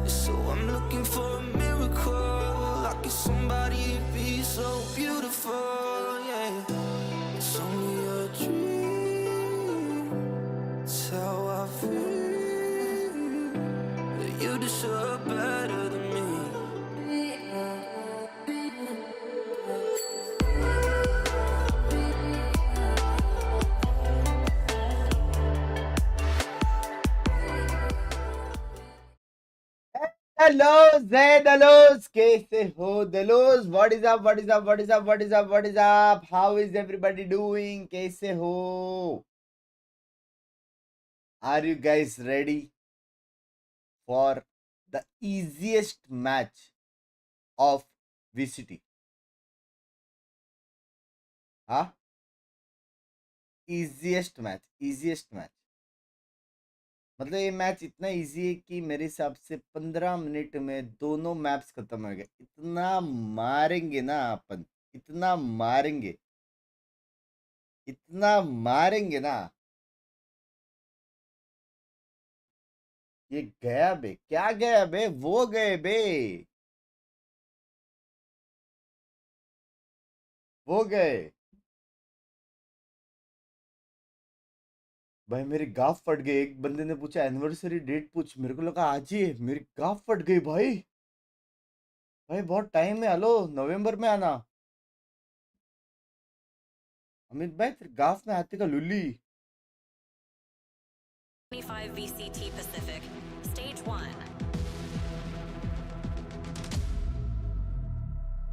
So I'm looking for a miracle. Like it's somebody be so beautiful, yeah. It's only a dream. It's how I feel. That you deserve better than me. Hello, Zedalos. कैसे हो Delos? What is up? What is up? What is up? What is up? What is up? How is everybody doing? कैसे हो? Are you guys ready for the easiest match of VCT? हाँ? Easiest match. Easiest match. मतलब ये match इतना easy है कि मेरे हिसाब से 15 मिनट में दोनों मैप्स खत्म हो गए. इतना मारेंगे ना अपन, इतना मारेंगे, इतना मारेंगे ना. ये गया बे, क्या गया बे, वो गए बे, वो गए भाई. मेरी गाफ फट गई. एक बंदे ने पूछा एनिवर्सरी डेट पूछ, मेरे को लगा आज ही है. मेरी गाफ फट गई भाई. भाई बहुत टाइम है. हेलो, नवंबर में आना. अमित भाई तेरे गाफ में आते का लुल्ली. 25 VCT Pacific, Stage 1.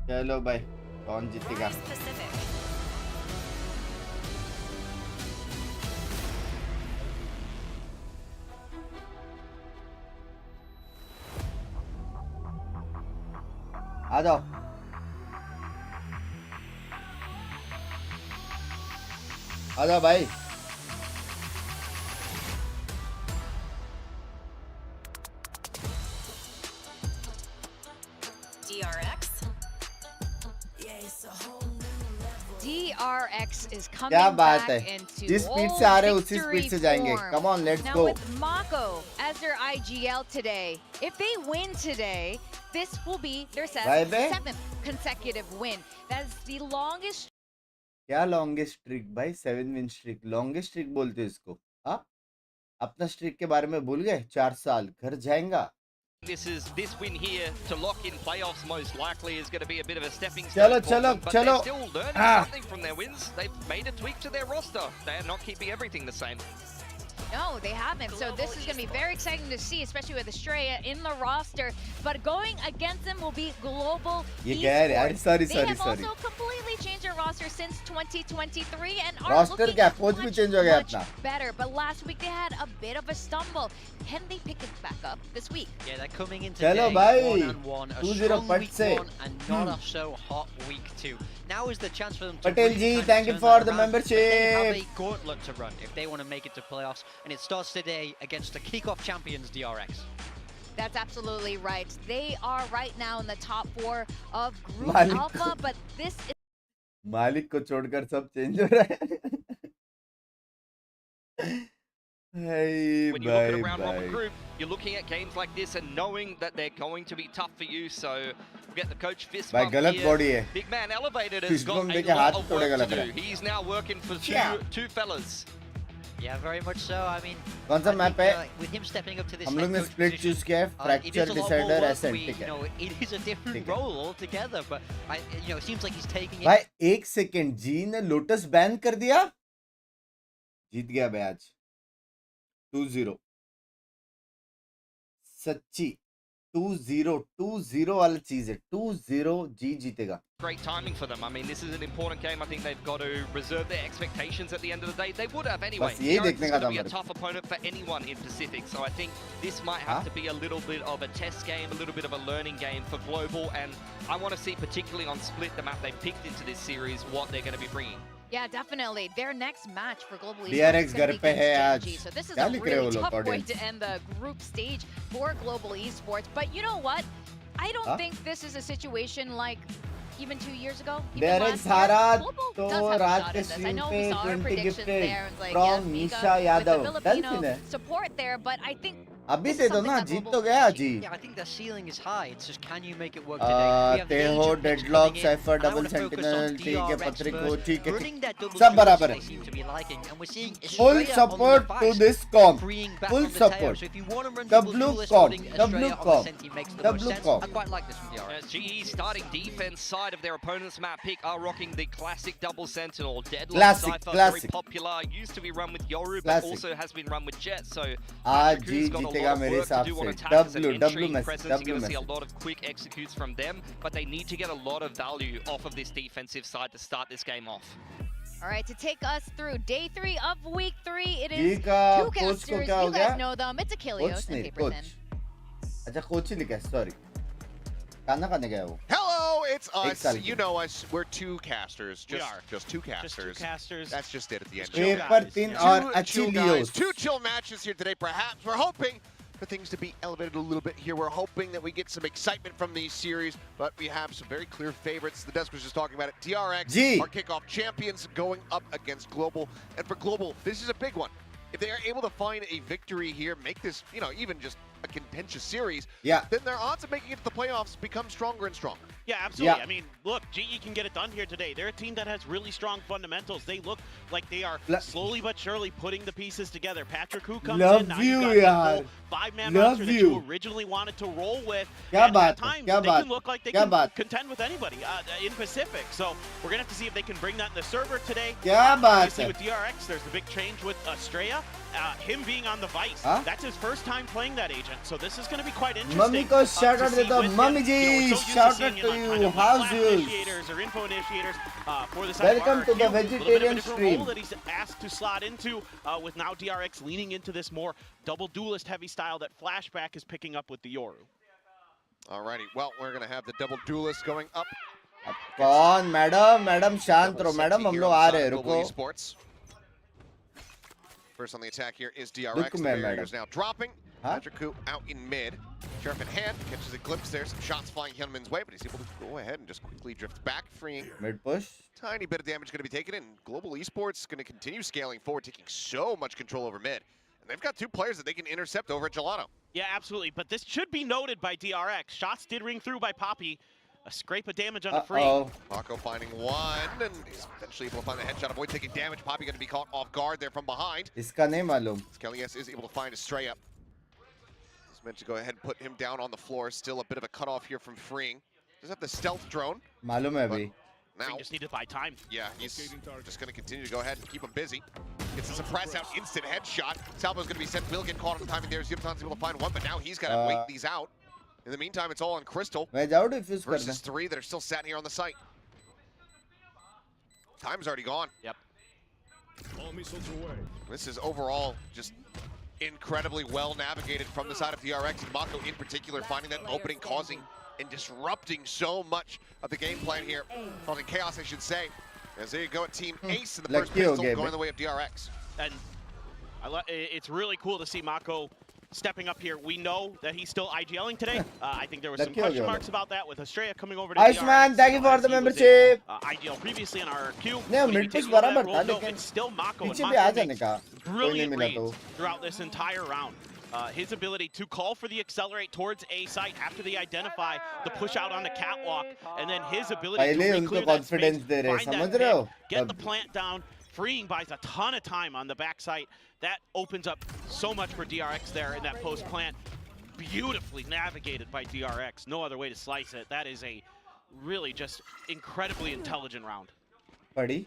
चलो भाई, कौन जीतेगा? Rise Pacific. आ जाओ. आ जाओ भाई. DRX. DRX is coming क्या बात back है. into जिस स्पीड old से आ रहे उसी victory स्पीड से जाएंगे. form. Come on, let's Now go. with Mako as their IGL today, if they win today, this will be their Bye, bye. 7th consecutive win. That is the longest क्या longest streak भाई? 7 win streak longest streak बोलते हैं इसको. हाँ, अपना streak के बारे में भूल गए. 4 साल घर जाएगा. This win here to lock in playoffs most likely is going to be a bit of a stepping stone. चलो for चलो them, but चलो. they're still learning Ah. something from their wins. They've made a tweak to their roster. They are not keeping everything the same. No, they haven't. So this is going to be very exciting to see, especially with Estrella in the roster. But going against them will be Global ये कह रहे यार. Esports. Sorry They sorry have sorry. also completely changed their roster since 2023 and are Roster looking क्या, coach भी much, change हो गया much अपना. better. But last week they had a bit of a stumble. Can they pick it back up this week? Yeah, they're coming in चलो today भाई. 1-1, a 2-0 strong पट week से. 1 and not a so hot week 2. Now is the chance for them to Patel really ji, kind of thank you turn for that the around, but they have membership. a gauntlet to run if they want to make it to playoffs, and it starts today against the kickoff champions DRX. That's absolutely right. They are right now in the top 4 of Group Malik. Alpha, but this is मालिक को छोड़कर सब change हो रहा है. Hey, When you look at a bye round robin bye. group, you're looking at games like this and knowing that they're going to be tough for you. So we'll get the coach fist भाई bump गलत here. Body है. Big man elevated has Fist got bump a देके lot हाथ of तोड़ेगा work लग to रहा do. है. He's now working for Yeah. two fellas. Yeah, very much so. I mean, कौन सा I मैप think, है? with him stepping up to this हम head लोग ने coach स्प्लिट position, चूज किया है. it is fracture a lot more decider work. Ascent. We, ठीक you है know, it is a different ठीक है. role altogether, but it seems like he's taking it. भाई एक सेकेंड. जी ने लोटस बैन कर दिया. जीत गया भाई आज. 2-0 सच्ची. 2-0 वाला चीज है. 2-0 जी जीतेगा. Great timing for them. I mean, this is an important game. I think they've got to reserve their expectations at the end of the day. They would have anyway. बस यही DRX देखने is का going to था be a मेरे को. tough opponent for anyone in Pacific. So I think this might have हाँ? to be a little bit of a test game, a little bit of a learning game for Global. And I want to see, particularly on Split, the map they picked into this series, what they're going to be bringing. Yeah, definitely. Their next match for Global Esports DRX is going to घर be पे है against आज. Gen G. So this is क्या a लिख रहे हो really लोग tough way audience? to end the group stage for Global Esports. But you know what? I don't Huh? think this is a situation like even 2 years ago. Even DRX last year. हारा Global तो does have a रात shot के in this. I stream know पे we saw our 20 predictions gifted there. It's like, from yes, Nisha Mika with the Yadav. Filipino Delfin है. support there. But I think अभी This they is दो something ना, that Jeet Global तो can गया achieve. Ji. Yeah, I think their ceiling is high. It's just can you make it work today? We have the Teho, Agent picks Deadlock, coming in, Cypher, and I Double want to focus on Sentinel, ठीक है, DRX Patrico, first. ठीक है, Running that double सब duelist बराबर they है. seem to be liking, and we're seeing Full Estrella support on the to device, this comp. freeing back Full on the Teo. support. So if you want to run W double duelist, comp, putting W Estrella on comp, the Senti makes the W most sense. comp. I quite like this from DRX. As GE starting defense side of their opponent's map pick are rocking the classic double sentinel. Deadlock Classic, Cypher, classic. very popular. Used to be run with Yoru, but Classic. also has been run with Jet. So आज Patrick, who's जी got a lot जीतेगा of मेरे work to हिसाब do on से. attack as an W entry message, presence. W You're going to see a message. lot of quick executes from them, but they need to get a lot of value off of this defensive side to start this game off. All right, to take us through day 3 of week 3, it जी is का two coach को casters. क्या हो You गया? guys know them. It's Achilles coach and नहीं, Paper coach. Thin. अच्छा coach ही लिखा है, sorry. खाना खाने गया वो. Hello, it's us. साल You की. know us. We're two casters. We Just, are. just two Just casters. two casters. That's just it at the end. chill paper guys, 3 yeah. और Two chill guys, Achilles. two chill matches here today. Perhaps we're hoping for things to be elevated a little bit here. We're hoping that we get some excitement from these series, but we have some very clear favorites. The desk was just talking about it. DRX, G. our kickoff champions, going up against Global. And for Global, this is a big one. If they are able to find a victory here, make this, you know, even just a contentious series, Yeah. then their odds of making it to the playoffs become stronger and stronger. Yeah, absolutely. Yeah. I mean, look, GE can get it done here today. They're a team that has really strong fundamentals. They look like they are slowly but surely putting the pieces together. Patrick, who comes Love in, now you, you've got yaar. the full 5-man Love roster that you. you originally wanted to roll with. क्या And बात at है, times, क्या they बात can look like they क्या can बात contend with anybody in Pacific. So we're going to have to see if they can bring that in the server today. क्या बात Obviously, है. with DRX, there's the big change with Estrella. Him being on the Vice, Huh? that's his first time playing that agent. So this is going to be quite interesting. Mummy को shout to out see देता हूँ. with him. Mummy You know, we're जी, so used to shout seeing out him to on you. kind of How's flash yours? initiators or info initiators for the side of Welcome to the RRQ. vegetarian A little bit of a different stream. role that he's asked to slot into with now DRX leaning into this more double duelist heavy style that Flashback is picking up with the Yoru. Alrighty, well, we're going to have the double duelist going up. कौन madam शांत Double रहो madam, Senti हम here लोग on the uh side रहे of हैं, Global रुको. Esports. First on the attack here is Look DRX. The me, barrier madam. is now dropping. Huh? Patrick Koo out in mid. Sheriff in hand, catches a glimpse there. Some shots flying Hyunmin's way, but he's able to go ahead and just quickly drift back, freeing Mid push. tiny bit of damage going to be taken in. Global Esports is going to continue scaling forward, taking so much control over mid. And they've got two players that they can intercept over at Gelato. Yeah, absolutely. But this should be noted by DRX. Shots did ring through by Poppy. A scrape of damage on the free. Uh-oh. Mako finding one, and he's eventually able to find the headshot, avoid taking damage. Poppy going to be caught off guard there from behind. इसका नहीं मालूम. Skelias is able to find Estrella. He's meant to go ahead and put him down on the floor. Still a bit of a cutoff here from freeing. Does have the stealth drone. मालूम है अभी. Now, They just need to buy time. yeah, he's just going to continue to go ahead and keep him busy. Gets a suppress out, instant headshot. Salvo's going to be sent, will get caught on the timing there. Zubton's able to find one, but now he's got to wait these out. In the meantime, it's all on Crystal मैं जाऊँ diffuse करने. versus 3 that are still sat here on the site. Time's already gone. Yep. This is overall just incredibly well navigated from the side of DRX, and Mako in particular finding that opening, causing and disrupting so much of the game plan here. Causing chaos, I should say. As there you go at Team Ace in the first Lucky, pistol, okay, going man. the way of DRX. And it's really cool to see Mako stepping up here. We know that he's still IGLing today. I think there was some Lucky, question okay. marks about that with Estrella coming over to Aishman, DRX, thank you for as the he was membership. in, IGL previously in RRQ. नहीं, When he mid takes push over that बराबर role, था, no, लेकिन it's still Mako, and पीछे भी आ Mako जाने makes का. कोई नहीं brilliant मिला तो. reads throughout this entire round. His ability to call for the accelerate towards A site after they identify the push out on the catwalk, and then his ability पहले to उनको re-clear that confidence space, दे रहे, find that समझ रहे हो? pick, get the अब- plant down. Freeing buys a ton of time on the backside. That opens up so much for DRX there in that post plant. Beautifully navigated by DRX. No other way to slice it. That is a really just incredibly intelligent round. पड़ी.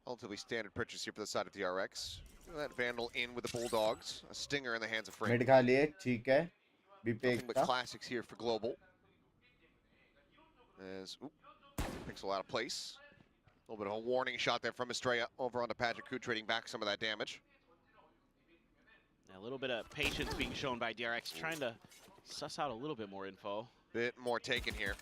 Relatively standard purchase here for the side of DRX. That Vandal in with the Bulldogs. A stinger in the hands of Frame. Mid खा लिए, ठीक है. B पे Nothing एक but था. classics here for Global. As Pixel out of place. A little bit of a warning shot there from Estrella over onto Patrick Koo, trading back some of that damage. A little bit of patience being shown by DRX, trying to suss out a little bit more info. Bit more taken here.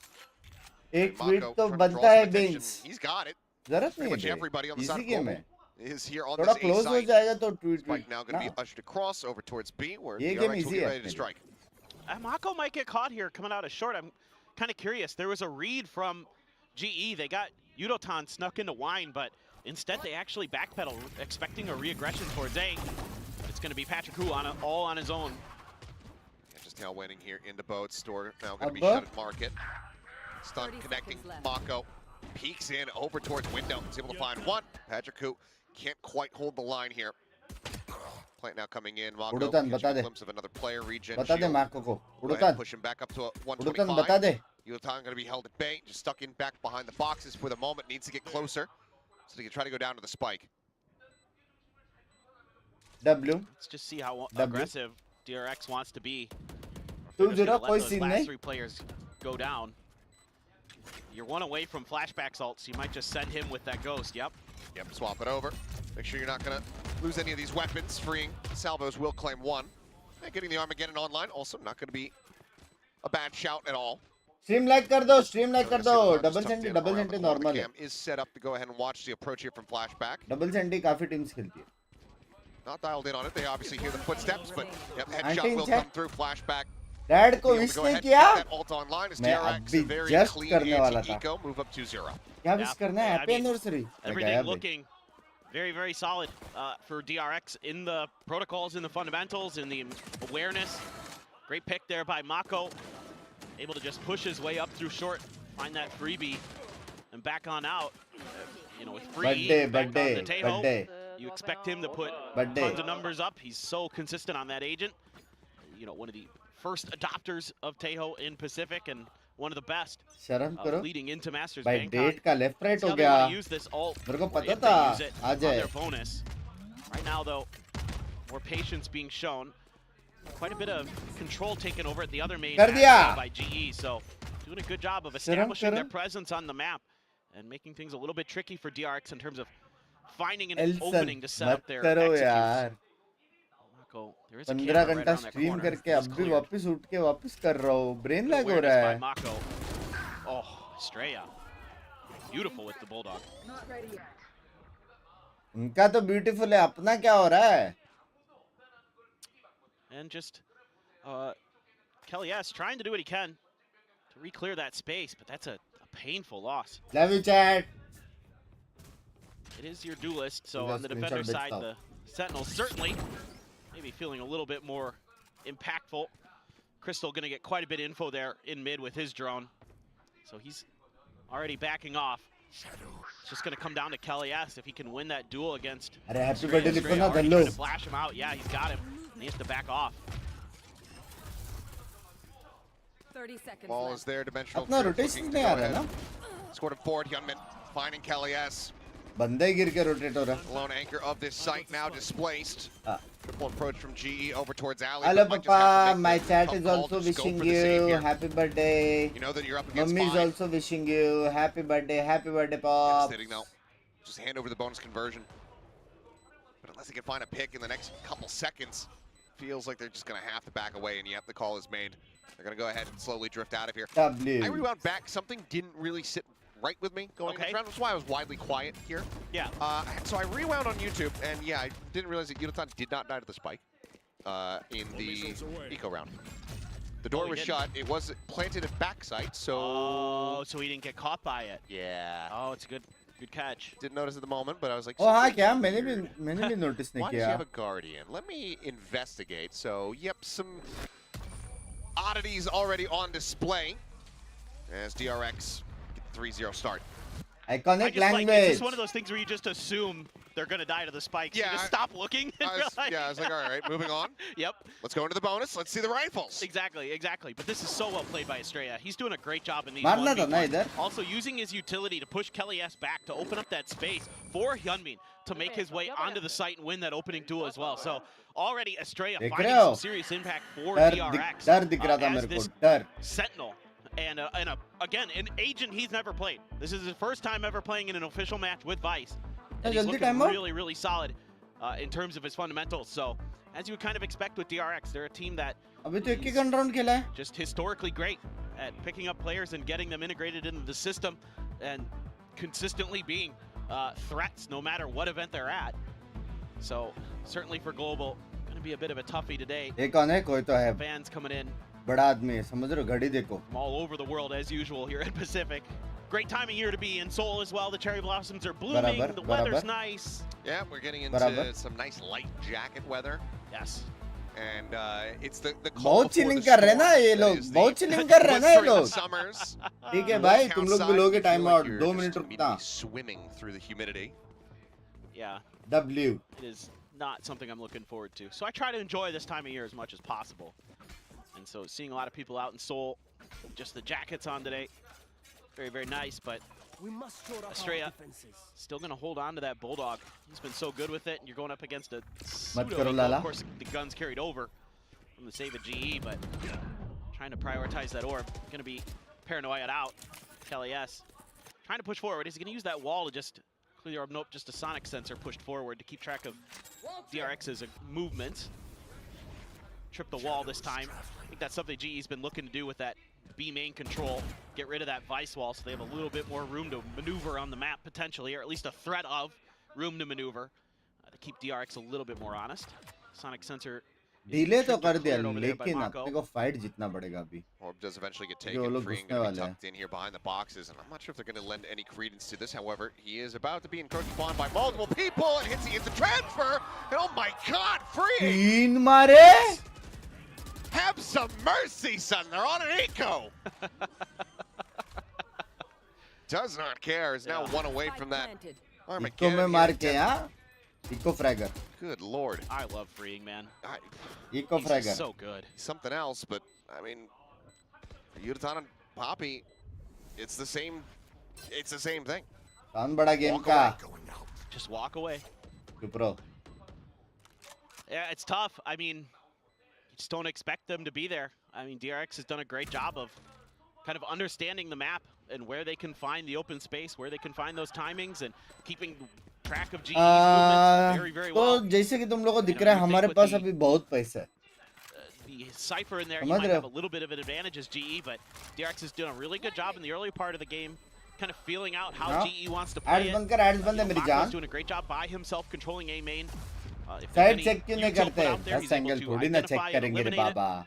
एक Mako tweet तो trying to draw बनता some है attention. Binks. He's got it. जरूरत Pretty नहीं much है. everybody on the side easy of game Global है. is here on थोड़ा this A close हो site. जाएगा तो tweet Spike now going to be ushered across over towards B, where ये DRX game will easy get है ready to अपने strike. Mako might get caught here coming out of short. I'm kind of curious. There was a read from GE. They got Yudotan snuck into Wine, but instead they actually backpedal, expecting a re-aggression towards A. going to be Patrick Hu all on his own. Yeah, just tail winning here into boats. Store now going to be Abba. shut at market. Stun connecting. Mako peeks in over towards window. He's able to find one. Patrick Hu can't quite hold the line here. Plant now coming in. Mako Udutan, catches bata a de. glimpse of another player. Regen बता दे shield. Marco को. Go ahead, उड़तान. push him back up to a उड़तान 125. बता दे. Yutan going to be held at bay, just stuck in back behind the boxes for the moment. Needs to get closer so he can try to go down to the spike. W. Let's just see how W. aggressive DRX wants to be. 2-0 Let कोई those scene last नहीं. 3 players go down. You're one away from flashback salts. You might just send him with that ghost. Yep. Yep, swap it over. Make sure you're not going to lose any of these weapons. Freeing salvos will claim one. And getting the Armageddon online, also not going to be a bad shout at all. Stream like कर दो. Stream like कर दो. Just Double tucked sentry in double around sentry the corner. normal The है. cam is set up to go ahead and watch the approach here from flashback. Double sentry काफी teams खेलती है. Not dialed in on it. They obviously hear the footsteps, but yep, headshot Anti-check. will come through. Flashback. Dad को Be able wish to go नहीं ahead and किया. get that ult online as मैं DRX, अभी a very just clean करने वाला था. anti-eco, move up 2-0. क्या wish Yeah. करना है? Yeah, I Happy mean, anniversary. मैं Everything गया भाई. looking very, very solid for DRX in the protocols, in the fundamentals, in the awareness. Great pick there by Mako. Able to just push his way up through short, find that freebie, and back on out. You know, with free back on the Tejo, you expect him to put tons of numbers up. He's so consistent on that agent. You know, one of the first adopters of Tejo in Pacific and one of the best शर्म करो. leading into Masters भाई Bangkok. Date का left right See हो how they गया. want to use this ult, मेरे को or पता if they था. use it आ on जाए. their bonus. Right now, though, more patience being shown. Quite a bit of control taken over at the other main कर दिया. by GE, so doing a good job of शर्म establishing their करो. presence on the map and making things a little bit tricky for DRX in terms of finding an एल्सन opening to set मत up their करो executes. यार. Mako, there is a 15 camera right घंटा around the stream corner. करके अब It's भी cleared. वापस उठ के वापस कर रहा हूँ. ब्रेन लैग हो Awareness रहा by है. Mako. Oh, Estrella. Beautiful with the Bulldog. उनका तो ब्यूटीफुल है. अपना क्या हो रहा है? And just Kelly S trying to do what he can to re-clear that space, but that's a painful loss. Love you chat. It is your duelist, so You on the guys defender screenshot big side, stuff. the Sentinels certainly maybe feeling a little bit more impactful. Crystal gonna get quite a bit of info there in mid with his drone, so he's already backing off. It's just gonna come down to Kelly S if he can win that duel against. अरे happy Estrella. Birthday लिखो Estrella ना already दल्लो. trying to flash him out. Yeah, he's got him. And he has to back off. 30 seconds Ball left. is there. Dimensional. अपना Fields rotation looking to नहीं go आ रहा ahead. ना. Scored him forward. Hyunmin finding Kelly S. बंदे गिर के rotate हो रहा. Lone anchor of this site now displaced. Ah. Triple approach from GE over towards Ali. Hello but might just have to papa, make my the chat tough is call also to just go wishing for the save you here. happy birthday. You know that you're up against Mummy is five. also wishing you happy birthday Yeah, pop. sitting now. Just hand over the bonus conversion. But unless they can find a pick in the next couple seconds, feels like they're just going to have to back away, and yep, the call is made. They're going to go ahead and slowly drift out of here. I W. rewound back. Something didn't really sit right with me going into Okay. this round. That's why I was widely quiet here. Yeah. So I rewound on YouTube, and yeah, I didn't realize that Yutan did not die to the spike in the eco round. The door he was didn't. shut. It was planted at backside, so Oh, so he didn't get caught by it. yeah. Oh, it's a good catch. Didn't notice at the moment, but I was like, Oh हाँ something's क्या weird. मैंने भी notice नहीं Why does he किया. have a guardian? Let me investigate. So, yep, some oddities already on display as DRX get the 3-0 start. Iconic It's language. just one of those things where you just assume they're gonna die to the spikes. Yeah, you just stop looking. And I was realize- like, all right, moving on. Yep, Let's go into the bonus. Let's see the rifles. exactly. But this is so well played by Estrella. He's doing a great job in these मारना था ना 1v1s. इधर. Also using his utility to push Kelly S back to open up that space for Hyunmin to make his way onto the site and win that opening duel as well. So already Estrella देख finding रहे हो? some serious impact for डर DRX. दिख रहा था as मेरे को. this डर. Sentinel and again an agent he's never played. This is his first time ever playing in an official match with Vice. And he's जल्दी looking time out. really solid in terms of his fundamentals. So as you would kind of expect with DRX, they're a team that अभी तो एक ही gun round खेला है. just historically great at picking up players and getting them integrated into the system and consistently being threats no matter what event they're at. So certainly for Global, going to be a bit of a toughie today. ये कौन है? कोई तो है. Fans coming in बड़ा आदमी है. समझ रहे हो? घड़ी देखो. from all over the world as usual here at Pacific. Great time of year to be in Seoul as well. The cherry blossoms are blooming. बराबर, The weather's बराबर. nice. Yeah, we're getting into बराबर. some nice light jacket weather. Yes. And it's the call बहुत before chilling the कर रहे हैं ना storm ये that लोग is the बहुत chilling कर रहे हैं ना ये blistering लोग summers. ठीक है You भाई look तुम लोग भी outside, लोगे you feel time like out you're 2 just minute रुकना immediately swimming through the humidity. Yeah. W It is not something I'm looking forward to. So I try to enjoy this time of year as much as possible. And so seeing a lot of people out in Seoul, just the jackets on today, very, very nice. But Estrella still going to hold on to that Bulldog. He's been so good with it, and you're going up against a pseudo karo eco. lala. Of course, the gun's carried over from the save of GE, but trying to prioritize that orb. Going to be paranoid out. Kelly S. Trying to push forward. Is he going to use that wall to just clear up? Nope, just a sonic sensor pushed forward to keep track of DRX's movements. Trip the wall this time. I think that's something GE's been looking to do with that B main control. Get rid of that vice wall so they have a little bit more room to maneuver on the map potentially, or at least a threat of room to maneuver to keep DRX a little bit more honest. Sonic sensor delay तो कर दिया cleared over there by लेकिन Mako. अपने को fight जीतना पड़ेगा अभी Orb does eventually get वो taken, लोग freeing घुसने going to वाले be हैं tucked in here behind the boxes, and I'm not sure if they're going to lend any credence to this. However, he is about to be encroached upon by multiple people, and hits the transfer, and oh my god, free! तीन मारे Have some mercy, son, they're on an eco! Does not care, is now one away from that Planted. Eco में Armageddon. मार के यहाँ eco fragger Good lord. I love freeing, man. Eco He's fragger just so good. Something else, but I mean, for Yutan and Poppy, it's the same thing. कौन बड़ा game Walk का away. Just walk away. चुप रहो Yeah, it's tough. I mean, you just don't expect them to be there. I mean, DRX has done a great job of kind of understanding the map and where they can find the open space, where they can find those timings, and keeping track of GE's movements very, very तो well. जैसे कि तुम लोगों को दिख You know, रहा है you हमारे think पास with अभी बहुत पैसा है The Cypher in there, you समझ might रहे have हो a little bit of an advantage as GE, but DRX has done a really good job in the early part of the game, kind of feeling out how हाँ GE wants to play ads it. बंद कर ads बंद है मेरी Mako's जान doing a great job by himself controlling A main. If there's side any check क्यों नहीं util करते put out there, he's 10 able angle to थोड़ी ना चेक identify and करेंगे रे eliminate it, Baba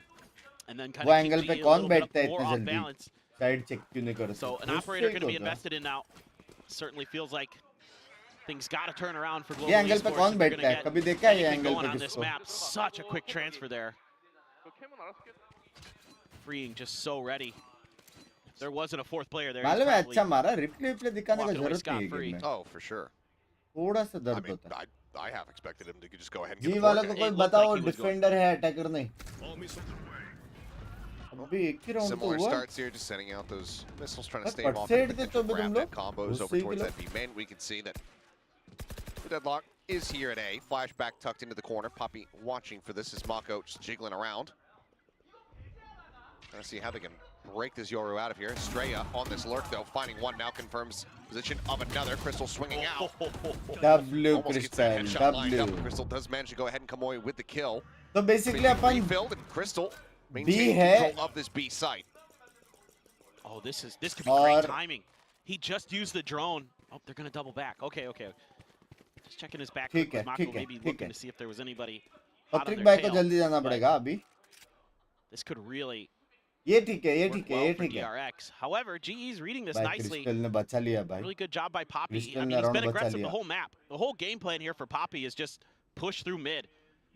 and then kind वो of keep angle पे GE a कौन little bit बैठता है more इतने off जल्दी balance. साइड चेक क्यों नहीं कर So an operator going to be invested in now. Certainly feels like things got to turn around for Global ये एंगल पे Esports कौन if they're going बैठता to है get कभी देखा है ये anything एंगल going पे on this किसको map. Such a quick transfer there. Freeing just so ready. If there wasn't a fourth player there, he's मालूम है probably अच्छा मारा रिप्ले रिप्ले दिखाने का walking away जरूरत नहीं है scot-free. गेम में Oh, for sure. थोड़ा सा I दर्द mean, होता है I have expected him to just go ahead and get जी the वालों board को game. कोई It looked बताओ like he was going. Defender है अटैकर नहीं अभी एक ही राउंड तो Similar हुआ starts here, just sending out those missiles, trying to But stay him off percent the दे तो potential भी तुम grab लोग net combos उससे over he towards kilo that B main. We can see that the deadlock is here at A. Flashback tucked into the corner. Poppy watching for this as Mako just jiggling around. Trying to see how they can break this Yoru out of here. Estrella on this lurk though, finding one now, confirms position of another. Crystal swinging out. W Almost gets that crystal headshot lined up. W Crystal does manage to go ahead and come away with the kill. तो basically Being upon refilled, and Crystal B maintaining है control of this B site. Oh, this could be great और timing. He just used the drone. Oh, they're going to double back. Okay. Just checking his back. ठीक quick है with Mako, ठीक है maybe ठीक looking है to see if there was anybody hot on पत्रिक their भाई को tail. जल्दी जाना but पड़ेगा अभी This could really ये ठीक है ये work ठीक है well ये for ठीक है DRX. However, GE's reading this भाई nicely. क्रिस्टल ने बचा लिया भाई Really good job by Poppy. Crystal I mean, ने he's round been बचा aggressive the लिया whole map. The whole game plan here for Poppy is just push through mid.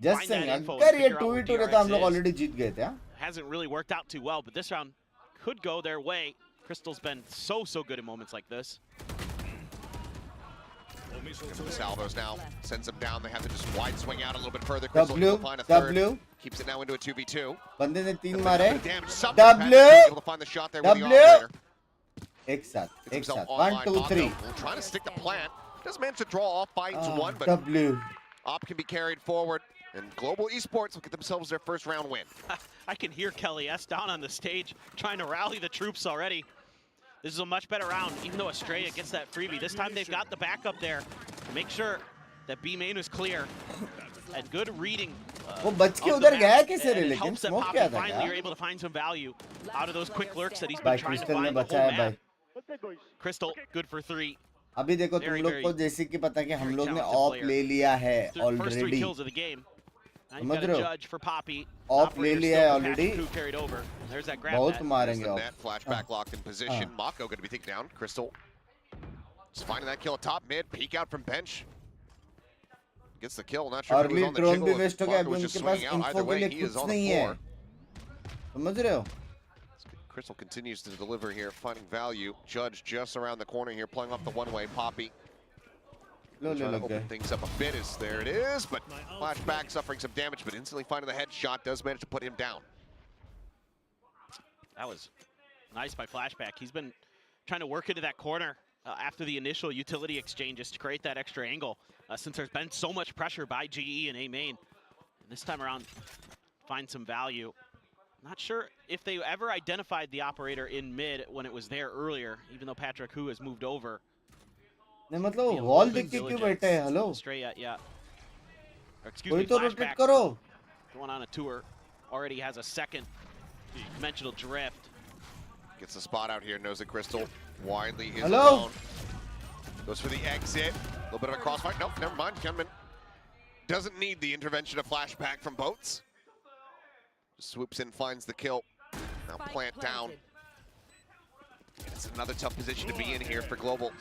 Just Find that saying info and अगर ये figure out what 2v2 रहता हम DRX लोग is. Already जीत गए थे हाँ Hasn't really worked out too well, but this round could go their way. Crystal's been so good in moments like this. The salvos now sends them down. They have to just wide swing out a little bit further. Crystal W able to find a third. W Keeps it now into a 2v2. बंदे ने तीन मारे Damage something. W Able to find the shot there with the W operator. एक साथ Gets एक himself साथ online. 1 2 Mako 3 trying to stick the plant. Does manage to draw off 5-1, but W Op can be carried forward. And Global Esports will get themselves their first round win. I can hear Kelly S down on the stage trying to rally the troops already. This is a much better round, even though Estrella gets that freebie. This time they've got the backup there to make sure that B main is clear. And good reading. वो बच के of the उधर गया map, कैसे रे and it लेकिन helps that smoke Poppy क्या था finally are क्या able to find some value out of those quick lurks that he's भाई been trying to क्रिस्टल ने find the बचाया whole भाई map. Crystal, good for 3. अभी देखो तुम Very, लोग very, को जैसे कि पता कि हम very लोग ने talented ऑफ player. ले लिया है First 3 already kills of the game. Now you've समझ got a रहे हो judge for Poppy. ऑफ ले Operator लिया है still with already Patch Crew carried over. There's that grab बहुत net. There's मारेंगे the of net. Flashback locked in position. Mako going to be taken down. Crystal just finding that kill atop mid. Peek out from bench. Gets the kill. Not sure if it was early on the drone jiggle भी or if waste हो गया, Marco अभी was just उनके पास swinging out. Info Either के way, लिए he is कुछ on the नहीं है, floor. समझ रहे हो? Crystal continues to deliver here, finding value. Judge just around the corner here, playing off the one-way. Poppy low trying to लग open गए. things up a bit. Is there it is, but flashback suffering some damage, but instantly finding the headshot does manage to put him down. That was nice by Flashback. He's been trying to work into that corner after the initial utility exchanges to create that extra angle, since there's been so much pressure by GE and A main. And this time around, find some value. Not sure if they ever identified the operator in mid when it was there earlier, even though Patrick Hu has moved over. नहीं मतलब wall देख के क्यों बैठे हैं? Hello, Straight, yeah. Or, excuse कोई me, तो rotate Flashback करो. going on a tour. Already has a second dimensional drift. Gets the spot out here, knows that Crystal widely is Hello? alone. Goes for the exit. A little bit of a crossfire. Nope, never mind. Gunman doesn't need the intervention of Flashback from boats. Just swoops in, finds the kill. Now plant down. It's another tough position to be in here for Global.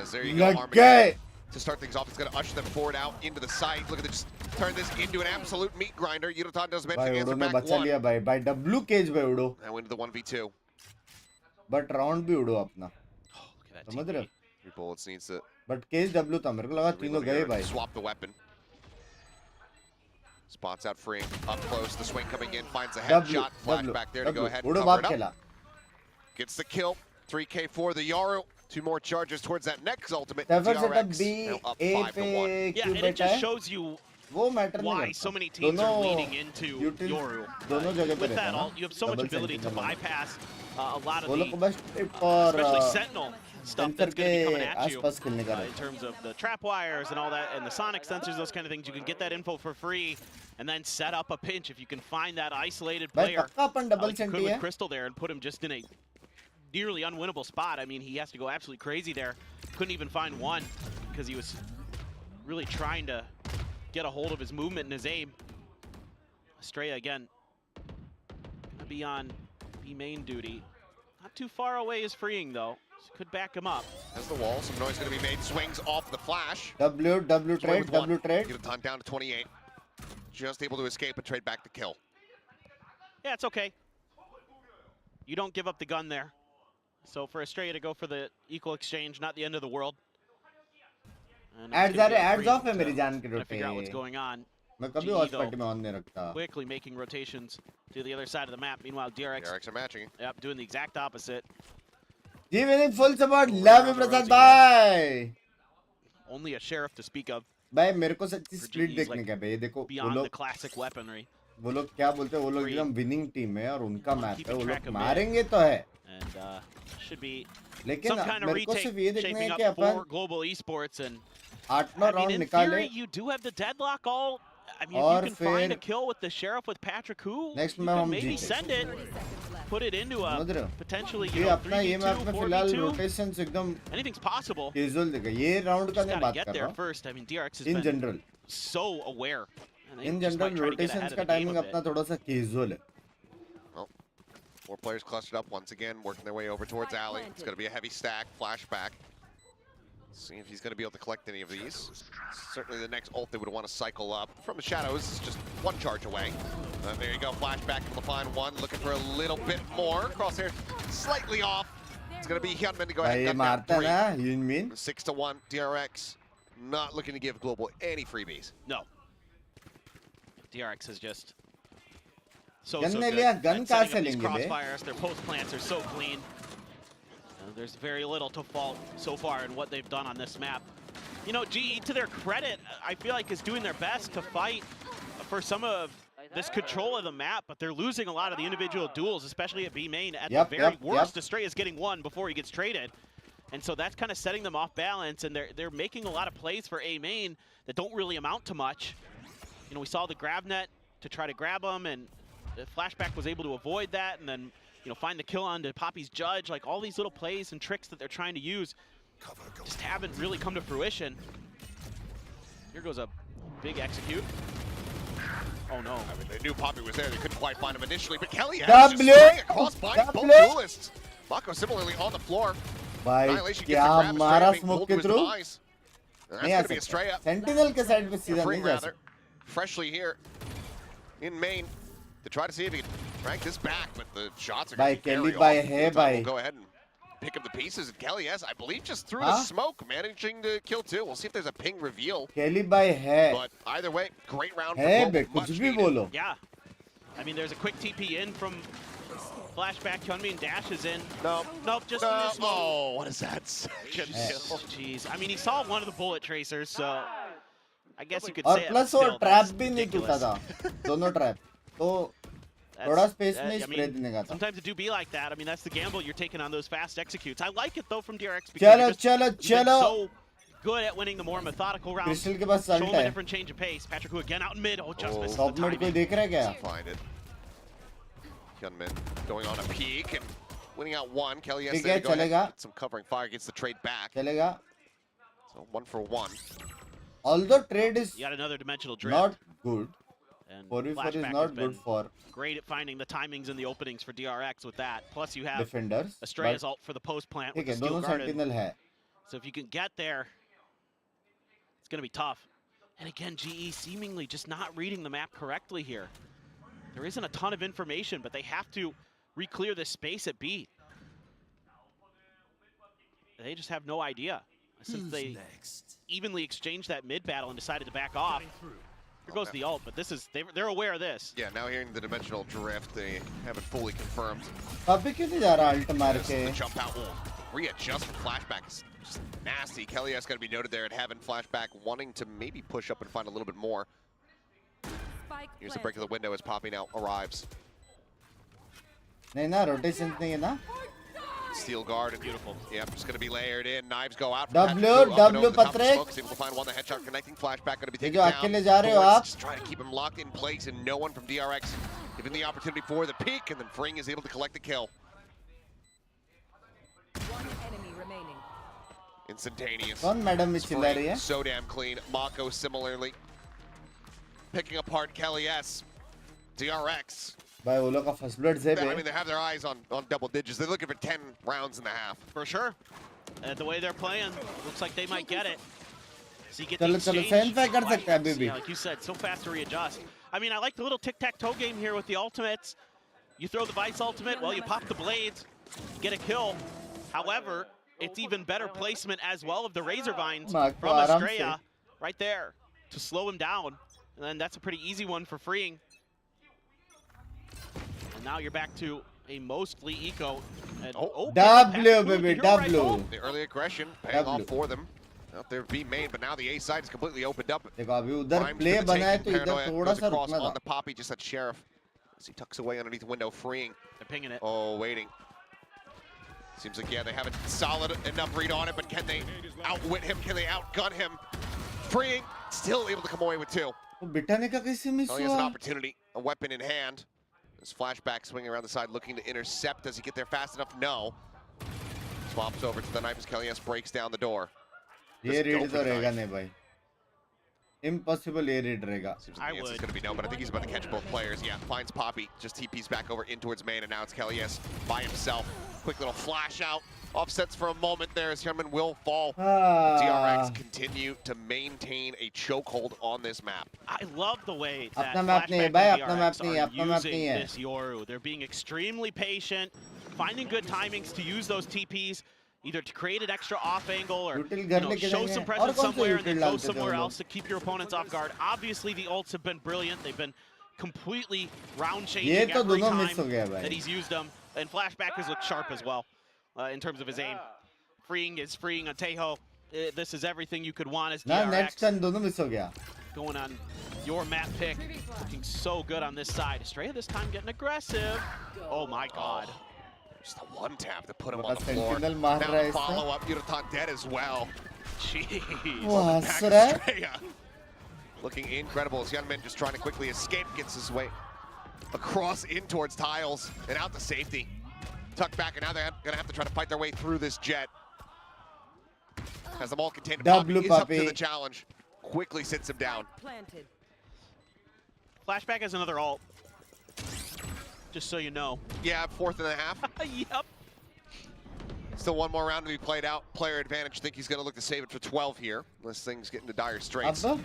As there you go, लग Armageddon. गए. To start things off, it's going to usher them forward out into the site. Look at this, turn this into an absolute meat grinder. Yudotan does manage भाई to उड़ो answer ने back बचा one. लिया भाई, भाई W cage पे उड़ो, Now into the 1v2. But round भी उड़ो अपना, Oh, look at that समझ रहे हो? 3 bullets needs to but cage W था, मेरे को लगा तीनों reload गए here, भाई. swap the weapon. Spots out freeing, up close, the swing coming in, finds a W headshot. Flashback there to go ahead and उड़ो cover बाप it up. खेला. Gets the kill. 3K for the Yaru. 2 more charges towards that next ultimate. Safer setup DRX B now up A 5 पे to 1. Yeah, क्यों and it बैठा just है? shows you वो matter नहीं why करता. so many teams are दोनों leaning into यूटिल Yoru. दोनों जगह पे With रहता that, है ना. you have so much Double ability to sentinel वाला. bypass a lot of वो लोग को the, बस टिप और especially Sentinel stuff sensor that's के going to be coming at you आसपास खेलने का in रहता. terms of the trap wires and all that, and the sonic sensors, those kind of things. You can get that info for free and then set up a pinch if you can find that isolated भाई player. पक्का अपन double Like you could senti with है. Crystal there and put him just in a nearly unwinnable spot. I mean, he has to go absolutely crazy there. Couldn't even find one because he was really trying to get a hold of his movement and his aim. Estrella again, gonna be on B main duty. Not too far away is freeing though. So could back him up. Has the wall, some noise going to be made. Swings off the flash. W Swing trade with one. W trade. Yudotan down to 28. Just able to escape and trade back to kill. Yeah, it's okay. You don't give up the gun there. So for Estrella to go for the equal exchange, not the end of the world. And it's ads gonna आ be रहे, a ads free off है to मेरी जान के kinda Rote. figure out what's going on. मैं कभी GE watch though, party में on नहीं रखता. quickly making rotations to the other side of the map. Meanwhile, DRX, DRX are matching. yep, doing the exact opposite. जी winning full support, love you Prasad भाई. Only a sheriff to speak of भाई मेरे को सच्ची For split GE is देखने like का भाई. देखो वो beyond the लोग classic weaponry. क्या बोलते हैं, वो लोग Free. एकदम विनिंग टीम है और उनका मैच है, Keeping वो track लोग of it. मारेंगे तो है. And should be लेकिन some kind of मेरे को retake सिर्फ ये देखना shaping है up कि अपन for global esports. And 8-9 I mean, round in निकाले. theory, you do have the deadlock all. I mean, और if you can find a फिर kill with the sheriff with Patrick Hu, next you में can हम maybe जीते. send it, 30 seconds left. put it into समझ रहे a हो? potentially, ये you know, अपना ये मैच 3v2, में फिलहाल 4v2. रोटेशंस एकदम Anything's possible. कैजुअल दिखा. ये राउंड का Just नहीं gotta बात get कर there रहा हूँ. first. I mean, DRX has in been general so aware. And they in just might general try to get ahead rotations of का the game timing a bit. अपना थोड़ा सा casual है. 4 players clustered up once again, working their way over towards Alley. It's going to be a heavy stack, flashback. See if he's going to be able to collect any of these. Certainly the next ult they would want to cycle up. From the shadows, it's just 1 charge away. There you go, flashback, able to find one. Looking for a little bit more. Crosshair slightly off. It's going to be Hyunmin to go ahead भाई ये and cut मारता है down ना यूनमिन. 3. 6 to 1, DRX not looking to give Global any freebies. No. DRX is just so gun good ने लिया, gun at कहाँ setting से up these लेंगे बे? crossfires. Their post plants are so clean. There's very little to fault so far in what they've done on this map. You know, GE, to their credit, I feel like is doing their best to fight for some of this control of the map, but they're losing a lot of the individual duels, especially at B main. At the very worst, Estrella is getting one before he gets traded. And so that's kind of setting them off balance, and they're making a lot of plays for A main that don't really amount to much. You know, we saw the grab net to try to grab him, and the flashback was able to avoid that, and then, you know, find the kill onto Poppy's judge. Like, all these little plays and tricks that they're trying to use just haven't really come to fruition. Here goes a big execute. Oh no. I mean, they knew Poppy was there. They couldn't quite find him initially, but Kelly has just W. spraying across by both W. duelists. Mako similarly on the floor. भाई Annihilation gets क्या the grab, मारा Estrella being smoke pulled के to his through. demise. That's नहीं going आ to be a सकता stray up. Sentinel के side पे सीधा Freeing नहीं जा rather. सकता Freshly here in main to try to see if he can rank this back, but the shots are भाई going to be केली very भाई off. है We'll भाई go ahead and pick up the pieces. And Kelly, yes, I believe just through the Huh? smoke, managing to kill two. We'll see if there's a ping reveal. केली भाई है But either way, great round for है बे Global. कुछ Much भी needed. बोलो Yeah. I mean, there's a quick TP in from Flashback. CHUMMI and Dash is in. No. Nope, just No. through the smoke. Oh, what is that? Second kill. Jeez. I mean, he saw one of the bullet tracers, so I guess you could और say it. Plus but वो still, trap that's भी नहीं टूटा ridiculous. था दोनों trap तो That's- थोड़ा space that- में I स्प्रे mean, देने का था sometimes it do be like that. I mean, that's the gamble you're taking on those fast executes. I like it though from DRX because चलो you're just- चलो you've been चलो so good at winning the more methodical rounds. Crystal के पास Show Salt him a है different change of pace. Patrick who again out in mid. Oh, just misses the top mid कोई timing. देख रहा है क्या Find it. Gunman going on a peek and winning out one. Kelly, yes, ठीक there है to go ahead and चलेगा get some covering fire, gets the trade back. चलेगा So 1 for 1. although trade is You got another dimensional drift. not good and 4v4 is Flashback has not been good for great at finding the timings and the openings for DRX with that. Plus you have defenders Estrella's but ult for the post plant with ठीक the है steel दोनों garden. Sentinel है So if you can get there, it's going to be tough. And again, GE seemingly just not reading the map correctly here. There isn't a ton of information, but they have to re-clear this space at B. They just have no idea. Since they evenly exchanged that mid battle and decided to back off, here goes the ult, but this is they're aware of this. Yeah, now hearing the dimensional drift, they haven't fully confirmed. अभी क्यों नहीं जा रहा alt मार Yes, के the jump out will readjust for Flashback. Is just nasty. Kelly has got to be noted there at Heaven. Flashback wanting to maybe push up and find a little bit more. Spike Here's the break of the window as popping out arrives. नहीं ना rotation नहीं है ना Steel guard and beautiful. Yep, just going to be layered in. Knives go out. W, Up and W, over the top of Patrick. smoke. Is able to find one. The headshot connecting. Flashback going to be ये taken जो down. अकेले जा रहे हो Bullets आप just trying to keep him locked in place, and no one from DRX given the opportunity for the peek, and then Fring is able to collect the kill. One enemy remaining. Instantaneous. कौन madam में चिल्ला रही Fring है so damn clean. Mako similarly picking apart Kelly S. DRX. भाई वो लोग का first blood से I mean, they have their eyes on double digits. They're looking for 10 rounds and a half. For sure. The way they're playing, looks like they might get it. So you get चलो the चलो exchange. Sand कर सकते हैं अभी भी Yeah, like you said, so fast to readjust. I mean, I like the little tic-tac-toe game here with the ultimates. You throw the Vice ultimate, well, you pop the blades, get a kill. However, it's even better placement as well of the Razor Vines Mark, from आराम Estrella से। right there to slow him down. And then that's a pretty easy one for freeing. And now you're back to a mostly eco. And, Oh. W, baby, W. The early aggression paying W. off for them. Out there being made, but now the A side is completely opened up. देखो अभी उधर Primed play for the बना है taking. तो इधर Paranoia थोड़ा goes सा across रुकना on था the Poppy, just that Sheriff. As he tucks away underneath the window, freeing. They're pinging it. Oh, waiting. Seems like, yeah, they have a solid enough read on it, but can they outwit him? Can they outgun him? Freeing, still able to come away with two. वो बिठाने का कैसे miss Oh, he has an हुआ opportunity, a weapon in hand. This flashback swinging around the side, looking to intercept. Does he get there fast enough? No. Swaps over to the knife as Kelly S breaks down the door. ये Let's go read for तो the रहेगा knife. नहीं भाई impossible ये read रहेगा Seems like I the answer's would. going to be no, but I think he's about to catch both players. Yeah, finds Poppy, just TPs back over in towards main, and now it's Kelly S by himself. Quick little flash out. Offsets for a moment there as Herman will fall. DRX continue to maintain a chokehold on this map. I love the way that अपना map नहीं है Flashback भाई, and अपना DRX map नहीं है, are अपना map using नहीं है। this Yoru. They're being extremely patient, finding good timings to use those TPs, either to create an extra off angle or Util घर लेके show जाएंगे। some और presence कौन से somewhere and then util go डालते थे somewhere वो लोग? else to keep your opponents off guard. Obviously, the ults have been brilliant. They've been completely round changing ये तो every दोनों time miss हो गया भाई। that he's used them. And Flashback has looked sharp as well in terms of his aim. Freeing is freeing on Tejo. This is everything you could want as ना DRX. Next turn दोनों miss हो गया Going on your map pick. Looking so good on this side. Estrella this time getting aggressive. Oh my god. Just a one tap to put him बड़ा on the floor. sentinel मार Now रहा है the इसमें follow up, Yuratan dead as well. Jeez. वो हंस Back रहा है Estrella. Looking incredible as Youngman just trying to quickly escape, gets his way across in towards tiles and out to safety. Tucked back, and now they're gonna have to try to fight their way through this jet. As the ball contained, W, Poppy is up to Poppy. the challenge. Quickly sits him down. Planted. Flashback has another ult. Just so you know. Yeah, 4th and a half. Yep. Still one more round to be played out. Player advantage. Think he's going to look to save it for 12 here, unless things get into dire straits. Abba?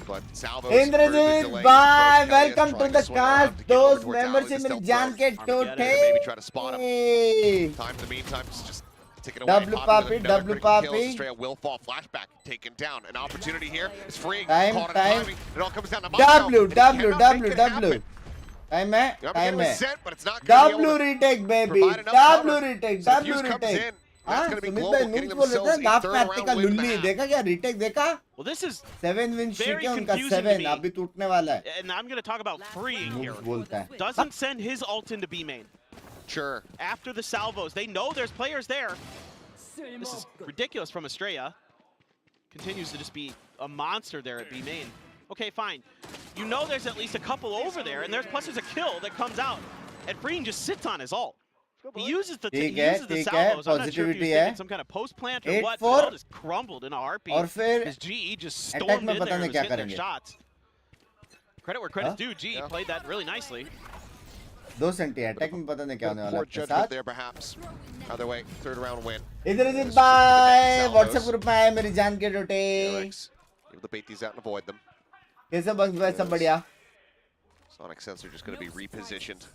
But Salvo. Indrajit, bye. Welcome to the cast. Those members in मेरी जान के टोटे. Maybe try to spot him. Time in the meantime, just taking away. W Papi, W Papi. Estrella will fall. Flashback taken down. An opportunity here is freeing. Time. Timing. It all comes down to W. Time है. W retake baby. W retake. हाँ सुमित भाई नूट बोल रहे थे laugh पे आते का लुल्ली देखा क्या retake देखा? Well, this is 7 win streak है उनका confusing to 7 me. अभी टूटने वाला है. and I'm going to talk about freeing here. नूट बोलता है. Doesn't send his ult into B main. Sure. After the salvos, they know there's players there. This is ridiculous from Estrella. Continues to just be a monster there at B main. Okay, fine. You know there's at least a couple over there, and there's a kill that comes out, and Freen just sits on his ult. He uses the salvos. I'm not sure if he was thinking some kind of post plant or what, but it all just crumbled in a heartbeat. और फिर His GE just stormed in there and was क्या hitting their करेंगे? shots. Credit where credit's due. GE played that really nicely. 2 Senti attack में पता नहीं क्या होने वाला Poor है आपके judgment साथ. there, perhaps. Either way, third round win. इधर बाय व्हाट्सएप ग्रुप में आए मेरी जान के टोटे. DRX able to bait these out and avoid them. कैसे बंक्स भाई सब बढ़िया? Sonic sensor just going to be repositioned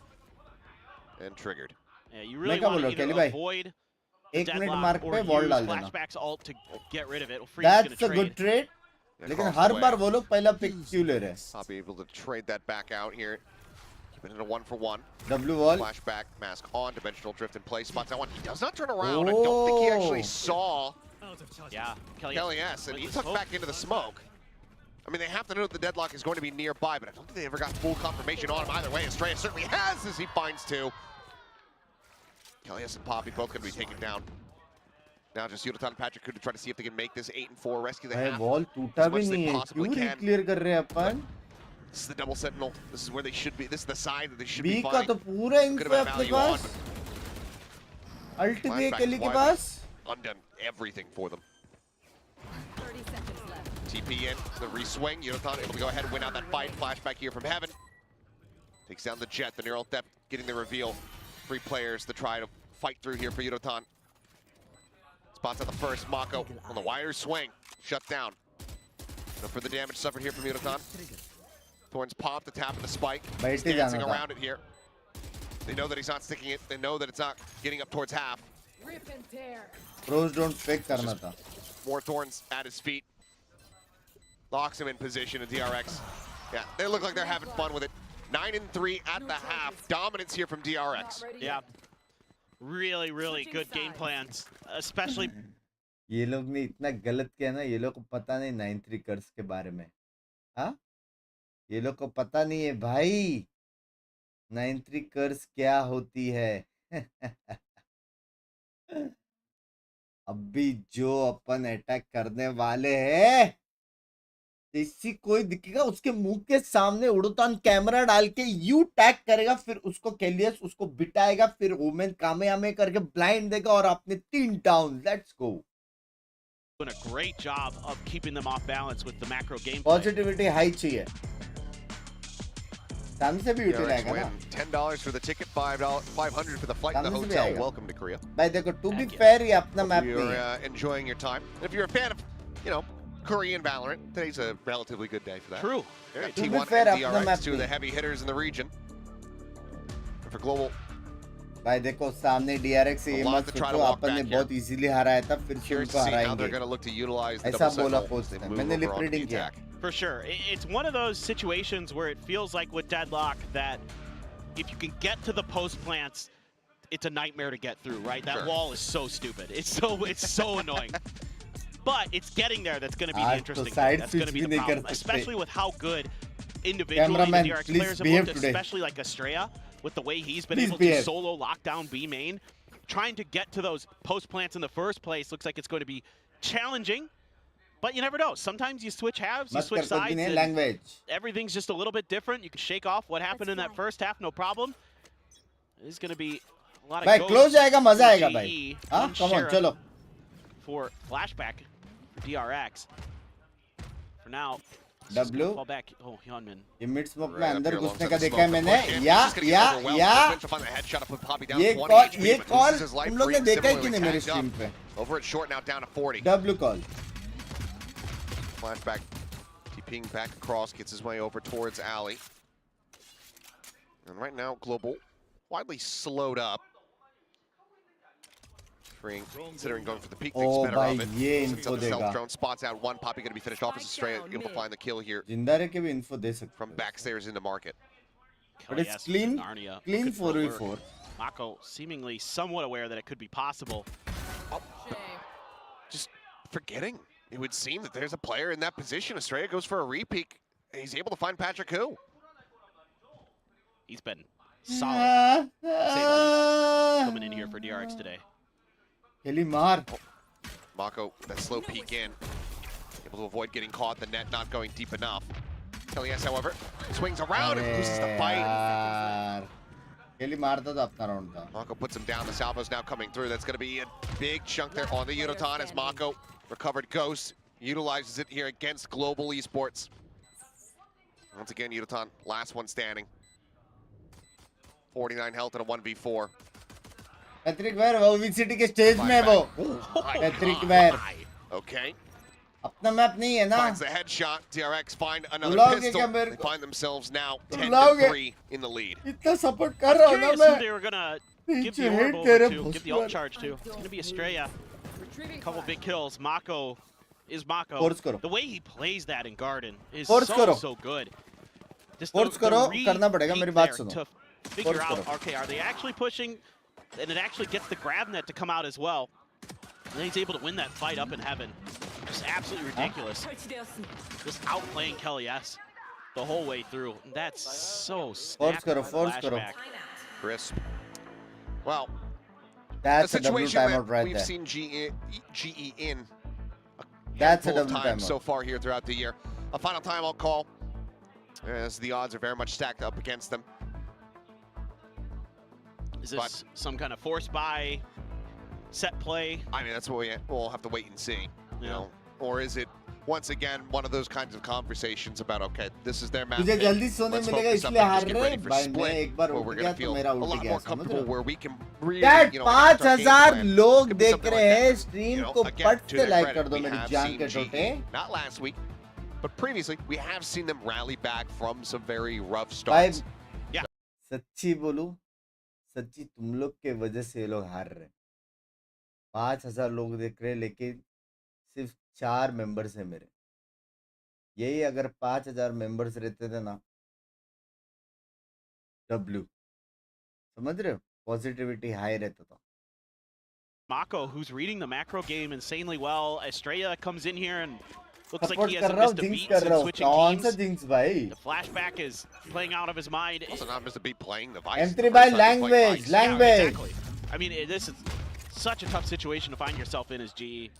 and triggered. Yeah, you really want to either avoid the 1 minute deadlock mark or पे use wall डाल देना. Flashback's ult to get rid of it. Free's going That's to a good trade. trade. लेकिन हर बार वो लोग पहला pick क्यों ले रहे हैं? I'll be able to trade that back out here. Keep it in a 1-for-1. W wall. Flashback, mask on, dimensional drift in place. Spots that one. He does not turn around. I don't think he actually saw Yeah, Kelly S. And he tucked back into the smoke. I mean, they have to know that the deadlock is going to be nearby, but I don't think they ever got full confirmation on him either way. Estrella certainly has as he finds two. Kelly S and Poppy both going to be taken down. Now just Yudotan and Patrick could try to see if they can make this 8-4 rescue the half. Wall टूटा भी नहीं है. क्यों रीक्लियर कर रहे हैं अपन? This is the double sentinel. This is where they should be. This is the side that they should B be का fighting. तो पूरा इंफ है अपने पास. अल्ट भी है केली के पास. Undone everything for them. 30 seconds left. TP in, the re-swing. Yudotan able to go ahead and win out that fight. Flashback here from heaven. Takes down the jet, the neural depth, getting the reveal. 3 players to try to fight through here for Yudotan. Spots at the first. Mako on the wire swing. Shut down. No further damage suffered here from Yudotan. Thorns pop the tap of the spike. He's dancing around it here. They know that he's not sticking it. They know that it's not getting up towards half. Rip and tear. Pros don't pick करना था. More thorns at his feet. Locks him in position. And DRX. Yeah, they look like they're having fun with it. 9-3 at the half. Dominance here from DRX. Yeah. Really, really good game plans. Especially... ये लोग ने इतना गलत किया ना, ये लोग को पता नहीं 9-3 कर्स के बारे में. हाँ? ये लोग को पता नहीं है भाई. 9-3 कर्स क्या होती है. अभी जो अपन अटैक करने वाले हैं, इसी कोई दिखेगा उसके मुंह के सामने उड़तान कैमरा डाल के यू टैग करेगा, फिर उसको केलियस उसको बिठाएगा, फिर ओमेन कामयामे करके ब्लाइंड देगा और अपने 3 down. Let's go. Doing a great job of keeping them off balance with the macro gameplay. Positivity high चाहिए. सामने से भी यूटिल आएगा ना. $10 for the ticket, $500 for the flight and the सामने से भी hotel. आएगा. Welcome to Korea. भाई देखो, to be fair ये अपना मैप You're नहीं है. enjoying your time. And if you're a fan of, you know, Korean Valorant, today's a relatively good day for that. True. Yeah, To be T1 fair, and अपना DRX, map 2 of the नहीं. heavy hitters in the region. And for global, भाई देखो सामने DRX से ये A lot मत to try to सोचो walk अपन ने back बहुत इजीली हराया था, फिर से curious उनको to see how they're हराएंगे. going to look to utilize the ऐसा double बोला sentinel पोस्ट as they में. move मैंने over lip onto the reading किया. attack. For sure. It's one of those situations where it feels like with Deadlock that if you can get to the post plants, it's a nightmare to get through, right? That Sure. wall is so stupid. It's so annoying. But it's getting there that's going to be the आज तो interesting side thing. That's going to switch be भी the नहीं कर problem, सकते. especially with how good individually the Cameraman, DRX please players have behave looked, today. especially like Estrella, with the way he's been Please able behave. to solo lock down B main. Trying to get to those post plants in the first place looks like it's going to be challenging. But you never know. Sometimes you switch halves, you मत switch कर कुछ भी sides, नहीं. and language. everything's just a little bit different. You can shake off what happened in that first half, no problem. There's going to be a lot of भाई ghosts close आएगा, मजा for आएगा GE, भाई. हाँ, one come on, Sheriff चलो. For flashback for DRX. For now, Just gonna W. fall back. Oh, Hyunmin. ये mid smoke में Right up अंदर here घुसने alongside का the देखा है smoke. मैंने. Push in. या He's just gonna get overwhelmed. या Eventually find the headshot to put Poppy down ये 20 कॉल HP, ये but call loses his life तुम लोग ने free. देखा है कि Similarly नहीं मेरे tagged स्ट्रीम up. पे. Over at short now, down to 40. W call. Flashback, TPing back across, gets his way over towards Alley. And right now, Global widely slowed up. Freeing, considering going for the peak, thinks Oh, better भाई of it. ये Sets info up the stealth देगा. drone, spots out one. Poppy going to be finished off as Estrella able to find the kill here जिंदा रह के भी info दे सकते from हो. backstairs into market. But it's Yes, clean, Narnia. clean Looking for a 4v4. lurk. Mako seemingly somewhat aware that it could be possible. Just forgetting. It would seem that there's a player in that position. Estrella goes for a repeat. He's able to find Patrick Hu. He's been solid, to say the least, coming in here for DRX today. Kelly मार. Mako, that slow peek in. Able to avoid getting caught, the net not going deep enough. Kelly's, however, swings around and loses the fight. यार. Kelly मारता तो अपना round था. Mako puts him down. The salvo's now coming through. That's going to be a big chunk there on the Unotan as Mako, recovered Ghost, utilizes it here against Global Esports. Once again, Unotan, last one standing. 49 health in a 1v4. Patrick where वो VCT के stage में है वो. Patrick where. Okay. अपना map नहीं है ना. Finds the headshot. DRX find another बुलाओगे pistol. क्या मेरे They को? find themselves now बुलाओगे? 10-3 in the lead. इतना सपोर्ट कर रहा हूँ ना Curious मैं. who they were gonna give the पीछे orb hate over तेरे to, give the भुसवर. ult charge to. It's gonna be Estrella. Retrieving Couple flash. big kills. Mako is Mako. Force करो. The way he plays that in Garden is Force so करो. good. Just Force करो, करना पड़ेगा, मेरी बात सुनो. to figure Force out, करो. okay, are they actually pushing? And it actually gets the grab net to come out as well. And then he's able to win that fight up in heaven. Just absolutely ridiculous. Just outplaying Kelly S the whole way through. And that's so snappy. करो, force करो. Flashback. Crisp. Well, That's a a double situation timeout that right we've there. seen GE in That's a handful of double times timeout. so far here throughout the year. A final timeout call, as the odds are very much stacked up against them. Is this some kind of force buy, set play? I mean, that's what we'll have to wait and see, you Yeah. know. Or is it once again one of those kinds of conversations about, okay, this is their map. तुझे pick, जल्दी सोने let's मिलेगा focus up इसलिए and हार just get रहे ready for भाई. मैं split, एक बार where उठ we're गया gonna तो feel मेरा a उठ lot गया, more समझ comfortable, रहे हो? where we can really, Dad, you know, enact our game 5000 plan. लोग Could be देख something रहे like हैं. that. स्ट्रीम You know, को again, पट to से their लाइक credit, कर दो we मेरी have जान seen के टोटे. GE, not last week, but previously, we have seen them rally back from some very rough भाई starts. सच्ची बोलूं, सच्ची तुम लोग के वजह से ये लोग हार रहे हैं. 5000 लोग देख रहे हैं लेकिन सिर्फ 4 मेंबर्स हैं मेरे. यही अगर 5000 मेंबर्स रहते थे ना, W समझ रहे हो, पॉजिटिविटी हाई रहता था. Mako, who's reading the macro game insanely well. Estrella comes in here and looks like support he कर hasn't रहा हूँ, missed a जिंक्स beat कर रहा since हूँ. switching कौन सा teams. जिंक्स भाई? The flashback is playing out of his mind. Also not missed a beat playing the Vice. M3 by language, Yeah, language. exactly. I mean, this is such a tough situation to find yourself in as GE.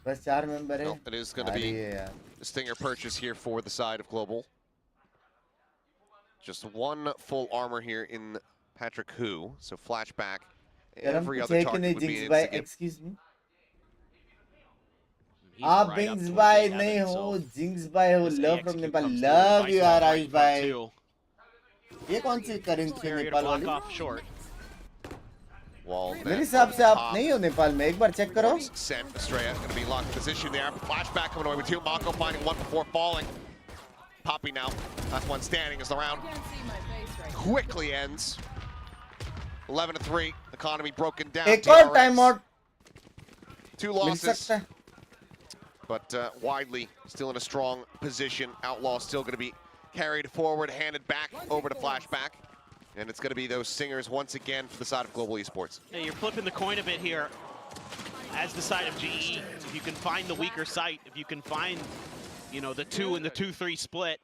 बस 4 member है. No, it is going to हारी be है यार. a stinger purchase here for the side of Global. Just one full armor here in Patrick Hu. So flashback. यार हम Every कुछ other है कि target नहीं would be जिंक्स an भाई? instant. Excuse me. He's आप right up बिंग्स towards भाई the नहीं heaven, हो, so जिंक्स भाई हो. this love AXQ from Nepal. comes through, love Vice you ball आर right आयुष in front भाई. too. ये कौन सी करेंसी है Barrier to नेपाल block वाली? off short. Wall मेरे net हिसाब से on आप top. नहीं हो नेपाल में. एक बार चेक करो. Sent Estrella going to be locked in position there. Flashback coming away with two. Mako finding one before falling. Poppy now. Last one standing as the round Can't see my face right now. quickly ends. 11-3. Economy broken down. एक और DRX, time out 2 मिल losses, सकता है. but widely still in a strong position. Outlaw still going to be carried forward, handed back over to Flashback. And it's going to be those singers once again for the side of Global Esports. Hey, you're flipping the coin a bit here as the side of GE. If you can find the weaker site, if you can find, you know, the 2 and the 2-3 split,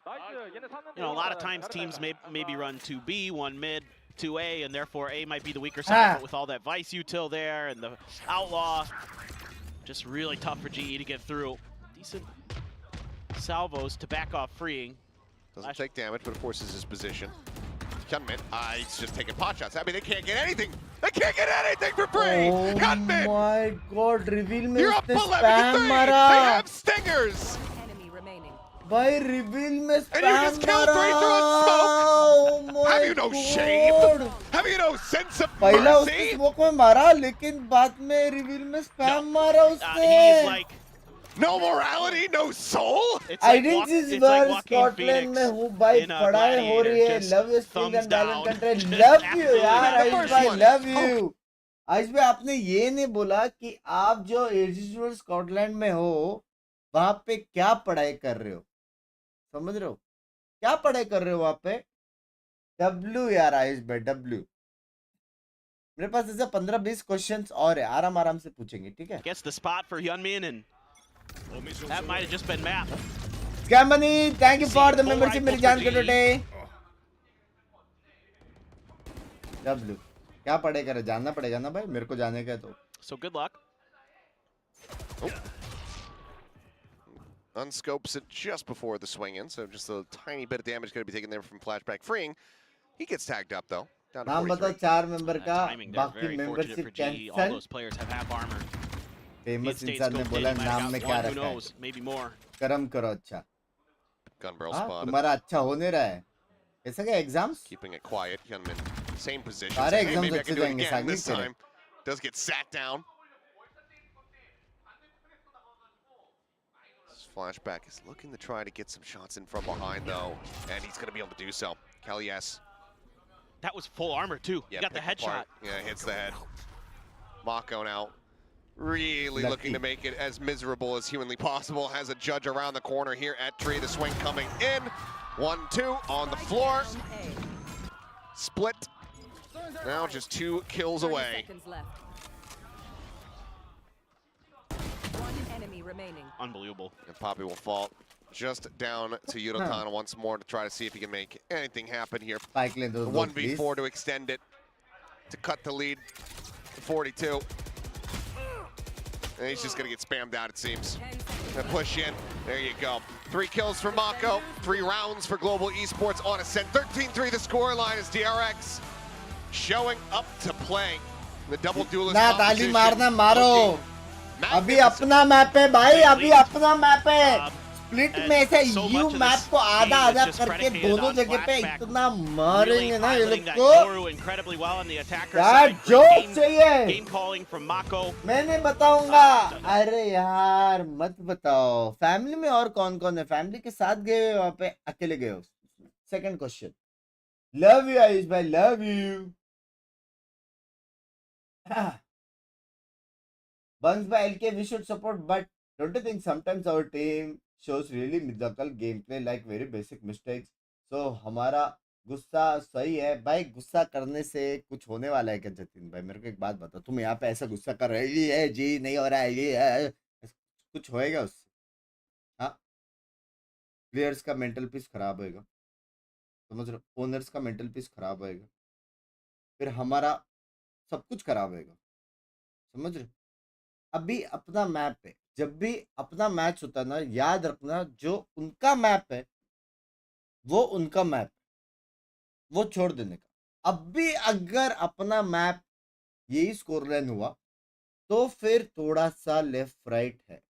you know, a lot of times teams maybe run 2B, 1 mid, 2A, and therefore A might be the weaker side, but with all that Vice util there and the Outlaw, just really tough for GE to get through. Decent salvos to back off freeing. Doesn't take damage, but it forces his position. CHUMMI, he's just taking pot shots. I mean, they can't get anything. They can't get anything for free. Oh CHUMMI, my god, reveal में you're up उसने 11-3. spam They मारा. have stingers. Enemy remaining. भाई reveal में And you spam just killed मारा। 3 through a smoke. Oh my Have you no shame? God. Have you no sense of पहला उसने mercy? Smoke में मारा, लेकिन बाद में रिवील में स्पैम मारा उसने। He is like, No morality, no soul? it's like, identities it's like world Joaquin Scotland में Phoenix हूँ भाई, in a पढ़ाई हो रही है। Gladiator, love you just skill thumbs and balance down. Country. Just love you absolutely यार The Ayush first भाई, one. Love you. Ayush भाई आपने ये नहीं बोला कि आप जो एजिट्यूड स्कॉटलैंड में हो वहां पे क्या पढ़ाई कर रहे हो, समझ रहे हो क्या पढ़ाई कर रहे हो वहां पे? डब्ल्यू यार आयुष भाई, डब्ल्यू। मेरे पास ऐसे 15-20 क्वेश्चंस और है, आराम आराम से पूछेंगे, ठीक है? Gets the spot for Hyunmin, and that might have just been math. Scamani, thank you for the full membership मेरी rifle जान for के GE. टोटे। डब्ल्यू क्या पढ़ाई करे, जानना पड़ेगा ना भाई, मेरे को जाने का है तो। So good luck. Unscopes it just before the swing in, so just a tiny bit of damage going to be taken there from flashback freeing. He gets tagged up though. Down to नाम बताओ 43. 4 member का, Timing there, बाकी very fortunate membership for GE. All cancel. those players have half armor. Famous States इंसान ने go बोला Diddy might नाम have में got क्या one, who रखा है, knows, maybe more. कर्म करो। अच्छा Gun barrel हाँ, spotted. तुम्हारा अच्छा होने रहा है। कैसा क्या exams? Keeping it quiet. Hyunmin, same position. सारे Saying, hey, exams maybe I अच्छे can do it जाएंगे again सागनी this तेरे। time. Does get sat down. This flashback is looking to try to get some shots in from behind though, and he's going to be able to do so. Kelly S. That was full armor too. Yeah, He got the picked headshot. apart. Yeah, hits the head. Mako now really Lucky. looking to make it as miserable as humanly possible. Has a judge around the corner here at Tree. The swing coming in. 1-2 on the floor. Split. Now just 2 kills 30 away. seconds left. One enemy remaining. Unbelievable. And Poppy will fall just down to Yurotana once more to try to see if he can make anything happen here. Spike ले दो The दो 1v4 please. to extend it, to cut the lead to 42. And he's just gonna get spammed out, it seems. 10 seconds And push in, there you go. 3 kills for Mako, 3 rounds for Global Esports on ascent. 13-3 the scoreline is DRX showing up to play. The double duelist ना ताली competition मारना मारो, looking अभी magnificent. अपना map है भाई, अभी अपना मैप है। स्प्लिट and में से so you much of map this को आधा game is आधा just करके predicated दोनों on जगह पे flashback. इतना Really मारेंगे ना ये highlighting लोग that को। Yoru incredibly well on the attacker यार side. जो Great चाहिए game calling from Mako. मैंने बताऊंगा। अरे यार मत बताओ, फैमिली में और कौन कौन है? फैमिली के साथ गए हो वहां पे, अकेले गए हो? Second question. Love you Ayush भाई, love you. Bunks by LK, we should support, but don't you think sometimes our team shows really mediocre gameplay, like very basic mistakes? So हमारा गुस्सा सही है भाई? गुस्सा करने से कुछ होने वाला है क्या जतिन भाई? मेरे को एक बात बताओ, तुम यहाँ पे ऐसा गुस्सा कर रहे है जी, नहीं हो रहा है ये है, कुछ होएगा उससे? हाँ, प्लेयर्स का मेंटल पीस खराब होएगा, समझ रहे हो? ओनर्स का मेंटल पीस खराब होएगा, फिर हमारा सब कुछ खराब होएगा, समझ रहे हो? अभी अपना मैप है, जब भी अपना मैच होता है ना, याद रखना जो उनका मैप है वो उनका मैप, वो छोड़ देने का। अब भी अगर अपना मैप यही स्कोर लाइन हुआ तो फिर थोड़ा सा लेफ्ट राइट है,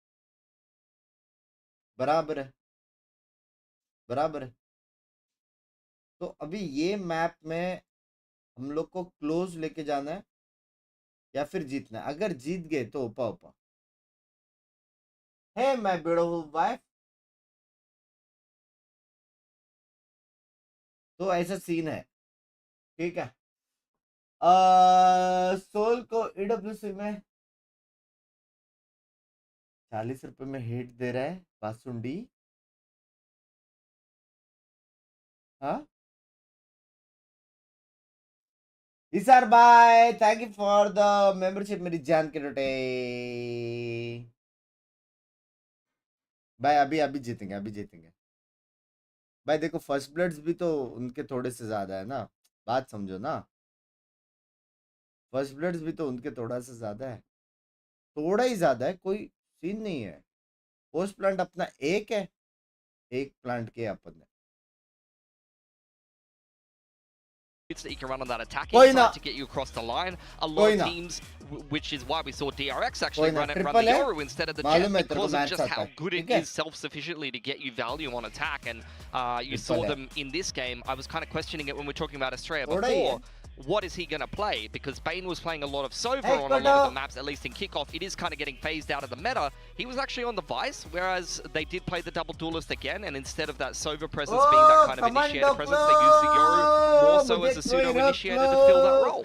बराबर है, बराबर है। तो अभी ये मैप में हम लोग को क्लोज लेके जाना है या फिर जीतना है? अगर जीत गए तो ओपा ओपा है माय ब्यूटीफुल वाइफ। तो ऐसा सीन है, ठीक है। सोल को ईडब्ल्यूसी में 40 रुपए में हिट दे रहा है बासुंडी। हाँ इसार भाई, thank you for the membership मेरी जान के रोटे भाई। अभी अभी जीतेंगे, अभी जीतेंगे भाई। देखो फर्स्ट ब्लड्स भी तो उनके थोड़े से ज्यादा है ना, बात समझो ना। फर्स्ट ब्लड्स भी तो उनके थोड़ा सा ज्यादा है, थोड़ा ही ज्यादा है, कोई सीन नहीं है। पोस्ट प्लांट अपना एक है, एक प्लांट के अपन है। that you can run on that attacking Koi na. side to get you across the line. A lot of na. teams, which is why we saw DRX actually Koi na. run the Triple hai. Yoru instead of the Malum hai Jet tere ko because of match just aata how hai. good it ठीक है? is self-sufficiently to get you value on attack. And you Triple saw hai. them in this game. I was kind of questioning it when we were talking about Australia Thoda hi before. hai. What is he going to play? Because Bane was playing a lot of Sova Hey, on a lot of Kodo. the maps, at least in kickoff. It is kind of getting phased out of the meta. He was actually on the Vice, whereas they did play the double duelist again, and instead of that Sova presence being that kind of initiator presence, they used the Yoru more so as a pseudo-initiator to fill that role.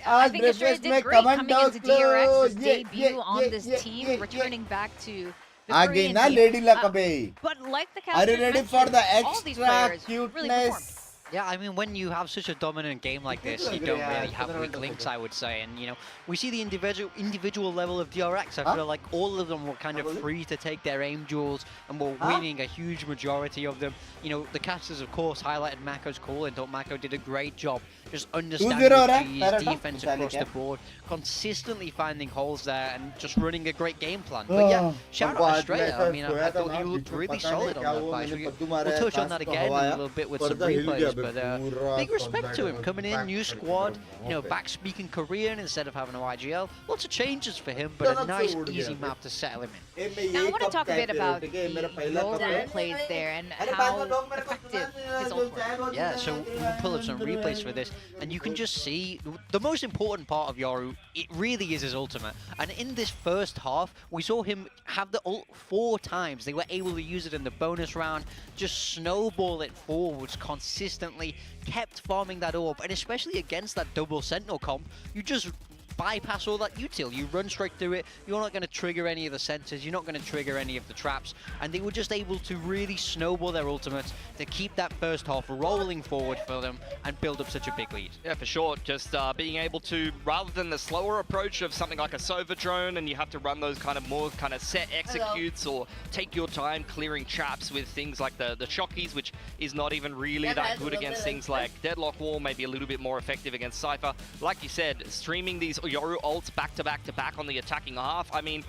I think Australia did great coming into DRX's debut on this team, returning back to the Aage Korean na team. lady lakabe. But like the Are you captain ready for mentioned, the all these extra players really performed. cuteness? Yeah, I mean, when you have such a dominant game like this, you don't really have weak links, I would say. And, you know, we see the individual level of DRX. I feel like all of them were kind of free to take their aim duels and were winning a huge majority of them. You know, the casters, of course, highlighted Mako's call and thought Mako did a great job just understanding the defense across the board, consistently finding holes there and just running a great game plan. But yeah, shout out Australia. I mean, I thought he looked really solid on that fight. We'll touch on that again in a little bit with some replays, but big respect to him coming in, new squad, you know, back speaking Korean instead of having a YGL. Lots of changes for him, but a nice, easy map to settle him in. Now I want to talk a bit about the Yoru plays there and how effective his ult were. Yeah, so we'll pull up some replays for this, and you can just see the most important part of Yoru, it really is his ultimate. And in this first half, we saw him have the ult 4 times. They were able to use it in the bonus round, just snowball it forwards consistently, kept farming that orb, and especially against that double sentinel comp, you just bypass all that util. You run straight through it. You're not going to trigger any of the centers. You're not going to trigger any of the traps. And they were just able to really snowball their ultimates to keep that first half rolling forward for them and build up such a big lead. Yeah, for sure. Just being able to, rather than the slower approach of something like a Sova drone, and you have to run those kind of more kind of set executes or take your time clearing traps with things like the Shockies, which is not even really that good against things like Deadlock Wall, maybe a little bit more effective against Cypher. Like you said, streaming these Yoru ults back to back on the attacking half. I mean,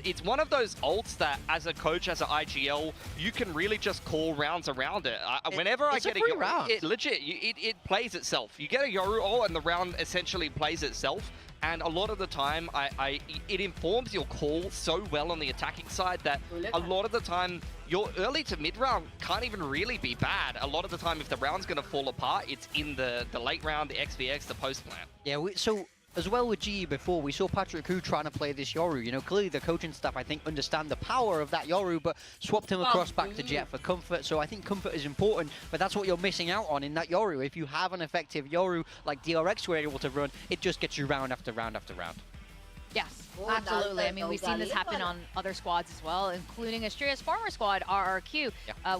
it's one of those ults that, as a coach, as an IGL, you can really just call rounds around it. Whenever I get a Yoru, round. It legit, it plays itself. You get a Yoru ult and the round essentially plays itself. And a lot of the time, it informs your call so well on the attacking side that a lot of the time, your early to mid round can't even really be bad. A lot of the time, if the round's going to fall apart, it's in the late round, the XVX, the post plan. Yeah, so as well with GE before, we saw Patrick Hu trying to play this Yoru. You know, clearly the coaching staff, I think, understand the power of that Yoru, but swapped him across back to Jet for comfort. So I think comfort is important, but that's what you're missing out on in that Yoru. If you have an effective Yoru like DRX were able to run, it just gets you round after round after round. Yes, absolutely. I mean, we've seen this happen on other squads as well, including Australia's former squad, RRQ,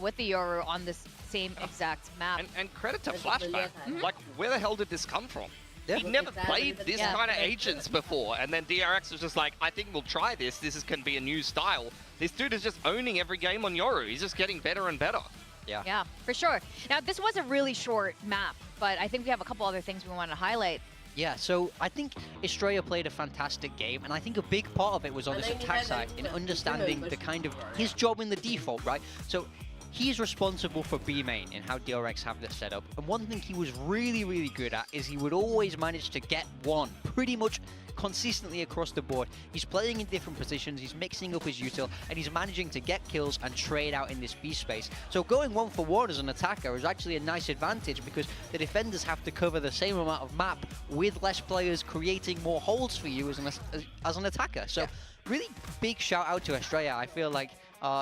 with the Yoru on this same exact map. And credit to Flashback. Like, where the hell did this come from? He never played this kind of agents before, and then DRX was just like, I think we'll try this. This can be a new style. This dude is just owning every game on Yoru. He's just getting better and better. Yeah, for sure. Now, this was a really short map, but I think we have a couple other things we want to highlight. Yeah, so I think Estrella played a fantastic game, and I think a big part of it was on this attack side, in understanding the kind of his job in the default, right? So he's responsible for B main and how DRX have this set up. And one thing he was really, really good at is he would always manage to get one pretty much consistently across the board. He's playing in different positions, he's mixing up his util, and he's managing to get kills and trade out in this B space. So going 1-for-1 as an attacker is actually a nice advantage because the defenders have to cover the same amount of map with less players creating more holes for you as an attacker. So really big shout out to Estrella. I feel like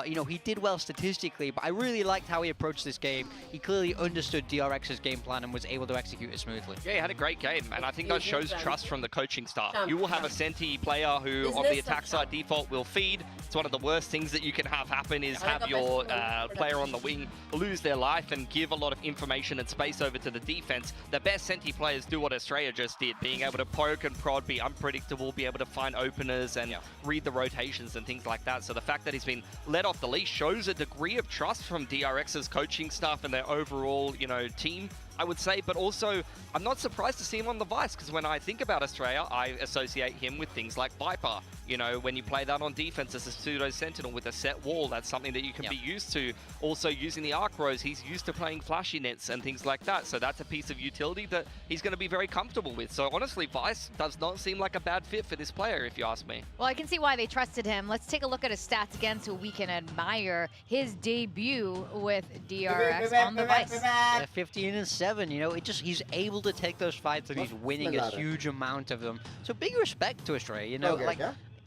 you know, he did well statistically, but I really liked how he approached this game. He clearly understood DRX's game plan and was able to execute it smoothly. Yeah, he had a great game, and I think that shows trust from the coaching staff. You will have a Senti player who, on the attack side default, will feed. It's one of the worst things that you can have happen is have your player on the wing lose their life and give a lot of information and space over to the defense. The best Senti players do what Australia just did, being able to poke and prod, be unpredictable, be able to find openers and read the rotations and things like that. So the fact that he's been let off the leash shows a degree of trust from DRX's coaching staff and their overall, you know, team I would say, but also I'm not surprised to see him on the Vice, because when I think about Australia, I associate him with things like Viper. You know, when you play that on defense as a pseudo sentinel with a set wall, that's something that you can be used to. Also using the arc rows, he's used to playing flashy nets and things like that, so that's a piece of utility that he's going to be very comfortable with. So honestly, Vice does not seem like a bad fit for this player, if you ask me. Well, I can see why they trusted him. Let's take a look at his stats again so we can admire his debut with DRX on the Vice. Yeah, 15-7, you know, he's able to take those fights and he's winning a huge amount of them. So big respect to Australia, you know, like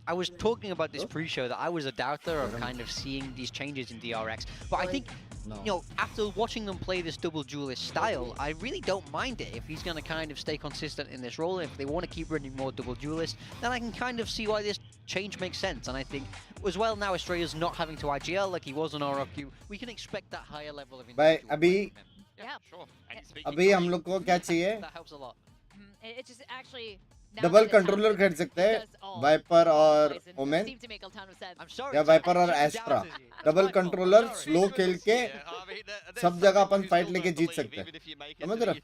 I was talking about this pre-show that I was a doubter of kind of seeing these changes in DRX, but I think, you know, after watching them play this double duelist style, I really don't mind it if he's going to kind of stay consistent in this role. If they want to keep running more double duelists, then I can kind of see why this change makes sense. And I think as well now Australia's not having to IGL like he was on RRQ, we can expect that higher level of भाई अभी Yeah. Sure. अभी हम लोग को क्या चाहिए That helps a lot. It just actually double controller खेल सकते हैं वाइपर और ओमेन I'm sorry. या वाइपर और एस्ट्रा डबल कंट्रोलर स्लो खेल के सब जगह अपन फाइट लेके जीत सकते हैं समझ रहे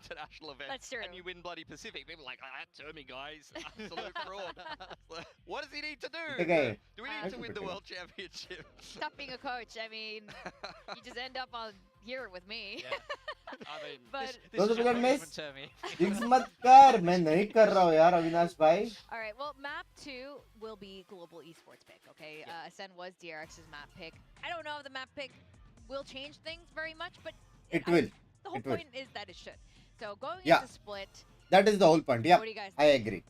That's true. And you win bloody Pacific, people are like, ah, CHUMMI guys, absolute fraud. What does he need to do? Okay. Do we need to win the world championship? Stop being a coach. I mean, you just end up on here with me. I mean, But this is your miss. moment, Termi. Jinx मत कर मैं नहीं कर रहा हूँ यार अविनाश भाई all right, well, map 2 will be global esports pick, okay? Ascend was DRX's map pick. I don't know if the map pick will change things very much, but It will. The whole It will. point is that it should. So going Yeah. into split, that is the whole point yeah what do you guys I think? agree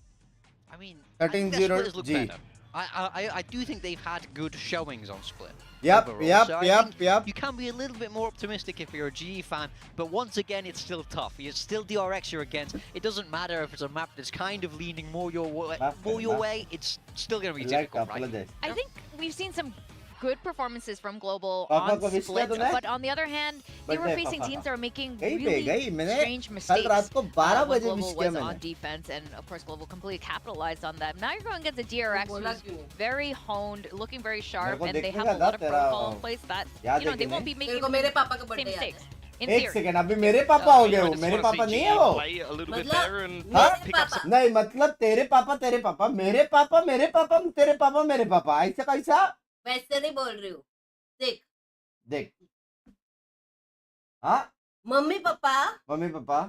I mean, 13-0 I think the Splitters look G. better. I do think they've had good showings on Split. Yep, overall. yep, So I yep, think yep. You can be a little bit more optimistic if you're a GE fan, but once again, it's still tough. It's still DRX you're against. It doesn't matter if it's a map that's kind of leaning more your way. It's still going to be difficult, right? I think we've seen some good performances from Global Papa on को wish किया Split, तूने? but on the other hand, they were Birthday, facing Papa. teams that were making गई पे really गई मैंने strange कल mistakes. रात को 12 when बजे विश Global किया was on मैंने defense, and of course Global completely capitalized on that. Now you're going against the DRX, who's very honed, looking very sharp, and they have a lot of protocol in place that you know they won't be making मेरे पापा का same birthday mistakes. In एक theory. Second अभी मेरे पापा हो गए I वो just मेरे wanna see पापा नहीं GE है वो play a little bit मतलब better and मेरे pick up पापा नहीं मतलब तेरे पापा तेरे पापा मेरे पापा मेरे पापा तेरे पापा मेरे पापा ऐसा कैसा वैसे नहीं बोल रही हूँ देख देख हाँ मम्मी पापा मम्मी पापा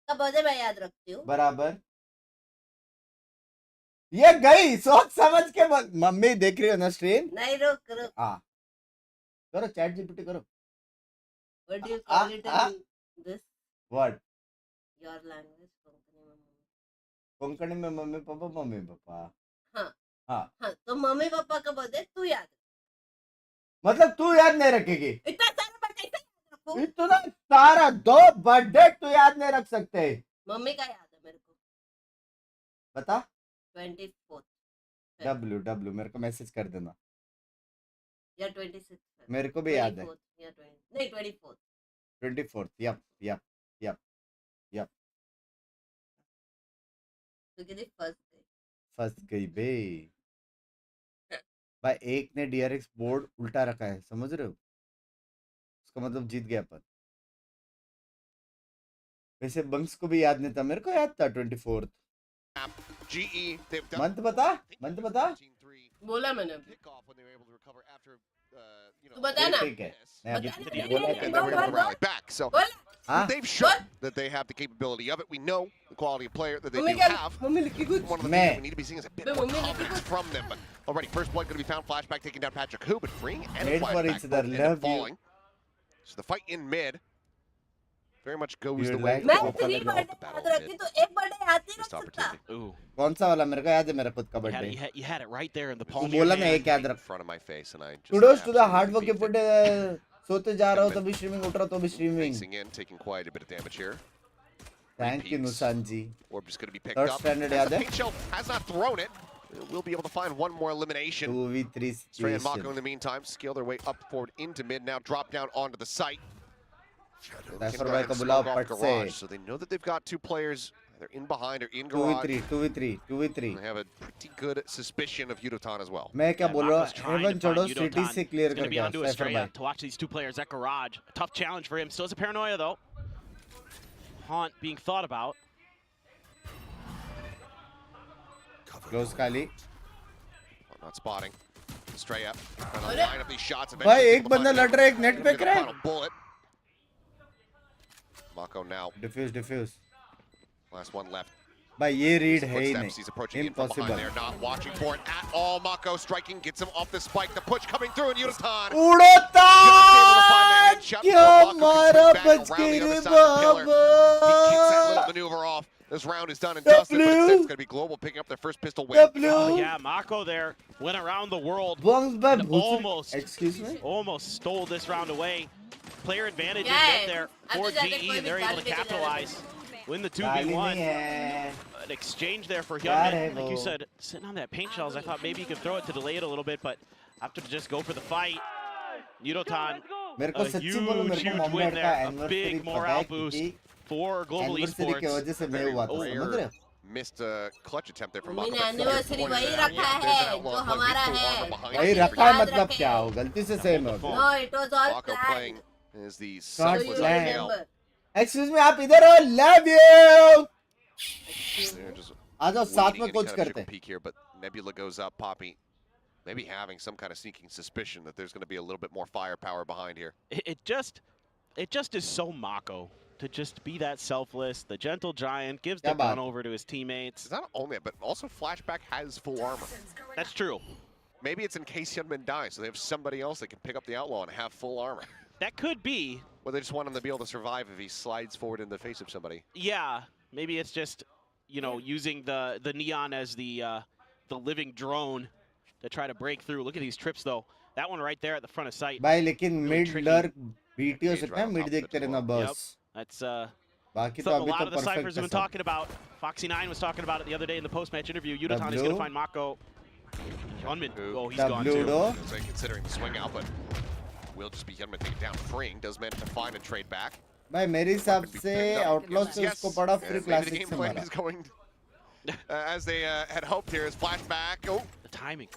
का बर्थडे मैं याद रखती हूँ बराबर ये गई सोच समझ के मम्मी देख रही हो ना स्ट्रीम नहीं रुक रुक हाँ करो चैट जीपीटी करो what do you call it in this what your language Konkani में मम्मी पापा हाँ हाँ हाँ तो मम्मी पापा का बर्थडे तू याद मतलब तू याद नहीं रखेगी इतना सारा बर्थडे कैसे याद रखूं इतना सारा 2 बर्थडे तू याद नहीं रख सकते मम्मी का याद है मेरे को बता 24th डब्ल्यू मेरे को मैसेज कर देना या 26th मेरे को भी याद है 24th या 20 नहीं 24th 24th yup yup yup yup तो कितनी फंस गई बे भाई एक ने DRX बोर्ड उल्टा रखा है समझ रहे हो उसका मतलब जीत गया अपन वैसे बंक्स को भी याद नहीं था मेरे को याद था 24th GE, they've done month बता बोला मैंने kickoff when they were able to recover after तू बता ना ठीक है मैं अभी बता बोला and they were able to rally back. So हाँ they've shown that they have the capability of it. We know the quality of player that they mummy do क्या have. मम्मी लिखी कुछ One of the मैं- things that we need to be seeing is a bit more confidence from them. But already, first blood going to be found. Flashback taking down Patrick Hu, but freeing and Made for flashback each other. both end up Love you. falling. So the fight in mid very much goes You're the way like- मैं of 3 the birthday battle याद mid. रखती तो एक birthday याद नहीं रख Missed सकता opportunity. Ooh, कौन सा वाला मेरे को याद है मेरा खुद का you had, birthday you had it right there in the तू palm of your बोला ना hand. एक याद In रख front of my face, and I just kudos to the absolutely hard work beat फुट it. सोते जा रहा हो तभी स्ट्रीमिंग उठ रहा तो भी streaming Facing in, taking quite a bit of damage here. Thank you Repeats. नुसान जी Orb just going to be picked Third up. standard As याद the है? pink shell has not thrown it. We'll be able to find one more elimination. 2v3 Stray and Mako in situation the meantime scale their way up forward into mid. Now drop down onto the site. They Rifle can go भाई ahead को and बुलाओ smoke off पट garage, से so they know that they've got two players either in behind or in garage. 2v3 They have a pretty good suspicion of Yudotan as well. मैं क्या Yeah, बोल रहा Mako's हूँ trying haven to find छोड़ो Yudotan. City से clear It's going to कर be गया onto cipher Australia भाई to watch these two players at garage. A tough challenge for him. Still has a paranoia though. taunt being thought about. Close Kali. Not spotting. Straight up. Trying to line up these shots. भाई एक बंदा लड़ रहा है, एक net पे crack. Final bullet. Mako now. Diffuse. Last one left. भाई ये रीड है ही Footsteps, he's approaching नहीं. in from behind Impossible. there, not watching for it at all. Mako striking, gets him off the spike. The push coming through, and Yudotan उड़ता just able to find that headshot. क्या Mako can मारा swing back बच around के the other रे side of the pillar. He kicks that Baba. little maneuver off. This round is done and dusted, but instead it's going to be Global picking up their first pistol win. Oh, yeah, Mako there went around the world. Bongs by and almost, excuse me. almost stole this round away. Player advantage in Yes. mid there for GE, and they're able to capitalize. Win the 2v1. An exchange there for Hyunmin. Like you said, sitting on that paint shells, I thought maybe you could throw it to delay it a little bit, but after to just go for the fight, Yudotan, मेरे को a सच्ची huge, बोलो मेरे को huge mummy win का there. A anniversary big पता morale है boost क्योंकि for Global anniversary की Esports. वजह से मैं हुआ था, समझ रहे हो? Missed a clutch attempt there from mummy Mako. ने anniversary वही रखा है जो हमारा है. भाई रखा है मतलब क्या हो? गलती से सेम हो गया. No, it was all Mako planned. playing is the God selfless bless. Miguel. Excuse me, आप इधर हो? Love you. They're just आ जाओ साथ waiting में any कोच kind of करते sugar हैं. peek here, but Nebula goes up, Poppy maybe having some kind of sneaking suspicion that there's going to be a little bit more firepower behind here. It just is so Mako to just be that selfless. The gentle giant gives the gun over to his teammates. It's not only that, but also Flashback has full armor. That's true. Maybe it's in case Hyunmin dies, so they have somebody else that can pick up the outlaw and have full armor. That could be. Well, they just want him to be able to survive if he slides forward in the face of somebody. Yeah, maybe it's just, you know, using the Neon as the living drone to try to break through. Look at these trips though. That one right there at the front of sight. भाई लेकिन Really mid tricky. lurk BT हो सकता है, Right mid on top of देखते the रहना Yep. बस. That's बाकी तो something अभी a lot तो of the Cyphers perfect have है been सब. talking about. Foxy9 was talking about it the other day in the post-match interview. Yudotan is W. going to find Mako. Hyunmin. Oh, he's gone W too. do. So considering the swing out, but will just be Hyunmin taking it down. Freeing does manage to find and trade back. भाई मेरे हिसाब से Outlaw से Yes, उसको पड़ा yes, free maybe the classic game से plan मारा. is going as they had hoped here. Is Flashback. Oh, The timing.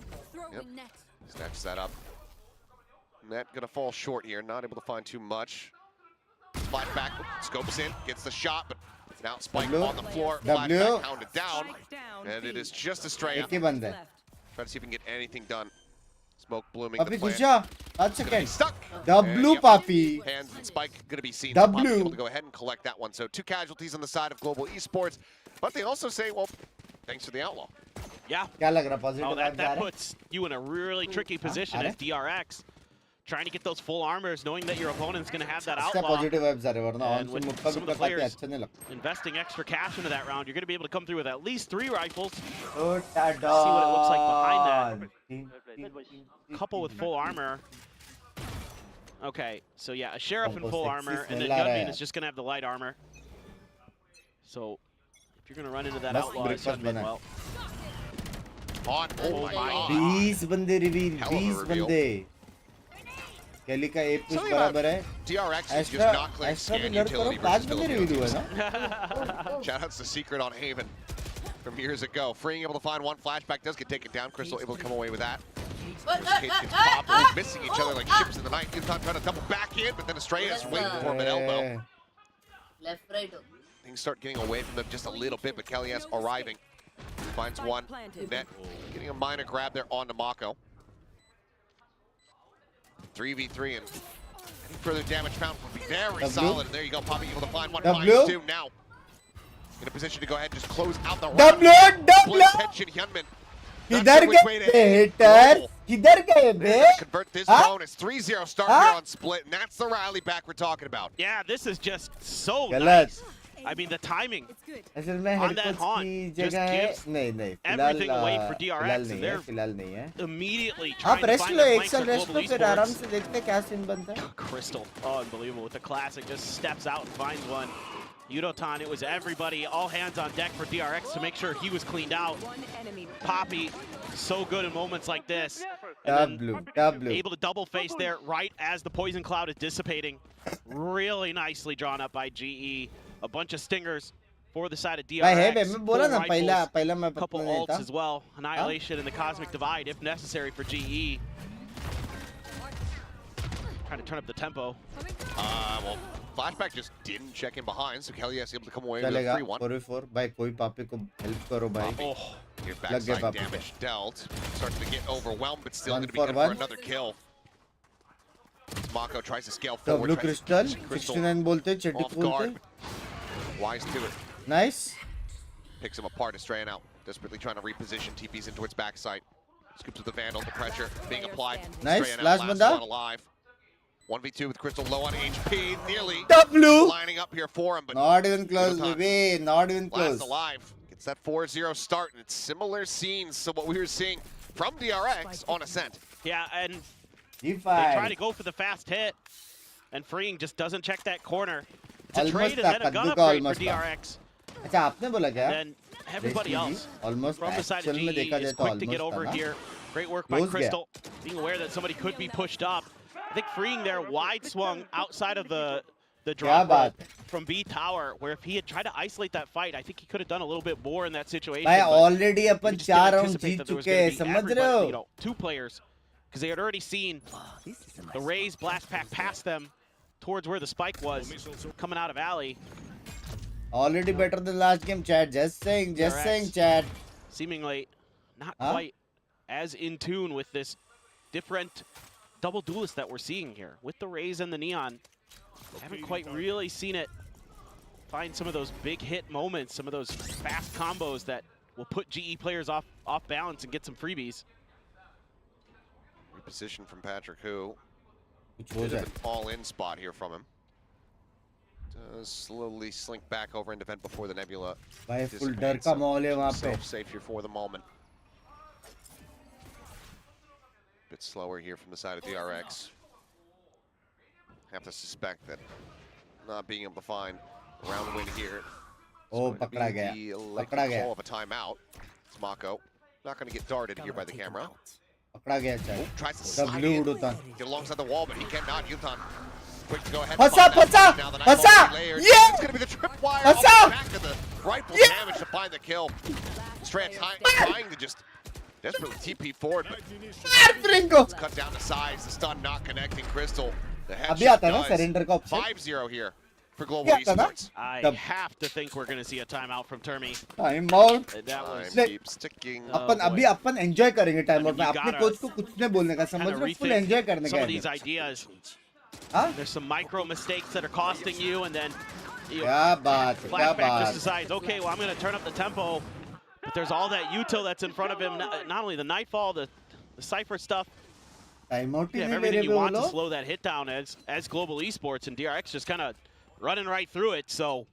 yep. Snatches that up. Net gonna fall short here. Not able to find too much. Flashback scopes in, gets the shot, but now Spike W. on the floor. W. Flashback hounded down, and it is just a stray एक up. ही बंदा है. Try to see if we can get anything done. Smoke blooming. पापी The plant. घुसा. 5 Gonna be second. stuck. W And, yep, पापी. Hands and Spike gonna be seen. W. Poppy able to go ahead and collect that one. So 2 casualties on the side of Global Esports, but they also say, well, thanks to the outlaw. Yeah. क्या लग रहा positive Oh, vibes uh that रहे? puts you in a really tricky position are as DRX. Trying to get those full armors, knowing that your opponent's going to have that इसका outlaw. positive vibes आ रहे वरना And on with से मुक्का some of भी the पता के players अच्छा नहीं लगता. investing extra cash into that round, you're going to be able to come through with at least 3 rifles. Oh, See what it looks like behind that. Couple with full armor. Okay, so yeah, a sheriff in full armor, and then Gunman is just going to have the light armor. So if you're going to run into that Must outlaw, it's breakfast Gunman, bana. well. On. Oh my god. 20 बंदे reveal, Hell of a 20 reveal. बंदे. केली का एक push Something about बराबर है. DRX is just Extra, not clearing extra भी scan लड़ करो. utility 5 versus बंदे Filipino रिवील हुए teams. ना. Shoutouts to Secret on Haven from years ago. Freeing able to find one. Flashback does get taken down. Crystal able to come away with that. This case gets popped. They're missing each other like ships in the night. Yudotan trying to double back in, but then Estrella is waiting for him at elbow. Left, right. Things start getting away from them just a little bit, but Kelly's arriving. Finds one. Net getting a minor grab there onto Mako. 3v3 and any further damage found would be very solid. And there you go, Poppy able to find one. Finds 2 now. In a position to go ahead and just close out the round. Split attention, Hyunmin. किधर गए hater? किधर गए बे? Convert this Huh? bonus. 3-0 start Huh? here on Split, and that's the rally back we're talking about. Yeah, this is just so गलत. nice. I mean, the timing. असल में On head that coach haunt की just जगह है. gives नहीं नहीं. everything फिलहाल away for DRX, फिलहाल and नहीं है. they're फिलहाल नहीं है. Immediately आप trying to rest find low the एक flanks साल of रेस्ट Global लो फिर आराम Esports. से देखते हैं क्या सीन बनता है. Crystal, oh, unbelievable. With the classic, just steps out and finds one. Yudotan, it was everybody, all hands on deck for DRX to make sure he was cleaned out. Poppy, so good in moments like this. And then W. able to double face there right as the poison cloud is dissipating. Really nicely drawn up by GE. A bunch of stingers for the side of DRX. भाई है बे मैं बोला ना full rifles, पहला मैं couple पता नहीं ults था. as well. Annihilation and the Cosmic Divide if necessary for GE. Trying to turn up the tempo. Well, Flashback just didn't check in behind, so Kelly is able to come away with a चलेगा free one. 4v4 भाई कोई पापे को help करो भाई Oh, your लग गया backside पापे damage dealt. Starting to get overwhelmed, but still One going to be for good one. for another kill. Mako tries to scale तो forward. blue tries to crystal push Crystal 69 बोलते चेटिक off guard. बोलते Wise to it. nice Picks him apart, Estrella now. Desperately trying to reposition, TPs in towards backside. Scoops with the Vandal, the pressure being applied. Nice, Estrella now last last banda. one alive. 1v2 with Crystal low on HP, nearly W lining up here for him, but not even close Yutan baby not even last close alive. Gets that 4-0 start, and it's similar scenes to what we were seeing from DRX on Ascent. Yeah, and they G5 try to go for the fast hit, and Freeing just doesn't check that corner. It's a Almost trade and था, then a gun कद्दू का upgrade for almost था। DRX. अच्छा आपने बोला क्या Then everybody else almost from the side of actual में GE देखा is जाए तो quick to get almost over था ना here. Great work by Close गया। Crystal, being aware that somebody could be pushed up. I think Freeing there wide swung outside of the क्या drop बात है from B tower, where if he had tried to isolate that fight, I think he could have done a little bit more in that situation. भाई but already we upon just didn't 4 round anticipate Jeet that there was चुके gonna हैं be समझ रहे everybody, हो 2 players, because they had already seen the Raze blast pack past them towards where the spike was coming out of alley. already better than last game chat just saying DRX. chat Seemingly not Huh? quite as in tune with this different double duelist that we're seeing here. With the Raze and the Neon, haven't quite really seen it find some of those big hit moments, some of those fast combos that will put GE players off balance and get some freebies. Reposition from Patrick, who कुछ हो bit जाए of an all-in spot here from him. Does slowly slink back over and defend before the Nebula. भाई full dissipates, डर का so माहौल है वहाँ keeps पे himself safe here for the moment. Bit slower here from the side of DRX. Have to suspect that not being able to find a round win here. ओ पकड़ा गया पकड़ा गया Call of a timeout. It's Mako. Not going to get darted here by the camera. पकड़ा गया चल Tries to slide W in, उड़ता get alongside the wall, but he cannot. Yutan quick to go ahead. फंसा and find that. फंसा Now the knife फंसा ball layered. ये It's going to be the tripwire off फंसा the back of the rifle damage to find the kill. Stray trying to just desperately TP forward, but मार फ्रिंग को it's cut down to size. The stun not connecting Crystal. The अभी headshot आता है ना does. Surrender का option 5-0 here for Global क्या आता ना Esports. I Tub. have to think we're going to see a timeout from Termi. Time out That was Time keeps ticking. Upon boy. अभी अपन enjoy करेंगे time out में you अपने gotta coach को कुछ नहीं बोलने का समझ kind of रहे फुल rethink एंजॉय करने some का of these है ideas. हाँ There's some micro mistakes that are costing you, and then क्या बात है क्या Flashback just बात decides, okay, well, I'm going to turn up the tempo. But there's all that util that's in front of him. Not only the Nightfall, the Cypher stuff. Time out he You have नहीं everything मेरे you पे want to बोलो slow that hit down as Global Esports, and DRX just kind of running right through it. So,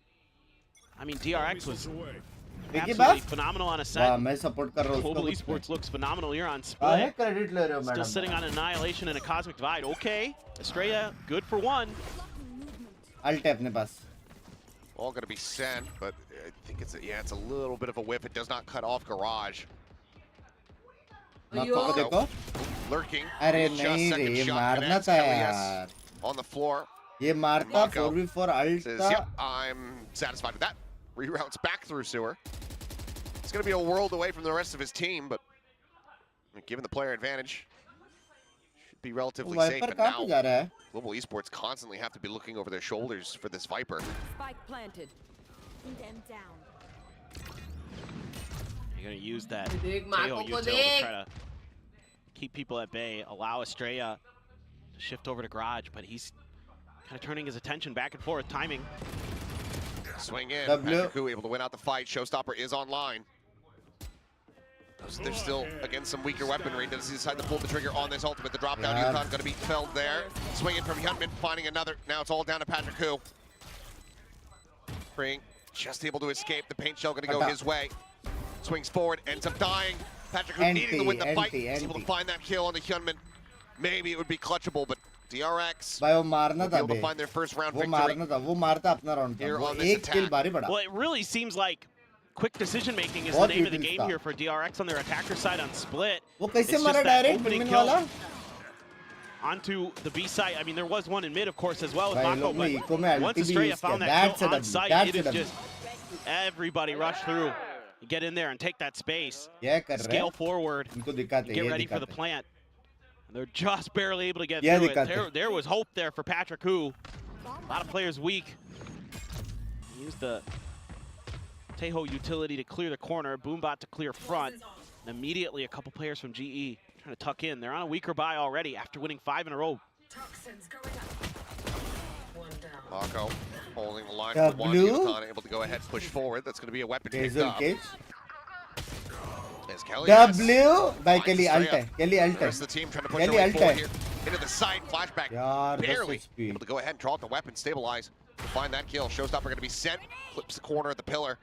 I mean, DRX was देखिए absolutely बस phenomenal on वाह Ascent. मैं support कर रहा हूँ Global उसको Esports looks phenomenal here on काहे Split. Credit ले रहे हो Still madam sitting on Annihilation and a Cosmic Divide. Okay, Estrella, good for one. Ult है अपने पास All going to be sent, but I think it's it's a little bit of a whiff. It does not cut off Garage. Knock को देखो Lurking. अरे Just नहीं second रे shot मारना connects. था LES यार on the floor. ये मारता Mako 4v4 अल्ट Says, था yep, I'm satisfied with that. Reroutes back through Sewer. It's going to be a world away from the rest of his team, but given the player advantage, should be relatively safe. Viper But कहाँ पे जा now, रहा है Global Esports constantly have to be looking over their shoulders for this Viper. Spike planted. Them down. You're going to use that देख Teo माको को util to देख try to keep people at bay, allow Estrella to shift over to Garage, but he's kind of turning his attention back and forth, timing. Swing in. W. Patrick Hu able to win out the fight. Showstopper is online. They're still against some weaker weaponry. Does he decide to pull the trigger on this ultimate? The drop down, Yeah. Yutan going to be felled there. Swinging from Hyunmin, finding another. Now it's all down to Patrick Hu. Freeing, just able to escape. The paint shell going to go his way. Swings forward, ends up dying. Patrick Hu needing to win the fight. He's able to find that kill on the Hyunmin. Maybe it would be clutchable, but DRX भाई वो मारना will be था able to bay find their first round वो victory. मारना था वो मारता अपना राउंड था Here वो on this एक किल attack. भारी बड़ा Well, it really seems like quick decision making is the बहुत name of the easy game stuff. here for DRX on their attacker side on Split. वो It's कैसे just मारा that direct opening women kill वाला onto the B site. I mean, there was one in mid, of course, as well with भाई Mako, लोग ने eco में but once अल्टी भी Estrella use किया found that that's kill a on site, that's it a is W just everybody rush through, get in there and take that space, ये कर रहे scale हैं forward, इनको दिखाते get ये ready for the दिखाते plant. And they're just barely able to get Yeah, through they it. got There was hope there for Patrick Hu. A lot of players weak. Use the Tejo utility to clear the corner, Boombot to clear front. And immediately a couple players from GE trying to tuck in. They're on a weaker buy already after winning 5 in a row. Mako holding the line for one. W. Yutan able to go ahead and push forward. That's going to be a weapon picked Hazel up. Cage. As Kelly W. By finds Kelly Estrella. ult है. Kelly ult The है. rest of the team trying to push Kelly their way ult forward है. here. Into the side, flashback. यार, Barely 10 HP. able to go ahead and draw up the weapon, stabilize, to find that kill. Showstopper going to be sent, clips the corner of the pillar.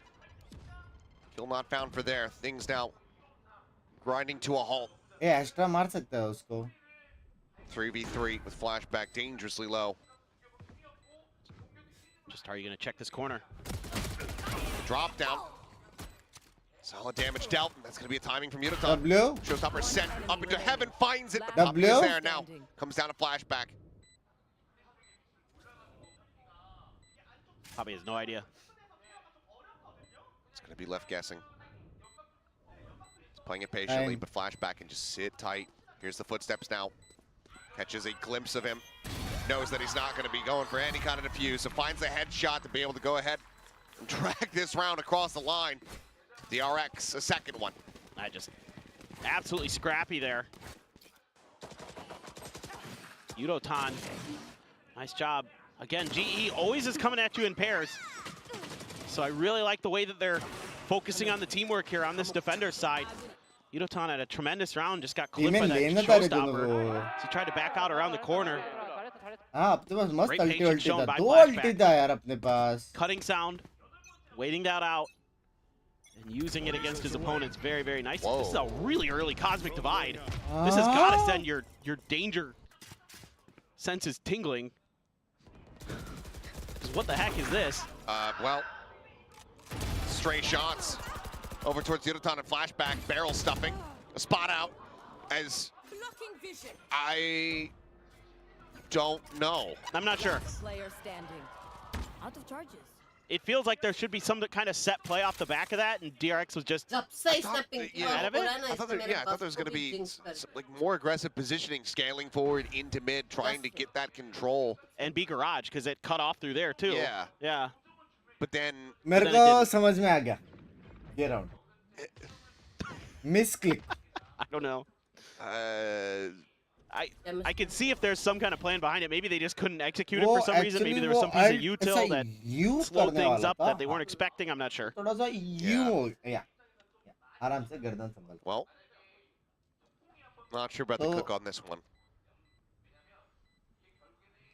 Kill not found for there. Things now grinding to a halt. A extra मार सकता है उसको. 3v3 with flashback dangerously low. Just how are you going to check this corner? Drop down. Solid damage dealt. That's going to be a timing from Yutan. W. Showstopper sent up into heaven, finds it. W. Poppy is there now. Comes down to flashback. Poppy has no idea. It's going to be left guessing. He's playing it patiently, Time. but flashback can just sit tight. Here's the footsteps now. Catches a glimpse of him. Knows that he's not going to be going for any kind of defuse, so finds the headshot to be able to go ahead and drag this round across the line. DRX, a second one. I just absolutely scrappy there. Yudotan, nice job. Again, GE always is coming at you in pairs. So I really like the way that they're focusing on the teamwork here on this defender's side. Yudotan had a tremendous round, just got clipped by that showstopper. So he tried to back out around the corner. हाँ अपने पास मस्त Great अल्टी patience उल्टी shown था. by 2 flashback. अल्टी था यार अपने पास. Cutting sound, waiting that out, and using it against his opponents very, very nice. Whoa. This is a really early Cosmic Divide. This has got to send your danger senses tingling. 'Cause what the heck is this? Well, stray shots over towards Yudotan and flashback, barrel stuffing, a spot out as I don't know. I'm not sure. Player standing. Out of charges. It feels like there should be some kind of set play off the back of that, and DRX was just जब से stepping yeah, out of it? I thought there was going to be like more aggressive positioning, scaling forward into mid, trying to get that control. and B garage because it cut off through there too. Yeah. Yeah. But then मेरे then को it didn't. समझ में आ गया. ये round. Miss click. I don't know. uh, I can see if there's some kind of plan behind it. Maybe they just couldn't execute it वो for some reason. Maybe actually there was वो some piece of alt util ऐसा that U slowed करने things वाला up था. that they weren't expecting. I'm not sure. थोड़ा सा U या आराम से गर्दन संभाल. well, not sure about the So- cook on this one.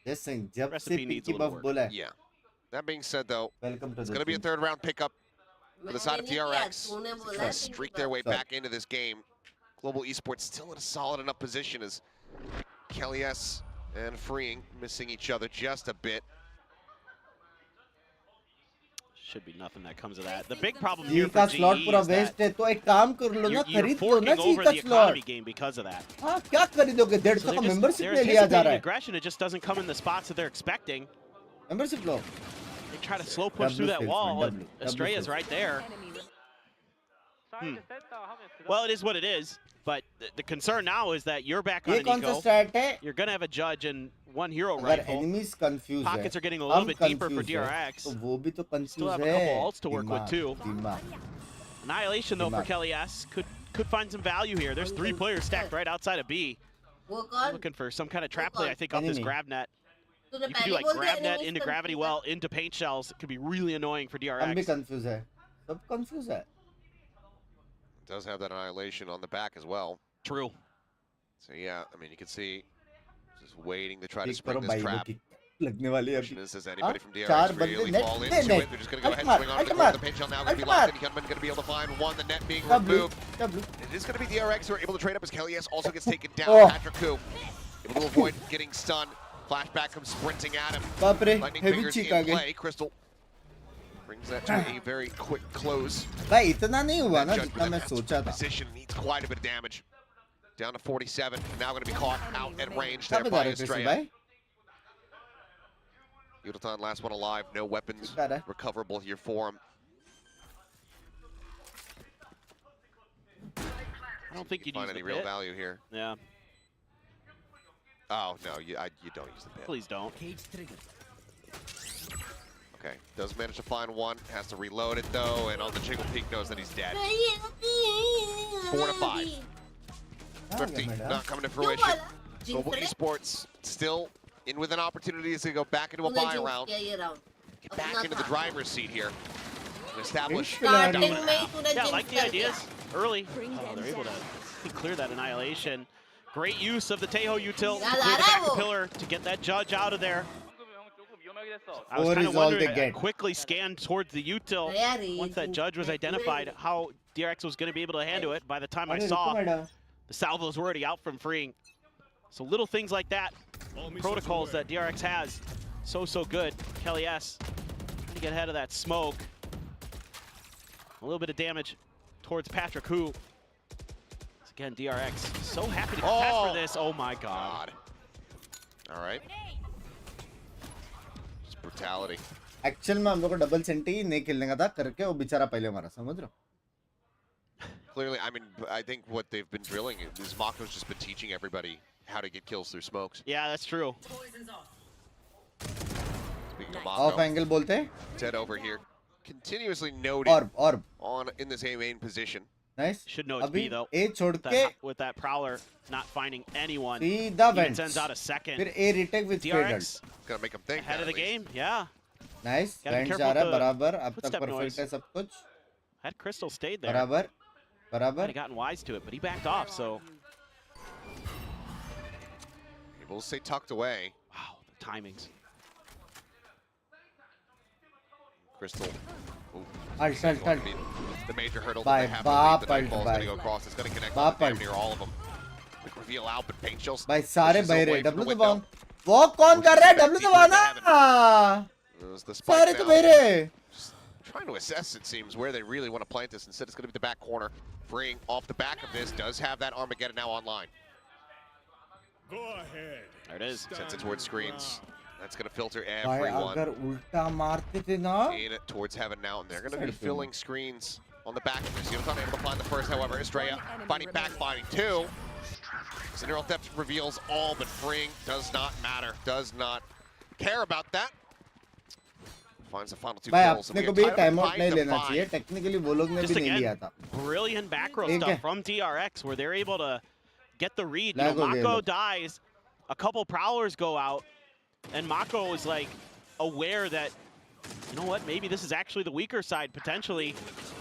Listen, जब से Recipe needs a picky little buff work. बोला है. Yeah. That being said, though, Welcome to it's the going to be a team. third round pickup for the side of DRX. तूने To बोला try है to streak their way Sorry. back into this game. Global Esports still in a solid enough position as Kelly S and Freeing missing each other just a bit. Should be nothing that comes of that. The big problem जी here का for slot GE पूरा is that waste है तो एक काम कर लो ना you're खरीद लो forking ना जी over का the slot. economy game because of that. हाँ क्या खरीदोगे 150 So का they're मेंबरशिप they're ले लिया जा anticipating रहा है. aggression. It just doesn't come in the spots that they're expecting. Membership low. They try to slow push through that salesman, wall, and W Estrella's salesman. right there. Enemy Well, it is what it is. But the concern now is that you're back on ये an कौन सा eco. Stat है? You're going to have a judge and one hero अगर rifle. enemies confused है. Pockets are getting a little हम bit deeper for confused है, DRX. तो वो भी तो confused Still have a है. couple ults to work with, दिमाग, too. दिमाग. Annihilation, though, for Dimash. Kelly S. Could find some value here. There's 3 players stacked right outside of B. वो कौन Looking for some kind of trap play, I think, off this Enemy. grab net. तूने You could do पहले like बोल grab दिया net enemies into confused gravity है. well into paint shells. It could be really annoying for हम भी DRX. confused है. सब confused है. Does have that annihilation on the back as well. True. So yeah, I mean, you can see just waiting to try to kick spring करो this भाई वो trap. Kick लगने वाली है Question अभी. is, does anybody from चार DRX बंदे really net fall पे into net. it? They're just going to go ahead and Ultimate, swing on the ultimate, corner. The pinch shell now going to be locked in. ultimate. Hunman going to be able to find one. The net being W removed. W. It is going to be DRX who are able to trade up as Kelly S also gets taken down. Oh. Patrick Koo able to avoid getting stunned. Flashback comes sprinting at him. बाप रे Lightning heavy fingers cheek in आ गई. play. Crystal brings that to a very quick close. भाई इतना नहीं हुआ ना That judge जितना with मैं that सोचा था. position needs quite a bit of damage. Down to 47, and now going to be caught out at range कहाँ there पे जा by रहे हो कृष्ण Estrella. भाई? Yudotan, last one alive, no weapons जा रहा है. recoverable here for him. I don't think you'd Find use any the real pit. value here. Yeah, Oh no, you don't use the pit. please don't. Okay, does manage to find one, has to reload it though, and on the jiggle peak knows that he's dead. 4 to 5. 50 not coming to fruition. Global Esports still in with an opportunity to go back into a buy round. Get back into the driver's seat here. And establish dominant half. Yeah, I like the ideas early. Oh, they're able to clear that annihilation. Great use of the Tejo util to clear the back pillar to get that judge out of there. I was kind of wondering, I quickly scanned towards the util once that judge was identified, how DRX was going to be able to handle it. By the time I saw, the salvos were already out from freeing. So little things like that, protocols that DRX has, so good. Kelly S trying to get ahead of that smoke. A little bit of damage towards Patrick, who, again, DRX, so happy to contest for this. Oh my God. All right. Just brutality. Actual में हम लोग को double senti नहीं खेलने का था करके वो बेचारा पहले मारा समझ रहे हो. Clearly, I mean, I think what they've been drilling is Mako's just been teaching everybody how to get kills through smokes. Yeah, that's true. Speaking of Off Mako, angle बोलते हैं. Ted over here, continuously noted orb on in this A main position. Nice. Should know it's अभी B though. A छोड़ के With that prowler not finding anyone, सीधा even vents. sends out a second. फिर A retake with DRX Gonna make him think. ahead of the game. Yeah. Nice. Gotta be Vents careful जा रहा है with the बराबर अब तक footstep perfect noise. है सब कुछ. Had Crystal stayed there. बराबर Might बराबर. have gotten wise to it, but he backed off. So We'll say tucked away. wow, the timings. Crystal. Ooh, Alt. the major hurdle Bye, that they have. bye, The Nightfall's bye. gonna go across. It's gonna connect Bye, damn bye. near all of them. Quick reveal out, but Paint Shells भाई सारे pushes बह रहे away हैं. from the W window. दबाओ. वो कौन कर रहा है? W दबाना. It was the spike सारे तो now. बह रहे. Trying to assess, it seems, where they really want to plant this. Instead, it's going to be the back corner. Freeing off the back of this does have that Armageddon now online. Go ahead. There it is. Sends it towards screens. That's going to filter भाई everyone अगर उल्टा मारते थे ना. in towards heaven now, and they're going to be filling screens on the back of this. Unit's unable to find the first, however. Estrella finding back, finding two. Neural Theft reveals all, but freeing does not matter. Does not care about that. Finds the final two भाई kills. अपने को भी time out नहीं लेना चाहिए. Technically वो लोग ने भी नहीं लिया था. Brilliant back row stuff from DRX where they're able to get the read. You Lag know, हो गए Mako लोग. dies, a couple prowlers go out, and Mako is like aware that, you know what, maybe this is actually the weaker side potentially.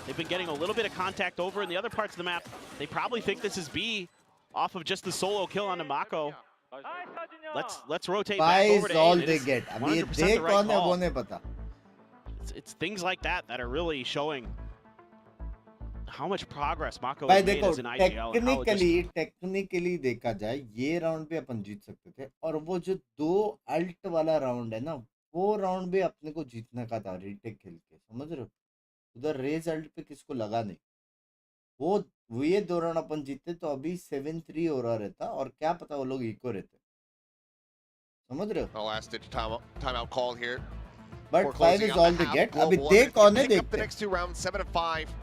They've been getting a little bit of contact over in the other parts of the map. They probably think this is B off of just the solo kill on Mako. Let's rotate back over to A. all It they is get. अभी ये 100% दे the right कौन है call. वो नहीं पता. It's things like that that are really showing how much progress Mako भाई has made देखो as an IGL. and how it just- technically देखा जाए ये राउंड पे अपन जीत सकते थे और वो जो 2 अल्ट वाला राउंड है ना वो राउंड भी अपने को जीतने का था रीटेक खेल के समझ रहे हो. उधर रेज अल्ट पे किसको लगा नहीं. वो ये 2 राउंड अपन जीतते तो अभी 7-3 हो रहा रहता और क्या पता वो लोग इको रहते. समझ रहे हो. Last ditch timeout call here. But Before 5 closing is out all the they half, get. Global अभी One, दे if you कौन है pick up the देखते. next 2 rounds, 7 and 5.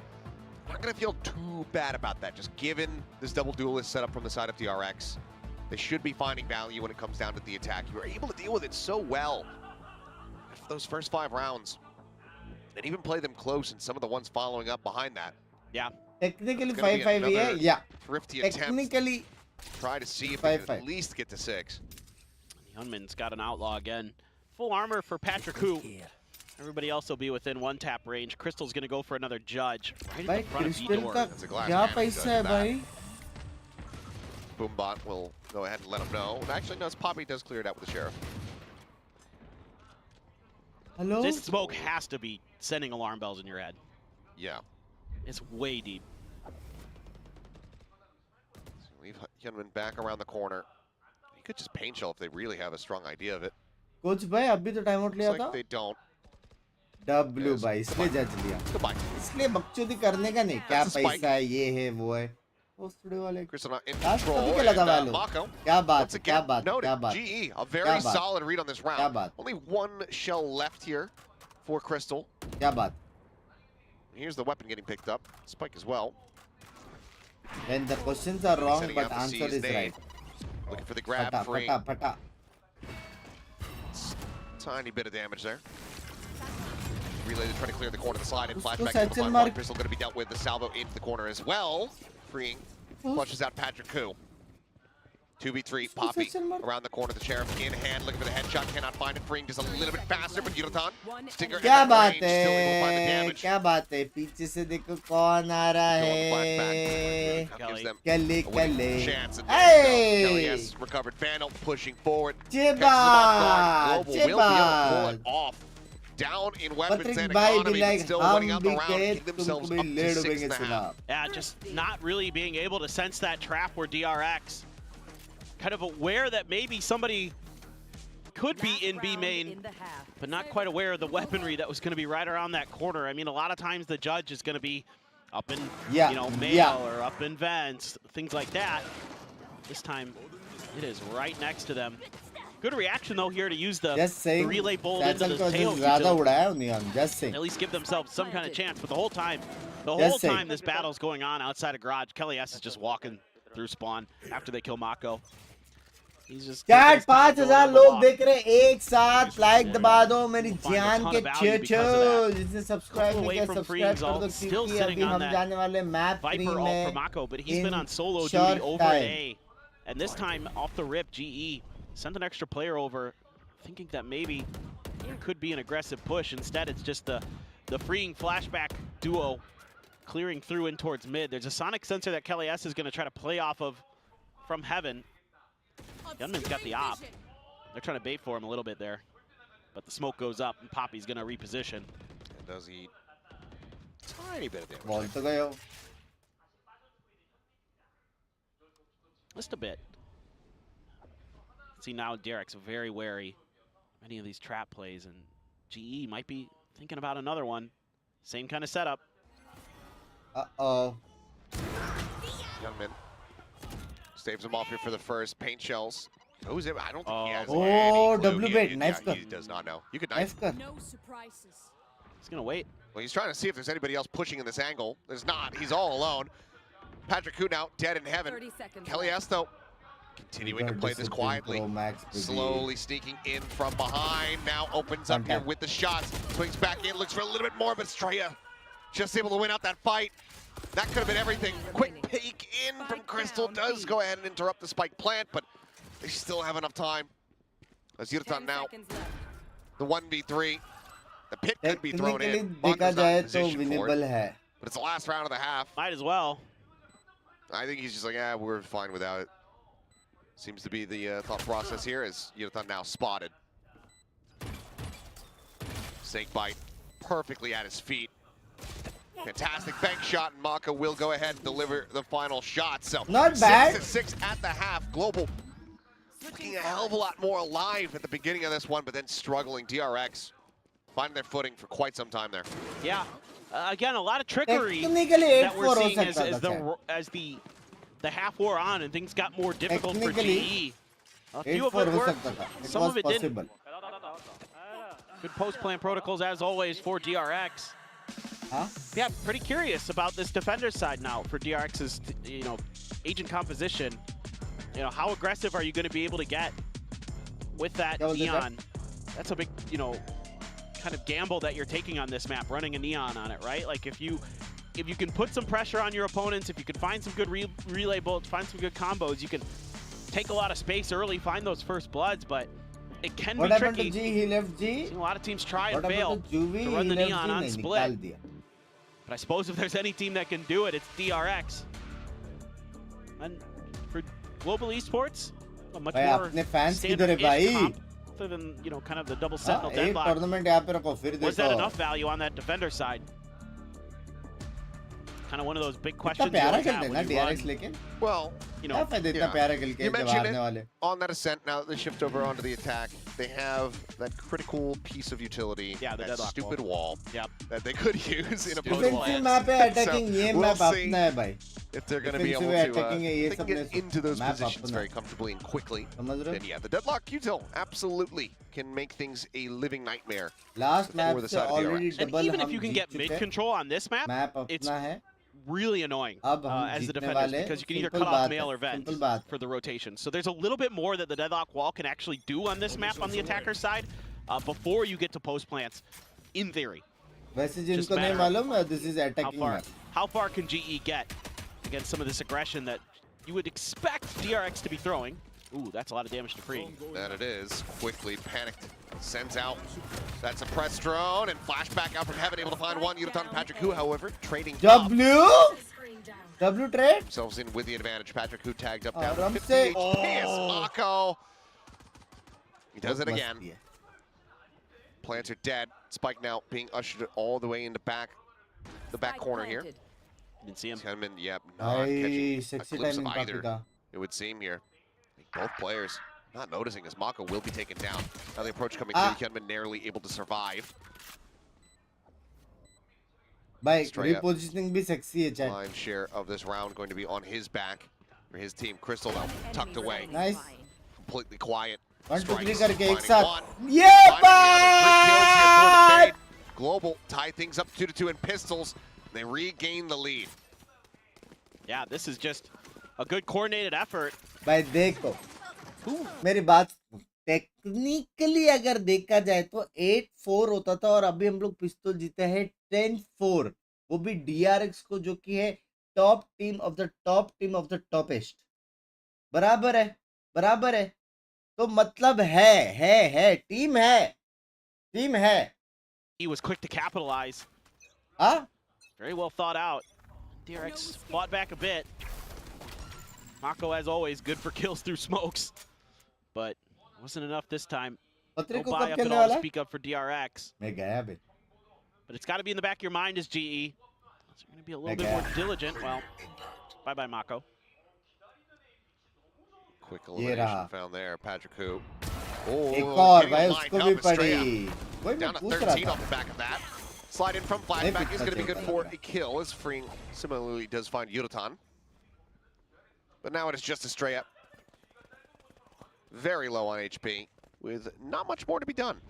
Not going to feel too bad about that, just given this double duelist setup from the side of DRX. They should be finding value when it comes down to the attack. You were able to deal with it so well for those first 5 rounds. And even play them close and some of the ones following up behind that. Yeah. Technically It's gonna be 5-5 ही है. another Yeah. Thrifty attempt. Technically Try to see if they can 5-5. at least get to 6. Hyunmin's got an outlaw again. Full armor for Patrick, who everybody else will be within 1 tap range. Crystal's going to go for another judge right भाई at the front of crystal B-door. का That's a glass क्या cannon पैसा judge है that. भाई. Boombot will go ahead and let him know. And actually, no, Poppy does clear it out with the Sheriff. Hello. This smoke has to be sending alarm bells in your head. Yeah. It's way deep. So leave Hyunmin back around the corner. He could just paint shell if they really have a strong idea of it. Coach भाई अभी तो time out लिया Looks था. like they don't. W Yes. भाई इसलिए जज लिया. Goodbye. इसलिए बकचोदी करने का नहीं. क्या That's a spike. पैसा है ये है वो है. पोस्टडे वाले. Crystal not in Last control. तभी खेला था And, वालों. Mako, क्या बात once है क्या again, बात है noted. क्या बात. GE, a very क्या बात. solid read on this क्या round. बात. Only 1 shell left here for Crystal. क्या बात. Here's the weapon getting picked up. Spike as well. When the questions are wrong Setting but out the answer C's is name. right. Looking for the grab, फटा free. फटा फटा. Tiny bit of damage there. Relay to try to clear the corner of the slide, and flashback satchel to the mark. Crystal going to be dealt with. The salvo into the corner as well. Freeing. Flushes out Patrick Koo. 2v3, Poppy satchel mark. around the corner. The Sheriff in hand, looking for the headshot. Cannot find it. Freeing just a little bit faster, but Yuratan. Stinger in क्या that बात range, still able to find the है damage. क्या बात है पीछे से देखो कौन आ रहा Still on the flashback. है Now gives them कले a winning कले chance. And there you go. Kelly Hey! has recovered. Vandal pushing forward. चिबाद Global will be able to pull चिबाद it off. Down in weapons पत्रिक and भाई भी economy, but like still हम winning out the भी round, गए getting तुमको themselves भी up to ले 6.5. डूबेंगे सुना Yeah, just not really being able to sense that trap where DRX kind of aware that maybe somebody could be in B main, but not quite aware of the weaponry that was going to be right around that corner. I mean, a lot of times the judge is going to be up in, Yeah, you know, mail yeah. or up in vents, things like that. This time, it is right next to them. Good reaction though here to use the relay bolt into the tail ज़्यादा उड़ाया उन्हें just saying at least give themselves some kind of chance. But the whole time this battle's going on outside of garage, Kelly S is just walking through spawn after they kill Mako. He's just chat 5000 लोग देख रहे हैं एक साथ like दबा दो मेरी जान के छेछो जिसने सब्सक्राइब नहीं किया सब्सक्राइब कर दो क्योंकि अभी हम जाने वाले मैप 3 Viper ult for में Mako, but he's been on solo short duty over at time. A. And this time off the rip, GE sent an extra player over, thinking that maybe there could be an aggressive push. Instead, it's just the freeing flashback duo clearing through in towards mid. There's a sonic sensor that Kelly S is going to try to play off of from heaven. Gunman's got the op. They're trying to bait for him a little bit there. But the smoke goes up, and Poppy's going to reposition. And does he tiny bit of damage. Ball तो गए हो Just a bit. See now DRX very wary of any of these trap plays, and GE might be thinking about another one. Same kind of setup. Uh-oh. Youngman saves him off here for the first. Paint shells. Who's it? I don't think he has Oh, any clue. W bait. Nice He does not know. You could Nice knife. No surprises. He's going to wait. Well, he's trying to see if there's anybody else pushing in this angle. There's not. He's all alone. Patrick Koo now dead in heaven. 30 seconds Kelly S, though, continuing to play this quietly. Slowly sneaking in from behind. Now opens up here with the shots. Swings back in, looks for a little bit more, but Straya just able to win out that fight. That could have been everything. Quick peek in from Crystal does go ahead and interrupt the spike plant, but they still have enough time. As Yuratan now, the 1v3. The pit could be thrown in. देखा जाए तो winnable है. But it's the last round of the half. Might as well. I think he's just like, yeah, we're fine without it. Seems to be the thought process here as Yuratan now spotted. Snake bite perfectly at his feet. Fantastic bank shot, and Mako will go ahead and deliver the final shot. So not bad. 6-6 at the half. Global looking a hell of a lot more alive at the beginning of this one, but then struggling. DRX finding their footing for quite some time there. Yeah. Again, a lot of trickery Technically, that we're seeing as the half wore on and things got more difficult for GE. A few of 8-4 it हो worked, सकता था. It some was of it possible. didn't. Good post-plan protocols as always for DRX. Huh? Yeah, pretty curious about this defender side now for DRX's, agent composition. How aggressive are you going to be able to get with that neon? That's a big, kind of gamble that you're taking on this map, running a neon on it, right? Like if you can put some pressure on your opponents, if you can find some good relay bolts, find some good combos, you can take a lot of space early, find those first bloods, but it can be tricky. What happened to G? He left G. A lot of teams try and What fail happened to Juvie? to run the He left neon G, on नहीं, split. निकाल दिया. But I suppose if there's any team that can do it, it's DRX. And for global esports, a much भाई more अपने fans किधर है standard-ish भाई? comp, other than kind of the double sentinel एक deadlock. tournament यहाँ पे रखो फिर Was that देखो. enough value on that defender side? Kind of one of those big इतना questions. प्यारा you always खेलते have हैं when ना you DRX run. लेकिन. Well, क्या फायदा इतना प्यारा खेल के You जब mentioned हारने it वाले. on that ascent. Now they shift over onto the attack. They have that critical piece of utility, Yeah, the that deadlock stupid wall Yep. that they could use in a Defensive post map है attacking ये we'll map see अपना है भाई. if they're going to be able Defensive to attacking है ये they can सब get में into those map positions अपना. very comfortably and quickly. समझ रहे Then yeah, the deadlock util absolutely can make things a living nightmare. Last map for the से side of the already DRX. And double even if हम you can Jeet get चुके mid हैं. control on this map, Map it's अपना है. really annoying अब हम as the जीतने defenders वाले. because you can either Simple cut off बात mail है. or vent Simple बात. for the rotation. So there's a little bit more that the deadlock wall can actually do on this map on the attacker side before you get to post plants, in theory. वैसे Just जिनको नहीं matter मालूम, this is how attacking far map. how far can GE get against some of this aggression that you would expect DRX to be throwing. Ooh, that's a lot of damage to Free. That it is. Quickly panicked. Sends out that suppressed drone and flashback out from heaven. Able to find one. Yutan and Patrick Hu, however, trading up. W trade. Themselves in with the advantage. Patrick Hu tagged up Oh, down to Ram 50 se- HP. Mako. He does it again. मस्ती है. Plants are dead. Spike now being ushered all the way into the back corner here. Didn't see him. Hyunmin, yep, not catching a Sexy glimpse of timing either, Papika. it would seem here. Both players not noticing as Mako will be taken down. Now the approach coming through, Hyunmin narrowly able to survive. भाई Straight repositioning भी sexy है chat. Lion's share of this round going to be on his back, or his team. Crystal now tucked away, Nice. completely quiet. 1 2 3 Strikes, करके एक finding साथ. one, ये finding the other. 3 kills here for the बात. Fade. Global tie things up 2-2 in pistols. They regain the lead. Yeah, this is just a good coordinated effort. भाई देखो, मेरी बात technically अगर देखा जाए तो 8-4 होता था और अभी हम लोग पिस्तौल जीते हैं 10-4, वो भी DRX को जो कि है top team of the toppest. बराबर है. तो मतलब है टीम है. He was quick to capitalize. हाँ. Very well thought out. DRX fought back a bit. Mako, as always, good for kills through smokes. But wasn't enough this time. पत्रे No को buy कब up खेलने at all to वाला है? speak up for DRX. मैं गया बे. But it's got to be in the back of your mind as GE. So you're going to be a little bit Okay. more diligent. Well, bye-bye, Mako. Quick elimination found there. Patrick Hu. Oh, एक और getting a भाई line उसको up भी and straight up. पड़ी. वही मैं Down to पूछ रहा 13 था. off the back of that. Slide in from flashback is going to be good for a kill, as Freeing similarly does find Yurutan. But now it is just a stray up. Very low on HP, with not much more to be done.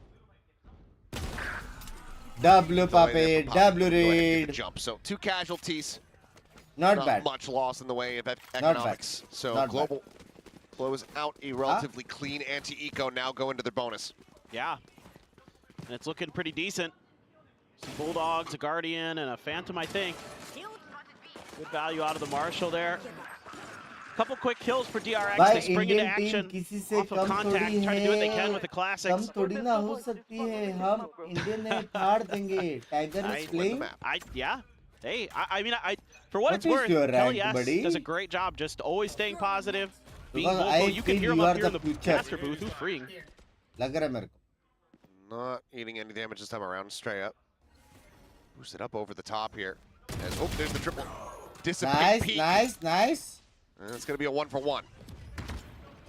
W Go away there Pape, for Pape. W Go ahead and get read. the jump. So 2 casualties. Not bad. Much loss in the way of economics. So Not Global close out a relatively clean anti-eco, now go into their bonus. Yeah. And it's looking pretty decent. Some Bulldogs, a Guardian, and a Phantom, I think. Good value out of the Marshal there. Couple quick kills for DRX. भाई They spring into Indian team action किसी से off of come contact, थोड़ी trying to do what they can है. with the come classics. थोड़ी ना हो सकती है. हम इंडियन ने फाड़ देंगे. Tiger is playing. Yeah. Hey, I mean, for what What it's is worth, your Kelly rank, S buddy? does a great job just always staying positive, being Because vocal. I You can feel hear him you up are here in the the future. caster booth. Who's freeing? लग रहा है मेरे को. Not eating any damage this time around. Straight up. Boosted up over the top here. As, oh, there's the triple. Dissipate peak. Nice. And it's going to be a 1-for-1.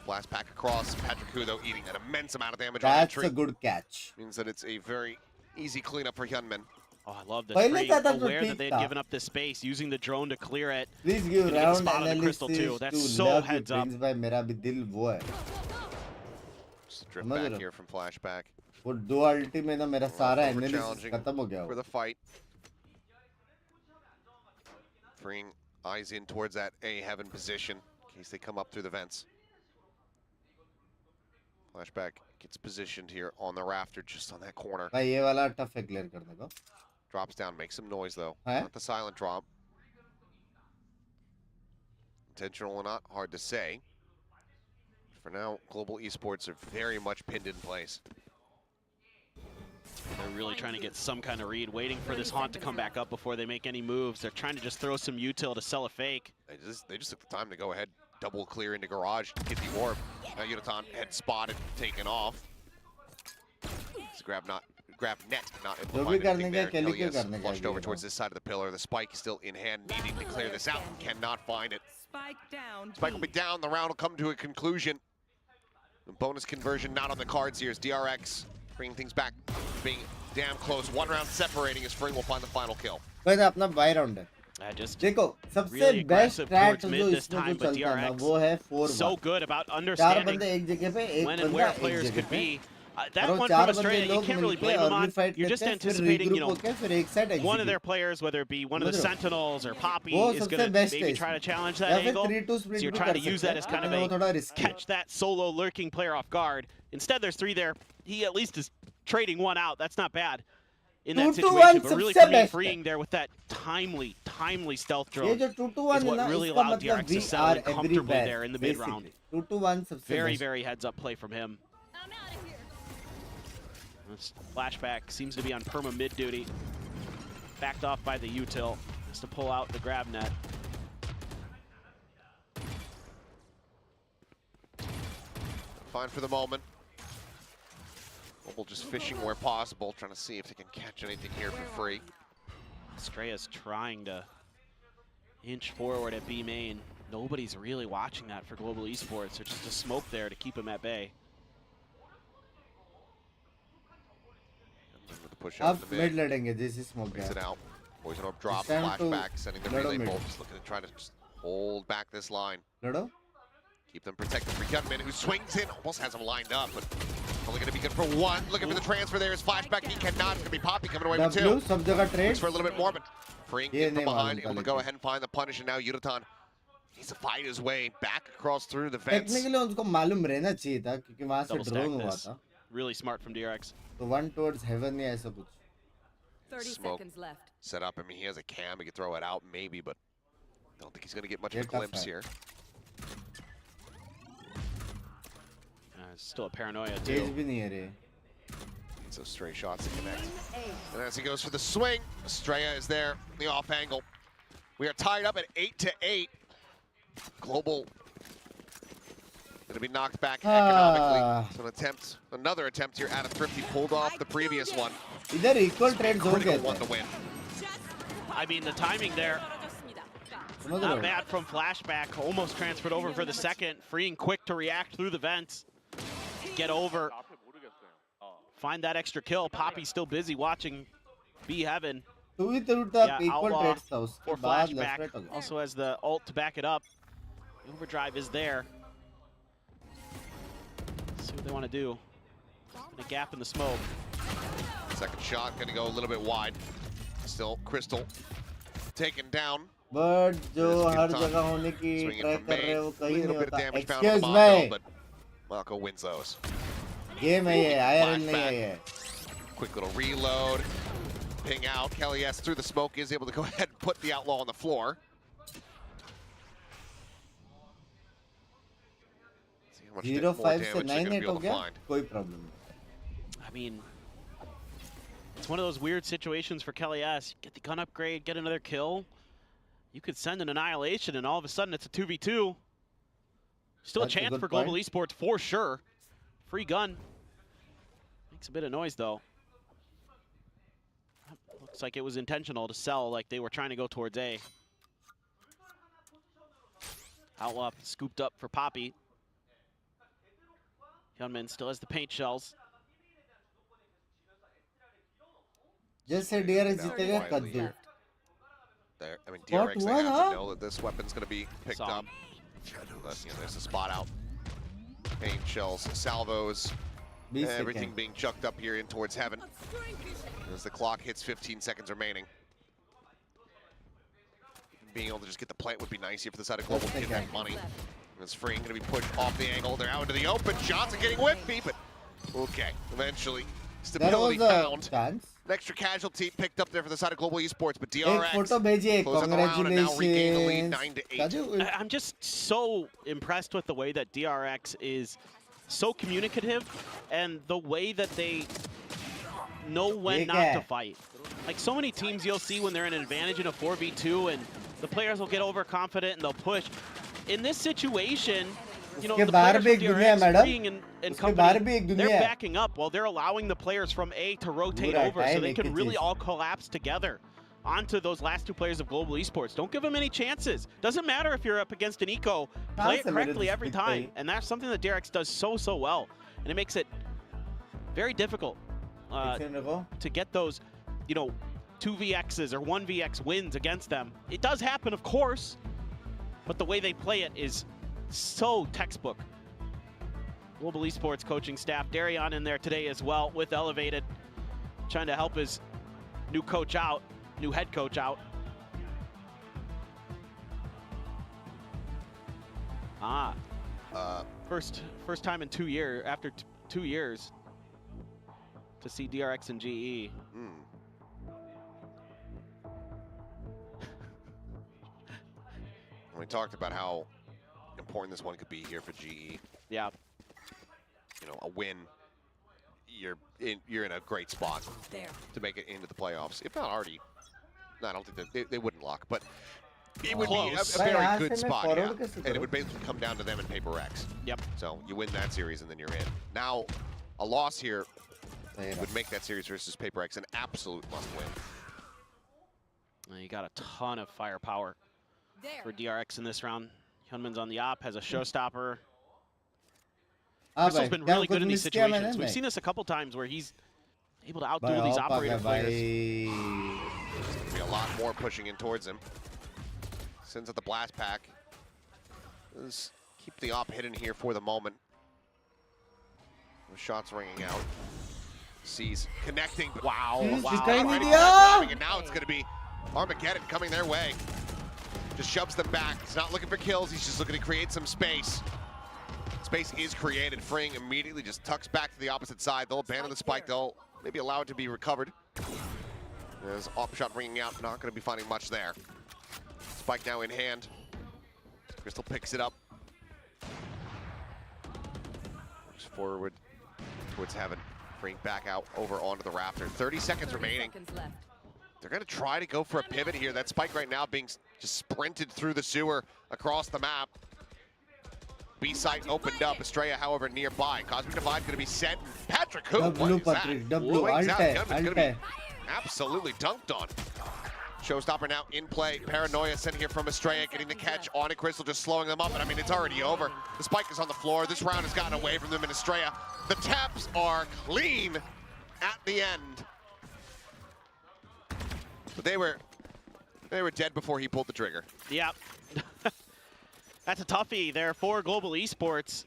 Blast pack across. Patrick Hu, though, eating an immense amount of damage on That's entry. a good catch. Means that it's a very easy cleanup for Hyunmin. Oh, I love this. पहले Freeing, था तो aware ठीक that they had था. given up this space, using the drone to clear it. Please give Gonna get a round spot on the crystal analysis too. That's to so love you, heads up. Binks भाई. मेरा भी दिल वो है. Just a drift समझ back रहे हो? here from flashback. वो दो अल्टी में ना मेरा सारा Over एनालिसिस challenging खत्म हो गया. for the fight. Freeing eyes in towards that A heaven position in case they come up through the vents. Flashback gets positioned here on the rafter, just on that corner. भाई ये वाला tough है clear करने को. Drops down, makes some noise though. Huh? Not the silent drop. Intentional or not, hard to say. For now, Global Esports are very much pinned in place. They're really trying to get some kind of read, waiting for this haunt to come back up before they make any moves. They're trying to just throw some util to sell a fake. They just took the time to go ahead, double clear into garage, get the orb. Now Yutan had spotted, taken off. It's grab net, not able to find anything there. Elias flushed over towards this side of the pillar. The spike is still in hand, needing to clear this out. Cannot find it. Spike will be down. The round will come to a conclusion. The bonus conversion not on the cards here as DRX bringing things back, being damn close. One round separating as Fring will find the final kill. भाई ना अपना bye round है. देखो सबसे best straight जो इसमें जो चलता है ना वो है 4-1. So good about चार understanding बंदे एक जगह पे, एक when and बंदा where एक players जगह could पे. be. That और one चार from बंदे Australia, you लोग can't really मिलके blame them early on. Fight You're करते just हैं, फिर anticipating, you regroup know, होके फिर एक side one of their execute. players, whether it be one of the समझ रहे हो? Sentinels or Poppy, वो is सबसे going to बेस्ट maybe है try to इसमें. challenge या that फिर angle. 3-2 So split you're भी trying कर to use सकते that हैं, as kind of लेकिन वो थोड़ा a risky है. catch that solo lurking player off guard. Instead, there's three there. He at least is trading one out. That's not bad. in that 2-1 situation. But really, सबसे for me, best है। freeing there with that timely stealth ये drone जो 2-1 is है what ना, really इसका allowed मतलब DRX we to settle are in comfortably every there in the best, mid-round. basically. 2-1 सबसे Very, best. very heads-up play from him. This flashback seems to be on perma mid-duty. Backed off by the util. Has to pull out the grab net. Fine for the moment. Mobile just fishing where possible, trying to see if they can catch anything here for free. Estrella's trying to inch forward at B main. Nobody's really watching that for Global Esports. There's just a smoke there to keep him at bay. With the push out अब in the mid लड़ेंगे जैसे smoke Brings it गया. out. Poison orb drop, It's time to flashback, sending the let relay him in. bolts, looking to try to just hold back this line. लड़ो. Keep them protected for Gunman, who swings in, almost has him lined up, but only going to be good for one. Looking for the transfer there is flashback. He cannot. It's going to be Poppy coming away with W two. सब जगह trade. Looks for a little bit more, but freeing ये in from नहीं behind, मालूम able to था go लेकिन. ahead and find the punish, and now Yuratan needs to fight his way back across through the fence. Technically उनको मालूम रहना चाहिए था क्योंकि वहाँ से Double stack drone हुआ this. था. Really smart from DRX. तो one towards heaven या ऐसा कुछ. 30 Smoke seconds left. set up. I mean, he has a cam. He could throw it out, maybe, but I don't think he's going to get much Yeah, of a tough glimpse fight. here. Still a paranoia Cage too. भी नहीं है रे. So stray shots to connect. And as he goes for the swing, Estrella is there, the off angle. We are tied up at 8-8. Global going to be knocked back economically. So another attempt here out of Thrifty, pulled off the previous one. इधर equal trades हो Critical गए one थे. to win. I mean, the timing there, समझ रहे not हो? bad from flashback. Almost transferred over for the second. Freeing quick to react through the vents. Get over. Find that extra kill. Poppy's still busy watching B Heaven. तू ही तो तक Yeah, equal Outlaw trades था उसके for बाद flashback. left right हो गया. Also has the ult to back it up. Overdrive is there. See what they want to do. And a gap in the smoke. Second shot going to go a little bit wide. Still Crystal taken down. But जो This her Yuratan जगह होने की swinging try from कर रहे main. हो A कहीं little नहीं bit of होता. damage found on Excuse Mako, me. but Mako wins those. Game है ये, IRL नहीं है ये. Quick little reload. Ping out. Kelly S through the smoke is able to go ahead and put the outlaw on the floor. See how much 0-5 more से damage they're 9-8 going to be हो able to गया. find. कोई problem नहीं. I mean, it's one of those weird situations for Kelly S. Get the gun upgrade, get another kill. You could send an annihilation, and all of a sudden it's a 2v2. Still That's a a chance good for Global point. Esports for sure. Free gun. Makes a bit of noise though. Looks like it was intentional to sell, like they were trying to go towards A. Outlaw scooped up for Poppy. Hyunmin still has the paint shells. जैसे DRX 30 जीतेगा seconds कद्दू. left. There, I mean, What DRX, they one, have huh? to know that this weapon's going to be picked Saw up. But, you know, there's a spot out. Paint shells, salvos, 20 everything seconds. being chucked up here in towards heaven. As the clock hits 15 seconds remaining. Being able to just get the plant would be nice here for the side of Global to get that money. And it's freeing, going to be pushed off the angle. They're out into the open. Shots are getting whippy, but okay. Eventually, There stability was a found. chance. An extra casualty picked up there for the side of Global Esports, but एक DRX photo भेजिए. close out the round and now regain the lead Congratulations. 9-8. काजू, I'm just so impressed with the way that DRX is so communicative and the way that they know when not to fight. Like so many teams you'll see when they're in an advantage in a 4v2 and the players will get overconfident and they'll push. In this situation, you know, उसके the बाहर players भी from एक दुनिया है, DRX, madam. Freeing and उसके बाहर भी company, एक दुनिया they're है. backing up while they're allowing the players from A to rotate पूरा over so time they एक can ही really चीज. all collapse together onto those last two players of Global Esports. Don't give them any chances. Doesn't matter if you're up against an eco. Play it से मेरे correctly every दिखते ही. time. And that's something that DRX does so well. And it makes it very difficult एक second रुको. to get those, you know, 2vx's or 1vx wins against them. It does happen, of course, but the way they play it is so textbook. Global Esports coaching staff, Darion in there today as well with Elevated, trying to help his new coach out, new head coach out. First time in 2 years, after 2 years, to see DRX and GE. We talked about how important this one could be here for GE. Yeah. You know, a win, you're in a great spot to make it into the playoffs. If not already, no, I don't think that they wouldn't lock, but it would be a very good spot, yeah. And it would basically come down to them in Paper X. Yep. So you win that series and then you're in. Now, a loss here would make that series versus Paper X an absolute must-win. You got a ton of firepower for DRX in this round. Hyunmin's on the op, has a showstopper. Crystal's been really good in these situations. We've seen this a couple times where he's able to outduel these operator players. There's going to be a lot more pushing in towards him. Sends out the blast pack. Let's keep the op hidden here for the moment. The shots ringing out. Sees connecting. Wow. And now it's going to be Armageddon coming their way. Just shoves them back. He's not looking for kills. He's just looking to create some space. Space is created. Freeing immediately just tucks back to the opposite side. They'll abandon the spike. They'll maybe allow it to be recovered. There's op shot ringing out. Not going to be finding much there. Spike now in hand. Crystal picks it up. Moves forward towards heaven. Bring back out over onto the Raptor. 30 seconds remaining. They're going to try to go for a pivot here. That spike right now being just sprinted through the sewer across the map. B site opened up. Estrella, however, nearby. Cosmic Divide going to be sent. Patrick, who? What is that? Going to be absolutely dunked on. Showstopper now in play. Paranoia sent here from Estrella, getting the catch on it. Crystal just slowing them up, and I mean, it's already over. The spike is on the floor. This round has gotten away from them in Estrella. The taps are clean at the end. But they were dead before he pulled the trigger. Yep. That's a toughie there for Global Esports.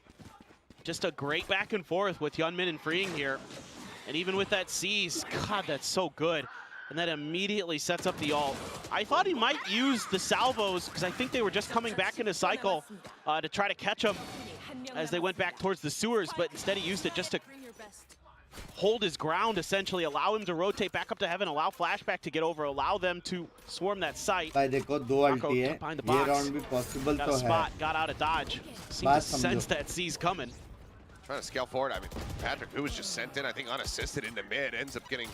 Just a great back and forth with Hyunmin and Freeing here. And even with that C's, God, that's so good. And that immediately sets up the ult. I thought he might use the salvos because I think they were just coming back into cycle to try to catch him as they went back towards the sewers, but instead he used it just to hold his ground, essentially, allow him to rotate back up to heaven, allow Flashback to get over, allow them to swarm that site. Behind the box. Got a spot, got out of dodge. Seemed to sense that C's coming. Trying to scale forward. I mean, Patrick, who was just sent in, I think, unassisted into mid, ends up getting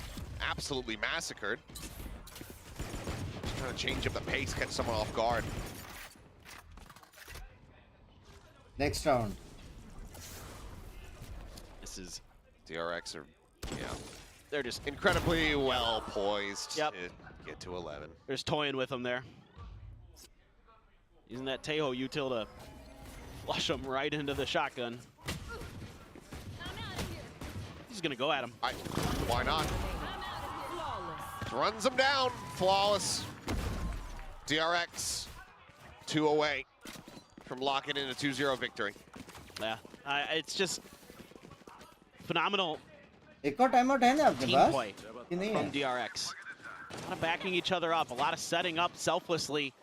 absolutely massacred. Just trying to change up the pace, catch someone off guard. Next round. This is DRX are, yeah, they're just incredibly well poised to get to 11. They're just toying with them there. Using that Tejo util to flush them right into the shotgun. He's gonna go at him. Why not? Runs him down. Flawless. DRX 2 away from locking in a 2-0 victory. Yeah, it's just phenomenal team play from DRX. A lot of backing each other up, a lot of setting up selflessly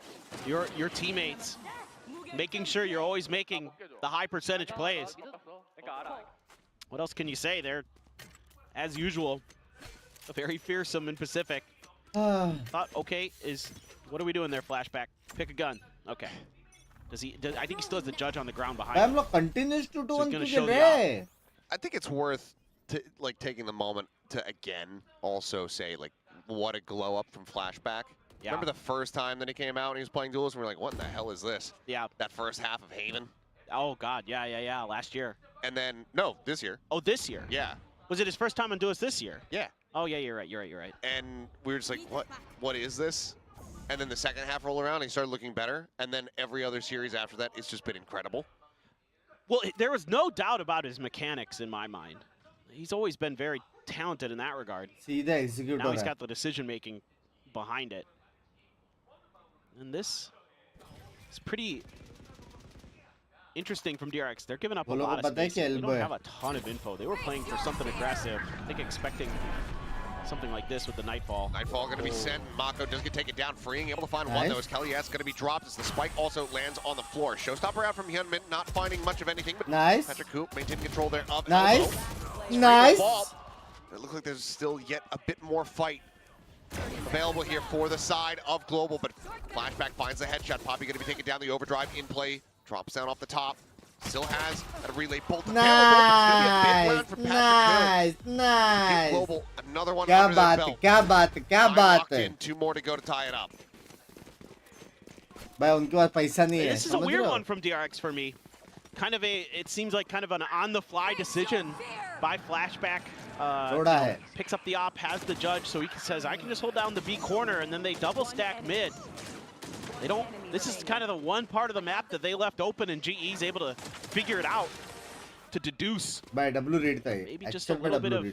your teammates, making sure you're always making the high percentage plays. What else can you say? They're, as usual, very fearsome in Pacific. Thought, okay, what are we doing there, Flashback? Pick a gun. Okay. I think he still has the judge on the ground behind him. Continues to do I think it's worth taking the moment to again also say what a glow up from Flashback. Yeah. Remember the first time that he came out and he was playing duels and we were like, what in the hell is this? Yeah. That first half of Haven. Oh God, yeah, last year. And then no, this year. Oh, this year. Yeah. Was it his first time on Duelist this year? Yeah. Oh yeah, you're right. And we were just like, what is this? And then the second half roll around, he started looking better. And then every other series after that, it's just been incredible. Well, there was no doubt about his mechanics in my mind. He's always been very talented in that regard. Now he's got the decision-making behind it. And this is pretty interesting from DRX. They're giving up a lot of space. They don't have a ton of info. They were playing for something aggressive. I think expecting something like this with the Nightfall. Nightfall going to be sent. Mako does get taken down. Freeing, able to find one, though. As Kelly S going to be dropped as the spike also lands on the floor. Showstopper out from Hyunmin, not finding much of anything. But Patrick Coop maintaining control there of Elbow. Nice. It looks like there's still yet a bit more fight available here for the side of Global, but Flashback finds the headshot. Poppy going to be taking down the overdrive in play, drops down off the top. Still has a relay bolt available. It's going to be a big round for Patrick Coup. Global, another one under their belt. क्या बात है 2 more to go to tie it up. भाई उनके पास पैसा नहीं है This is a weird one from DRX for me. Kind of it seems like kind of an on-the-fly decision by Flashback. Picks up the op, has the judge, so he says, I can just hold down the B corner, and then they double stack mid. They don't, this is kind of the one part of the map that they left open, and GE's able to figure it out to deduce. भाई W red था ये. Maybe just a little bit of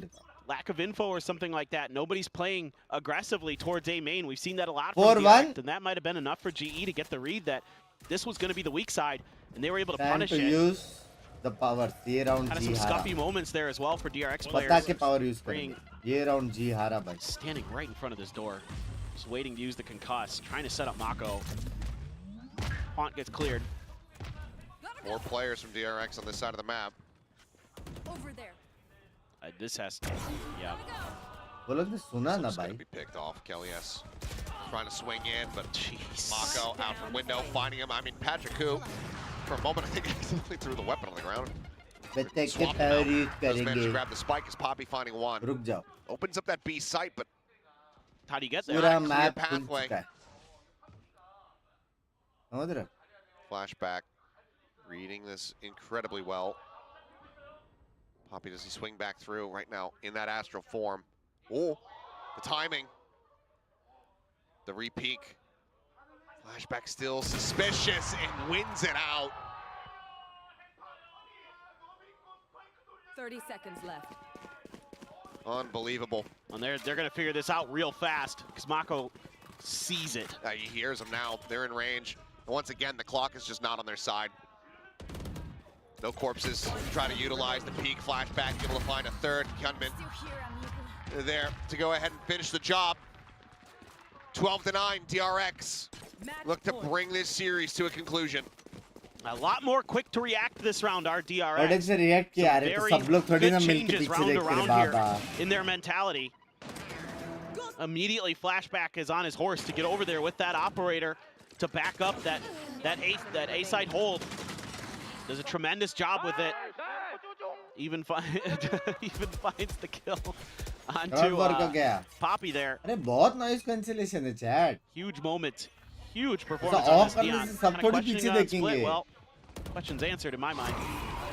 lack of info or something like that. Nobody's playing aggressively towards A main. We've seen that a lot from DRX, and that might have been enough for GE to get the read that this was going to be the weak side, and they were able to punish it. Use the power. ये round kind of G some हारा. scuffy moments there as well for DRX players. बता के power use करेंगे. ये round G हारा भाई. Standing right in front of this door, just waiting to use the concuss, trying to set up Mako. Haunt gets cleared. More players from DRX on this side of the map. Over there. This has to, yeah. वो लोग ने सुना ना Going भाई. to be picked off. Kelly S trying to swing in, but Jeez. Mako out from window, finding him. I mean, Patrick Coup, for a moment, I think he accidentally threw the weapon on the ground. बच्चे के Swapped power him use out. Does manage to करेंगे. grab the spike as Poppy finding one. रुक जाओ. Opens up that B site, but How do you get there? पूरा clear map खुल pathway. चुका है. समझ रहे हो? Flashback reading this incredibly well. Poppy, does he swing back through right now in that astral form? Oh, the timing. The repeak. Flashback still suspicious and wins it out. 30 seconds left. Unbelievable. And they're going to figure this out real fast because Mako sees it. He hears them now. They're in range. And once again, the clock is just not on their side. No corpses. Try to utilize the peak. Flashback, able to find a third. Hyunmin there to go ahead and finish the job. 12-9, DRX. Look to bring this series to a conclusion. A lot more quick to react this round, our DRX. और से react किया यार. तो सब लोग थोड़ी ना मिलके changes पीछे round देखते around हैं here Baba. in their mentality. Immediately, Flashback is on his horse to get over there with that operator to back up that A side hold. Does a tremendous job with it. Even finds the kill onto Poppy there. अरे बहुत noise cancellation है chat. Huge moment. Huge performance तो on off this करने Neon. से सब Kinda थोड़ी पीछे questioning on split. देखेंगे. Well, question's answered in my mind.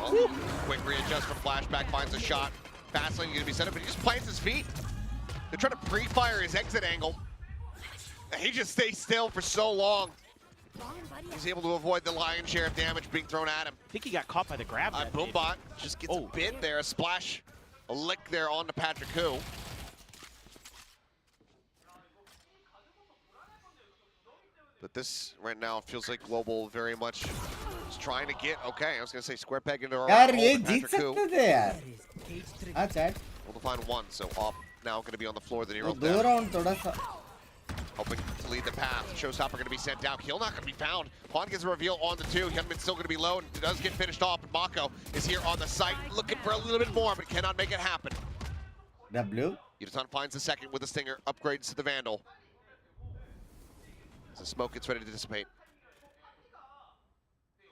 Well, quick readjust from Flashback, finds a shot. Fastlane going to be set up, but he just plants his feet. They're trying to pre-fire his exit angle. He just stays still for so long. He's able to avoid the lion's share of damage being thrown at him. I think he got caught by the grab. Boombot just gets a bit there, a splash, a lick there onto Patrick Coup. But this right now feels like Global very much is trying to get, okay, I was going to say square peg into our यार ये जीत सकते थे यार. हाँ chat. Able to find one, so off now going to be on the floor. The Nero दो round थोड़ा सा. Hoping to lead the path. Showstopper going to be sent down. Kill not going to be found. Juan gets a reveal on the two. Hyunmin's still going to be low and does get finished off. But Mako is here on the site looking for a little bit more, but cannot make it happen. W. Yutan finds the second with the Stinger. Upgrades to the Vandal. As the smoke gets ready to dissipate.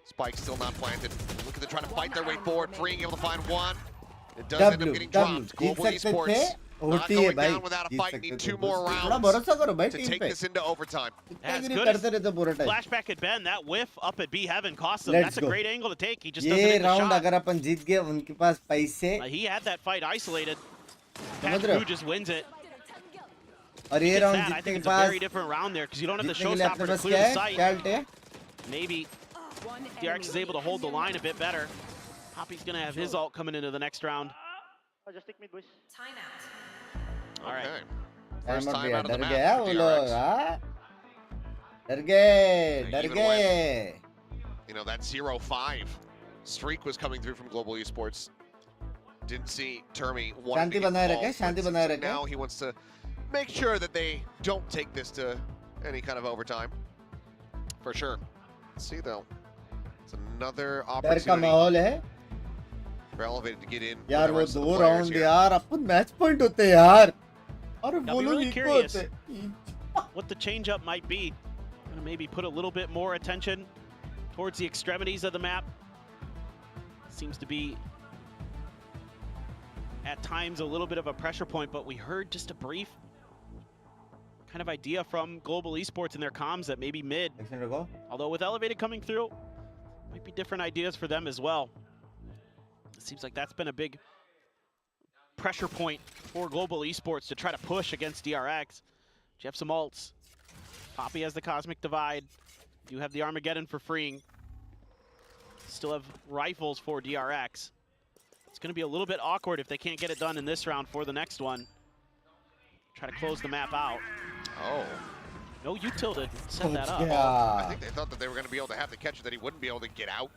Spike still not planted. Looking to try to fight their way forward. Freeing, able to find one. It does end up getting dropped. Global Esports not going down without a fight. Need 2 more rounds to take this into overtime. As good as Flashback had been, that whiff up at B Heaven cost him. That's a great angle to take. He just doesn't hit the round shot. अगर अपन जीत गए उनके पास पैसे. He had that fight isolated. Patrick just wins it. और ये round I जीतने think के it's a pass very different round there because you don't have the जीतने के लिए showstopper अपने to पास clear क्या the है? site. क्या ulti है? Maybe DRX is able to hold the line a bit better. Poppy's gonna have his ult coming into the next round. Just take mid, boys. Timeout. All right. First Time time out of the डर map गया for वो लोग. DRX. हाँ? डर Even गए. You know, that 0-5 streak was coming through from Global Esports. Didn't see Termi wanting to शांति बनाए get रखे, involved, Shanti but बनाए रखे. now he wants to make sure that they don't take this to any kind of overtime. For sure. Let's see though. It's another डर का opportunity माहौल है. for Elevated to get in. with यार the वो rest of the दो players round here. यार अपन match point होते हैं यार. अरे I'll वो be लोग really इको curious होते हैं। what the change-up might be. Gonna maybe put a little bit more attention towards the extremities of the map. Seems to be at times a little bit of a pressure point, but we heard just a brief kind of idea from Global Esports in their comms that maybe mid, although with Elevated coming through, might be different ideas for them as well. It seems like that's been a big pressure point for Global Esports to try to push against DRX. You have some ults. Poppy has the Cosmic Divide. You have the Armageddon for freeing. Still have rifles for DRX. It's going to be a little bit awkward if they can't get it done in this round for the next one. Try to close the map out. Oh. No, you tilted. Set that up. I think they thought that they were going to be able to have the catch, that he wouldn't be able to get out.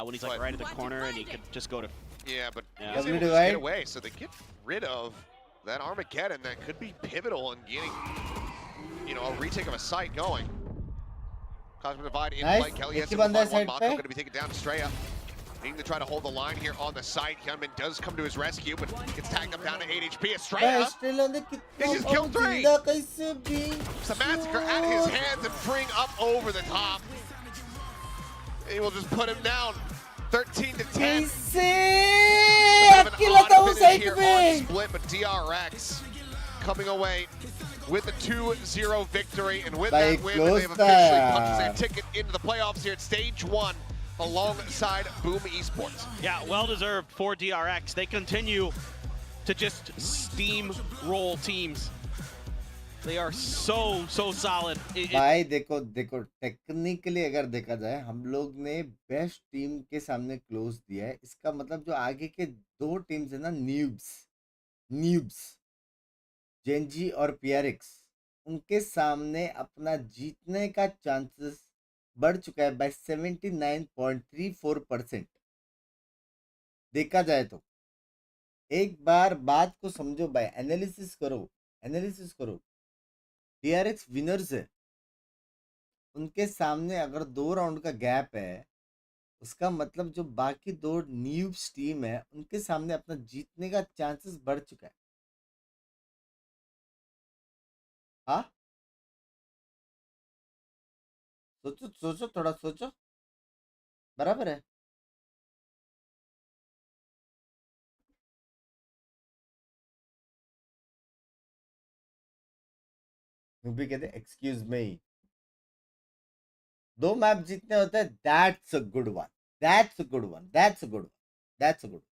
When he's like right at the corner and he could just go to... Yeah, but Yeah. he's able to just get away, so they get rid of that Armageddon that could be pivotal in getting, you know, a retake of a site going. Cosmic Divide in play. Kelly has to find one. Mako going to be taken down. Straya needing to try to hold the line here on the site. Hyunmin does come to his rescue, but gets tagged up down to 8 HP. Straya, he just killed 3. It's a massacre at his hands and freeing up over the top. He will just put him down. 13 to 10. Split, but DRX coming away with a 2-0 victory, and with that win, they've officially punched their ticket into the playoffs here at Stage 1 alongside Boom Esports. Yeah, well-deserved for DRX. They continue to just steamroll teams. They are so solid. भाई देखो technically अगर देखा जाए हम लोग ने best team के सामने क्लोज दिया है। इसका मतलब जो आगे के 2 टीम्स है ना, न्यूब्स जेंजी और पीआरएक्स, उनके सामने अपना जीतने का चांसेस बढ़ चुका है बाय 79.34%। देखा जाए तो एक बार बात को समझो भाई, एनालिसिस करो। DRX विनर्स है, उनके सामने अगर 2 राउंड का गैप है, उसका मतलब जो बाकी 2 न्यूब्स टीम है उनके सामने अपना जीतने का चांसेस बढ़ चुका है। हाँ, सोचो थोड़ा सोचो, बराबर है। भी कहते एक्सक्यूज मी, 2 मैप जीतने होते हैं, दैट्स अ गुड वन,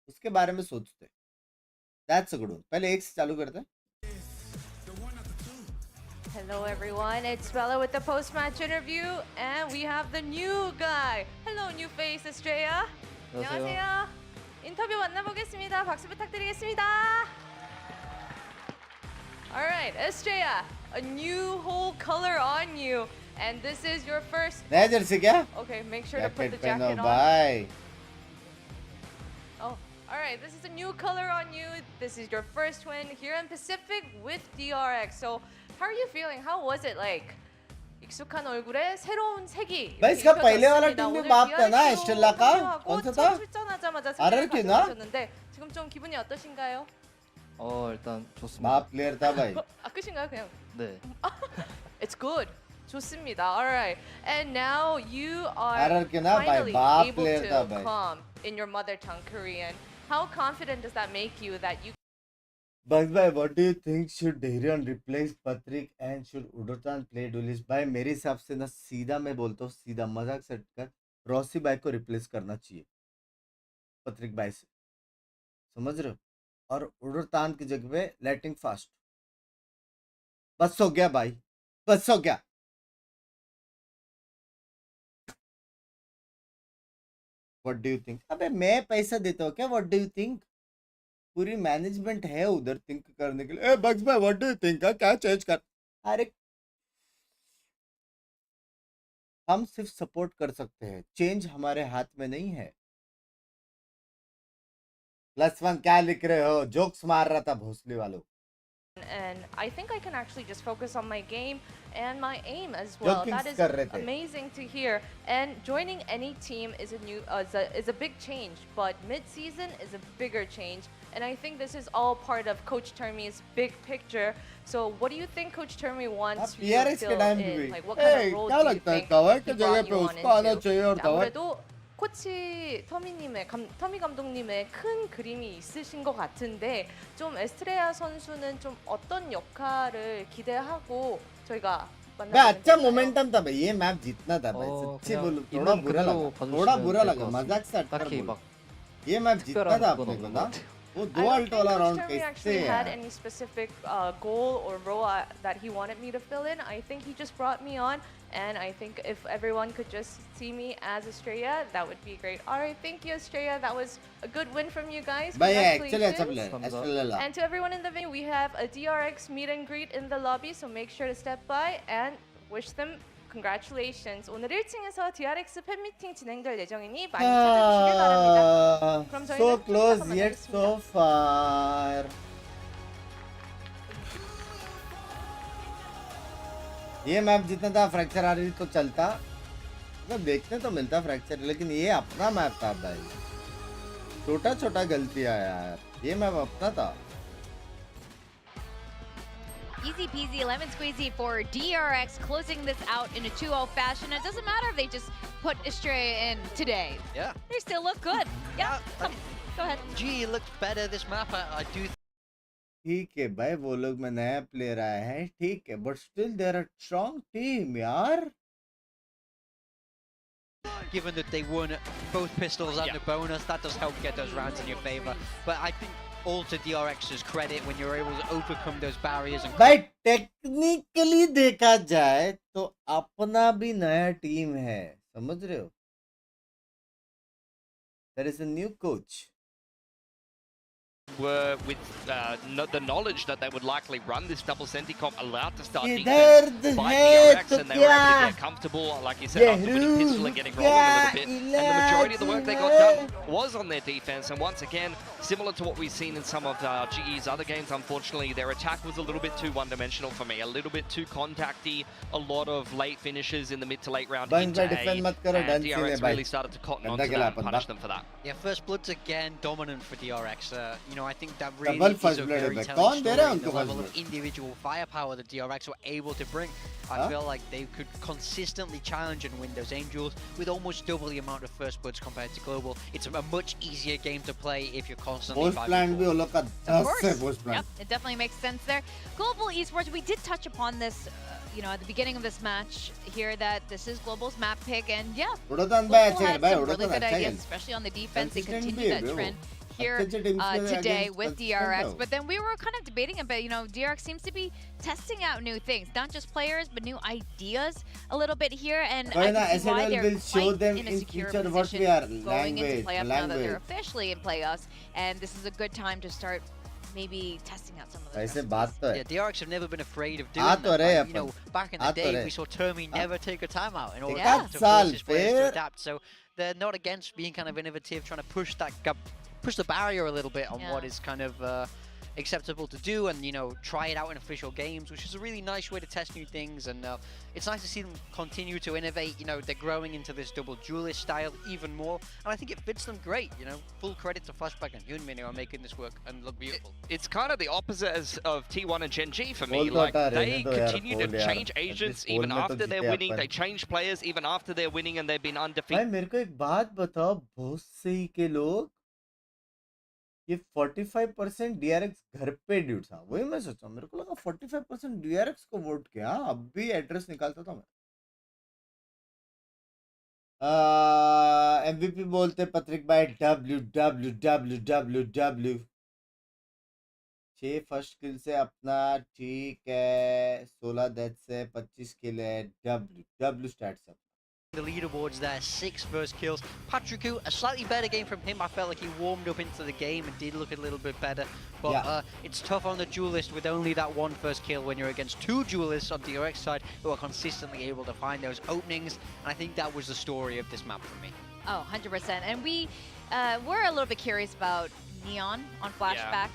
उसके बारे में सोचते, दैट्स अ गुड वन। पहले एक से चालू करते हैं। Hello everyone, it's Bella with the post-match interview, and we have the new guy. Hello, new face, Estrella. 안녕하세요. 인터뷰 만나보겠습니다. 박수 부탁드리겠습니다. All right, Estrella, a new whole color on you, and this is your first. नया Jersey क्या? Okay, make sure to put the jacket on. Bye. Oh, all right, this is a new color on you. This is your first win here in Pacific with DRX. So, how are you feeling? How was it like? 익숙한 얼굴에 새로운 색이. भाई इसका पहले वाला team भी बाप था ना, Estella का? कौन सा था? 출전하자마자 RRQ 승리를 ना? 가져오셨는데 지금 좀 기분이 어떠신가요? 일단 좋습니다. बाप प्लेयर था भाई। 끝인가요, 그냥? 네. It's good. 좋습니다. All right. And now you are RRQ ना भाई, finally बाप able player था to भाई। come in your mother tongue Korean. How confident does that make you that you Bugs भाई, what do you think? Should Darian replace Patrick and should Udurtan play duelist? भाई मेरे हिसाब से ना, सीधा मैं बोलता हूँ, सीधा मजाक सेट कर, रॉसी भाई को रिप्लेस करना चाहिए पत्रिक भाई से, समझ रहे हो? और उडुरतान की जगह पे लाइटिंग फास्ट। बस हो गया भाई, बस हो गया। What do you think? अबे मैं पैसा देता हूँ क्या? What do you think? पूरी मैनेजमेंट है उधर थिंक करने के लिए। ए बग्स भाई, व्हाट डू यू थिंक? क्या चेंज कर? अरे हम सिर्फ सपोर्ट कर सकते हैं, चेंज हमारे हाथ में नहीं है। +1 क्या लिख रहे हो? जोक्स मार रहा था भोसले वालों। and I think I can actually just focus on my game and my aim as well. That is amazing to hear. And joining any team is a big change, but mid-season is a bigger change. And I think this is all part of Coach Termi's big picture. So what do you think Coach Termi wants you to fill in? Like what kind of role do you think he brought you on into? 아무래도 코치 터미 감독님의 큰 그림이 있으신 것 같은데 좀 에스트레아 선수는 좀 어떤 역할을 기대하고 저희가 मैं अच्छा momentum था भाई ये match जीतना था भाई सच्ची बोलूं थोड़ा बुरा लगा मजाक से हटकर ये मैच जीतना था अपने को ना वो दो अल्ट वाला राउंड कैसे had any specific goal or role that he wanted me to fill in. I think he just brought me on, and I think if everyone could just see me as Estrella, that would be great. All right, thank you, Estrella. That was a good win from you guys. Congratulations. And to everyone in the venue, we have a DRX meet and greet in the lobby, so make sure to step by and wish them congratulations. 오늘 1층에서 DRX 팬미팅 진행될 예정이니 많이 찾아주시길 바랍니다. 그럼 저희는 So close yet so far. ये map जितना था fracture आ रही तो चलता मतलब देखने तो मिलता फ्रैक्चर लेकिन ये अपना मैप था भाई छोटा छोटा गलती आया यार ये मैप अपना था Easy peasy, lemon squeezy for DRX, closing this out in a 2-0 fashion. It doesn't matter if they just put Estrella in today. Yeah. They still look good. Yeah, come, go ahead. GE looks better this map. I do. ठीक है भाई वो लोग में नया player आया है ठीक है but still they're a strong team यार. Given that they won both pistols and the bonus, that does help get those rounds in your favor. But I think all to DRX's credit when you're able to overcome those barriers. And भाई technically देखा जाए तो अपना भी नया team है समझ रहे हो. There is a new coach. Were with the knowledge that they would likely run this double senti comp allowed to start defense by DRX and they were able to get comfortable, like you said, after winning pistol and getting rolling a little bit. And the majority of the work they got done was on their defense. And once again, similar to what we've seen in some of GE's other games, unfortunately, their attack was a little bit too one-dimensional for me, a little bit too contacty, a lot of late finishes in the mid to late round into A, and DRX really started to cotton onto that and punish them for that. Yeah, First Blood's again dominant for DRX. You know, I think that really is a very telling story, the level of individual firepower that DRX were able to bring. I feel like they could consistently challenge and win those Angels with almost double the amount of First Bloods compared to Global. It's a much easier game to play if you're constantly fighting. Of course. Yep, it definitely makes sense there. Global Esports, we did touch upon this you know, at the beginning of this match here that this is Global's map pick, and yeah, Global had some really good ideas, especially on the defense. They continued that trend here today with DRX, but then we were kind of debating a bit, you know, DRX seems to be testing out new things, not just players, but new ideas a little bit here, and I can see why they're quite in a secure position going into playoffs now that they're officially in playoffs, and this is a good time to start maybe testing out some of those. Yeah, DRX have never been afraid of doing that. Like, you know, back in the day, we saw Termi never take a timeout in order to force his players to adapt. So they're not against being kind of innovative, trying to push that push the barrier a little bit on what is kind of acceptable to do, and you know, try it out in official games, which is a really nice way to test new things. And it's nice to see them continue to innovate. You know, they're growing into this double duelist style even more, and I think it fits them great. You know, full credit to Flashback and Hyunmin who are making this work and look beautiful. It's kind of the opposite of T1 and Gen G for me. Like, they continue to change agents even after they're winning. They change players even after they're winning, and they've been undefeated. मेरे को एक बात बताओ, बहुत सही के लोग ये 45% DRX घर पे ड्यूट था, वही मैं सोचा, मेरे को लगा 45% DRX को वोट किया. अब भी एड्रेस निकालता था मैं. MVP बोलते पत्रिक भाई www 6 फर्स्ट किल से अपना ठीक है, 16 डेथ से 25 किल है, W stats up. The leaderboards there, 6 first kills. Patriku, a slightly better game from him. I felt like he warmed up into the game and did look a little bit better. But it's tough on the duelist with only that one first kill when you're against 2 duelists on the DRX side who are consistently able to find those openings. And I think that was the story of this map for me. Oh, 100%. And we were a little bit curious about Neon on flashback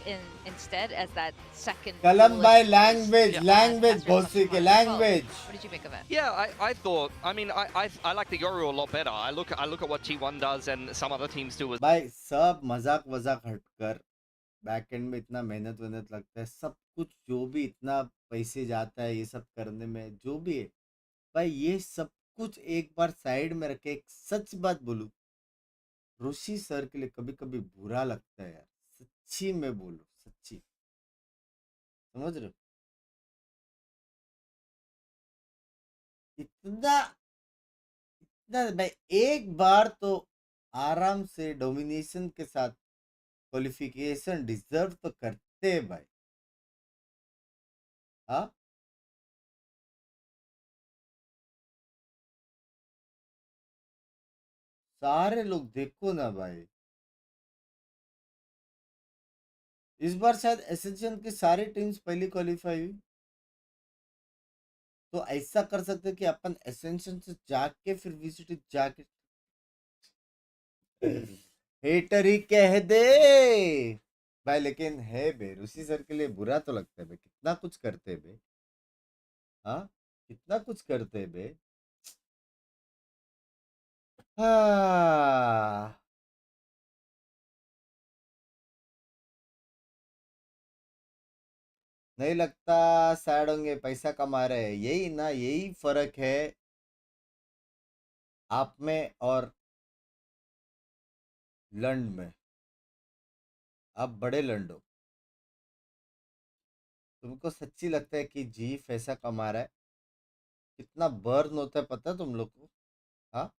instead as that second. Kalam duelist by voice. language, Yeah. language, That's your bossy touch ke upon it as well. language. What did you make of it? Yeah, I thought. I mean, I like the Yoru a lot better. I look at what T1 does and some other teams do as. भाई सब मजाक वजाक हटकर back and में इतना मेहनत वेहनत लगता है, सब कुछ जो भी इतना पैसे जाता है ये सब करने में, जो भी है भाई, ये सब कुछ एक बार साइड में रखे, एक सच बात बोलूं, ऋषि सर के लिए कभी कभी बुरा लगता है यार, सच्ची में बोलूं, सच्ची, समझ रहे हो? इतना इतना भाई, एक बार तो आराम से डोमिनेशन के साथ क्वालिफिकेशन डिजर्व तो करते हैं भाई। हाँ, सारे लोग देखो ना भाई, इस बार शायद एसेंशियल की सारी टीम्स पहले क्वालिफाई हुई, तो ऐसा कर सकते कि अपन एसेंशियल से जाके फिर वीसीटी जाके हेटर ही कह दे भाई, लेकिन है बे, ऋषि सर के लिए बुरा तो लगता है बे, कितना कुछ करते बे। हाँ, कितना कुछ करते बे। हाँ, नहीं लगता सैड होंगे, पैसा कमा रहे हैं, यही ना, यही फर्क है आप में और लंड में। आप बड़े लंड हो, तुमको सच्ची लगता है कि जी पैसा कमा रहा है, कितना बर्न होता है पता है तुम लोग को? हाँ,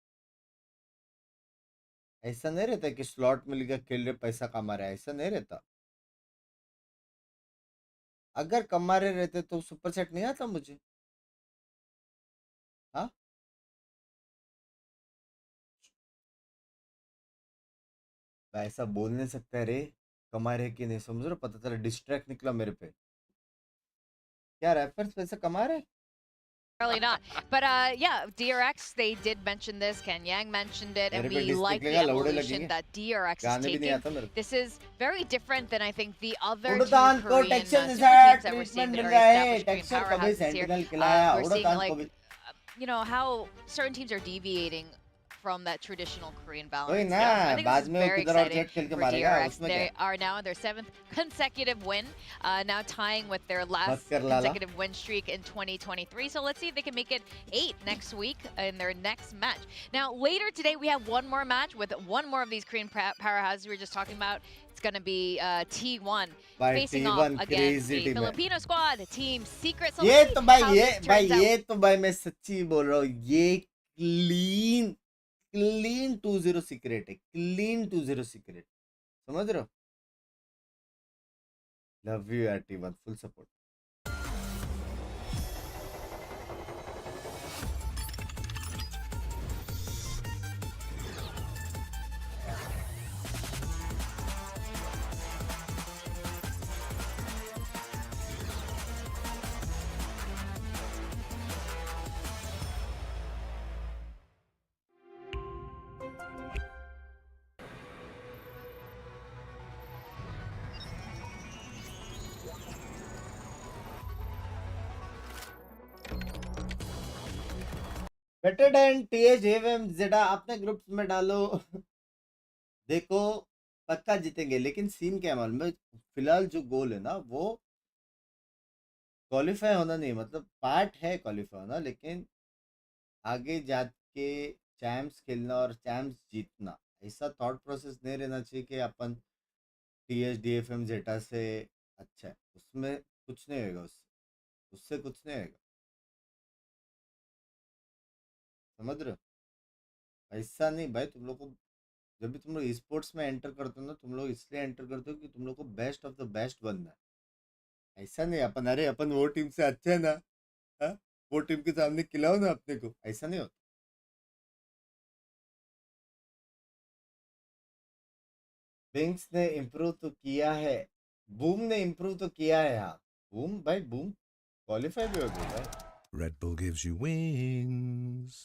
ऐसा नहीं रहता कि स्लॉट मिल गया खेल रहे पैसा कमा रहा है, ऐसा नहीं रहता। अगर कमा रहे रहते तो सुपर सेट नहीं आता मुझे। हाँ, ऐसा बोल नहीं सकता रे, कमा रहे कि नहीं, समझ रहे हो? पता चला डिस्ट्रैक्ट निकला मेरे पे, क्या रैपर्स पैसा कमा रहे? Really not. But yeah, DRX, they did mention this. Ken Yang mentioned it, and मेरे पे we डिस्क like the निकलेगा, लौड़े evolution लगेंगे, that DRX is गाने भी नहीं taking. आता मेरे को। This is very different than I think the other two उड़तान को Korean टेक्सचर super जैसा teams that we're seeing, treatment the mill very रहा है, established Korean टेक्सचर कभी powerhouses here. सेंटिनल खिलाया, We're seeing उड़तान को like, भी। you know, how certain teams are deviating from that traditional Korean कोई balance. ना, Yeah, I think बाद this is में वो very किधर और exciting जेट खेल के for मारेगा, DRX. उसमें They क्या? are now in their 7th consecutive win, now tying with their मत last कर लाला। consecutive win streak in 2023. So let's see if they can make it 8 next week in their next match. Now, later today, we have one more match with one more of these Korean powerhouses we were just talking about. It's going to be T1 भाई facing T1 off against crazy a team है। Filipino squad, Team Secret. So ये let's see तो भाई, how ये this भाई, turns out. ये तो भाई मैं सच्ची बोल रहा हूँ, ये क्लीन क्लीन 2-0 सीक्रेट है, क्लीन 2-0 सीक्रेट, समझ रहे हो? लव यू यार T1, full support. Better than TH एवं जेडा अपने ग्रुप्स में डालो। देखो पक्का जीतेंगे, लेकिन सीन क्या मालूम है, फिलहाल जो गोल है ना वो क्वालिफाई होना नहीं, मतलब पार्ट है क्वालिफाई होना, लेकिन आगे जाके चैम्प्स खेलना और चैम्प्स जीतना, ऐसा थॉट प्रोसेस नहीं रहना चाहिए कि अपन टीएच डीएफएम जेटा से अच्छा है, उसमें कुछ नहीं होगा, उससे कुछ नहीं होगा, समझ रहे हो? ऐसा नहीं भाई, तुम लोग को जब भी तुम लोग स्पोर्ट्स में एंटर करते हो ना, तुम लोग इसलिए एंटर करते हो कि तुम लोग को बेस्ट ऑफ द बेस्ट बनना है। ऐसा नहीं अपन अरे अपन वो टीम से अच्छा है ना, हाँ? वो टीम के सामने खिलाओ ना अपने को, ऐसा नहीं होता। बिंक्स ने इम्प्रूव तो किया है, बूम ने इम्प्रूव तो किया है। हाँ, बूम भाई, बूम क्वालिफाई भी हो गया भाई। Red Bull gives you wings.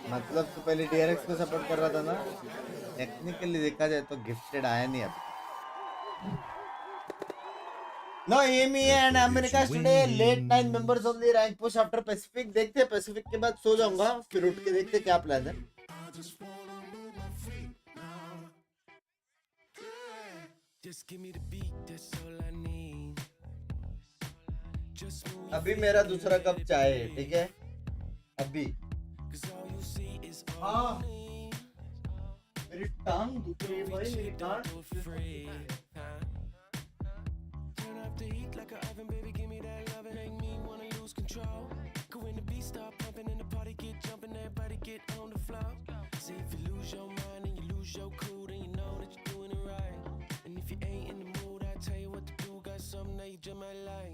मतलब तो पहले DRX को सपोर्ट कर रहा था ना. टेक्निकली देखा जाए तो गिफ्टेड आया नहीं अब. No, EME and America today late 9 members only rank push after Pacific. देखते हैं Pacific के बाद सो जाऊंगा, फिर उठ के देखते क्या प्लान है. अभी मेरा दूसरा कप चाय है, ठीक है? अभी. हाँ. मेरी टांग दुख रही है भाई, मेरी टांग.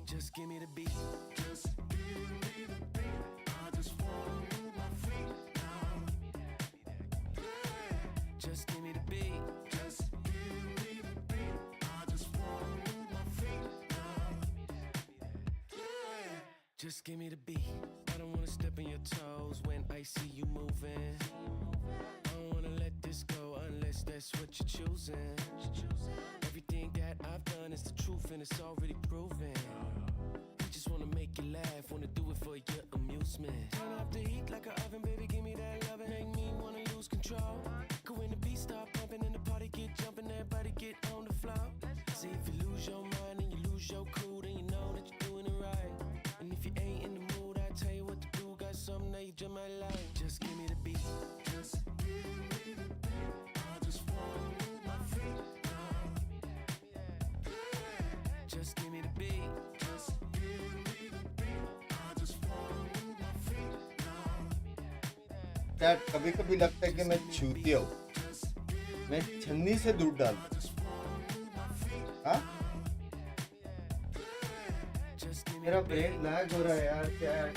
Just give me the beat. Just give me the beat. I just wanna move my feet now. Just give me the beat. Just give me the beat. I just wanna move my feet now. Just give me the beat. I don't wanna step on your toes when I see you moving. I don't wanna let this go unless that's what you're choosing. Everything that I've done is the truth and it's already proven. Just wanna make you laugh, wanna do it for your amusement. Turn off the heat like an oven, baby, give me that loving. Make me wanna lose control. Go when the beat start pumping and the party get jumping, everybody get on the floor. See if you lose your mind and you lose your cool, then you know that you're doing it right. And if you ain't in the mood, I tell you what to do. Got something that you just might like. Just give me the beat. Just give me the beat. I just wanna move my feet now. Just give me the beat. Just chat कभी-कभी लगता है कि मैं छूतिया हूँ. मैं छन्नी से दूध डालता हूँ. हाँ? मेरा ब्रेन लैग हो रहा है यार chat.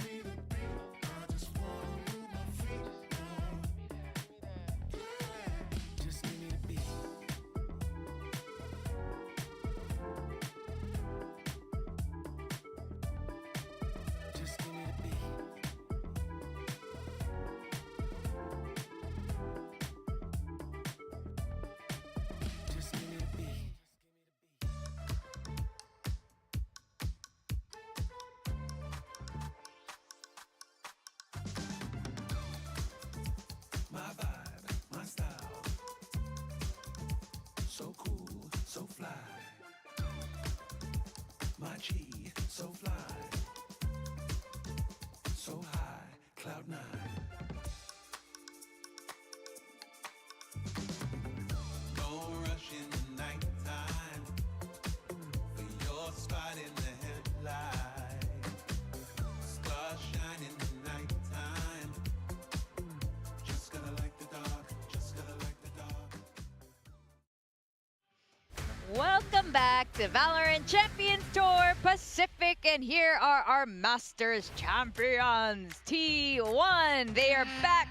So cool, so fly. My G, so fly. So high, cloud nine. No rush in the nighttime for your spot in the headlight. Stars shine in the nighttime. Just gotta like the dark, just gotta like the dark. Welcome back to Valorant Champions Tour Pacific, and here are our Masters champions, T1. They are back.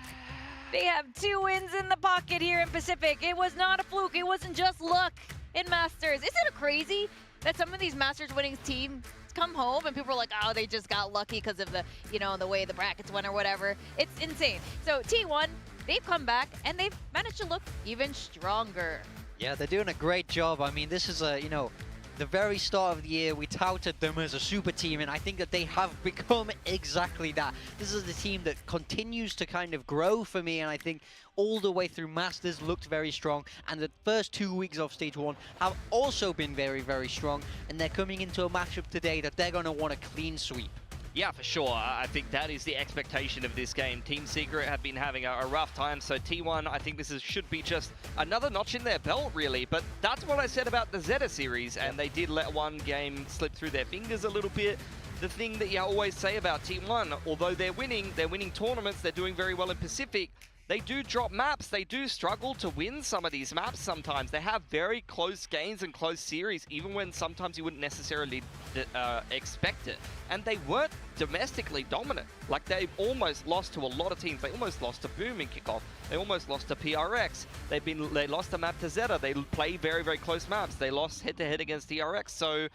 They have 2 wins in the pocket here in Pacific. It was not a fluke. It wasn't just luck in Masters. Isn't it crazy that some of these Masters winning teams come home and people are like, oh, they just got lucky because of the, you know, the way the brackets went or whatever. It's insane. So T1, they've come back and they've managed to look even stronger. Yeah, they're doing a great job. I mean, this is a, you know, the very start of the year, we touted them as a super team, and I think that they have become exactly that. This is the team that continues to kind of grow for me, and I think all the way through Masters looked very strong, and the first 2 weeks of Stage 1 have also been very, very strong, and they're coming into a matchup today that they're going to want a clean sweep. Yeah, for sure. I think that is the expectation of this game. Team Secret have been having a rough time, so T1, I think this should be just another notch in their belt, really. But that's what I said about the Zeta series, and they did let one game slip through their fingers a little bit. The thing that you always say about T1, although they're winning tournaments, they're doing very well in Pacific, they do drop maps. They do struggle to win some of these maps sometimes. They have very close games and close series, even when sometimes you wouldn't necessarily expect it. And they weren't domestically dominant. Like, they almost lost to a lot of teams. They almost lost to Boom in kickoff. They almost lost to PRX. They lost a map to Zeta. They play very, very close maps. They lost head-to-head against DRX. So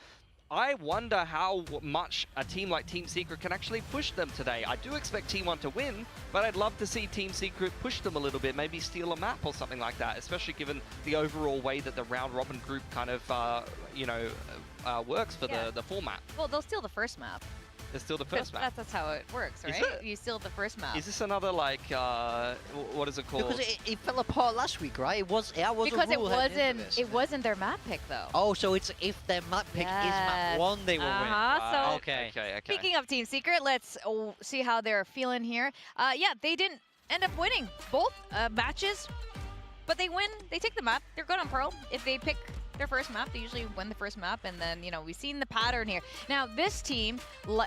I wonder how much a team like Team Secret can actually push them today. I do expect T1 to win, but I'd love to see Team Secret push them a little bit, maybe steal a map or something like that, especially given the overall way that the round robin group kind of, works for the format. Well, they'll steal the first map. It's still the first map. That's how it works, right? You steal the first map. Is this another, like, what is it called? Because it fell apart last week, right? It was because a rule heading into this. it wasn't their map pick though. Oh, so it's if their map pick is map 1, they will win. So Okay. speaking of Team Secret, let's see how they're feeling here. Yeah, they didn't end up winning both matches, but they win. They take the map. They're good on Pearl. If they pick their first map, they usually win the first map, and then, we've seen the pattern here. Now, this team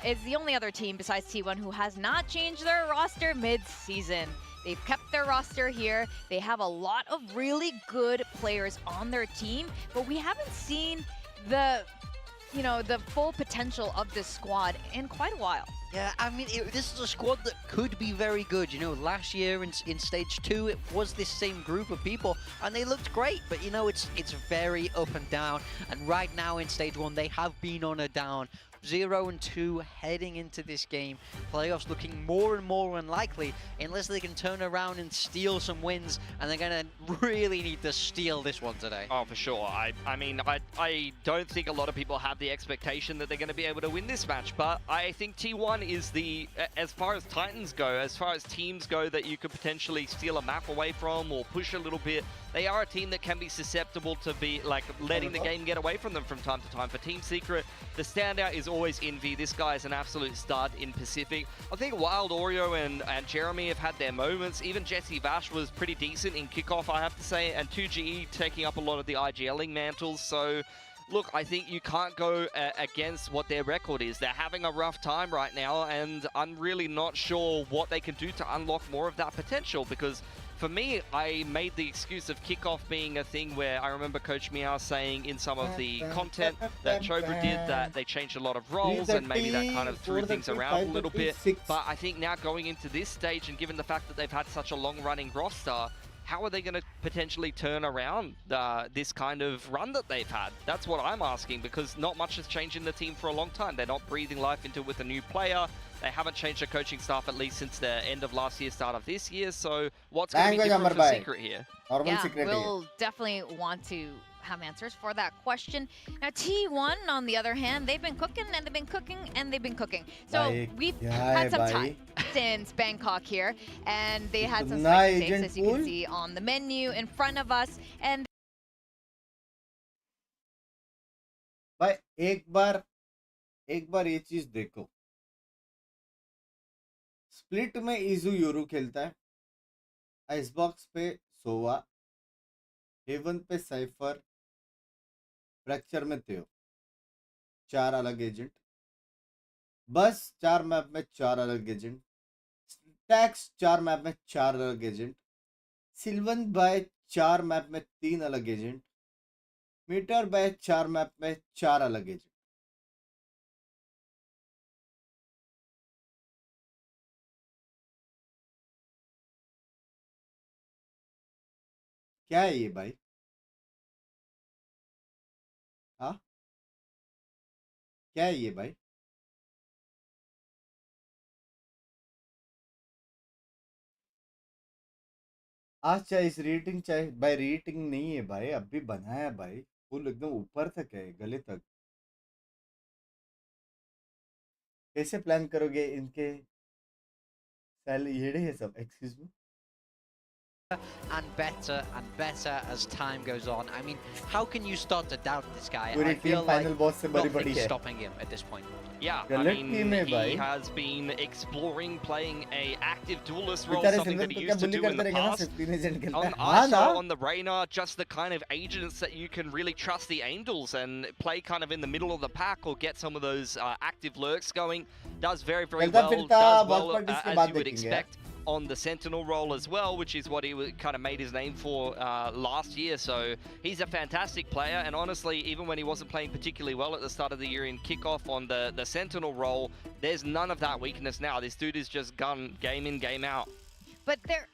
is the only other team besides T1 who has not changed their roster mid-season. They've kept their roster here. They have a lot of really good players on their team, but we haven't seen the full potential of this squad in quite a while. Yeah, I mean, this is a squad that could be very good. Last year in Stage 2, it was this same group of people, and they looked great. But, it's very up and down. And right now in Stage 1, they have been on a down. 0-2 heading into this game. Playoffs looking more and more unlikely unless they can turn around and steal some wins, and they're going to really need to steal this one today. Oh, for sure. I mean, I don't think a lot of people have the expectation that they're going to be able to win this match, but I think T1 is as far as Titans go, as far as teams go that you could potentially steal a map away from or push a little bit, they are a team that can be susceptible to be, letting the game get away from them from time to time. For Team Secret, the standout is always Envy. This guy is an absolute stud in Pacific. I think Wild Oreo and Jeremy have had their moments. Even Jesse Vash was pretty decent in kickoff, I have to say, and 2GE taking up a lot of the IGLing mantles. So, look, I think you can't go against what their record is. They're having a rough time right now, and I'm really not sure what they can do to unlock more of that potential, because for me, I made the excuse of kickoff being a thing where I remember Coach Meow saying in some of the content that Chobra did that they changed a lot of roles and maybe that kind of threw things around a little bit. But I think now going into this stage, and given the fact that they've had such a long-running roster, how are they going to potentially turn around this kind of run that they've had? That's what I'm asking, because not much has changed in the team for a long time. They're not breathing life into it with a new player. They haven't changed the coaching staff at least since the end of last year, start of this year. So what's going to be different for Secret here? We'll definitely want to have answers for that question. Now, T1, on the other hand, they've been cooking and they've been cooking and they've been cooking. So we've had some time since Bangkok here, and they had some spicy steaks, as you can see on the menu in front of us. And भाई एक बार ये चीज देखो, split में इजू Yoru खेलता है, icebox पे सोवा, haven पे साइफर, फ्रैक्चर में थियो, 4 अलग एजेंट, बस 4 मैप में 4 अलग एजेंट, टैक्स 4 मैप में 4 अलग एजेंट, सिल्वन बाय 4 मैप में 3 अलग एजेंट, मीटर बाय 4 मैप में 4 अलग एजेंट। क्या है ये भाई? हाँ, क्या है ये भाई? आज चाहे इस रेटिंग, चाहे भाई रेटिंग नहीं है भाई, अभी बनाया है भाई, फुल एकदम ऊपर तक है, गले तक। कैसे प्लान करोगे इनके ये सब? Excuse me. And better as time goes on. I mean, how can you start to doubt this guy? I feel like nothing's stopping him at this point. Yeah, I mean, he has been exploring playing a active duelist role, something that he used to do in the past. On ISO, on the Reyna, just the kind of agents that you can really trust the Angels and play kind of in the middle of the pack or get some of those active lurks going. Does very well, does well as you would expect on the Sentinel role as well, which is what he kind of made his name for last year. So he's a fantastic player, and honestly, even when he wasn't playing particularly well at the start of the year in kickoff on the Sentinel role, there's none of that weakness now. This dude is just gun game in, game out. But there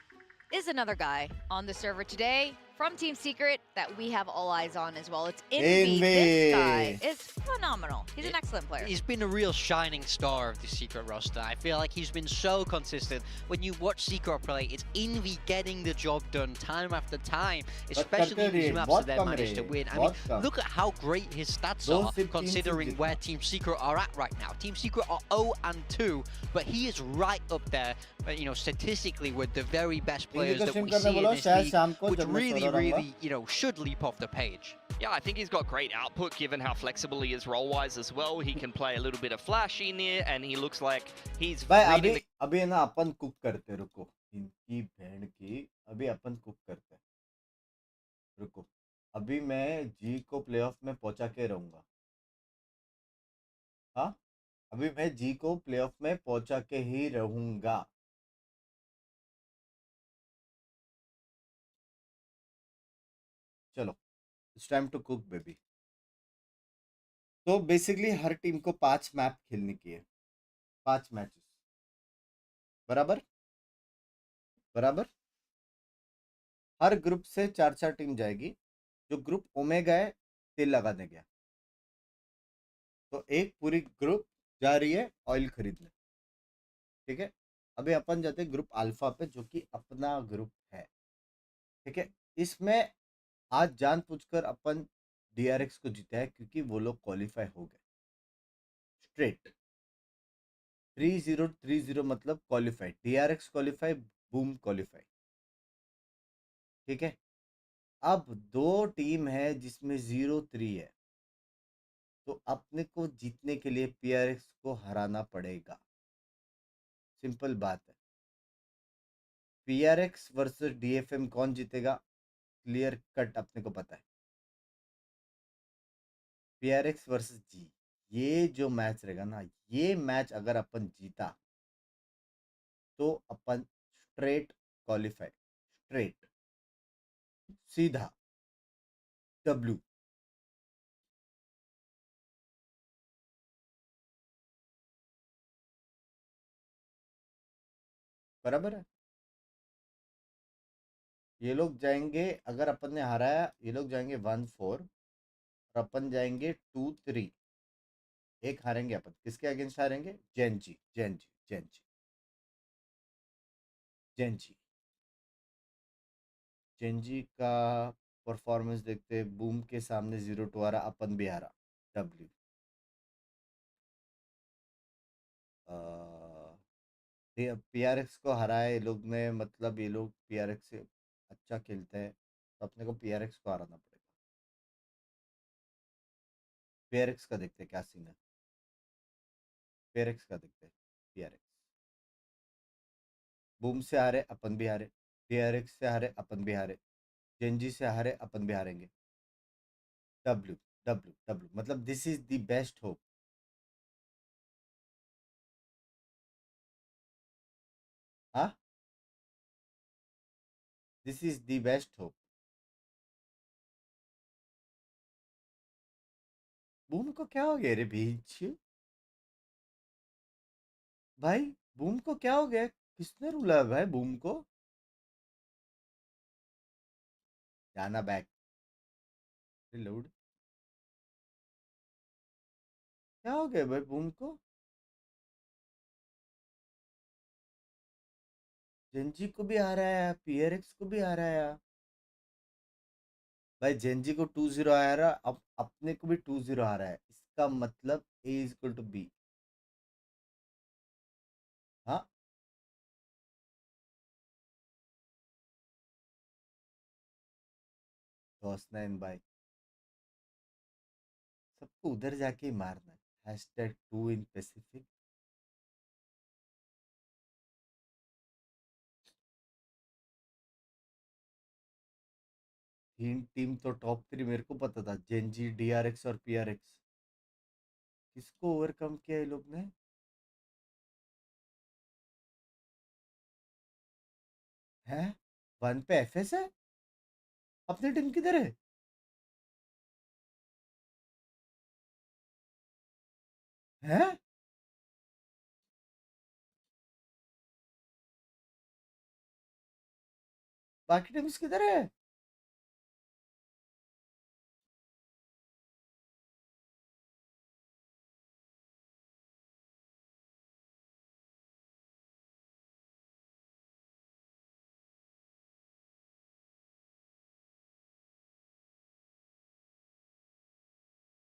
is another guy on the server today from Team Secret that we have all eyes on as well. It's Envy. This guy is phenomenal. He's an excellent player. He's been a real shining star of the Secret roster. I feel like he's been so consistent. When you watch Secret play, it's Envy getting the job done time after time, especially in these maps that they managed to win. I mean, look at how great his stats are, considering where Team Secret are at right now. Team Secret are 0-2, but he is right up there, you know, statistically with the very best players that we see in this league, which really, you know, should leap off the page. Yeah, I think he's got great output given how flexible he is role-wise as well. He can play a little bit of flash in here, and he looks like he's reading the... अभी है ना अपन cook करते, रुको इनकी बहन की, अभी अपन cook करते, रुको अभी मैं जी को प्लेऑफ में पहुंचा के रहूंगा। हाँ, अभी मैं जी को प्लेऑफ में पहुंचा के ही रहूंगा। चलो, it's time to cook baby. तो बेसिकली हर टीम को 5 मैप खेलने की है, 5 मैचेस, बराबर बराबर। हर ग्रुप से 4-4 टीम जाएगी। जो ग्रुप ओमेगा है, तेल लगाने गया, तो एक पूरी ग्रुप जा रही है ऑयल खरीदने, ठीक है। अभी अपन जाते हैं ग्रुप अल्फा पे, जो कि अपना ग्रुप है, ठीक है। इसमें आज जानबूझकर अपन DRX को जीता है, क्योंकि वो लोग क्वालिफाई हो गए स्ट्रेट 3-0 मतलब qualify. DRX qualify, boom qualify, ठीक है। अब 2 टीम है जिसमें 0-3 है, तो अपने को जीतने के लिए PRX को हराना पड़ेगा, सिंपल बात है। PRX वर्सेस DFM कौन जीतेगा, क्लियर कट अपने को पता है। PRX वर्सेस जी, ये जो मैच रहेगा ना, ये मैच अगर अपन जीता तो अपन स्ट्रेट क्वालिफाई, स्ट्रेट सीधा W। बराबर है। ये लोग जाएंगे, अगर अपन ने हराया, ये लोग जाएंगे 1-4 और अपन जाएंगे 2-3। एक हारेंगे अपन, किसके अगेंस्ट हारेंगे, Gen G Gen G Gen G Gen G Gen G का परफॉर्मेंस देखते, बूम के सामने 0-2 आ रहा, अपन भी हारा W। PRX को हराया ये लोग ने, मतलब ये लोग PRX से अच्छा खेलते हैं, तो अपने को PRX को हराना पड़ेगा। PRX का देखते क्या सीन है, PRX का देखते हैं। PRX बूम से हारे, अपन भी हारे। DRX से हारे, अपन भी हारे। जेनजी से हारे, अपन भी हारेंगे। W W W मतलब this is the best hope. हाँ, this is the best hope. Boom को क्या हो गया रे बीच भाई, बूम को क्या हो गया, किसने रुला भाई बूम को, जाना बैक रिलोड। क्या हो गया भाई बूम को, जेनजी को भी आ रहा है, PRX को भी आ रहा है भाई। जेनजी को 2-0 आ रहा, अब अपने को भी 2-0 आ रहा है, इसका मतलब A=B। हाँ, दोस्त भाई, सबको उधर जाके ही मारना है। #2 इन पैसिफिक। तीन टीम तो टॉप 3 मेरे को पता था, जेनजी, DRX और PRX। किसको ओवरकम किया ये लोग ने, हैं 1 पे FS है, अपनी टीम किधर है, हैं बाकी टीम्स किधर है।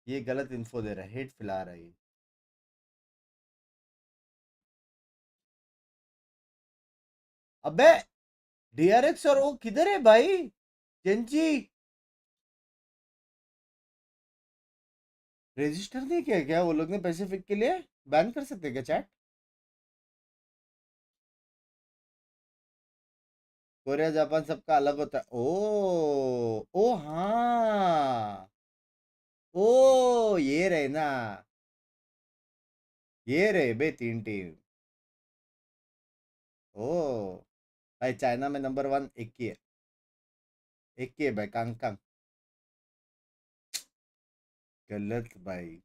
ये गलत इन्फो दे रहा है, हेट फैला रहा है। अबे DRX और वो किधर है भाई? जेंजी रजिस्टर नहीं किया क्या वो लोग ने? पैसिफिक के लिए बैन कर सकते क्या चैट? कोरिया जापान सबका अलग होता है। ओ हाँ, ओ ये रहे ना, ये रहे बे 3 टीम। ओ भाई चाइना में नंबर 1 एक ही है, एक ही है भाई, कांग। गलत भाई,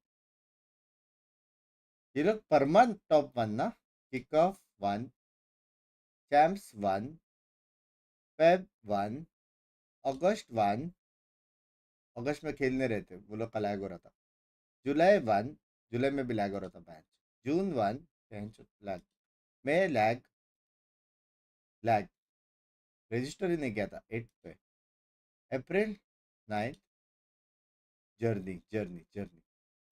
ये लोग परमान टॉप 1 ना, किक ऑफ 1, चैम्प्स 1, फेब 1, अगस्त 1, अगस्त में खेलने रहते वो लोग का लैग हो रहा था। जुलाई 1, जुलाई में भी लैग हो रहा था मैच। जून 1 लैग, मई लैग रजिस्टर ही नहीं किया था 8 पे। अप्रैल 9 जर्नी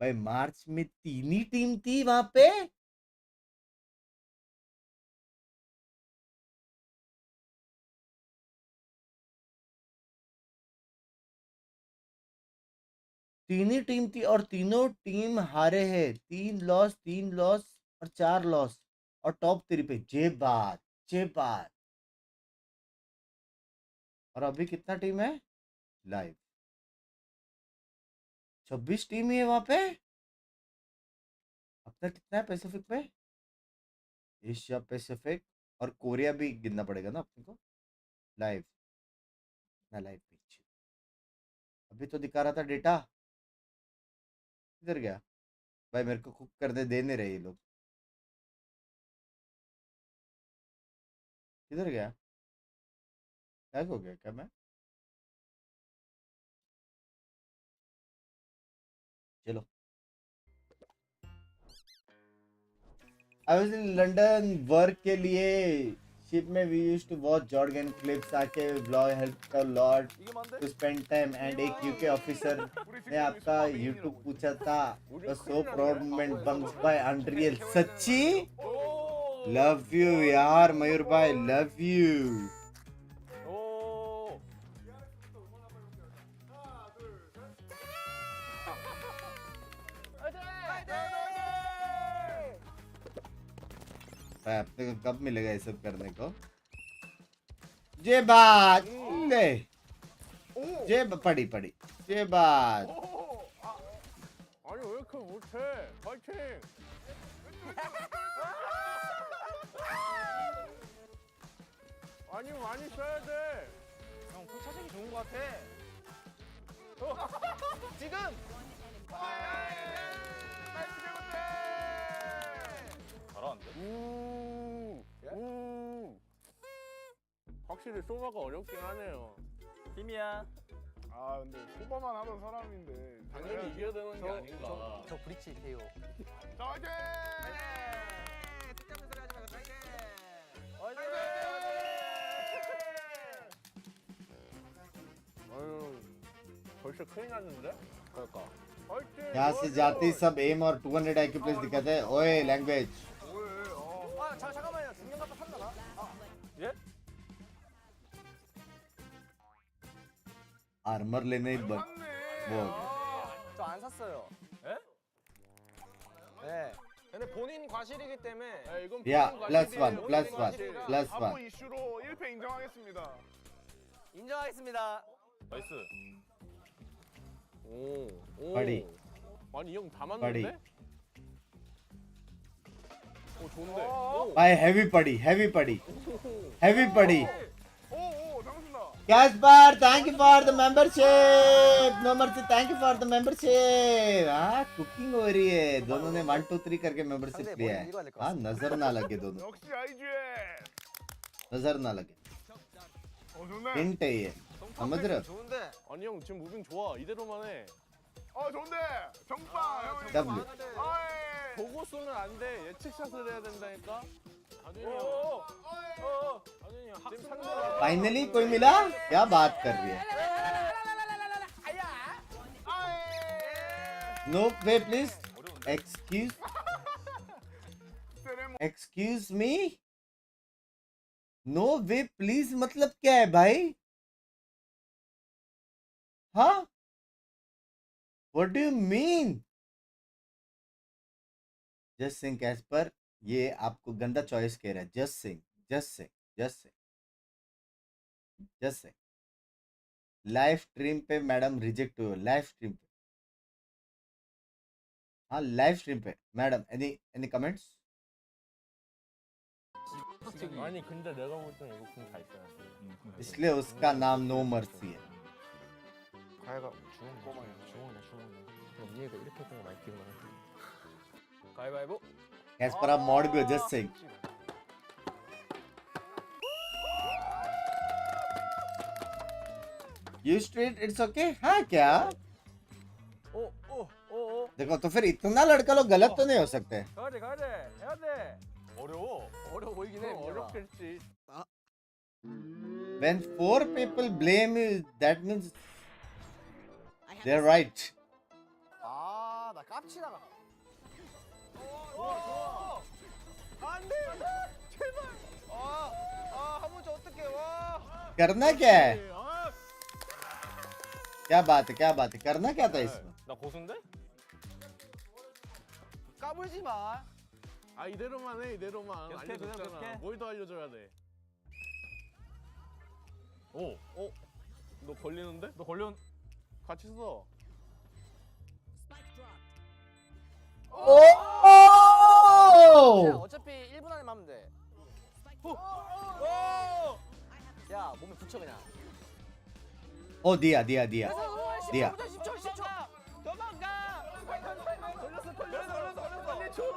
भाई। मार्च में 3 ही टीम थी वहां पे। तीन ही टीम थी और तीनों टीम हारे हैं। 3 लॉस और 4 लॉस और टॉप 3 पे। जे बात। और अभी कितना टीम है लाइव? 26 टीम ही है वहां पे। अब तक कितना है पैसिफिक पे? एशिया पैसिफिक और कोरिया भी गिनना पड़ेगा ना अपने को। लाइव पिच अभी तो दिखा रहा था डेटा, किधर गया भाई? मेरे को कुक कर दे नहीं रहे ये लोग, किधर गया? हैक हो गया क्या मैं? चलो, I was in London work के लिए। शिप में we used to watch Jorgen clips, आके blog help a lot to spend time. And एक यूके ऑफिसर ने आपका यूट्यूब पूछा था। So proud moment Bunks by Unreal. सच्ची लव यू यार मयूर भाई, लव यू। भाई अपने को कब मिलेगा ये सब करने को? जे बात ले, जे पड़ी जे बात। 아니 왜 이렇게 못해? 파이팅! 아니 많이 써야 돼. 형 포차적이 좋은 것 같아. 지금. 나이스 제군데. 잘하는데? 확실히 소바가 어렵긴 하네요. 팀이야. 아 근데 소바만 하던 사람인데 당연히 이겨야 되는 게 아닌가. 저 브리치 KO. 자 화이팅! 아유 벌써 큰일 났는데? 그러니까. 화이팅! यहाँ से जाते ही सब एम और 200 IQ प्लेस दिखाते हैं। ओए लैंग्वेज। 아 잠깐만요. 중간 갖다 샀나 나? 예? आर्मर लेने ही वो हो गया। 저 안 샀어요. 예? 네. 근데 본인 과실이기 때문에. 네, 이건 या 본인 +1 과실이에요. +1 이슈로 1패 인정하겠습니다. 인정하겠습니다. 나이스. 오. बड़ी 아니 이 형 다 बड़ी 맞는데? 오 좋은데. भाई हैवी पड़ी। 오 장순다. Casper thank you for the membership. Thank you for the membership. हाँ कुकिंग हो रही है। दोनों ने 1 2 3 करके मेंबरशिप लिया है। हाँ नजर ना लगे दोनों, 역시 아이주에. नजर ना लगे। 좋네. हिंट है ये, समझ रहे हो? 좋은데. 아니 형 지금 무빙 좋아. 이대로만 해. 좋은데. 정빵. W 보고 쏘면 안 돼. 예측샷을 해야 된다니까. 다준이 형. 다준이 형. 지금 상대가 फाइनली कोई मिला? क्या बात कर रही है? No way, please. Excuse me. No way, please. मतलब क्या है भाई? हाँ? What do you mean? Just Sing Casper, ये आपको गंदा चॉइस कह रहा है. Just Sing. लाइव स्ट्रीम पे मैडम रिजेक्ट हुए. लाइव स्ट्रीम पे. हाँ, लाइव स्ट्रीम पे मैडम. Any comments? 아니 근데 내가 볼 때는 이거 궁 다 있어야 돼. इसलिए उसका नाम नो मर्सी है. 가야가 죽었네. 그럼 얘가 이렇게 했던 거 많이 기억나네. 가위바위보. कैस्पर आप मॉड भी हो. Just sing. You straight it's okay. हाँ क्या? 오. देखो तो फिर इतना लड़का लोग गलत तो नहीं हो सकते. 가야 돼. 해야 돼. 어려워 보이긴 해. 어렵겠지. When 4 people blame you, that means they're right. 아, 나 깝치다가. 좋아. 안 돼. 제발. 한 번째 어떡해. 와. करना क्या है? क्या बात है? करना क्या था इसमें? 나 고수인데? 까불지 마. 아 이대로만 해. 알려줬잖아. 뭘 더 알려줘야 돼? 너 걸리는데? 같이 써. 오! 어차피 1분 안에 하면 돼. 야 몸에 붙여 그냥. दिया. 10초. 도망가. 걸렸어.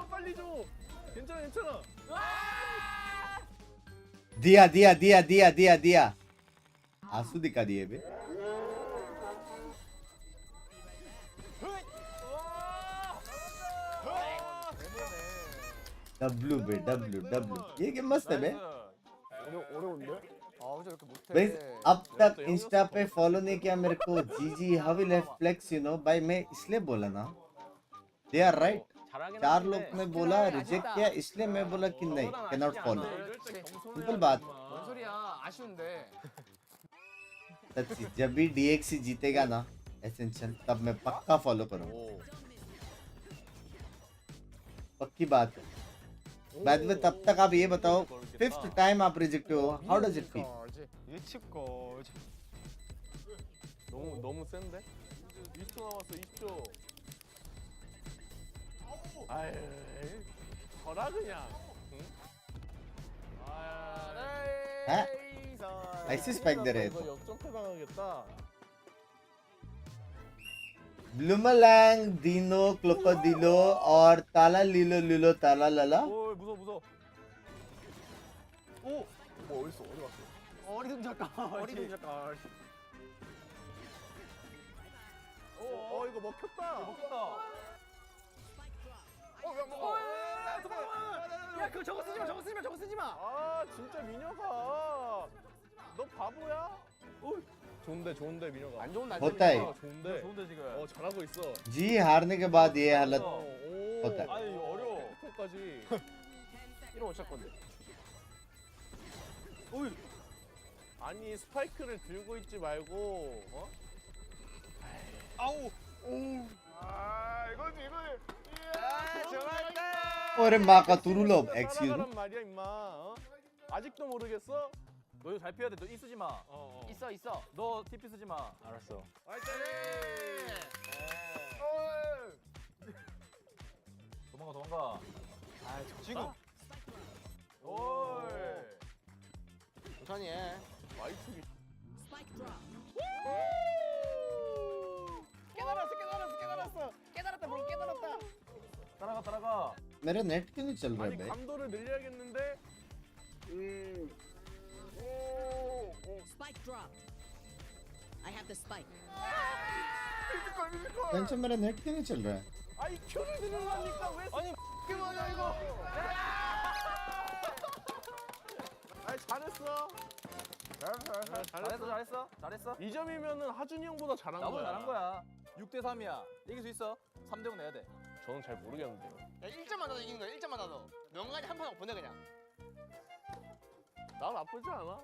빨리 줘. 괜찮아. दिया. आंसू दिखा दिए बे. W. ये गेम मस्त है बे. 어려운데? 아, 왜 이렇게 못해? भाई अब तक इंस्टा पे फॉलो नहीं किया मेरे को. GG how will have flex you know. भाई मैं इसलिए बोला ना. They are right. 4 लोग ने बोला रिजेक्ट किया, इसलिए मैं बोला कि नहीं, कैन नॉट फॉलो. सिंपल बात. 뭔 소리야? 아쉬운데. सच्ची जब भी DRX जीतेगा ना एसेंशियल, तब मैं पक्का फॉलो करूंगा. पक्की बात है. बाद में तब तक आप ये बताओ, 5th टाइम आप रिजेक्ट हो, हाउ डज इट फील? 예측거. 너무 센데? 20초 남았어. 20초. 아이, 거라 그냥. 응? ऐसे स्पाइक दे रहे थे. 이거 역전패 당하겠다. ब्लूमलैंग, दीनो, क्लोकोदिलो और ताला लीलो ताला लाला. 오, 무서워. 오, 어디 갔어? 어리둥절까. 이거 먹혔다. 야, 그거 저거 쓰지 마. 아, 진짜 민혁아. 너 바보야? 좋은데 민혁아. 안 좋은데. होता है. 좋은데 지금. 잘하고 있어. जी हारने के बाद ये हालत होता है. 아니, 어려워. 포까지. 1원 못 찾건데. 아니, 스파이크를 들고 있지 말고, 아우. 이거지. 좋았다. अरे माँ का तुरुलो. Excuse me. 말이야, 임마. 아직도 모르겠어? 너 이거 잘 피해야 돼. 너 이 쓰지 마. 있어. 너 TP 쓰지 마. 알았어. 화이팅! 도망가. 지금. 오이. 천천히 해. 와이프기. 깨달았다. 브로 깨달았다. 따라가. मेरा नेट क्यों नहीं चल रहा है 아니, बे? 감도를 늘려야겠는데. Spike drop. I have the spike. Tension मेरा नेट क्यों नहीं चल रहा है? 아이, 큐를 늘려니까 왜? 아니, 이게 뭐야 이거? 아이, 잘했어. 잘했어. 2점이면은 하준이 형보다 잘한 거야. 나보다 잘한 거야. 6대 3이야. 이길 수 있어. 3대0 내야 돼. 저는 잘 모르겠는데요. 야 1점만 넣어 이기는 거야. 1점만 넣어. 명간이 한 판 보내 그냥. 나 나쁘지 않아.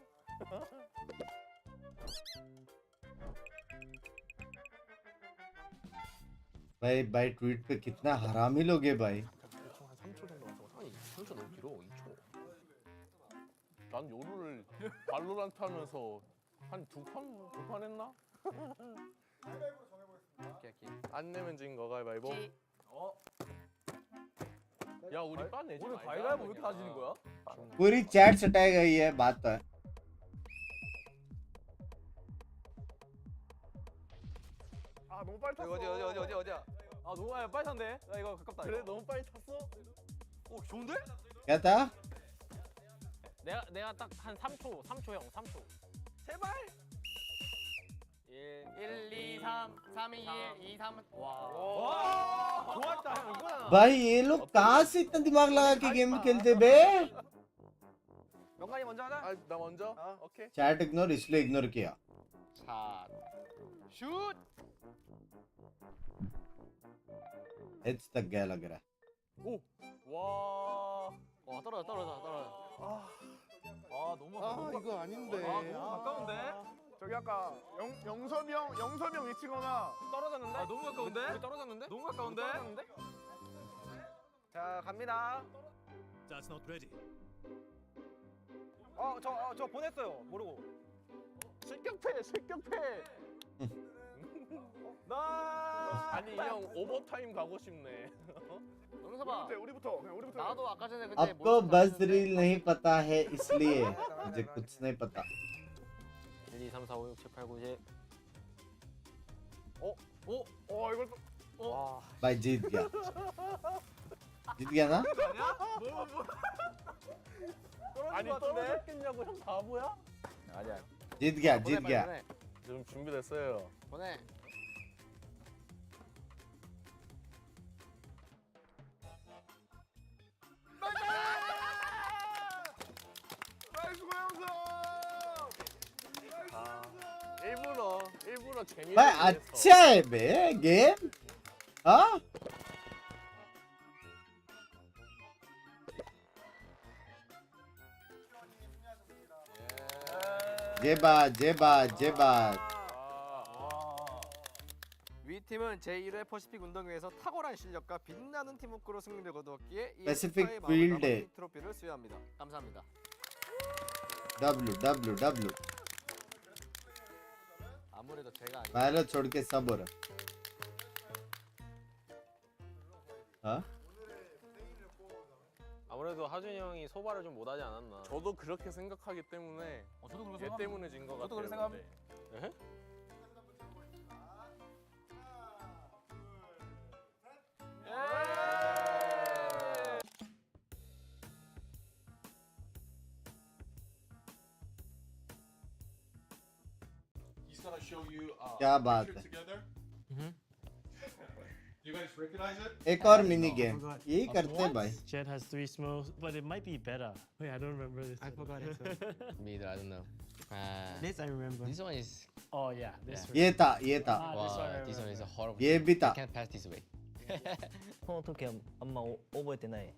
भाई ट्वीट पे कितना हरामी लोग है भाई. 대충 한 3초 정도 맞춰. 아니 3초 너무 길어. 2초. 난 요루를 발로란트 하면서 한 두 판 했나? 안 내면 진 거 가위바위보. 야 우리 빠 내지 오늘 말자. 가위바위보 왜 이렇게 따지는 거야? पूरी चैट सटाई गई है बात तो है. 아 너무 빨리 탔어. 어디야? 아 너무 빨리 탔네. 나 이거 가깝다. 그래 이거. 너무 빨리 탔어. 오 좋은데? क्या था? 내가 딱 한 3초 형 3초. 제발. 1 2 3 3 2 1 2 3 와. 좋았다 형 이거잖아. भाई ये लोग कहाँ से इतना दिमाग लगा के गेम खेलते बे? 명간이 먼저 하자. 아 나 먼저. 오케이. चैट इग्नोर इसलिए इग्नोर किया. 자. 슛. एच तक गया लग रहा है. 오. 와. 와 떨어져. 아 너무 이거 아닌데. 너무 가까운데? 저기 아까 영섭이 형 위치거나 떨어졌는데? 아 너무 가까운데? 떨어졌는데? 너무 가까운데? 자 갑니다. That's not ready. 저 보냈어요. 모르고. 실격패. 나. 아니 이 형 오버타임 가고 싶네. 영섭아. 우리부터. 나도 아까 전에 근데 आपको बस रील नहीं पता है इसलिए मुझे कुछ नहीं पता. 1, 2, 3, 4, 5, 6, 7, 8, 9, 10. 이걸 또. 와. भाई जीत गया ना? 아니 떨어졌겠냐고 형 바보야? 아니야. जीत गया. 지금 준비됐어요. 보내. 일부러 재미를 भाई अच्छा है बे गेम. हाँ? जे बात. 위 팀은 제1회 퍼시픽 운동회에서 탁월한 실력과 빛나는 팀워크로 승리를 거두었기에 이 Pacific 스타의 Field 마음을 Day. 담은 이 트로피를 수여합니다. 감사합니다. W. 아무래도 제가 아니고 पहले छोड़ के सब हो रहा. हाँ? 아무래도 하준이 형이 소바를 좀 못하지 않았나. 저도 그렇게 생각하기 때문에 저도 그렇게 얘 생각합니다. 때문에 진 것 같아요. 저도 그렇게 생각합니다. 근데. He's gonna show you. क्या बात है. You guys recognize it? एक और मिनी गेम यही करते हैं भाई. Jet has 3 smokes, but it might be better. Wait, I don't remember this. I forgot it. Me either, I don't know. This I remember. This one is Oh yeah, this one. ये था. wow, this one is a horrible. ये भी था. I can't pass this way. 어떻게 엄마 오버했대 나이.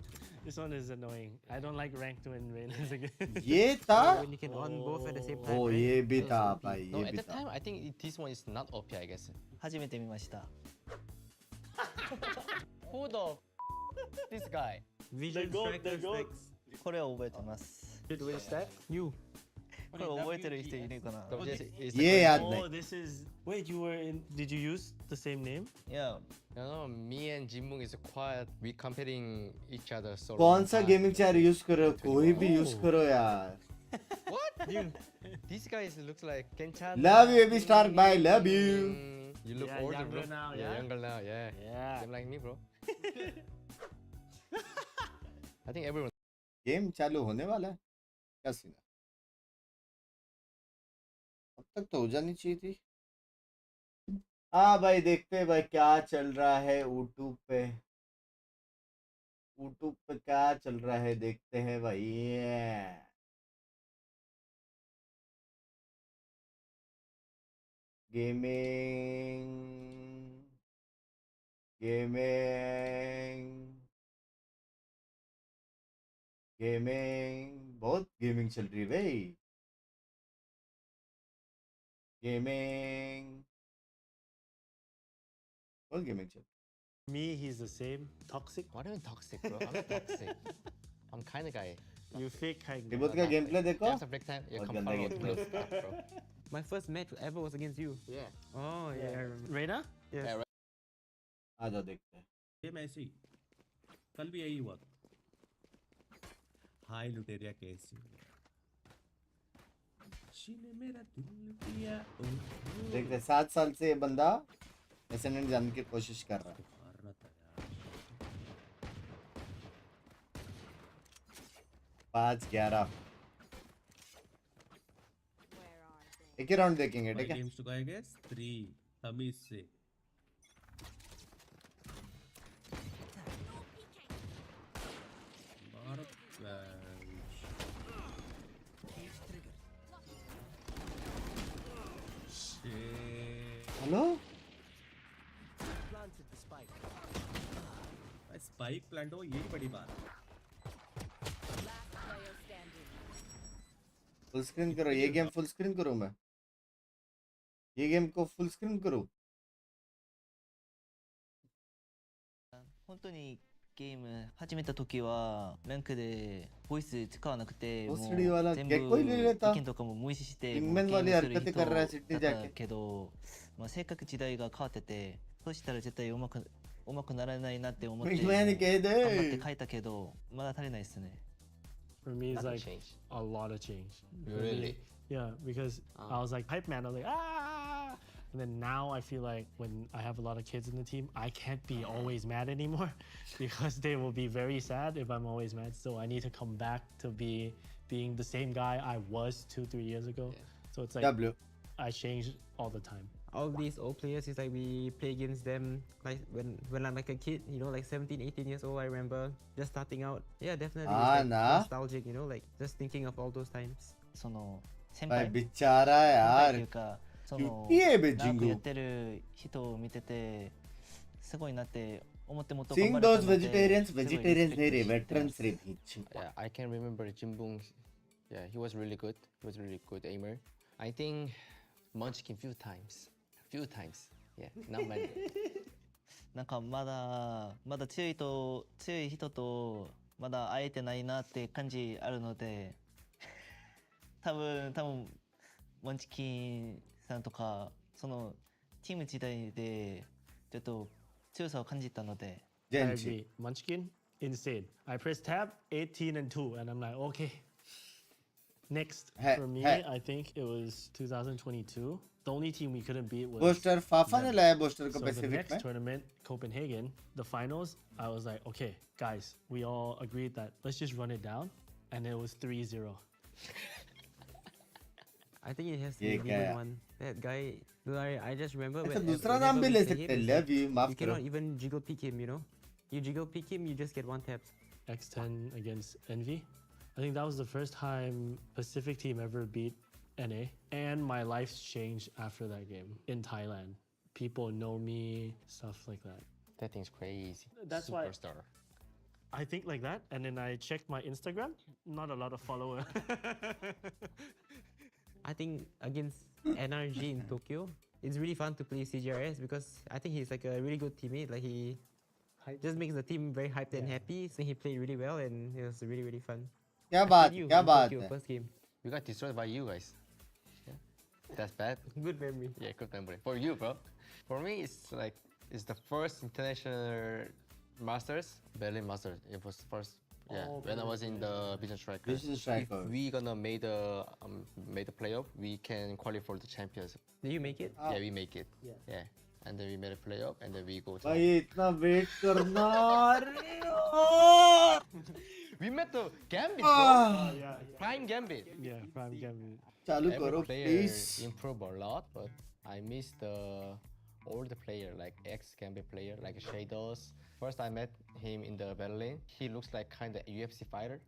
This one is annoying. I don't like rank 2 and Reigns again. ये था. When you can on both at the same time. ओ ये भी था भाई. No, ये at भी the था. time I think this one is not OP, I guess. 初めて見ました。 Who the this guy? Vision strike reflex. これは覚えてます。 Which stat? You. これ覚えてる人いるかな。 So this is ये याद Oh, नहीं. this is. Wait, you were in. Did you use the same name? Yeah. No, me and Jinmung is quite we competing each other so. कौन सा gaming chair use करो? कोई भी use करो यार. What? This guy looks like Kenchan. Love you baby star. Bye. Love you. You look Yeah, older, younger bro. now, Yeah, yeah? younger now. Yeah. Yeah. Same like me, bro. I think everyone. Game चालू होने वाला है. क्या scene है? अब तक तो हो जानी चाहिए थी. हाँ भाई देखते हैं भाई क्या चल रहा है यूट्यूब पे. यूट्यूब पे क्या चल रहा है देखते हैं भाई. गेमिंग गेमिंग बहुत गेमिंग चल रही है भाई. गेमिंग बहुत गेमिंग चल. Me, he's the same. Toxic. What do you mean toxic, bro? I'm not toxic. I'm kind of guy. You fake kind. रिबोट का गेम प्ले देखो. There's a break time. You बहुत come गंदा follow game play. bro. My first match ever was against you. Yeah. Oh yeah, I remember. Reina? Yes. Yeah, right. आ जाओ देखते हैं. Same ऐसे ही कल भी यही हुआ. हाय लुटेरिया कैसी हो? शीने मेरा दिल पिया. देखते हैं 7 साल से ये बंदा एसएनएन जानने की कोशिश कर रहा है. 5-11 एक ही राउंड देखेंगे ठीक है. गेम्स टू गाय गैस 3 तमीज से. हेलो. स्पाइक प्लांट हो यही बड़ी बात. फुल स्क्रीन करो ये गेम. फुल स्क्रीन करो. मैं ये गेम को फुल स्क्रीन करो. 本当にゲーム始めた時はランクでボイス使わなくてもう भोसड़ी वाला 全 क्या 部 कोई ले लेता. 意見とかも無視してもう विंगमैन ゲー वाली ムする हरकतें 人 कर रहा है सिटी だっ जाके. たけど、まあ、せっかく時代が変わっててそうしたら絶対うまくならないなって思って विंगमैन 頑 कह 張って दे. 書いたけどまだ足りないですね。 For me, it's Nothing like changed. a lot of change. For Really? me, yeah, because I was like hype man. I was like ah, and then now I feel like when I have a lot of kids in the team, I can't be always mad anymore because they will be very sad if I'm always mad. So I need to come back to being the same guy I was 2-3 years ago. So it's like W. I change all the time. All these old players is like we play against them like when I'm like a kid, you know, like 17-18 years old. I remember just starting out. Yeah, definitely. Ah, it's like nah. nostalgic, you know, like just thinking of all those times. その先 भाई 輩 बेचारा 先輩 यार. というかその UPA べ長く Xingu. やってる人を見ててすごいなって思ってもっと Seeing 頑張れた those ので vegetarians, すごい vegetarians リスペ नहीं ク रे トしてま veterans す रे बीच. Yeah, I can remember Jimbung. Yeah, he was really good. He was really good aimer. I think Munchkin few times. Yeah, not many. なんかまだ強い人とまだ会えてないなって感じあるので多分モンチキンさんとかそのチーム時代でちょっと強さを感じたので I agree. Munchkin, insane. I press tab 18-2, and I'm like, okay. Next for me, I think it was 2022. The only team we couldn't beat was Boaster Fafa ने लाया Boaster को so the Pacific next में. tournament, Copenhagen, the finals, I was like, okay, guys, we all agreed that let's just run it down, and it was 3-0. I think it has to ये be क्या Demon है? one. That guy, I just remember. ऐसा when- दूसरा whenever नाम भी we ले play सकते him, हैं. it's ले like अभी माफ you करो. cannot even jiggle pick him, you know? You jiggle pick him, you just get one tap. X10 against Envy. I think that was the first time Pacific team ever beat NA, and my life's changed after that game in Thailand. People know me, stuff like that. That thing's crazy. That's why- Superstar. I think like that, and then I checked my Instagram. Not a lot of followers. I think against NRG in Tokyo, it's really fun to play CGRS because I think he's like a really good teammate. Like he just makes the team very hyped and happy. So he played really well, and it was really really fun. क्या I बात played you क्या in बात Tokyo, है. first game. We got destroyed by you guys. Yeah. That's bad. Good memory. Yeah, good memory. For you, bro. For me, it's the first international Masters, Berlin Masters. It was first. Yeah, Oh, when I was in the Vision Striker. Vision Striker. If we gonna make the playoff, we can qualify for the champions. Did you make it? Yeah, we make it. Yeah. Yeah. And then we made a playoff, and then we go to. भाई इतना wait करना. We met the Gambit, Ah. bro. Prime Gambit. Yeah, Prime Gambit. चालू Every करो player please. improved a lot, but I miss the older player, like ex-Gambit player, like Shadows. First I met him in the Berlin. He looks like kind of UFC fighter.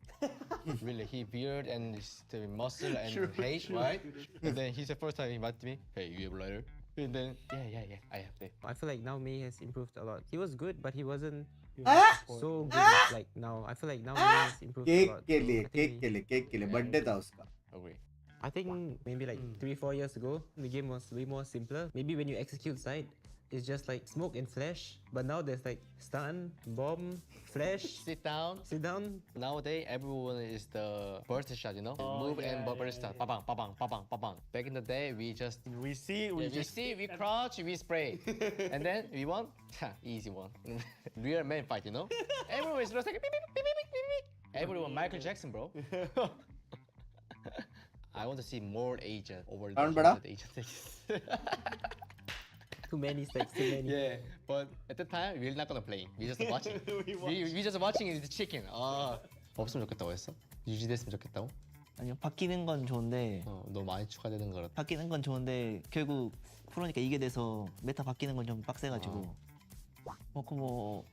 Really, he beard and the muscle and height, right? And then he's the first time he met me. Hey, you have lighter? And then I have it. I feel like now May has improved a lot. He was good, but he wasn't Ah! so good like now. I feel like now May has improved a cake lot. के So लिए I think cake के लिए birthday था उसका. Agree. I think maybe like 3-4 years ago, the game was way more simpler. Maybe when you execute side, it's just like smoke and flash. But now there's like stun, bomb, flash, Sit down. sit down. Nowadays, everyone is the burst shot, you know? Move and burst shot. Ba-bang, ba-bang, ba-bang, ba-bang. Back in the day, we just... We see, we crouch, we spray. And then we won. Easy one. Real man fight, you know? Everyone is just like... Beep, beep, beep, beep, beep, beep. Everyone Michael Jackson, bro. I want to see more agent over the agent. Too many stacks, too many. Yeah, but at the time we're not gonna play. We just watching. we just watching the chicken. 없으면 좋겠다고 했어? 유지됐으면 좋겠다고? 아니요, 바뀌는 건 좋은데. 너무 많이 추가되는 거라. 바뀌는 건 좋은데 결국 프로니까 이게 돼서 메타 바뀌는 건 좀 빡세가지고.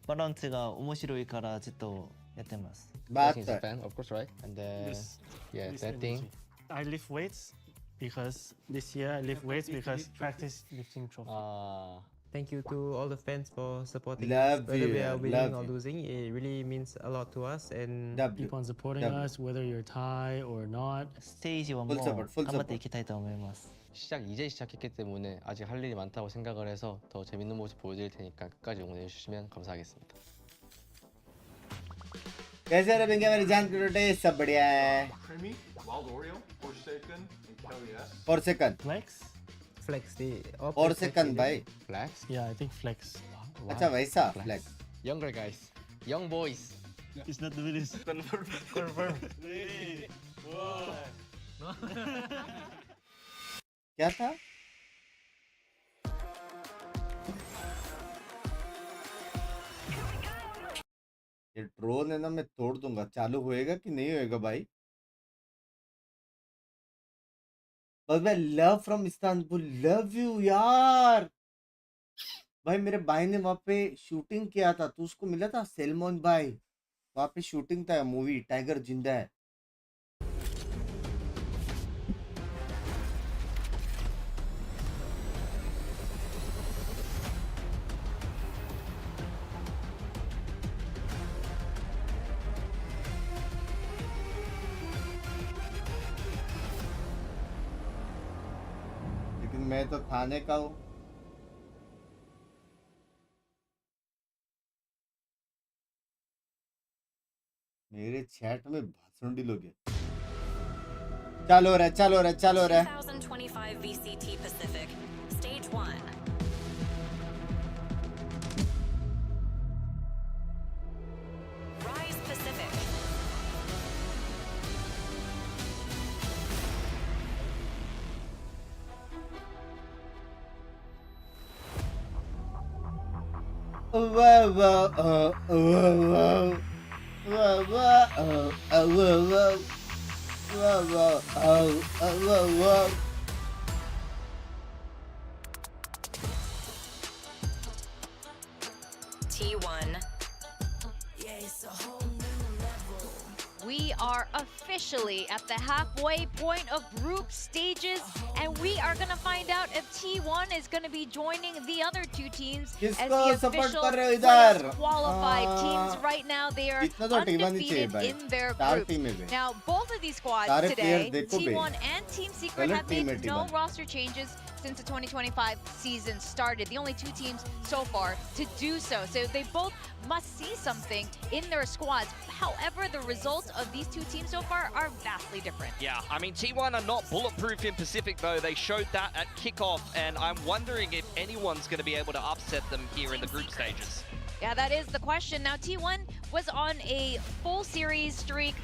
바란트가 오모시로이からずっとやってます. He's a fan, of course, right? And then This that thing. energy. I lift weights because this year I lift weights because practice lifting trophy. Thank you to all the fans for supporting Love us. Whether you, we are winning love or you. losing, it really means a lot to us. And Keep on supporting us, whether you're Thai or not. 스테이지 1も Full support, full 頑張って support. いきたいと思います. 이제 시작했기 때문에 아직 할 일이 많다고 생각을 해서 더 재밌는 모습 보여드릴 테니까 끝까지 응원해 주시면 감사하겠습니다. कैसे रहे बिंगे मेरी जान के सब बढ़िया है. Creamy, Wild Oreo, Forsaken, and Kelly S. Forsaken. Flex? Flex, the Forsaken भाई. Flex? Yeah, I think Flex. अच्छा वैसा Flex. Younger guys, young boys. It's not the Willis. Confirm. क्या था? ये ड्रोन है ना, मैं तोड़ दूंगा. चालू होएगा कि नहीं होएगा भाई? बस मैं love from Istanbul, love you यार. भाई मेरे भाई ने वहाँ पे शूटिंग किया था, तो उसको मिला था सलमान भाई. वहाँ पे शूटिंग था मूवी टाइगर जिंदा है. लेकिन मैं तो थाने का हूँ. मेरे चैट में भाषण लोगे. चालो रहा 2025 VCT Pacific, Stage 1. Rise Pacific. T1. We are officially at the halfway point of group stages, and we are going to find out if T1 is going to be joining the other two teams as किसको the support official कर रहे हो इधर? playoff qualified teams. Right now, they are इतना तो team नहीं चाहिए undefeated भाई. in their चार group. टीमें भी. Now, both of these squads सारे today, players देखो बे. T1 and Team Secret, गलत have team है made no T1. roster changes since the 2025 season started. The only two teams so far to do so. So they both must see something in their squads. However, the results of these two teams so far are vastly different. Yeah, I mean, T1 are not bulletproof in Pacific, though. They showed that at kickoff, and I'm wondering if anyone's going to be able to upset them here in the group stages. Yeah, that is the question. Now, T1 was on a full series streak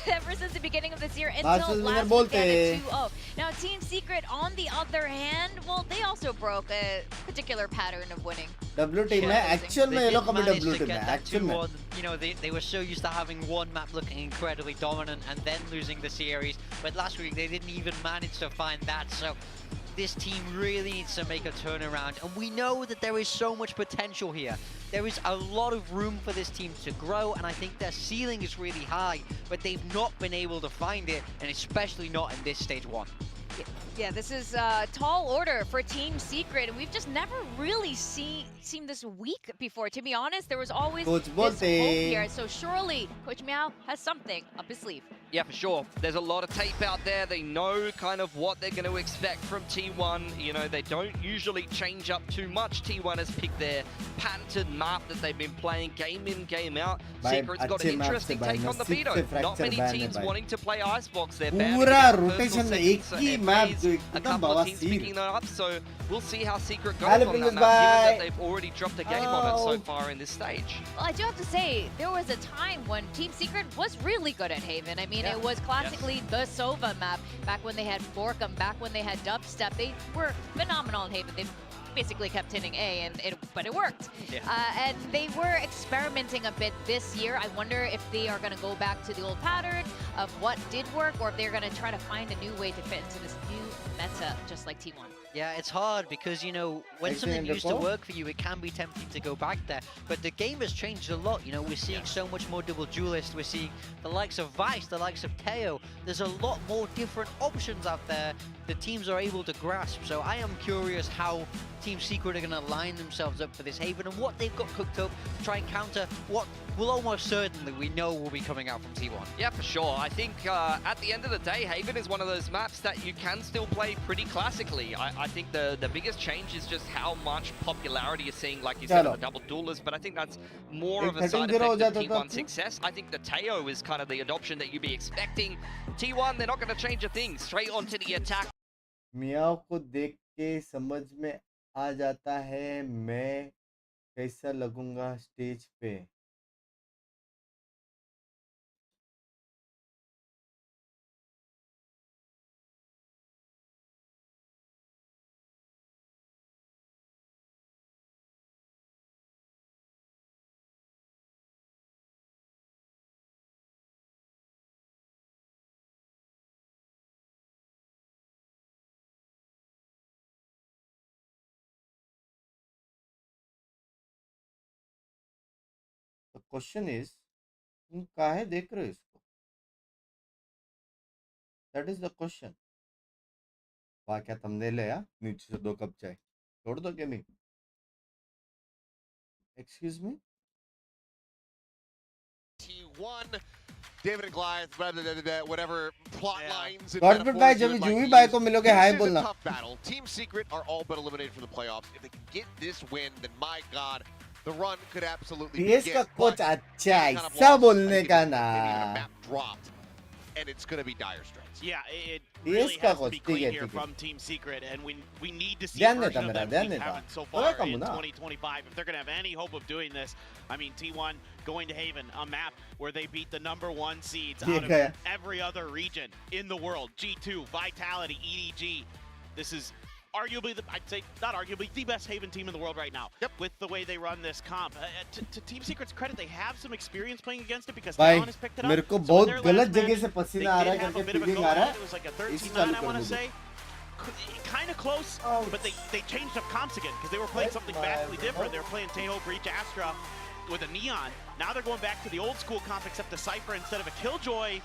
ever since the beginning of this year until last weekend at 2-0. Now, Team Secret, on the other hand, well, they also broke a particular pattern of winning. W team है, actual में ये लोग कभी W team है, actual में. You know, they were so used to having one map looking incredibly dominant and then losing the series, but last week they didn't even manage to find that. So this team really needs to make a turnaround, and we know that there is so much potential here. There is a lot of room for this team to grow, and I think their ceiling is really high, but they've not been able to find it, and especially not in this stage 1. Yeah, this is a tall order for Team Secret, and we've just never really seen this weak before. To be honest, there was always Coach this bolte. hope here. So surely Coach Meow has something up his sleeve. Yeah, for sure. There's a lot of tape out there. They know kind of what they're going to expect from T1. You know, they don't usually change up too much. T1 has picked their patented map that they've been playing game in, game out. Secret's got an interesting take on the veto. Not many teams wanting to play Icebox. They're पूरा rotation में एक ही map जो a एकदम couple of teams बवासीर. picking that up, so we'll see how Secret goes Hello, on that Binks, map, given that bye. they've already dropped a game on it so far in this stage. Well, I do have to say, there was a time when Team Secret was really good at Haven. I mean, it was classically the Sova map. Back when they had Borkum, back when they had Dubstep, they were phenomenal in Haven. They basically kept hitting A, but it worked. And they were experimenting a bit this year. I wonder if they are going to go back to the old pattern of what did work, or if they're going to try to find a new way to fit into this new meta, just like T1. Yeah, it's hard because, you know, when something used to work for you, it can be tempting to go back there. But the game has changed a lot. You know, we're seeing so much more double duelists. We're seeing the likes of Vice, the likes of Teo. There's a lot more different options out there that teams are able to grasp. So I am curious how Team Secret are going to line themselves up for this Haven and what they've got cooked up to try and counter what will almost certainly we know will be coming out from T1. Yeah, for sure. I think at the end of the day, Haven is one of those maps that you can still play pretty classically. I think the biggest change is just how much popularity you're seeing, like you said, of the double duelers, but I think that's more of a side effect of T1 success. I think the Teo is kind of the adoption that you'd be expecting. T1, they're not going to change a thing. Straight onto the attack. Miao को देख के समझ में आ जाता है मैं कैसा लगूंगा stage पे. The question is, तुम काहे देख रहे हो इसको? That is the question. वाह क्या thumbnail है यार, नीचे से 2 कप चाय. छोड़ दो gaming. Excuse me? T1, David and Goliath, whatever plot lines and Godfrey भाई जब जूही भाई को मिलोगे हाय This is a बोलना. tough battle. Team Secret are all but eliminated from the playoffs. If they can get this win, then my God, the run could absolutely PS begin. का coach But अच्छा है, kind of ऐसा lost. बोलने I think का maybe ना. a map dropped, and it's going to be dire straits. Yeah, it PS really का has to coach be ठीक clean है here ठीक है. from Team Secret, and we need to see ध्यान a देता version of मेरा, them ध्यान we देता. haven't so थोड़ा far कम in ना. 2025. If they're going to have any hope of doing this, I mean, T1 going to Haven, a map where they beat the #1 seeds out of Yeah. every other region in the world. G2, Vitality, EDG. This is arguably, I'd say, not arguably, the best Haven team in the world right now. With the way they run this comp. To Team Secret's credit, they have some experience playing against it because भाई Talon has picked it up. मेरे को So in बहुत their गलत last जगह match, से they पसीना आ रहा did है have a करके bit of a feeling go आ रहा ahead. It was like a है. इसी 13-9, चालू I कर want to मुझे. say. Kind of close, but they changed up comps again because they were playing something vastly different. They were playing Teho, Breach, Astra with a Neon. Now they're going back to the old school comp except a Cypher instead of a Killjoy.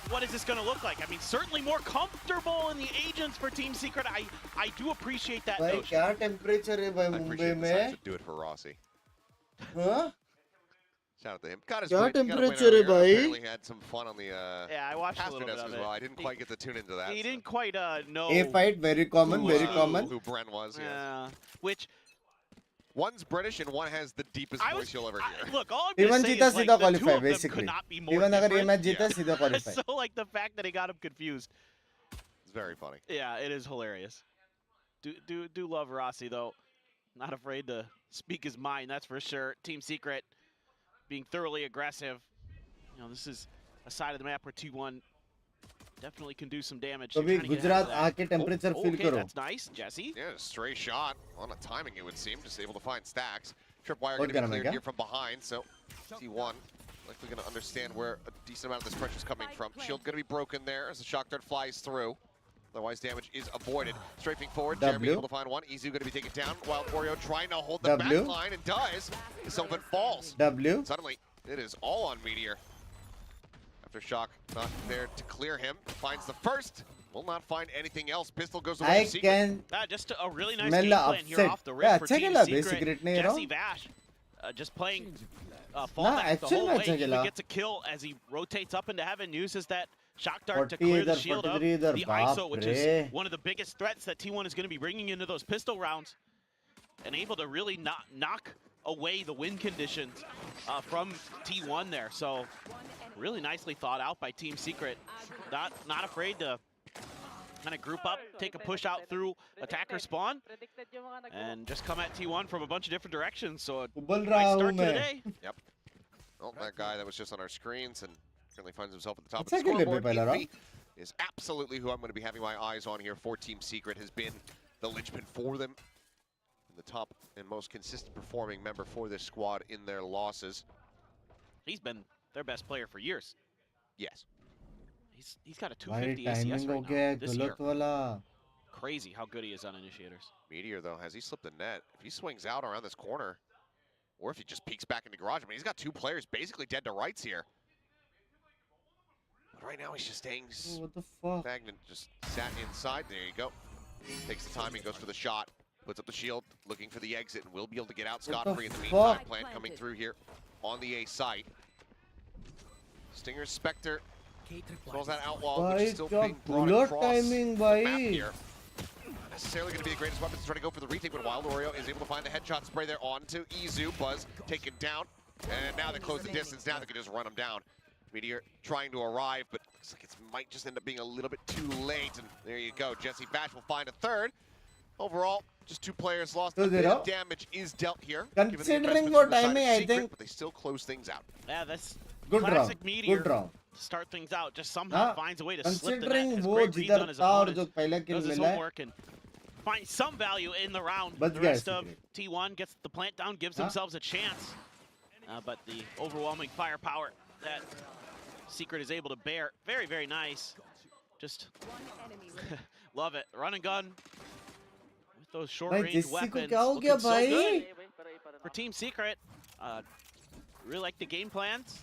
What is this going to look like? I mean, certainly more comfortable in the agents for Team Secret. I do appreciate that भाई notion. क्या temperature है भाई I Mumbai appreciate the में? signs that do it for Rossi. हाँ? Shout out to him. Got his क्या win. Got a win temperature है earlier. भाई? Apparently had some fun on the Yeah, I watched a caster little bit desk of as it. well. I didn't quite get to tune into that. He didn't quite know. A fight very common, who, very common. Who Bren was, yes. Yeah, which One's British and one has the deepest voice you'll ever hear. look, all I'm gonna T1 say जीता is like सीधा the two qualify of them basically. could not be more T1 अगर ये different. Match जीता सीधा qualify. So like the fact that he got him confused. It's very funny. Yeah, it is hilarious. Do love Rossi though. Not afraid to speak his mind, that's for sure. Team Secret being thoroughly aggressive. You know, this is a side of the map where T1 definitely can do some damage. तो भी गुजरात आके temperature feel Okay, करो. that's nice, Jesse. Yeah, stray shot. On a timing, it would seem. Just able to find stacks. Tripwire What going to be gun am I cleared got? here from behind, so T1 likely going to understand where a decent amount of this pressure is coming from. Shield going to be broken there as the shock dart flies through. Otherwise, damage is avoided. Strafing forward, Jeremy able to find one. Easy going to be taken down. Wild Oreo trying to hold the back line and does. Sylvan falls. W. Suddenly, it is all on Meteor. After shock not there to clear him. Finds the first. Will not find anything else. Pistol goes away. I can just a really nice smell game the plan here upset. off the Yeah, rip for अच्छा Team खेला Secret. Secret ने Jesse यार. Vash just playing fallback the actually whole में way. अच्छा He खेला. gets a kill as he rotates up into heaven, uses that shock dart 40 to clear the इधर, shield of 43 इधर, the बाप ISO, which रे. is one of the biggest threats that T1 is going to be bringing into those pistol rounds, and able to really knock away the win conditions from T1 there. So really nicely thought out by Team Secret. Not afraid to kind of group up, take a push out through attacker spawn, and just come at T1 from a bunch of different directions. So a nice start to the day. Yep. Well, that guy that was just on our screens and currently finds himself at the top of अच्छा the खेले scoreboard. पे पहला Envy is absolutely who I'm going to be having my eyes on here for Team Secret. Has been the linchpin for them, and the top and most consistent performing member for this squad in their losses. He's been their best player for years. Yes. He's got a भाई 250 ACS timing हो right गया now this year. गलत वाला. Crazy how good he is on initiators. Meteor, though, has he slipped the net? If he swings out around this corner, or if he just peeks back into garage, I mean, he's got two players basically dead to rights here. But right now, he's just staying What the fuck? stagnant, just sat inside. There you go. Takes the timing, goes for the shot, puts up the shield, looking for the exit, and will be able to get out scot-free in the meantime. fuck? Plant coming through here on the A site. Stinger, Spectre, as well as that Outlaw, which is भाई still क्या being brought bullet across timing the map भाई. here. Not necessarily going to be the greatest weapon to try to go for the retake, but Wild Oreo is able to find the headshot spray there onto Izu. Buzz taken down, and now they close the distance. Now they can just run him down. Meteor trying to arrive, but looks like it might just end up being a little bit too late. And there you go. Jesse Bash will find a third. Overall, just two players lost. A bit of damage is dealt here. Considering what timing, I think but they still close things out. Yeah, that's good classic round. Meteor. Good round. To start things out, just somehow हाँ, finds a way to slip the net. considering Has वो great reads on जिधर his था और opponents, जो पहला kill does his मिला है. homework and finds some value in the round. बच The गया rest of Secret. T1 gets the plant down, gives themselves a chance. But the overwhelming firepower that Secret is able to bear, very, very nice. Just love it. Run and gun with those भाई short-range जेसी को weapons. क्या हो Looking गया so भाई? good for Team Secret. Really like the game plans.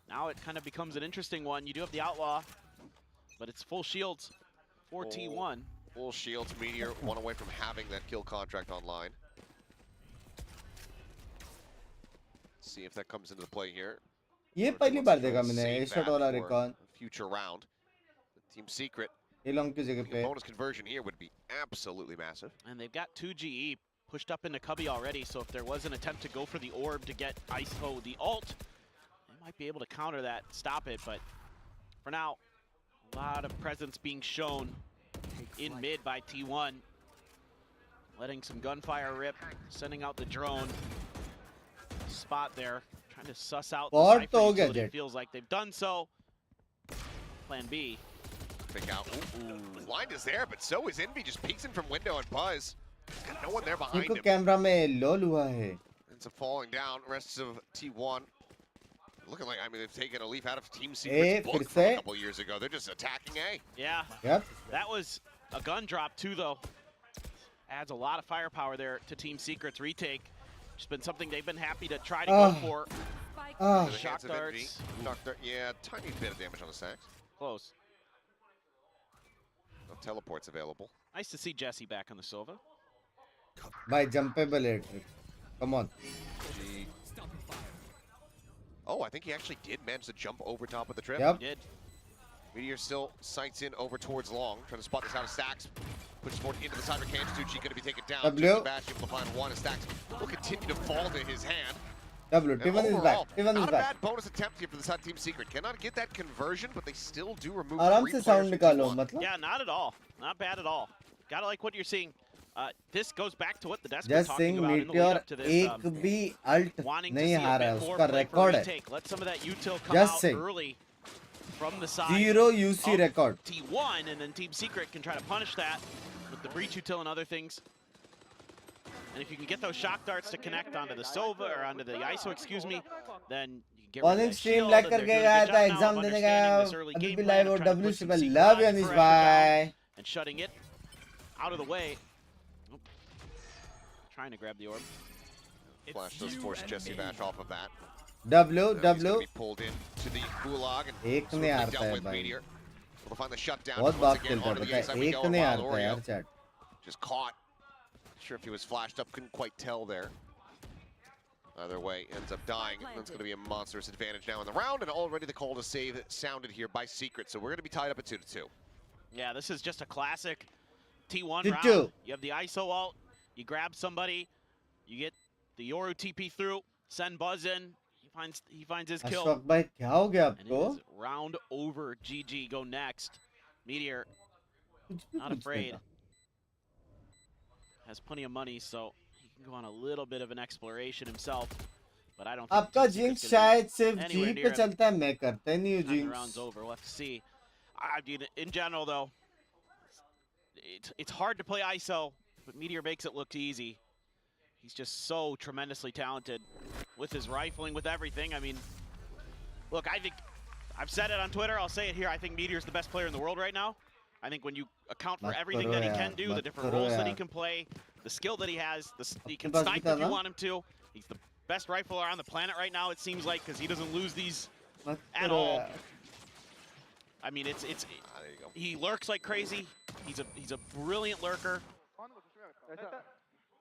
Now it kind of becomes an interesting one. You do have the Outlaw, but it's full shields for T1. Full shields. Meteor one away from having that kill contract online. See if that comes into play here. ये पहली बार देखा मैंने headshot वाला recon. Future round. Team Secret. ये long की जगह पे. Bonus conversion here would be absolutely massive. And they've got 2 GE pushed up into Cubby already, so if there was an attempt to go for the orb to get ISO the ult, they might be able to counter that, stop it, but for now, a lot of presence being shown in mid by T1. Letting some gunfire rip, sending out the drone. Spot there, trying to suss out the Bot Cypher to ho gaya, utility. Jet. Feels like they've done so. Plan B. Pick out. Ooh, blind is there, but so is Envy. Just peeks in from window and Buzz. Got no one there behind इनको him. Camera में lol हुआ है. It's a falling down. Rest of T1 looking like, I mean, they've taken a leaf out of Team Secret's book from a couple years ago. They're just attacking A. Yeah. Yep. That was a gun drop too, though. Adds a lot of firepower there to Team Secret's retake. It's been something they've been happy to try to go for. To the Shock hands of Envy. darts. Shock dart, yeah, tiny bit of damage on the sacks. Close. No teleports available. Nice to see Jesse back on the Sova. भाई jumpable air trick. Come on. G. Oh, I think he actually did manage to jump over top of the trip. Yep. He did. Meteor still sights in over towards long, trying to spot this out of Stacks. Pushes forward into the cyber cage. Tucci going to be taken down. W. Jesse Bash able to find one, and Stacks will continue to fall to his hand. W. And T1 is overall, back. T1 is not a back. bad bonus attempt here for the side of Team Secret. Cannot get that conversion, but they still do remove आराम 3 से players sound from निकालो T1. मतलब. Yeah, not at all. Not bad at all. Gotta like what you're seeing. This goes back to what the desk was Just talking saying about in the lead Meteor up to this. एक भी alt Wanting to नहीं see a हारा bit है. more उसका play for record है. retake. Let some of that util come Just out saying. early from the side. 0 UC of record. T1, and then Team Secret can try to punish that with the breach util and other things. And if you can get those shock darts to connect onto the Sova or onto the ISO, excuse me, then you can get rid of Morning that stream shield, like and they're करके doing a गया good था job now exam of देने गया understanding this early अभी game भी plan live of और trying to W put some Sibal secret love you line Anish pressure down bye. and shutting it out of the way. Trying to grab the orb. Flash does force Jesse Bash off of that. W He's gonna W be pulled in to the gulag and एक swiftly नहीं हारता dealt है with भाई. Meteor. to find the shutdown. बहुत Once बात again, खेलता है onto the पता other side है we एक go, नहीं while हारता Oreo यार chat. just caught. Not sure if he was flashed up, couldn't quite tell there. Either way, ends up dying. That's going to be a monstrous advantage now in the round, and already the call to save sounded here by Secret, so we're going to be tied up at 2-2. Yeah, this is just a classic T1 2-2. round. You have the ISO ult, you grab somebody, you get the Yoru TP through, send Buzz in, he finds his kill. Ashfaq भाई क्या हो गया And it आपको? is round over. GG go next. Meteor कुछ भी not पूछने afraid. का. Has plenty of money, so he can go on a little bit of an exploration himself. But I don't think आपका Team jinx Secret's gonna शायद सिर्फ be ji anywhere पे near him. चलता है मैं करता नहीं हूँ Time the जिंक्स. round's over. We'll have to see. I mean, in general, though, it's hard to play ISO, but Meteor makes it look easy. He's just so tremendously talented with his rifling, with everything. I mean, look, I think I've said it on Twitter. I'll say it here. I think Meteor's the best player in the world right now. I think when you account for everything that he can do, the different roles that he can play, the skill that he has, he can snipe if you want him to. He's the best rifler on the planet right now, it seems like, because he doesn't lose these at all. I mean, he lurks like crazy. He's a brilliant lurker.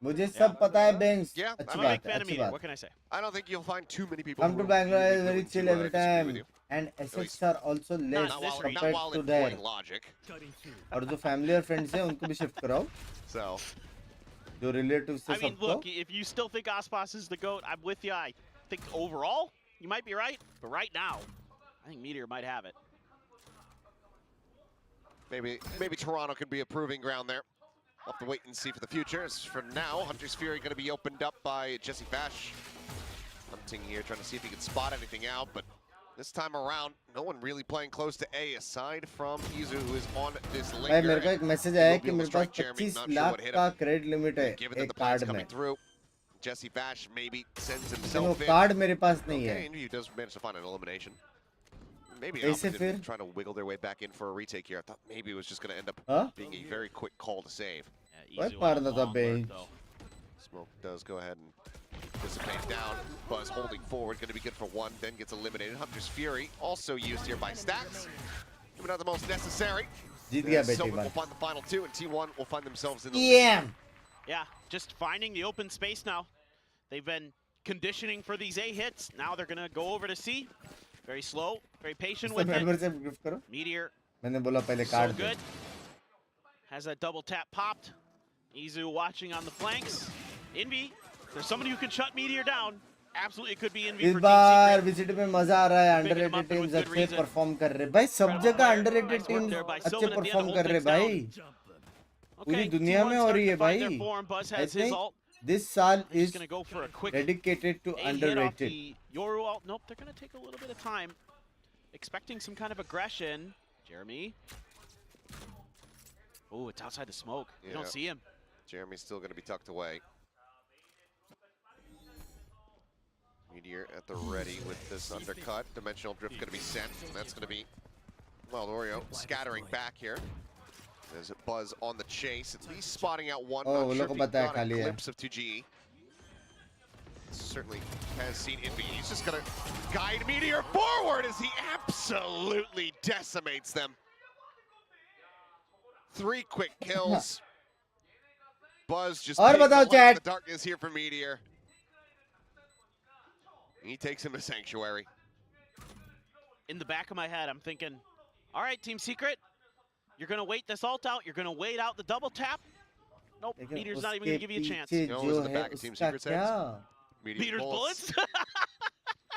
मुझे सब पता है Binks. Yeah, अच्छी I'm a बात big है, fan of अच्छी Meteor. बात. What can I say? I don't think you'll find too many people. Come who to are Bangalore really is very willing chill to, every disagree with time, you. and assets are also less compared to their their. logic. और जो family और friends हैं उनको भी shift कराओ. So. जो relatives से I mean, सबको. look, if you still think Aspas is the GOAT, I'm with you. I think overall, you might be right. But right now, I think Meteor might have it. Maybe Toronto could be a proving ground there. We'll have to wait and see for the future. As for now, Hunter's Fury going to be opened up by Jesse Fash. Hunting here, trying to see if he can spot anything out, but this time around, no one really playing close to A aside from Izu, who is on this link. भाई मेरे को एक message आया कि मेरे पास 25 लाख का credit limit है एक कार्ड में. Jesse Fash maybe sends लेकिन वो himself in. कार्ड मेरे पास नहीं है. Okay, and he does manage to find an elimination. Maybe ऐसे an फिर? trying to wiggle their way back in for a retake here. I thought maybe it was just going to end up being a very quick call to save. भाई मारना था Binks. Smoke does go ahead and dissipate down. Buzz holding forward, going to be good for one, then gets eliminated. Hunter's Fury also used here by Stacks. Maybe not the most necessary. जीत गया बेटी Silver will बात. find the final two, and T1 will find themselves in the Yeah. Yeah, just finding the open space now. They've been conditioning for these A hits. Now they're going to go over to C. Very slow, very patient with member it. से gift करो. Meteor, मैंने बोला पहले so card they. good. Has that double tap popped. Izu watching on the flanks. Envy, there's somebody who can shut Meteor down. Absolutely, it could be Envy इस for bar Team Secret. VCT में मजा आ रहा है. Underrated teams अच्छे perform कर रहे. भाई सब जगह अंडररेटेड टीम्स अच्छे परफॉर्म कर रहे भाई. पूरी दुनिया में हो रही है भाई. I think this Saal is dedicated to underrated. Yoru ult. Nope, they're going to take a little bit of time. Expecting some kind of aggression. Jeremy. Oh, it's outside the smoke. You don't see him. Jeremy's still going to be tucked away. Meteor at the ready with this undercut. Dimensional drift going to be sent. And that's going to be, well, Oreo scattering back here. There's a Buzz on the chase. At least spotting out one. Not sure if he got a glimpse of 2G. Certainly has seen Envy. He's just going to guide Meteor forward as he absolutely decimates them. 3 quick kills. Buzz just और बताओ the darkness here for Meteor. He takes him to Sanctuary. In the back of my head, I'm thinking, all right, Team Secret, you're going to wait this ult out. You're going to wait out the double tap. Nope, Meteor's not even going to give you a chance. You know who's in the back of Team Secret's heads? Meteor's bullets.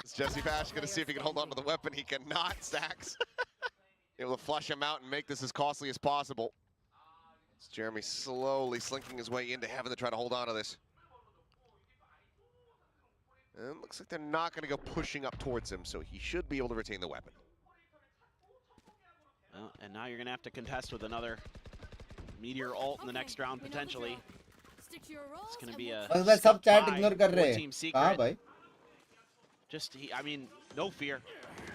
Is Jesse Fash going to see if he can hold on to the weapon? He cannot. Stacks able to flush him out and make this as costly as possible. It's Jeremy slowly slinking his way into heaven to try to hold on to this. And it looks like they're not going to go pushing up towards him, so he should be able to retain the weapon. Well, and now you're going to have to contest with another Meteor ult in the next round, potentially. It's going to be a सब chat by ignore कर रहे for हैं. Team Secret. कहाँ भाई? Just, I mean, no fear.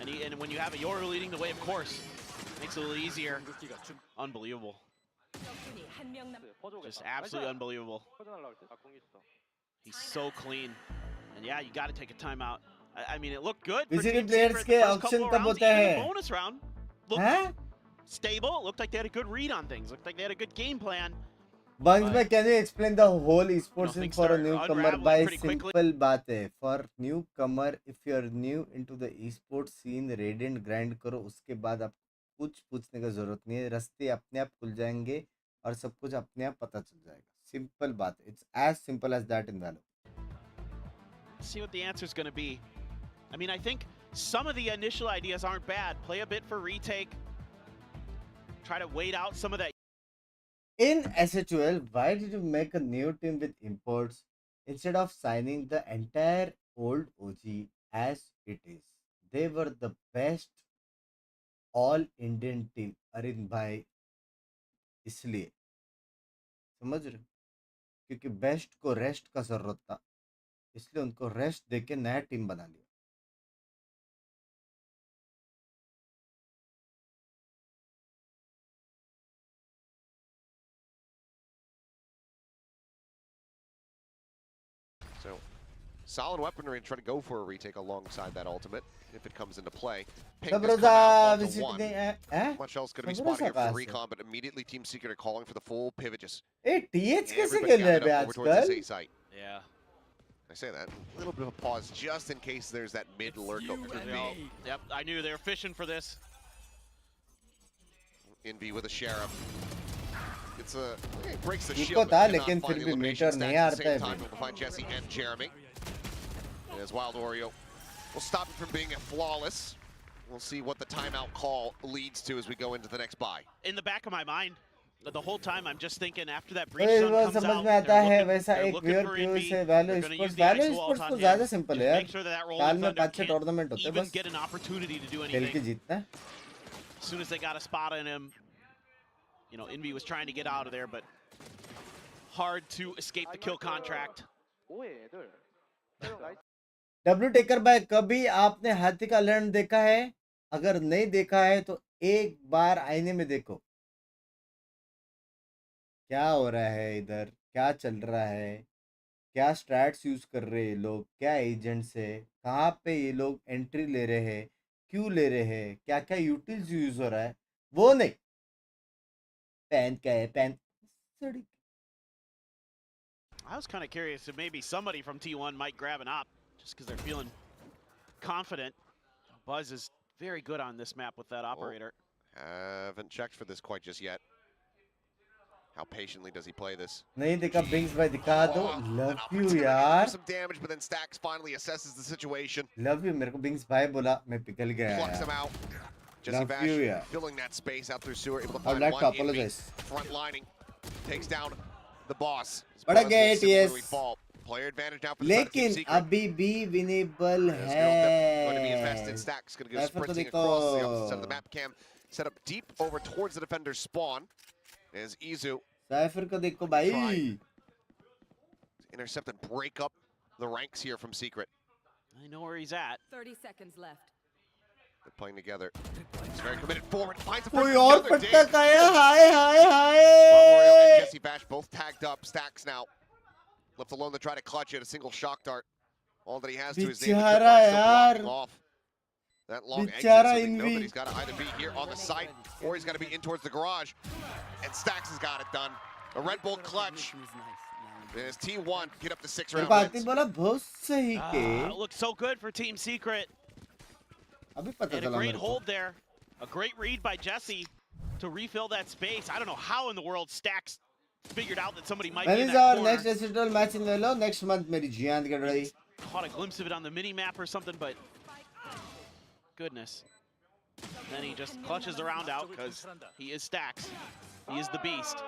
And when you have a Yoru leading the way, of course, makes it a little easier. Unbelievable. Just absolutely unbelievable. He's so clean. And yeah, you got to take a timeout. I mean, it looked good for VCT Team players Secret के the first auction couple of तब rounds, होता even है. the bonus round. Looked हैं? stable. Looked like they had a good read on things. Looked like they had a good game plan. Bunks bhai, can you explain the whole esports things for a start newcomer unraveling by pretty quickly. simple बात है. For newcomer, if you're new into the esports scene, Radiant grind करो, उसके बाद आप कुछ पूछने का जरूरत नहीं है. रास्ते अपने आप खुल जाएंगे और सब कुछ अपने आप पता चल जाएगा. Simple बात. It's as simple as that in Valor. See what the answer is going to be. I mean, I think some of the initial ideas aren't bad. Play a bit for retake. Try to wait out some of that. In SHOL, why did you make a new team with imports instead of signing the entire old OG as it is? They were the best all-Indian team. अरिन भाई, इसलिए समझ रहे हो? क्योंकि best को rest का जरूरत था, इसलिए उनको रेस्ट देके नया टीम बना लिया. So, solid weaponry and try to go for a retake alongside that ultimate if it comes into play. Pink has come out onto one. Much else going to be spotted here for recon, but immediately Team Secret are calling for the full pivot. Just TH कैसे everybody खेल रहे हैं gathered up over towards this आजकल? A site. Yeah. I say that. A little bit of a pause just in case there's that mid lurk over to B. Yep, I knew they were fishing for this. Envy with a Sheriff. It's a it breaks the Eco shield. था, But लेकिन cannot फिर find the भी elimination metre stacks नहीं at आता the same है time. फिर. We'll find Jesse and Jeremy. As Wild Oreo will stop it from being a flawless. We'll see what the timeout call leads to as we go into the next buy. In the back of my mind, the whole time I'm just thinking after that तो breach ये zone वो comes समझ out, में आता है they're वैसा looking, एक they're viewer looking Q for से Envy. वैलो They're gonna use sports the वैलो ice walls sports on तो him. ज्यादा सिंपल है Just यार. make sure that साल rolling में thunder 5-6 टूर्नामेंट होते हैं even बस. get an opportunity to do खेल के anything. जीतना है. As soon as they got a spot on him, you know, Envy was trying to get out of there, but hard to escape the kill contract. W taker भाई, कभी आपने हाथी का learn देखा है? अगर नहीं देखा है तो एक बार आईने में देखो क्या हो रहा है इधर, क्या चल रहा है, क्या स्ट्रैट्स यूज कर रहे हैं लोग, क्या एजेंट्स है, कहाँ पे ये लोग एंट्री ले रहे हैं, क्यों ले रहे हैं, क्या क्या यूटिल्स यूज हो रहा है, वो नहीं. पैन क्या है, पैन सड़ी. I was kind of curious if maybe somebody from T1 might grab an op, just because they're feeling confident. Buzz is very good on this map with that operator. Haven't checked for this quite just yet. How patiently does he play this? नहीं देखा Binks भाई, दिखा दो. Love you Do यार, some damage, but then Stacks finally assesses the situation. Love you. मेरे को Binks भाई बोला, मैं पिघल गया Plucks him यार. out. Jesse Love Bash you, yeah. filling that space out through sewer, able to I would find like to one enemy. apologize. Front lining takes down the boss. But Buzz will again, similarly yes. fall. Player advantage now for the side of Team लेकिन Secret. अभी भी winnable This girl's going to be है. invested. Stacks going to go Cypher को sprinting देखो. across the opposite side of the map. Cam set up deep over towards the defender's spawn. As Izu cipher को देखो भाई. intercept and break up the ranks here from Secret. I know where he's at. 30 seconds left. They're playing together. He's very committed forward. Finds a कोई first और another पट्टा dig. खाया. हाय हाय Wario and hi. Jesse Bash both tagged up. Stacks now left alone to try to clutch it. A single shock dart. All that he has to his name. बेचारा यार. Off that long exit. बेचारा So they know Envy. that he's got to either be here on the site or he's got to be in towards the garage. And Stacks has got it done. A Red Bull clutch. As T1 get up to 6 मेरे round को Atif wins. बोला बहुत सही के. It looks so good for Team Secret. अभी पता And a चला great मेरे को. hold there. A great read by Jesse to refill that space. I don't know how in the world Stacks figured out that somebody might When be in is that our corner. next recital match in Velo? Next month मेरी जियान get ready. Caught a glimpse of it on the mini map or something, but goodness. Then he just clutches the round out because he is Stacks. He is the beast.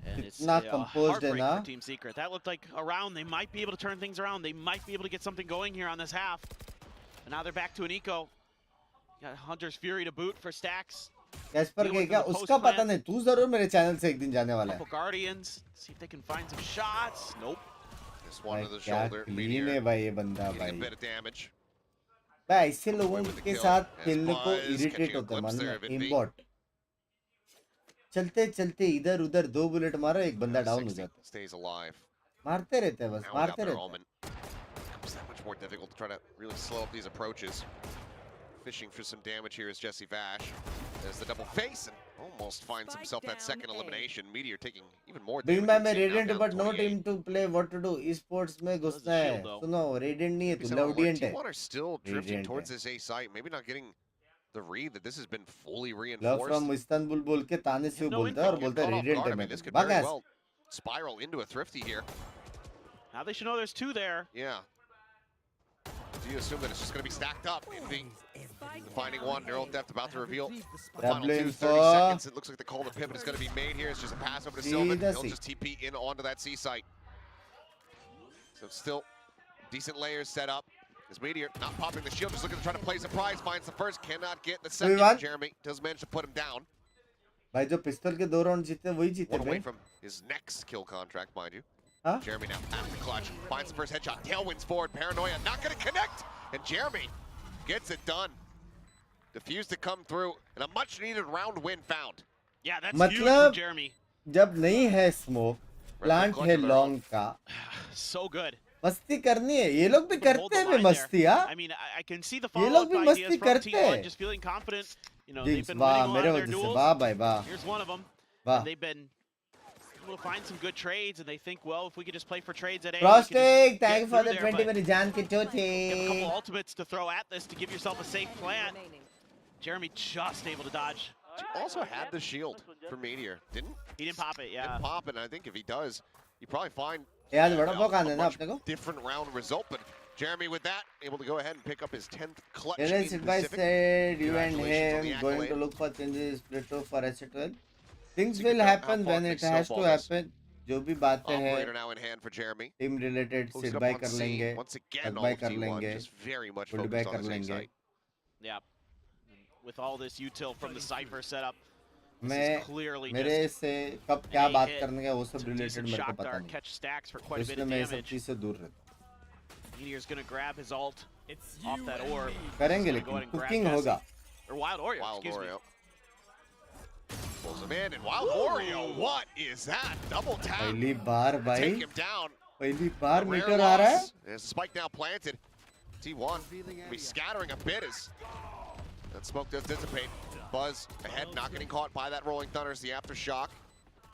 And it's Not a composed heartbreak enough. for Team Secret. That looked like a round. They might be able to turn things around. They might be able to get something going here on this half. And now they're back to an eco. Got Hunter's Fury to boot for Stacks. Caspar के क्या उसका पता नहीं. तू जरूर मेरे channel से एक दिन जाने वाला है. Couple Guardians. See if they can find some shots. Nope. This one to the क्या shoulder. clean है भाई ये बंदा Getting a भाई. bit of damage. भाई ऐसे लोगों with the के kill साथ as खेलने को Buzz इरिटेट catching a होता है. glimpse there मानना of Envy. इम्बॉट. चलते चलते इधर उधर 2 बुलेट मारो, एक बंदा डाउन हो 60 जाता है. stays alive. मारते रहते हैं बस, Now मारते without their रहते हैं. omen, it becomes that much more difficult to try to really slow up these approaches. fishing for some damage here is Jesse Vash. There's the double face and almost finds himself that second elimination. Meteor taking even more damage. Bing मैं Radiant but no team to play. What to do? Esports में घुसना है. सुनो, Radiant नहीं है, तू Loudient है. T1 are still drifting towards this A site. Maybe not getting the read that this has been fully reinforced. Love from Istanbul बोल के ताने से बोलता है और बोलता है Radiant है मैं. This could very well spiral into a Thrifty here. Now they should know there's two there. Yeah. Do you assume that it's just going to be stacked up? Envy finding one. Neural Theft about to reveal the final 30 seconds. It looks like the call to pivot is going to be made here. It's just a pass over to Sylvan. He'll just TP in onto that C site. So still decent layers set up. As Meteor not popping the shield, just looking to try to play surprise. Finds the first, cannot get the second. Jeremy does manage to put him down. भाई जो पिस्तौल के 2 round जीते वही जीते. One away from his next kill contract, mind you. Huh? Jeremy now at the clutch, finds the first headshot, tailwinds forward, Paranoia not going to connect, and Jeremy gets it done. Diffused to come through, and a much needed round win found. Yeah, that's huge for Jeremy. जब नहीं है smoke, plant है long का. So good. मस्ती करनी है. ये लोग भी करते हैं मस्ती हाँ. I mean, I can see the follow-up ideas from T1, just feeling confident. You know, they've been winning a lot of their duels. Here's one of them. They've been able to find some good trades, and they think, well, if we could just play for trades at A. Frostig, thank you for the 20 minute Jan ki choti. You have a couple ultimates to throw at this to give yourself a safe plant. Jeremy just able to dodge. Also had the shield for Meteor, didn't? He didn't pop it, yeah. Didn't pop it, and I think if he does, you probably find a much different round result. But Jeremy with that, able to go ahead and pick up his 10th clutch. Advice said you and him going to look for changes split for S12. Things will happen when it has to happen. जो भी बातें हैं team related sit by कर लेंगे, hug by कर लेंगे, hold by कर लेंगे. Yeah, with all this util from the Cypher setup, मैं मेरे से कब क्या बात करने का वो सब related मेरे को पता नहीं. इसलिए मैं ये सब चीज़ से दूर रहता. Meteor's gonna grab his ult off that orb. करेंगे लेकिन cooking होगा. Or Wild Oreo, excuse me. Pulls him in, and Wild Oreo, what is that? Double tap. पहली बार भाई. Take him down. पहली बार मीटर आ रहा है. There's a spike now planted. T1 be scattering a bit as that smoke does dissipate. Buzz ahead, not getting caught by that rolling thunder as the aftershock.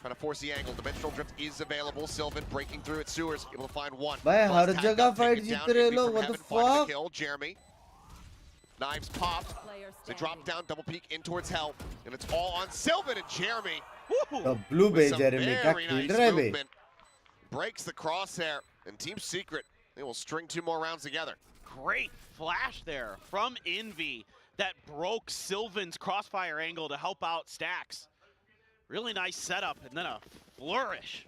Trying to force the angle. Dimensional drift is available. Sylvan breaking through its sewers, able to find one. भाई हर जगह fight जीत रहे लोग. What the fuck? Kill Jeremy. Knives popped. They drop down, double peek in towards hell, and it's all on Sylvan and Jeremy. The blue bay Jeremy का खेल रहा है बे. Breaks the crosshair, and Team Secret, they will string 2 more rounds together. Great flash there from Envy that broke Sylvan's crossfire angle to help out Stacks. Really nice setup, and then a flourish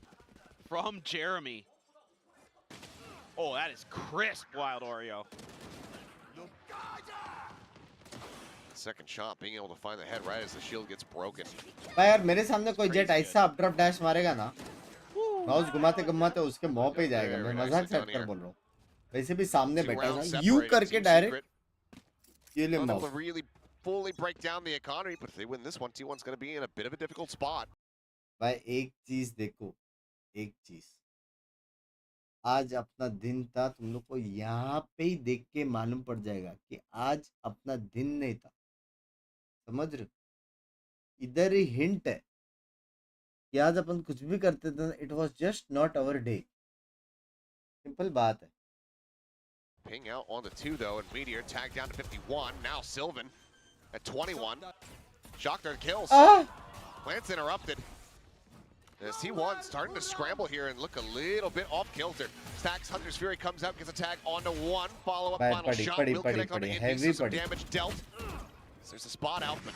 from Jeremy. Oh, that is crisp, Wild Oreo. Second shot, being able to find the head right as the shield gets broken. भाई यार मेरे सामने कोई jet ऐसा up drop dash मारेगा ना, mouse घुमाते घुमाते उसके मुंह पे ही जाएगा. मैं मजाक सेट कर बोल रहा हूँ. वैसे भी सामने बैठा है यू करके डायरेक्ट ये ले mouse. Really fully break down the economy, but if they win this one, T1's going to be in a bit of a difficult spot. भाई एक चीज देखो, एक चीज आज अपना दिन था. तुम लोग को यहाँ पे ही देख के मालूम पड़ जाएगा कि आज अपना दिन नहीं था. समझ रहे? इधर ही हिंट है कि आज अपन कुछ भी करते थे. It was just not our day. Simple बात है. Ping out on the 2 though, and Meteor tagged down to 51. Now Sylvan at 21. Shockdart kills. Plants interrupted. As T1 starting to scramble here and look a little bit off kilter. Stacks Hunter's Fury comes out, gets a tag onto 1. Follow up final shot. Will connect on the Envy. Some damage dealt. So there's a spot out, but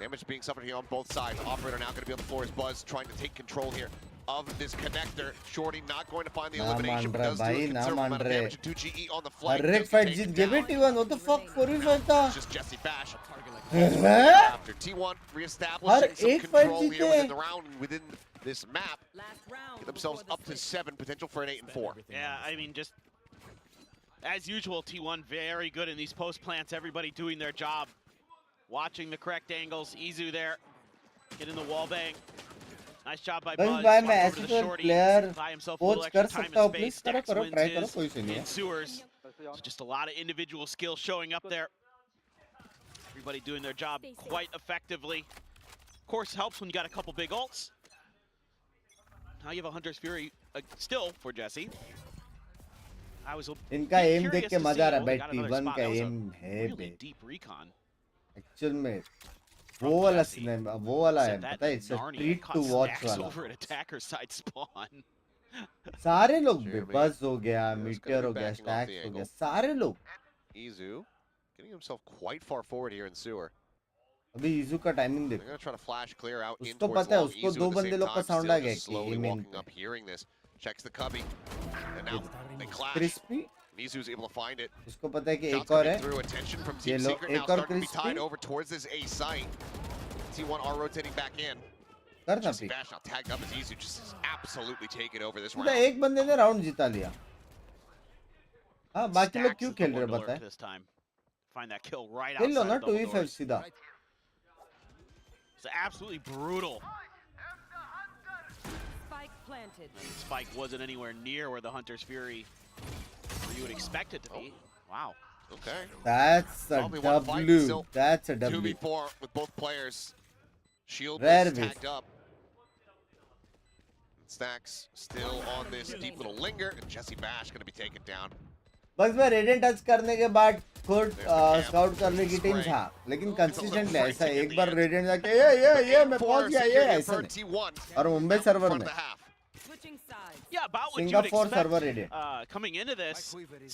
damage being suffered here on both sides. Operator now going to be on the floor as Buzz trying to take control here of this connector. Shorty not going to find the elimination, but does do a considerable amount of damage. 2 GE on the flank. Rick fight जीत गए T1. What the fuck? 4v5 था. Just Jesse Bash. After T1 reestablishing some control here within the round and within this map, get themselves up to 7, potential for an 8-4. Yeah, I mean, just as usual, T1 very good in these post plants. Everybody doing their job, watching the correct angles. Izu there, getting the wall bang. Nice job by Buzz. भाई मैं ऐसे तो player coach कर सकता हूँ. Please करो करो try करो कोई से नहीं है. Sewers. So just a lot of individual skill showing up there. Everybody doing their job quite effectively. Of course, helps when you got a couple big ults. Now you have a Hunter's Fury still for Jesse. I was इनका M देख के मजा आ रहा है भाई T1 का M है बे actual में वो वाला सीन वो वाला है पता है it's a treat to watch वाला सारे लोग बे बस हो गया मीटियर हो गया स्टैक्स हो गया सारे लोग Izu getting himself quite far forward here in sewer. अभी इजू का टाइमिंग देखो They're gonna try to flash clear out in उसको towards पता है long. उसको Izu दो at the बंदे same लोग का time, साउंड still आ गया just कि slowly am walking up, hearing this. Checks the cubby, and now they clash. Crispy Mizu's able to find it. उसको पता है कि Shots एक और coming है through, attention from ये Team लो Secret now एक और starting to be tied crispy over towards this A site. T1 are rotating back in. करना Jesse pick Bash now tagged up as Izu just absolutely taking over this सीधा round. एक बंदे ने round जिता लिया हाँ बाकी लोग क्यों खेल रहे बताए Find that kill right खेल लो outside ना of double 2v5 doors. सीधा It's absolutely brutal. Spike planted. Spike wasn't anywhere near where the Hunter's Fury where you would expect it to be. Wow. Okay. That's a Only one fight, W still that's a W 2v4 with both players. Shield Rare is tagged up. Stacks still on this deep little linger, and Jesse Bash going to be taken down. बस मैं radiant touch करने के बाद खुद scout करने की team था लेकिन कंसिस्टेंटली ऐसा एक बार रेडियंट जाके ये मैं पहुंच गया ये ऐसा नहीं और मुंबई सर्वर में Yeah, about what you'd Singapore expect server radiant coming into this.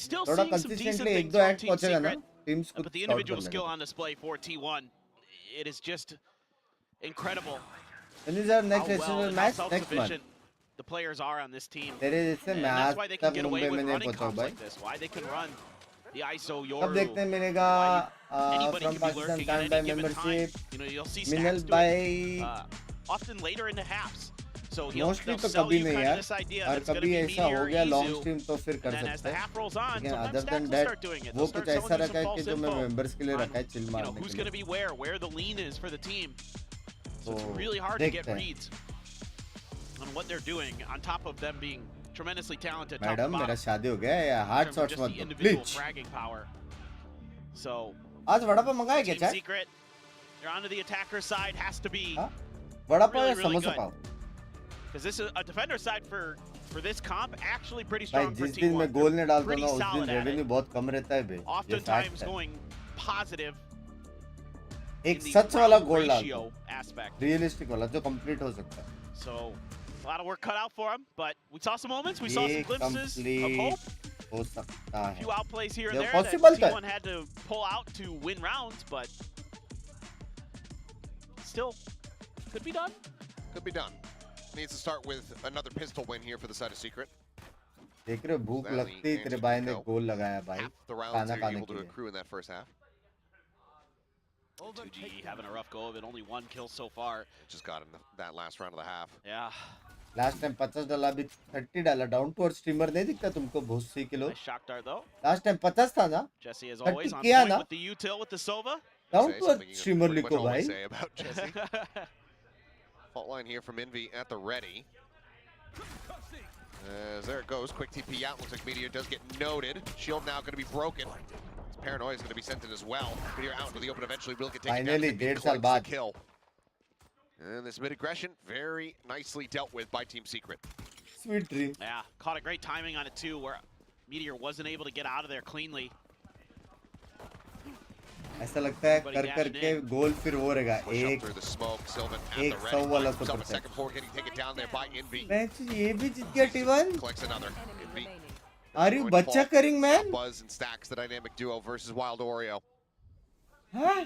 Still थोड़ा seeing some decent कंसिस्टेंटली एक things दो from एक्ट Team पहुंचेगा ना Secret, teams but the individual skill on display for T1, it is just incredible when is our next how well national and how match next month self-sufficient the players are on this team. तेरे जैसे And मैं that's आज why they तक can get Mumbai away में with नहीं running पहुंचा comps भाई like this. Why they can run the ISO अब Yoru. देखते हैं मिलेगा Anybody from can be Pakistan lurking at time any by given membership time. You know, you'll see Minal Stacks do भाई it often later into halves. So mostly they'll तो sell कभी you नहीं kind of यार this idea और that it's going to कभी be ऐसा हो Meteor, गया लॉन्ग Izu, स्ट्रीम तो फिर कर and then as सकते the हैं half rolls on, लेकिन sometimes other Stacks then will that start doing it. वो They'll कुछ start ऐसा selling you रखा some है कि false जो मैं info मेंबर्स के लिए on, रखा है चिल you know, मारने who's के going to लिए be where the lean is for the team. So it's तो really hard to get देखते हैं reads on what they're doing on top of them being tremendously talented top to madam मेरा bottom. शादी हो गया या In hard terms of shots just मत the दो individual please fragging power. So आज वड़ा पाव मंगाया क्या Team चाय Secret, they're onto the attacker side, has to be vada pav really, या really samosa good. Pav Because this is a defender side for this comp, actually pretty भाई strong for जिस दिन मैं T1. गोल नहीं डालता Pretty ना उस दिन solid at रेवेन्यू it. बहुत कम रहता है बे ये Oftentimes फैक्ट है going positive एक in the सच वाला round गोल डालता ratio हूँ aspect. रियलिस्टिक वाला जो कंप्लीट हो सकता है So a lot of work cut out for him, but we saw some moments, we saw ये some glimpses of complete hope. हो सकता A है few outplays here and ये there पॉसिबल that तो T1 है had to pull out to win rounds, but still could be done. Could be done. Needs to start with another pistol win here for the side of Secret. देख रहे हो भूख Stanley लगती है तेरे and भाई ने Nico. गोल लगाया भाई Half the rounds खाना they're खाने able के to लिए accrue in that first half. 2G having a rough go of it, only one kill so far. Just got in that last round of the half. Yeah. Last time 50 डाला अभी 30 डाला down to earth streamer नहीं दिखता तुमको बहुत सी kilo Nice shock dart though. Last time 50 था ना Jesse as 30 always on किया point ना with the util with the Sova. Down Say to something earth you streamer pretty much लिखो always भाई say about Jesse. Fault line here from Envy at the ready. As there it goes, quick TP out. Looks like Meteor does get noted. Shield now going to be broken. His Paranoia is going to be sent in as well. Meteor out into the open eventually will get taken Finally, down. Finally, 1.5 साल बाद kill. And this mid-aggression very nicely dealt with by Team Secret. Sweet dream. Yeah, caught a great timing on it too, where Meteor wasn't able to get out of there cleanly. ऐसा लगता है कर कर के गोल फिर वो रहेगा एक 100 वाला तो मैच ये भी जीत गया T1 Are you बच्चा करिंग man Buzz and Stacks the dynamic duo versus Wild Oreo. हाँ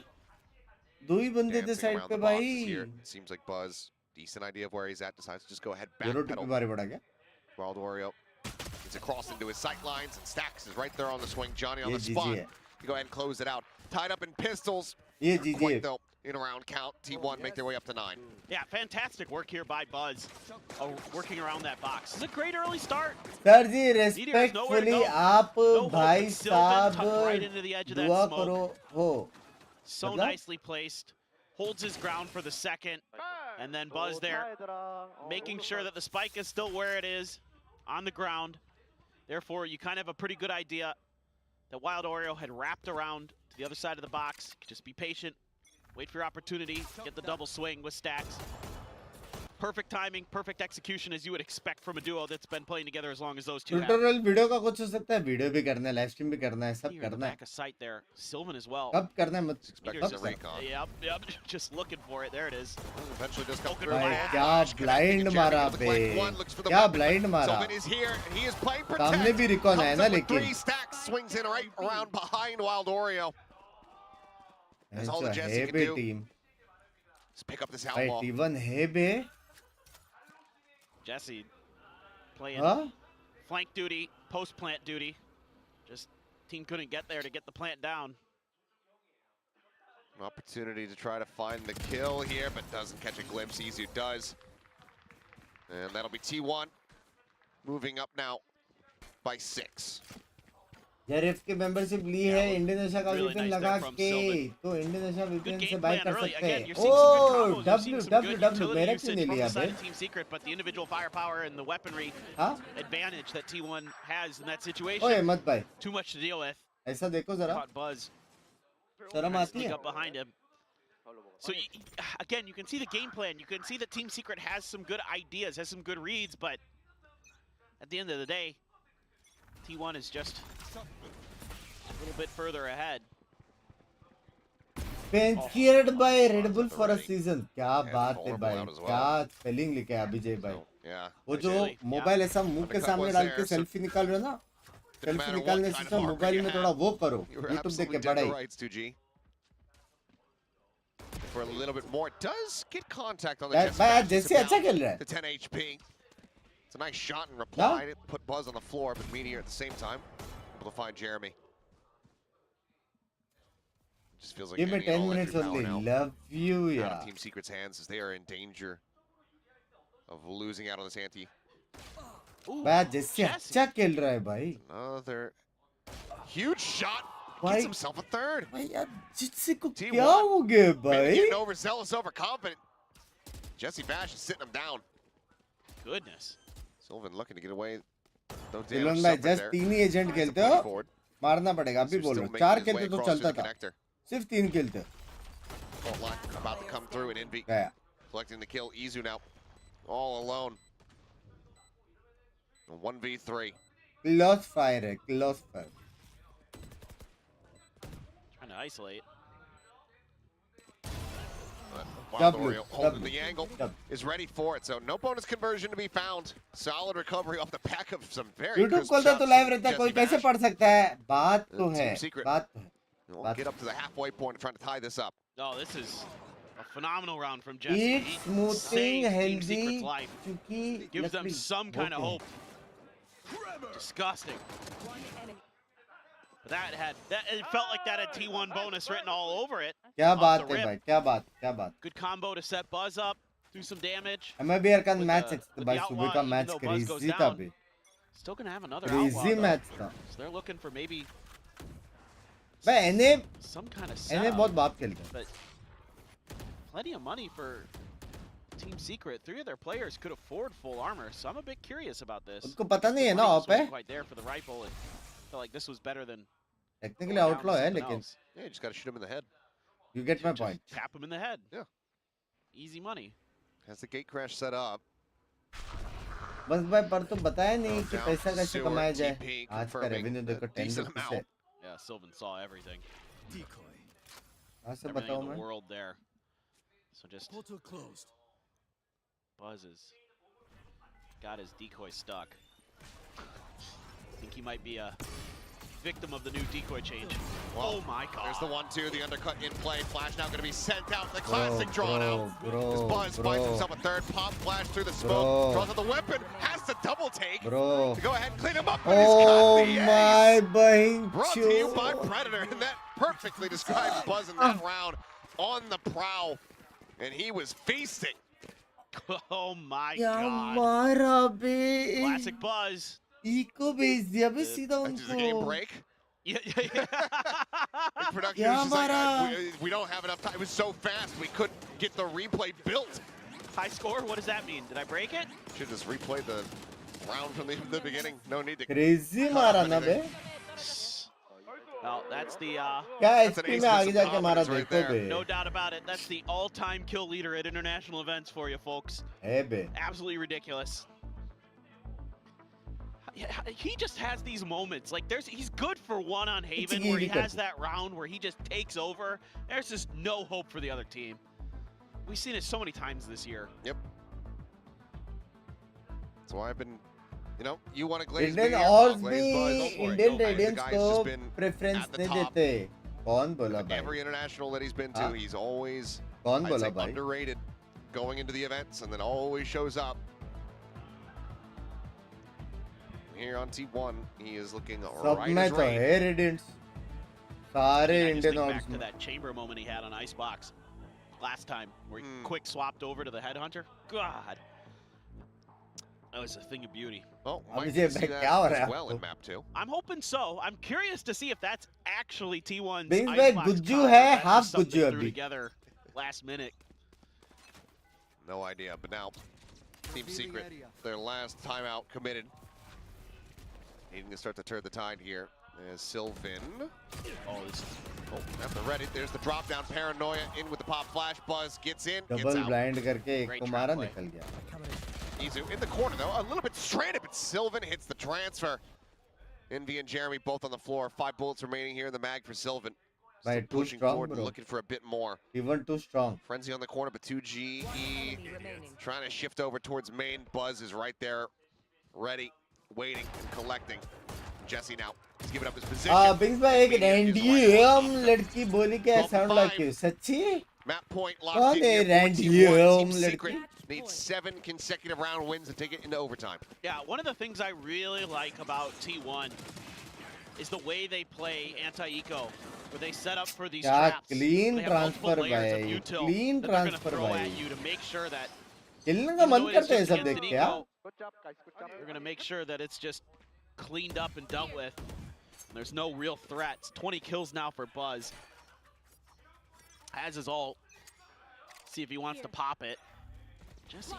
दो ही बंदे थे साइड पे भाई Seems like Buzz decent idea of where he's at, decides to just go ahead ज़रूर टिप मारे पड़ा क्या Wild Oreo gets across into his sight lines and Stacks is right there on the swing. Johnny on the spot. You go ahead and close it out. Tied up in pistols. Yeah, GG. Quick though, in a round count. T1 make their way up to 9. Yeah, fantastic work here by Buzz, working around that box. It's a great early start. Sir ji respectfully आप भाई साहब दुआ करो हो So nicely placed. Holds his ground for the second. And then Buzz there, making sure that the spike is still where it is, on the ground. Therefore, you kind of have a pretty good idea that Wild Oreo had wrapped around to the other side of the box. Just be patient, wait for your opportunity, get the double swing with stacks. Perfect timing, perfect execution as you would expect from a duo that's been playing together as long as those two have. Tutorial video का कुछ हो सकता है, video भी करना है, live stream भी करना है, सब Here in the करना है. back of sight there, Sylvan as well. कब करना है मत Here's कब a करना recon. Yep, just looking for it. There it is. Eventually does come through. भाई क्या ब्लाइंड मारा बे, क्या ब्लाइंड मारा. Sylvan is here and he is playing protect. सामने भी रिकॉन है ना लेकिन. 3 stacks swings in right around behind Wild Oreo. That's all the Jesse can do. Team. Let's pick up this भाई outlaw. T1 है बे. Jesse playing Huh? flank duty, post plant duty. Just team couldn't get there to get the plant down. An opportunity to try to find the kill here, but doesn't catch a glimpse. Easy does. And that'll be T1 moving up now by 6. जेरेफ की membership ली है, Indonesia का VPN लगा के, तो Indonesia VPN से bye कर सकते हैं. ओह डब्ल्यू मेरा क्यों नहीं लिया बे? Team secret, but the individual firepower and the weaponry advantage that T1 has in that situation. ओए मत भाई. Too much to deal with. ऐसा देखो जरा. Caught Buzz. शर्म आती है. Up behind him. So again, you can see the game plan. You can see that Team Secret has some good ideas, has some good reads, but at the end of the day, T1 is just a little bit further ahead. Pensioned by Red Bull for a season. क्या बात है भाई, क्या spelling लिखा है अभिजय भाई. वो जो मोबाइल ऐसा मुंह के सामने डाल के सेल्फी निकाल रहे हो ना, सेल्फी निकालने से मोबाइल में थोड़ा वो करो, यूट्यूब देख के पढ़ाई. For a little bit more, does get contact on the chest. Jesse अच्छा खेल रहा है. The 10 HP. It's a nice shot and reply. It put Buzz on the floor, but Meteor at the same time able to find Jeremy. Just feels like give me 10 minutes only. Love you, yeah. Out of Team Secret's hands as they are in danger of losing out on this ante. भाई Jesse अच्छा खेल रहा है भाई. Another huge shot. Gets himself a third. भाई यार Jesse को क्या हो गया भाई? Getting overzealous, overconfident. Jesse Bash is sitting him down. Goodness. Sylvan looking to get away. No damage. Sylvan भाई just 3 ही एजेंट खेलते हो, मारना पड़ेगा. अभी बोलो 4 खेलते तो चलता था, सिर्फ 3 खेलते. About to come through and Envy collecting the kill. Izu now all alone. 1v3. Close fire है, close fire. Trying to isolate. Wild Oreo holding the angle, is ready for it, so no bonus conversion to be found. Solid recovery off the back of some very YouTube खोलता तो live रहता, कोई कैसे पढ़ सकता है? बात तो है, बात तो है. We'll get up to the halfway point and trying to tie this up. Oh, this is a phenomenal round from Jesse. It's smoothing, healthy, chunky, gives them some kind of hope. Disgusting. It felt like that had T1 bonus written all over it. क्या बात है भाई, क्या बात. Good combo to set Buzz up, do some damage. हमें भी यार कल मैच सकते भाई, सुबह का मैच क्रेजी था भी. Still gonna have another crazy match था. So they're looking for maybe भाई NA some kind of setup. NA बहुत बात खेलते हैं. But plenty of money for Team Secret. 3 of their players could afford full armor, so I'm a bit curious about this. उनको पता नहीं है ना ऑप है. Quite there for the rifle, and felt like this was better than. Technically outlaw है लेकिन. Yeah, you just gotta shoot him in the head. You get my point. Tap him in the head. Yeah. Easy money. Has the gate crash set up. बस भाई पर तो बताया नहीं कि पैसा कैसे कमाया जाए. आज का रेवेन्यू देखो 10%. Yeah, Sylvan saw everything. Decoy. कहाँ से Everything बताऊँ in the मैं? world there. So just Portal closed. Buzz has got his decoy stuck. Think he might be a victim of the new decoy change. Well, oh my god. There's the 1-2, the undercut in play. Flash now going to be sent out. The classic drawn out. As Buzz finds himself a third. Pop flash through the smoke. Draws out the weapon. Has the double take. To go ahead and clean him up. But he's got the ace. my Brought to you by Predator. And that perfectly describes Buzz in that round. On the prowl. And he was feasting. Oh my क्या god. मारा बे. Classic Buzz. Eco भेज दिया बे सीधा Does the game उनको. break? Yeah. Production was just like, we don't have enough time. It was so fast, we couldn't get the replay built. High score? What does that mean? Did I break it? Should just replay the round from the beginning. No need to. Crazy मारा ना बे. Well, that's the क्या SP में आगे जाके हमारा देखो बे no doubt about it. That's the all-time kill leader at international events for you folks. है बे Absolutely ridiculous. He just has these moments. Like he's good for one on Haven where he has that round where he just takes over. There's just no hope for the other team. We've seen it so many times this year. Yep. That's why I've been, you know, you want to glaze Indian me, Alls glaze भी Buzz. Indian The Radiants guy's को just been preference at the नहीं top. देते कौन बोला भाई Every international that he's been to, he's always कौन I'd बोला say भाई underrated going into the events and then always shows up. Here on T1, he is looking सब right में as तो rain. है Radiants सारे I just Indian think Alls back to में that chamber moment he had on Icebox last time where he quick swapped over to the headhunter. God. That was a thing of beauty. Oh, अब might ये see मैं that क्या हो रहा as है well आपको in map 2. I'm hoping so. I'm curious to see if that's actually T1's Binks भाई Icebox Gujju cover, है if that's half just something Gujju they threw अभी together last minute. No idea, but now Team Secret, their last timeout committed. Needing to start to turn the tide here. There's Sylvan. After ready, there's the drop down. Paranoia in with the pop flash. Buzz gets in, gets double out. Blind करके एक Great को trap मारा play. निकल गया Izu in the corner though, a little bit stranded, but Sylvan hits the transfer. Envy and Jeremy both on the floor. 5 bullets remaining here in the mag for Sylvan. Still भाई too pushing strong forward and bro looking for a bit more. even too strong Frenzy on the corner, but 2GE trying to shift over towards main. Buzz is right there, ready, waiting, and collecting. Jesse now, he's giving up his position. Binks भाई एक रैंडियम लड़की बोली क्या sound like you सच्ची Map point locked कौन in है here for रैंडियम Team Secret. लड़की Needs 7 consecutive round wins to take it into overtime. Yeah, one of the things I really like about T1 is the way they play anti-eco, where they set up for these क्या traps. clean They have multiple transfer layers of भाई util clean that they're gonna transfer throw भाई at you to make sure that खेलने का even मन though it is करता है just सब against देख an के यार eco, they're gonna make sure that it's just cleaned up and dealt with. There's no real threats. 20 kills now for Buzz. Has his ult. See if he wants to pop it. Jesse.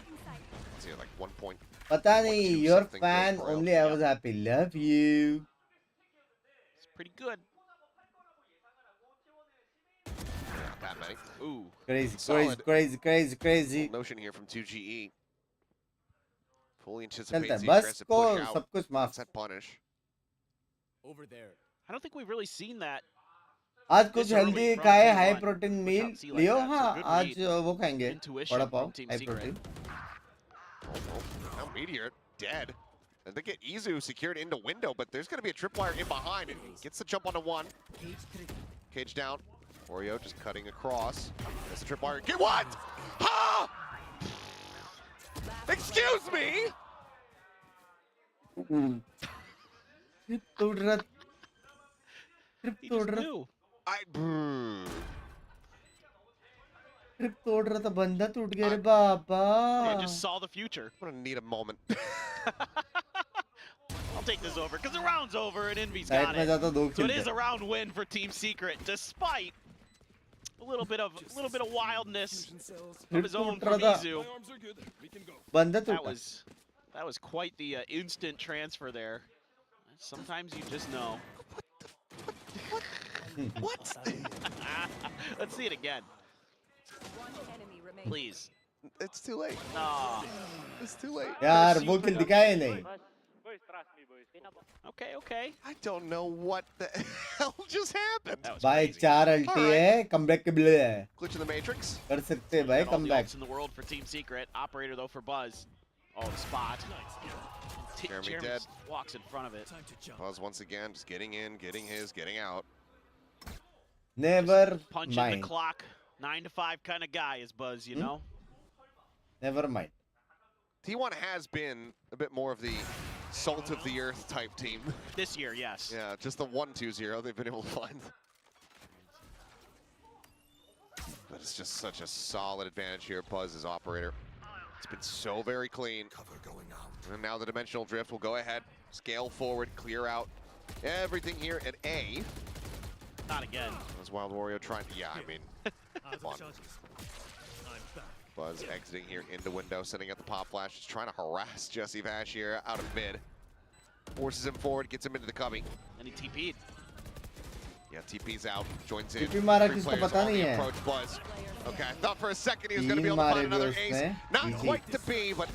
See, like 1 point. पता नहीं your something fan goes for only I was happy love you It's pretty good. Not that many. Ooh. crazy Solid. crazy Notion here from 2GE. Fully चलता anticipates है the बस aggressive को push out. सब कुछ माफ Set punish. Over there. I don't think we've really seen that. आज कुछ This early healthy from खाए T1. High protein Push meal out C like Leo that, so हाँ good आज read. वो खाएंगे Intuition vada from pav Team high Secret. Protein Now Meteor dead. And they get Izu secured into window, but there's going to be a tripwire in behind. And he gets the jump onto one. Cage down. Oreo just cutting across. That's the tripwire. Get what? Ha! Excuse me? Trip तोड़ रहा trip He तोड़ just रहा knew. Trip तोड़ रहा था बंदा टूट गया रे बाबा I just saw the future. I'm going to need a moment. I'll take this over because the round's over and Envy's side got में it. जाता दो So kill it is a round win for Team Secret, despite a little bit of wildness of his own from Izu. बंदा टूटा That was quite the instant transfer there. Sometimes you just know. What? Let's see it again. Please. It's too late. Aw. It's too late. यार वो किल दिखाए नहीं Okay, okay. I don't know what the hell just happened. भाई 4 अल्टी है comeback के बिले है Glitch in the Matrix. कर सकते हैं भाई Got all the comeback ults in the world for Team Secret. Operator though for Buzz. Oh, the spot. Jeremy dead. Walks in front of it. Buzz once again just getting in, getting his, getting out. never Punching mind the clock. 9 to 5 kind of guy is Buzz, you know? never mind T1 has been a bit more of the salt of the earth type team. This year, yes. Yeah, just the 1-2-0 they've been able to find. But it's just such a solid advantage here. Buzz is operator. It's been so very clean. And now the dimensional drift will go ahead, scale forward, clear out everything here at A. Not again. As Wild Wario trying to, yeah, I mean, fun. Buzz exiting here into window, sending out the pop flash, just trying to harass Jesse Vash here out of mid. Forces him forward, gets him into the cubby. And he TP'd. Yeah, TP's out, joins in. TP मारा Three किसको players पता on the नहीं है. approach Buzz. Okay, I thought for a second he was going to be तीन able to मारे find another भी ace. उसने. Not Easy. quite to be, but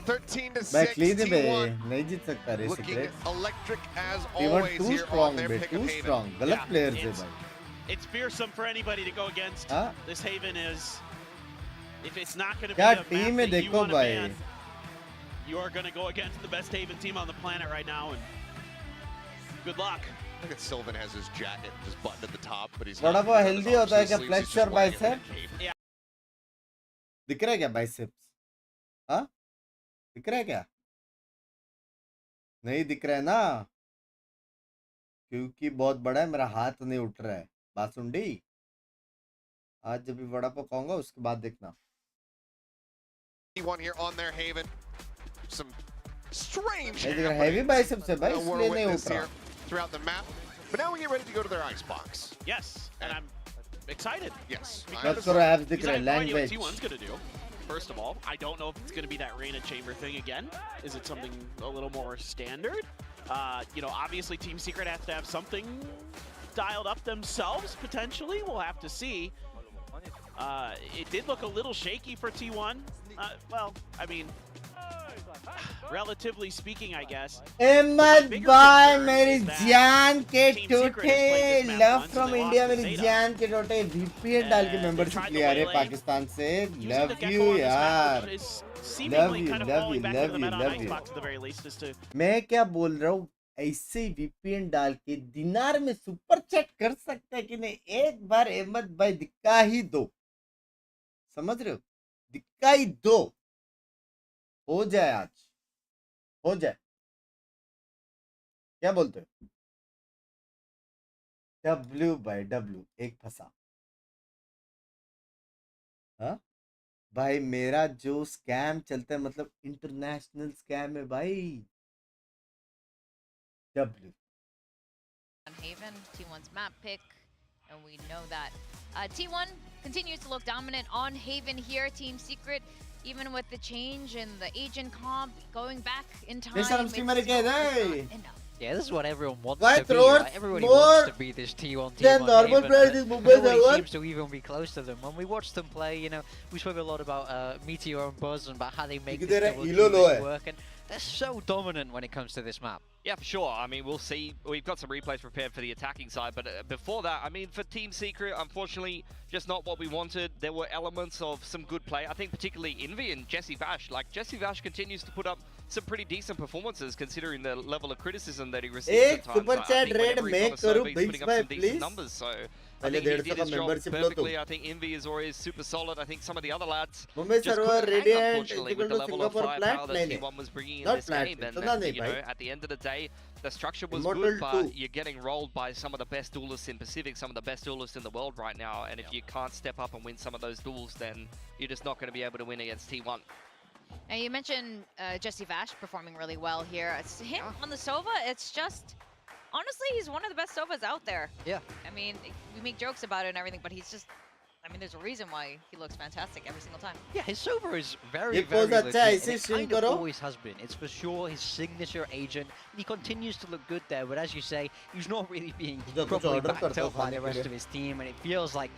13 to 6. Back lead है बे. T1 नहीं जीत सकता रे looking secret. electric as T1 always too here strong on their bay. pick Too of Haven. strong. गलत Yeah, players है it's- भाई. It's fearsome for anybody to go against. हाँ? This Haven is, if it's not going to be क्या a team है map that you देखो want to भाई. ban, you are going to go against the best Haven team on the planet right now, and good luck. Look at Sylvan has his jacket just buttoned at the top, but he's बड़ा not. बहुत healthy होता है क्या Sleeves, he's flex just और wearing it like bicep? a cape. Yeah. दिख रहा है क्या biceps? हाँ? दिख रहा है क्या? नहीं दिख रहा है ना? क्योंकि बहुत बड़ा है, मेरा हाथ नहीं उठ रहा है. बासुंडी. आज जब भी वड़ा पाव खाऊंगा उसके बाद देखना. One here on their Haven. Some strange नहीं दिख रहा. Heavy biceps है भाई, that we're इसलिए नहीं witness उठ रहा. here throughout the map. But now we get ready to go to their icebox. Yes, and I'm excited. Yes. Let's go to abs दिख Because रहा I है. have no idea what Language. T1's going to do. First of all, I don't know if it's going to be that Reina Chamber thing again. Is it something a little more standard? You know, obviously Team Secret has to have something dialed up themselves, potentially. We'll have to see. It did look a little shaky for T1. Well, I mean, relatively speaking, I guess. Ahmad bigger भाई concern मेरी is that जान के Team Secret has टोटे. played this map love once and from they India lost to मेरी Zeta. जान के टोटे. VPN डाल के And they membership tried to लिया रे waylay पाकिस्तान से. using the love Gecko you on this map, यार. which is seemingly you, kind of love falling you, back love into the you, meta love on you. Icebox at the very least is to मैं क्या बोल रहा हूँ, ऐसे VPN डाल के दिनार में सुपर चैट कर सकते हैं कि नहीं. एक बार अहमद भाई दिक्का ही दो. समझ रहे हो? दिक्का ही दो. हो जाए आज. हो जाए. क्या बोलते हो? W/W एक फंसा. हाँ भाई, मेरा जो स्कैम चलता है मतलब इंटरनेशनल स्कैम है भाई. W. On Haven, T1's map pick, and we know that. T1 continues to look dominant on Haven here. Team Secret, even with the change in the agent comp, going back in time. Listen, I'm it's streaming again, hey! enough. Yeah, this is what everyone wants Why to be, throw right? Everybody more wants to be this T1 than T1 normal Haven, players but in Mumbai nobody server? seems to even be close to them. When we watch them play, you know, we spoke a lot about Meteor and Buzz and about how they make this double unit work, and they're so dominant when it comes to this map. Yeah, for sure. I mean, we'll see. We've got some replays prepared for the attacking side, but before that, I mean, for Team Secret, unfortunately, just not what we wanted. There were elements of some good play. I think particularly Envy and Jesse Vash. Like, Jesse Vash continues to put up some pretty decent performances considering the level of criticism that he receives at times. super chat raid make karo Binks bhai please. Numbers, so I पहले think he 150 did का his job membership low perfectly. I think Envy is always super solid. I think some of the other lads Mumbai just server couldn't hang, Radiant unfortunately, with the equal to level of Singapore firepower plat that नहीं T1 was bringing in not this plat game. And इतना नहीं you know, भाई. at the end of the day, the structure was Immortal good, but 2. you're getting rolled by some of the best duelists in Pacific, some of the best duelists in the world right now. And if you can't step up and win some of those duels, then you're just not going to be able to win against T1. And you mentioned Jesse Vash performing really well here. It's him on the Sova. It's just, honestly, he's one of the best Sovas out there. Yeah. I mean, we make jokes about it and everything, but he's just, I mean, there's a reason why he looks fantastic every single time. Yeah, his Sova is very, ये very pose legit, अच्छा है, and इसे it stream kind of करो. always has been. It's for sure his signature agent, and he continues to look good there, but as you say, he's not really being कुछ properly order backed करता हूँ up by खाने the के rest लिए. of his team, and it feels like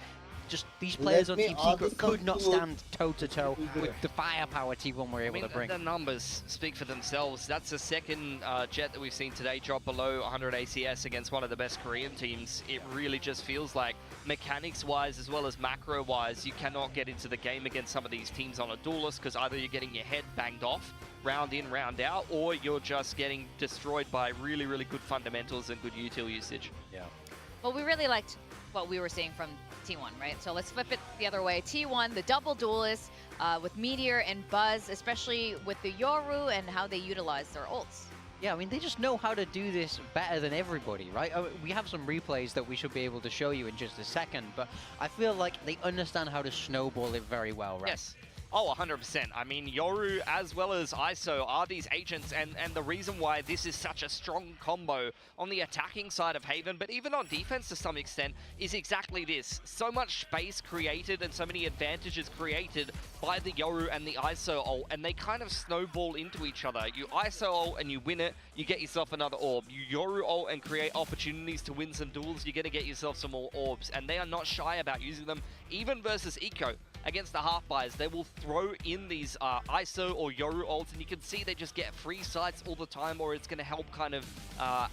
just these players on me Team order Secret could not some stand toe-to-toe with the firepower T1 were able to bring. The numbers speak for themselves. That's the second jet that we've seen today drop below 100 ACS against one of the best Korean teams. It really just feels like mechanics-wise as well as macro-wise, you cannot get into the game against some of these teams on a duelist because either you're getting your head banged off round in, round out, or you're just getting destroyed by really, really good fundamentals and good util usage. Yeah. Well, we really liked what we were seeing from T1, right? So let's flip it the other way. T1, the double duelists with Meteor and Buzz, especially with the Yoru and how they utilize their ults. Yeah, I mean, they just know how to do this better than everybody, right? We have some replays that we should be able to show you in just a second, but I feel like they understand how to snowball it very well, right? Yes. Oh, 100%. I mean, Yoru as well as ISO are these agents, and the reason why this is such a strong combo on the attacking side of Haven, but even on defense to some extent, is exactly this. So much space created and so many advantages created by the Yoru and the ISO ult, and they kind of snowball into each other. You ISO ult and you win it, you get yourself another orb. You Yoru ult and create opportunities to win some duels, you're going to get yourself some more orbs, and they are not shy about using them, even versus Eco. Against the half buys, they will throw in these ISO or Yoru ults, and you can see they just get free sights all the time, or it's going to help kind of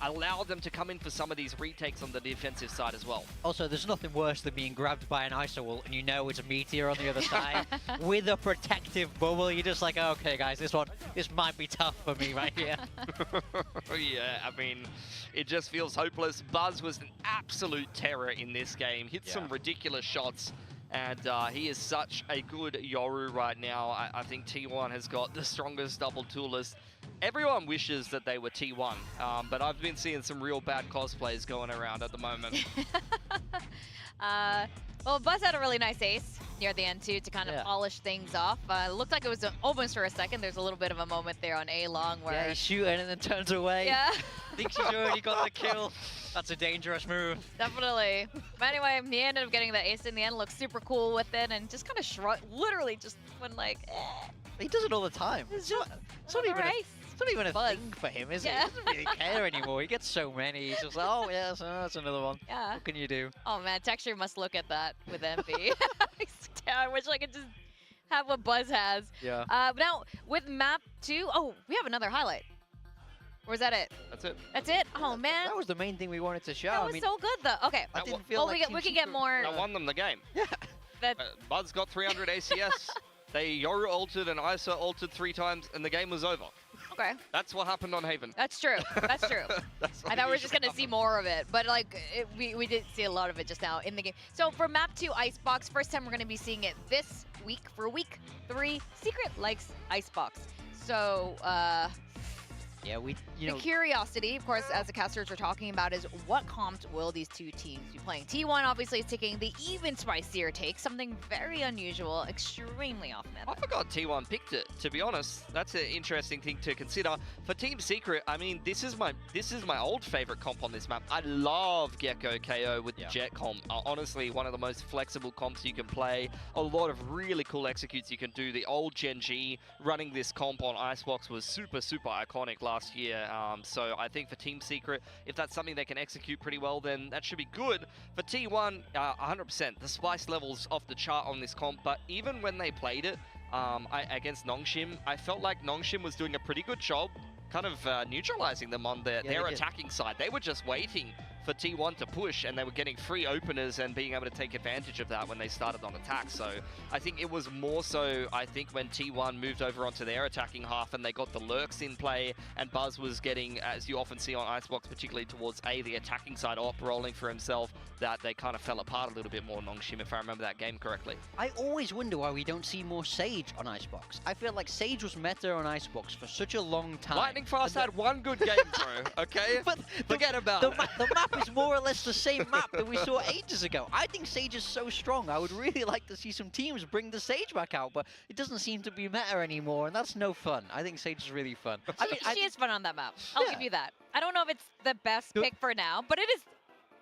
allow them to come in for some of these retakes on the defensive side as well. Also, there's nothing worse than being grabbed by an ISO ult and you know it's a meteor on the other side with a protective bubble. You're just like, okay, guys, this might be tough for me right here. Yeah, I mean, it just feels hopeless. Buzz was an absolute terror in this game. Hit some ridiculous shots. And he is such a good Yoru right now. I think T1 has got the strongest double tool list. Everyone wishes that they were T1, but I've been seeing some real bad cosplays going around at the moment. Well, Buzz had a really nice ace near the end, too, to kind of polish things off. Looked like it was almost for a second. There's a little bit of a moment there on A-Long where... Yeah, he's shooting and then turns away. Yeah. Thinks he's already got the kill. That's a dangerous move. Definitely. But anyway, he ended up getting the ace in the end. Looked super cool with it and just kind of shrugged. Literally just went like, eh. He does it all the time. It's not even a thing for him, is it? He doesn't really care anymore. He gets so many. He's just like, oh, yeah, so that's another one. Yeah. What can you do? Oh, man. Texture must look at that with envy. I wish I could just have what Buzz has. Yeah. But now, with map 2, oh, we have another highlight. Or is that it? That's it. That's it? Oh, man. That was the main thing we wanted to show. That was so good, though. Okay. I didn't feel like we can get more. I won them the game. Yeah. Buzz got 300 ACS. They Yoru ulted and ISO ulted 3 times, and the game was over. Okay. That's what happened on Haven. That's true. That's true. I thought we were just going to see more of it, but like we did see a lot of it just now in the game. So for map 2 Icebox, first time we're going to be seeing it this week for week 3. Secret likes Icebox. So yeah, the curiosity, of course, as the casters are talking about, is what comps will these two teams be playing? T1 obviously is taking the even spicier take, something very unusual, extremely off meta. I forgot T1 picked it, to be honest. That's an interesting thing to consider. For Team Secret, I mean, this is my old favorite comp on this map. I love Gecko KO with the Jet comp. Honestly, one of the most flexible comps you can play. A lot of really cool executes you can do. The old Gen G running this comp on Icebox was super, super iconic last year. So I think for Team Secret, if that's something they can execute pretty well, then that should be good. For T1, 100%. The spice level's off the chart on this comp, but even when they played it against Nongshim, I felt like Nongshim was doing a pretty good job kind of neutralizing them on their attacking side. They were just waiting for T1 to push, and they were getting free openers and being able to take advantage of that when they started on attack. So I think it was more so, I think, when T1 moved over onto their attacking half and they got the lurks in play, and Buzz was getting, as you often see on Icebox, particularly towards the attacking side, op rolling for himself, that they kind of fell apart a little bit more, Nongshim, if I remember that game correctly. I always wonder why we don't see more Sage on Icebox. I feel like Sage was meta on Icebox for such a long time. Lightning Fast had one good game, bro, okay? But forget about it. The map is more or less the same map that we saw ages ago. I think Sage is so strong. I would really like to see some teams bring the Sage back out, but it doesn't seem to be meta anymore, and that's no fun. I think Sage is really fun. She is fun on that map. I'll give you that. I don't know if it's the best pick for now, but it is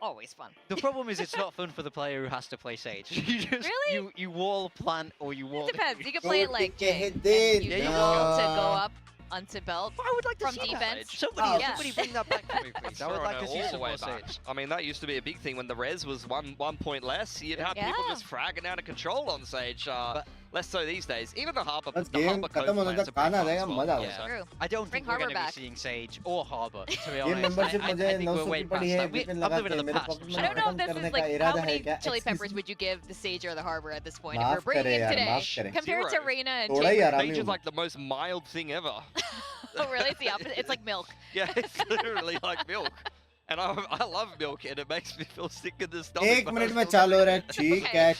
always fun. The problem is it's not fun for the player who has to play Sage. Really? You wall plant or you wall... It depends. You can play it like Jay. You wall to go up onto belt. I would like to from see defense. Somebody bring that back for me, please. I would like to see some more back. Sage. I mean, that used to be a big thing when the res was one point less. You'd have people just fragging out of control on Sage. Less so these days. Even the Harbor Cove plans are pretty fun as well. True. I don't think we're going to be seeing Sage or Harbor, to be honest. membership I think we're way past that. I'll give it a pass. I don't know if this is like, how many chili peppers would you give the Sage or the Harbor at this point if we're bringing it today? Compared to Reyna and Chamber. Sage is like the most mild thing ever. Oh really? It's the opposite. It's like milk. Yeah, it's literally like milk. And I love milk, and it makes me feel sick in the stomach. 1 minute में चालू हो रहा है ठीक है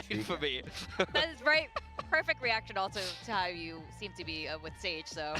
made for me. That is right. Perfect reaction also to how you seem to be with Sage. So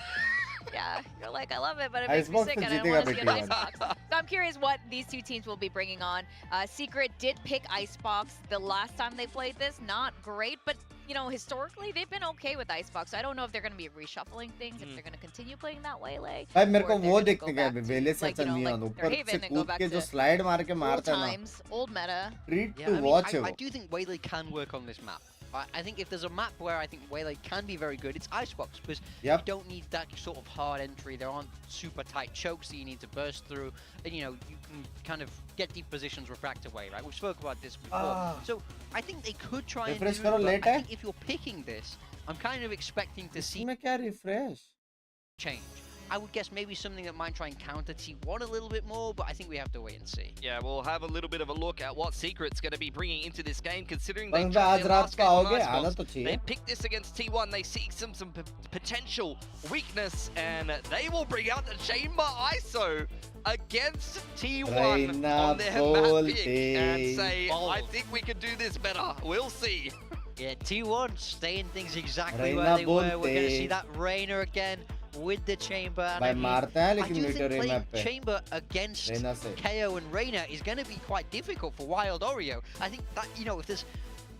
yeah, you're like, I love it, but it makes me sick, and I don't want to see an Icebox. So I'm curious what these two teams will be bringing on. Secret did pick Icebox the last time they played this. Not great, but you know, historically they've been okay with Icebox. So I don't know if they're going to be reshuffling things, if they're going to continue playing that way, like. भाई मेरे को or if they're वो gonna देखने go का back है to, वेले से like, you अच्छा know, नियॉन like ऊपर Haven से and go कूद back के जो to स्लाइड मार के old मारता है ना times, old meta. Treat Yeah, to I mean, watch है I वो do think Waylay can work on this map. I think if there's a map where I think Waylay can be very good, it's Icebox, because you don't need that sort of hard entry. There aren't super tight chokes that you need to burst through, and you know you can kind of get deep positions with backed away, right? We've spoke about this before. So I think they could try and do it, but I think if you're picking this, I'm kind of expecting to see इसमें क्या refresh change. I would guess maybe something that might try and counter T1 a little bit more, but I think we have to wait and see. Yeah, we'll have a little bit of a look at what Secret's going to be bringing into this game, considering they बंदा dropped आज their रात last को game on आओगे आना Icebox. तो They चाहिए picked this against T1, they see some potential weakness, and they will bring out the Chamber ISO against T1 on their map pick and say, I think we can do this better. We'll see. Yeah, T1 staying things exactly Reina where they were. We're going to bolte. see that Reina again with the Chamber. And भाई I mean, मारते हैं I लेकिन do think Meteor playing map पे Chamber against Reina से KO and Reina is going to be quite difficult for Wild Oreo. I think that, you know, if there's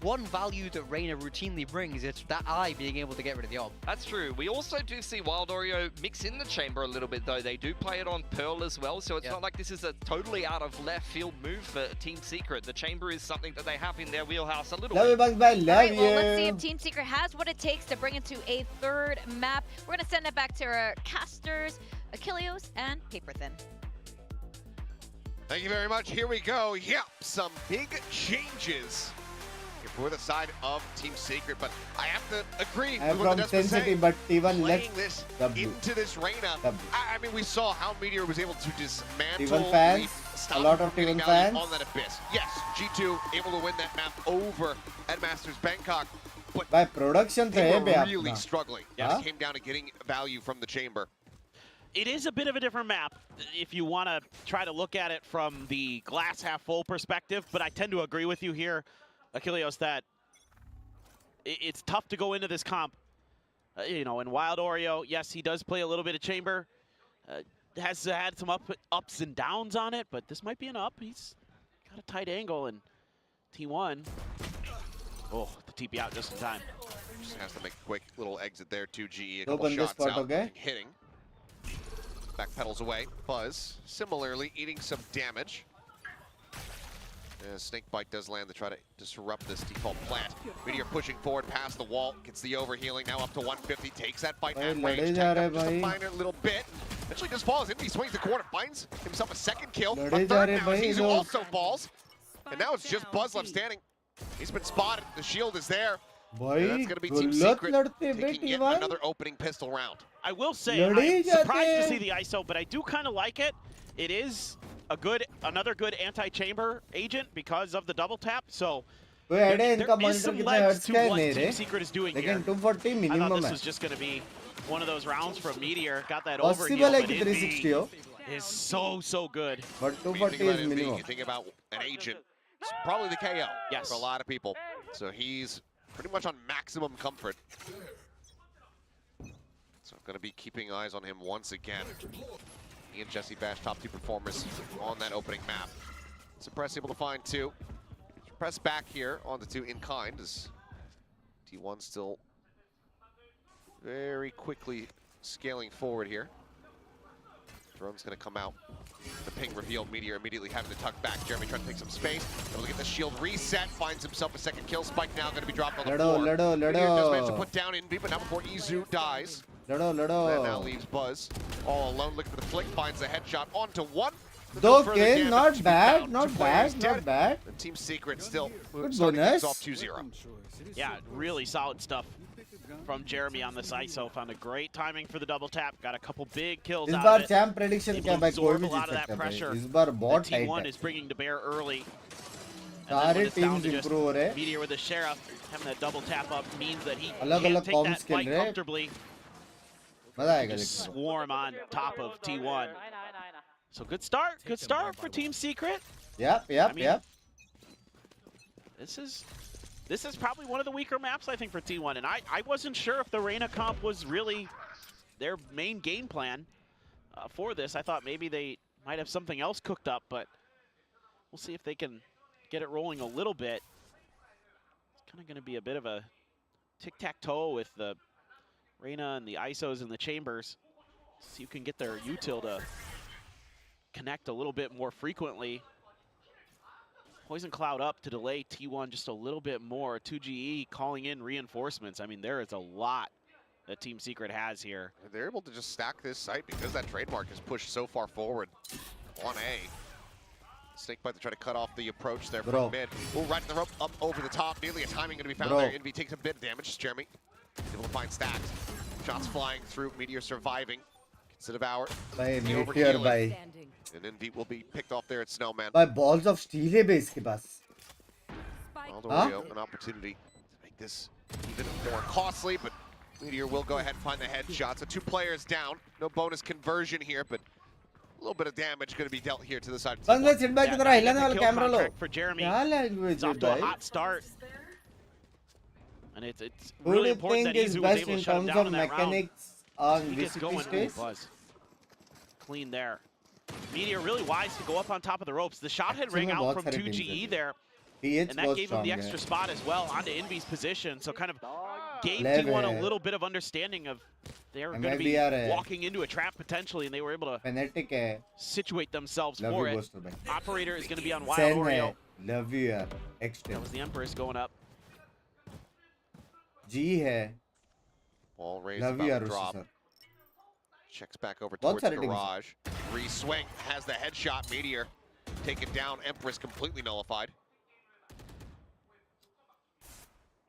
one value that Reina routinely brings, it's that eye being able to get rid of the orb. That's true. We also do see Wild Oreo mix in the Chamber a little bit, though. They do play it on Pearl as well, so it's not like this is a totally out of left field move for Team Secret. The Chamber is something that they have in their wheelhouse a little love you bit. Bugs bye love Alright, you well, let's see if Team Secret has what it takes to bring it to a third map. We're going to send it back to our casters, Achilleos and Paperthin. Thank you very much. Here we go. Yep, some big changes for the side of Team Secret, but I have to agree I'm with what from the Des was City saying. but T1 Playing let's this W into this Reina. I mean, we saw how Meteor was able to dismantle T1 fans, Leaf, stop a lot of getting T1 value fans. on that Abyss. Yes, G2 able to win that map over at Masters Bangkok, but by production they थे were bay really अपना struggling. हाँ? It came down to getting value from the Chamber. It is a bit of a different map if you want to try to look at it from the glass half full perspective, but I tend to agree with you here, Achilleos, that it's tough to go into this comp. You know, in Wild Oreo, yes, he does play a little bit of Chamber. Has had some ups and downs on it, but this might be an up. He's got a tight angle, and T1, oh, the TP out just in time. Just has to make a quick little exit there to GE. A दो couple बंदे shots spot out, हो गए hitting. Back pedals away. Buzz, similarly, eating some damage. Snake Bite does land to try to disrupt this default plant. Meteor pushing forward past the wall, gets the overhealing, now up to 150, takes that bite at range, tagged up just a minor little bit. Eventually just falls in, he swings the corner, finds himself a second kill, a third now as Izu also falls. And now it's just Buzz left standing. He's been spotted, the shield is there. And that's going to be Team Secret taking yet another opening pistol round. I will say, I'm surprised to see the ISO, but I do kind of like it. It is another good anti-chamber agent because of the double tap. So there is some legs to what Team Secret is doing here. 240 minimum I thought this was just going to be one of those rounds from Meteor. Got that overheal, possible है but कि 360 हो is so good. but When you 240 think about is it, minimum you think about an agent, it's probably the KO for a lot of people. So he's pretty much on maximum comfort. So I'm going to be keeping eyes on him once again. He and Jesse Bash, top two performers on that opening map. Suppress able to find two. Press back here on the two in kind as T1 still very quickly scaling forward here. Drone's going to come out. The ping revealed, Meteor immediately having to tuck back. Jeremy trying to take some space. Able to get the shield reset, finds himself a second kill. Spike now going to be dropped on the floor. Meteor does manage to put down Envy, but not before Izu dies. That now leaves Buzz all alone, looking for the flick, finds a headshot onto one. Dो kill, not bad, not bad, not bad. The Team Secret still good starting bonus. things off 2-0. Yeah, really solid stuff from Jeremy on this ISO. Found a great timing for the double tap. Got a couple big kills इस out bar of it. champ prediction क्या भाई कोई भी Absorb a lot Jeet of that सकता है pressure भाई इस बार बहुत that tight T1 है is bringing to bear early. सारे teams improve हो रहे हैं Meteor with the Sheriff having that double tap up means that he अलग can't अलग take comms that खेल fight रहे हैं comfortably. मजा आएगा Just देखने swarm on top of T1. So good start for Team Secret. yep I mean, yep This is probably one of the weaker maps, I think, for T1. And I wasn't sure if the Reina comp was really their main game plan for this. I thought maybe they might have something else cooked up, but we'll see if they can get it rolling a little bit. It's kind of going to be a bit of a tic-tac-toe with the Reyna and the ISOs in the chambers. So you can get their util to connect a little bit more frequently. Poison Cloud up to delay T1 just a little bit more. 2GE calling in reinforcements. I mean, there is a lot that Team Secret has here. They're able to just stack this site because that trademark is pushed so far forward on A. Snakebite to try to cut off the approach there from mid. Oh, right in the rope, up over the top. Nearly a timing going to be found there. Envy takes a bit of damage. Jeremy able to find stacks. Shots flying through. Meteor surviving. Instead of our Meteor by. And Envy will be picked off there at Snowman. By balls of steel है बे इसके पास. An opportunity to make this even more costly, but Meteor will go ahead and find the headshot. So 2 players down. No bonus conversion here, but a little bit of damage going to be dealt here to the side. बंदे sit back की तरह हिलाने वाला camera low. For Jeremy. क्या language It's off है to a भाई? hot start. And it's Who do really you important think that is Izu was best able in to shut him terms down of in that round. mechanics on He gets VCT going. stage? Ooh, Buzz. Clean there. Meteor really wise to go up on top of the ropes. The shot had rang out from 2GE there. And that gave him the extra spot as well onto Envy's position. So kind of gave T1 a little bit of understanding of they were going to be walking into a trap potentially, and they were able to situate themselves for it. Operator is going to be on Wild Oreo. Love you यार. Extra. That was the Empress going up. G है. Ball raised Love about you to यार drop. sir. Checks back over towards the garage. Re-swing, has the headshot. Meteor taken down. Empress completely nullified.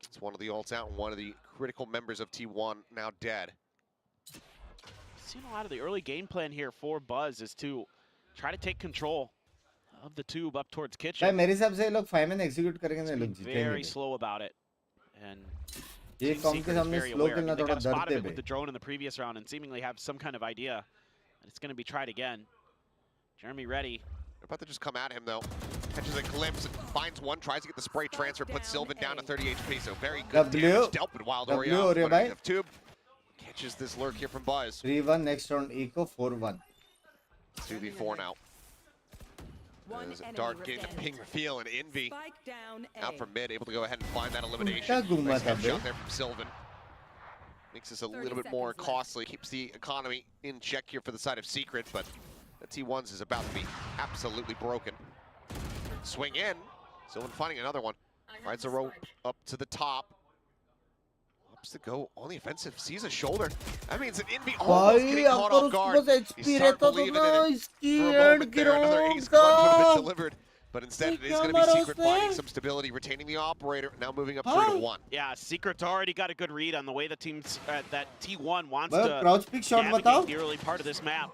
It's one of the ults out and one of the critical members of T1 now dead. Seen a lot of the early game plan here for Buzz is to try to take control of the tube up towards Kitchen. भाई मेरे हिसाब से ये लोग 5 में execute करेंगे ना लोग जीतेंगे. Very slow about it. And ये कॉम के सामने slow खेलना they थोड़ा got spotted डरते it with भाई. the drone in the previous round and seemingly have some kind of idea that it's going to be tried again. Jeremy ready. They're about to just come at him though. Catches a glimpse, finds one, tries to get the spray transfer, puts Sylvan down to 30 HP. So very good damage dealt with Wild Oreo. But Tube catches this lurk here from Buzz. 3-1 next round eco 4-1. 2v4 now. As Dart getting the ping reveal and Envy out from mid, able to go ahead and find that elimination. Nice headshot there from Sylvan. Makes this a little bit more costly. Keeps the economy in check here for the side of Secret, but the T1s is about to be absolutely broken. Swing in. Sylvan finding another one. Rides the rope up to the top. Ups to go on the offensive. Sees a shoulder. That means that Envy almost getting caught off guard. He started believing in it for a moment there. Another ace crunch would have been delivered. But instead, it is going to be Secret finding some stability, retaining the operator, now moving up 3-1. Yeah, Secret's already got a good read on the way the team's that T1 wants crouch pick shot navigate the early part of this map.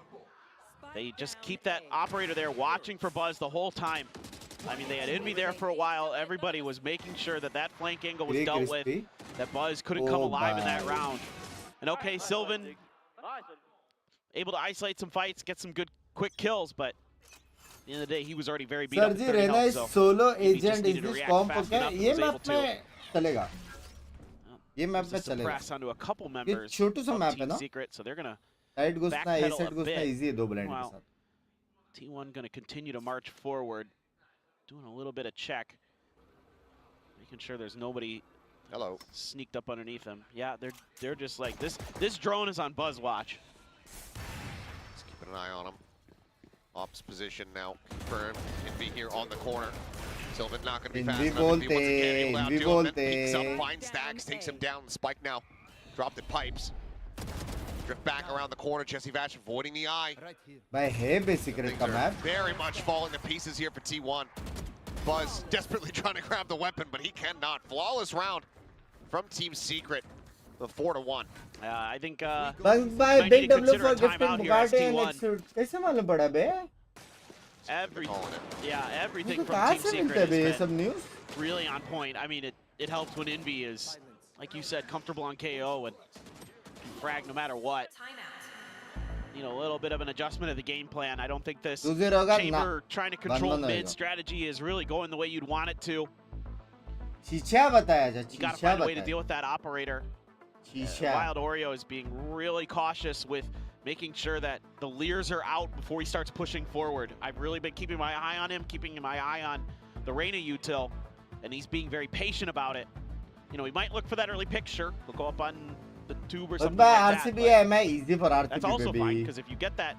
They just keep that operator there watching for Buzz the whole time. I mean, they had Envy there for a while. Everybody was making sure that that flank angle was dealt with, that Buzz couldn't come alive in that round. And okay, Sylvan able to isolate some fights, get some good quick kills, but at the end of the day, he was already very beat up. Sir, Reyna is solo agent. Is this comp okay? ये map में चलेगा. ये map में चलेगा. Press onto a couple members ये छोटू सा map है Team ना? Secret, so they're gonna Side घुसना, A backpedal side a घुसना bit. easy है दो blind के Wow. साथ. T1 gonna continue to march forward, doing a little bit of check, making sure there's nobody sneaked up underneath them. Yeah, they're just like this. This drone is on Buzz watch. Just keeping an eye on him. Ops position now confirmed. Envy here on the corner. Sylvan not going to be fast enough. Envy once again able to outdo him. Then peeks up, finds stacks, takes him down. Spike now dropped in pipes. Drift back around the corner. Jesse Vash avoiding the eye. By hey, basically the map. Very much falling to pieces here for T1. Buzz desperately trying to grab the weapon, but he cannot. Flawless round from Team Secret. The 4-1. I think by Big W for gifting Bugatti and Exude. कैसे मालूम पड़ा बे? Everything from Team Secret has been really on point. I mean, it helps when Envy is, like you said, comfortable on KO and frag no matter what. You know, a little bit of an adjustment of the game plan. I don't think this chamber trying to control mid strategy is really going the way you'd want it to. You gotta find a way to deal with that operator. Wild Oreo is being really cautious with making sure that the Lears are out before he starts pushing forward. I've really been keeping my eye on him, keeping my eye on the Reyna util, and he's being very patient about it. you know, he might look for that early picture. He'll go up on the tube or But something by like RCB, that. am I easy for RCB, That's also baby. fine, because if you get that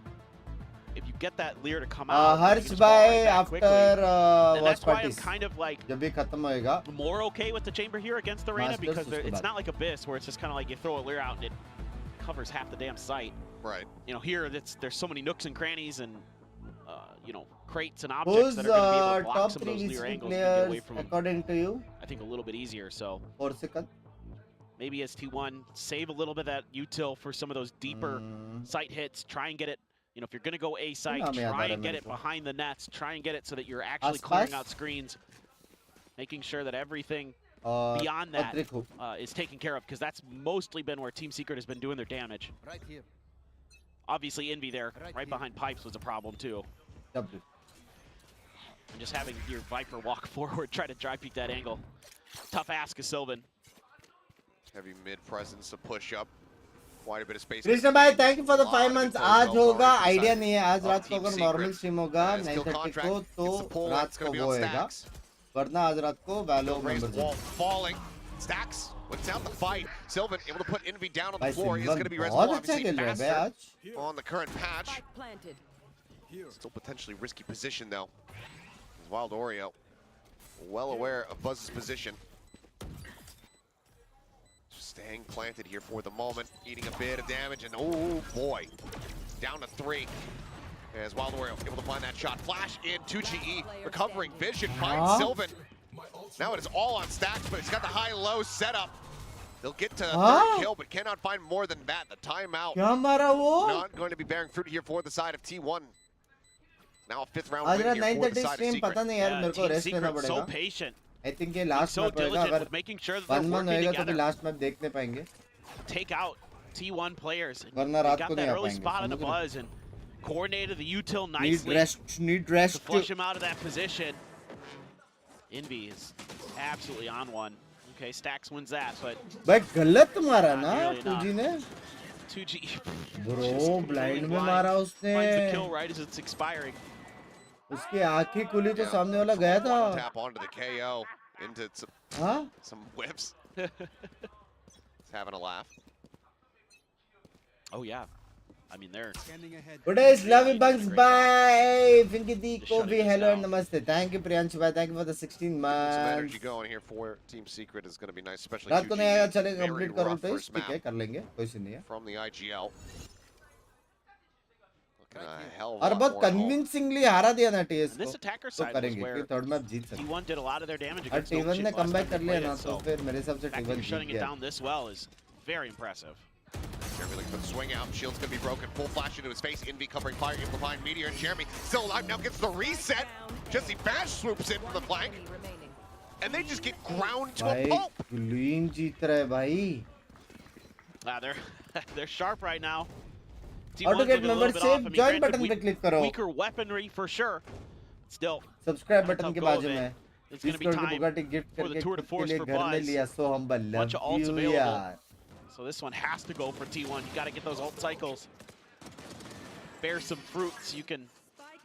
leer to come out, you Harsh can just fall bhai right back after quickly. And that's why I'm WATCHPARTY kind of like जब भी खत्म होएगा more okay with the chamber here against the Reyna, Masters because उसके it's बाद. not like Abyss where it's just kind of like you throw a leer out and it covers half the damn site. Right. You know, here there's so many nooks and crannies and you know, crates and objects Who's that are going to be able to block top some of 3 those leer VCT angles and get away players from them, according to you? I think, a little bit easier. So 4 seconds. maybe as T1, save a little bit of that util for some of those deeper site hits. Try and get it, you know, if you're going to go A site, try and get it behind the nets. Try and get it so that you're actually clearing out screens, making sure that everything beyond that is taken care of, because that's mostly been where Team Secret has been doing their damage. Right here. Obviously, Envy there, right behind Pipes, was a problem too. W. And just having your Viper walk forward, try to dry peek that angle. Tough ask of Sylvan. Heavy mid presence to push up. Quite a bit of space. Krishna भाई thank you for the 5 months. आज होगा idea नहीं है, आज रात को अगर normal stream होगा 9:30 को तो रात को वो होएगा, वरना आज रात को वैलो member falling. Stacks what's out the fight. Sylvan able to put Envy down on the भाई floor. He's going to be बहुत अच्छा obviously खेल रहा है भाई आज. faster on the current patch. Still potentially risky position though. As Wild Oreo well aware of Buzz's position. Staying planted here for the moment, eating a bit of damage, and oh boy, down to 3. As Wild Oreo able to find that shot. Flash in to GE, recovering vision, finds Sylvan. Now it is all on Stacks, but he's got the high-low setup. They'll get to the third kill, but cannot find more than that. The timeout not going to be bearing fruit here for the side of T1. Now a 5th round win here for the side of Secret. पता नहीं यार, मेरे को rest लेना पड़ेगा. So patient. I think ये last match होएगा, अगर 1-1 होएगा तो भी लास्ट मैच देखने पाएंगे. Take out T1 players. वरना रात got को that नहीं आ early पाएंगे. spot on the Buzz and coordinated the util Need nicely. rest. To push him out of that position. Envy is absolutely on one. Okay, Stacks wins that, but भाई गलत मारा ना 2G ने. 2G. Bro, blind में मारा उसने. Finds the kill right as it's expiring. उसकी आंखें खुली तो सामने वाला गया था. Tap onto the KO into some whips. He's having a laugh. Oh yeah. I mean, they're... Good days, love you, Binks. Bye. Finky D, Kobe, hello and namaste. Thank you, Priyansh bhai. Thank you for the 16 months. Some energy going here for Team Secret is going to be nice, especially रात को नहीं आएगा, चलेगा, very complete करो rough तो first ठीक है, map कर लेंगे, कोई सी नहीं है. from the IGL. Looking a hell of और a lot बहुत more at home. convincingly हारा दिया ना TS And this को, attacker तो side was करेंगे, where क्योंकि third map जीत सकते. T1 did a lot of their damage और against no T1 shit ने last comeback time कर they लिया played ना, it, तो so फिर मेरे हिसाब से the fact that T1 you're shutting Jeet it गया. down this well is very impressive. Jeremy looking for the swing out. Shield's going to be broken. Full flash into his face. Envy covering fire. Able to find Meteor. And Jeremy still alive. Now gets the reset. Jesse Bash swoops in from the flank. And they just get ground to a pulp. Clean जीत रहा है भाई. They're sharp right now. How to get membership? Join button पे click करो. Weaker weaponry for sure. Still. Subscribe button के बाजू में. It's going to be time for the tour de force for Buzz. Bunch of ults available. So this one has to go for T1. You got to get those ult cycles. Bear some fruits. You can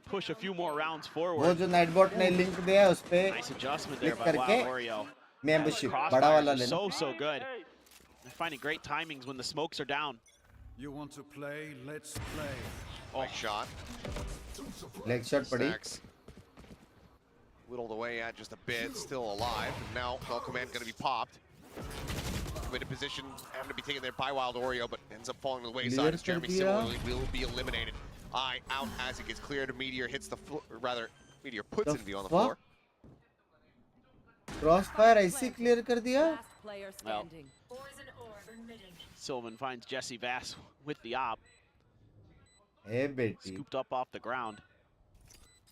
push a few more rounds forward. वो जो Nightbot ने link दिया है उस पे nice adjustment there by करके Oreo. membership बड़ा वाला लेना. So good. They're finding great timings when the smokes are down. You want to play? Let's play. Nice shot. Leg shot पड़ी. Whittled away at just a bit. Still alive. And now Null Command going to be popped. Committed position, having to be taken there by Wild Oreo, but ends up falling to the wayside as Jeremy similarly will be eliminated. Eye out as it gets cleared. Meteor hits the floor, rather, Meteor puts Envy on the floor. Crossfire ऐसे clear कर दिया. Well, Sylvan finds Jesse Vass with the op. Hey, baby. Scooped up off the ground.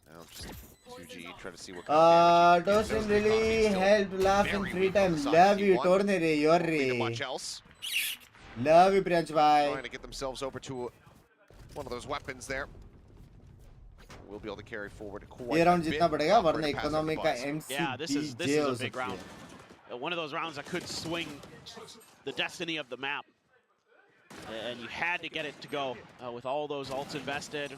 Now just 2G, try to see what kind of damage Doesn't really help laugh in free time. Love you, Torne re, you're re. much else. Love you, Priyansh bhai. Trying to get themselves over to one of those weapons there. We'll be able to carry forward quite ये a round bit. जीतना पड़ेगा, We're वरना gonna pass economy over का Buzz. MC Yeah, this is a big round. One of those rounds that could swing the destiny of the map. And you had to get it to go with all those ults invested.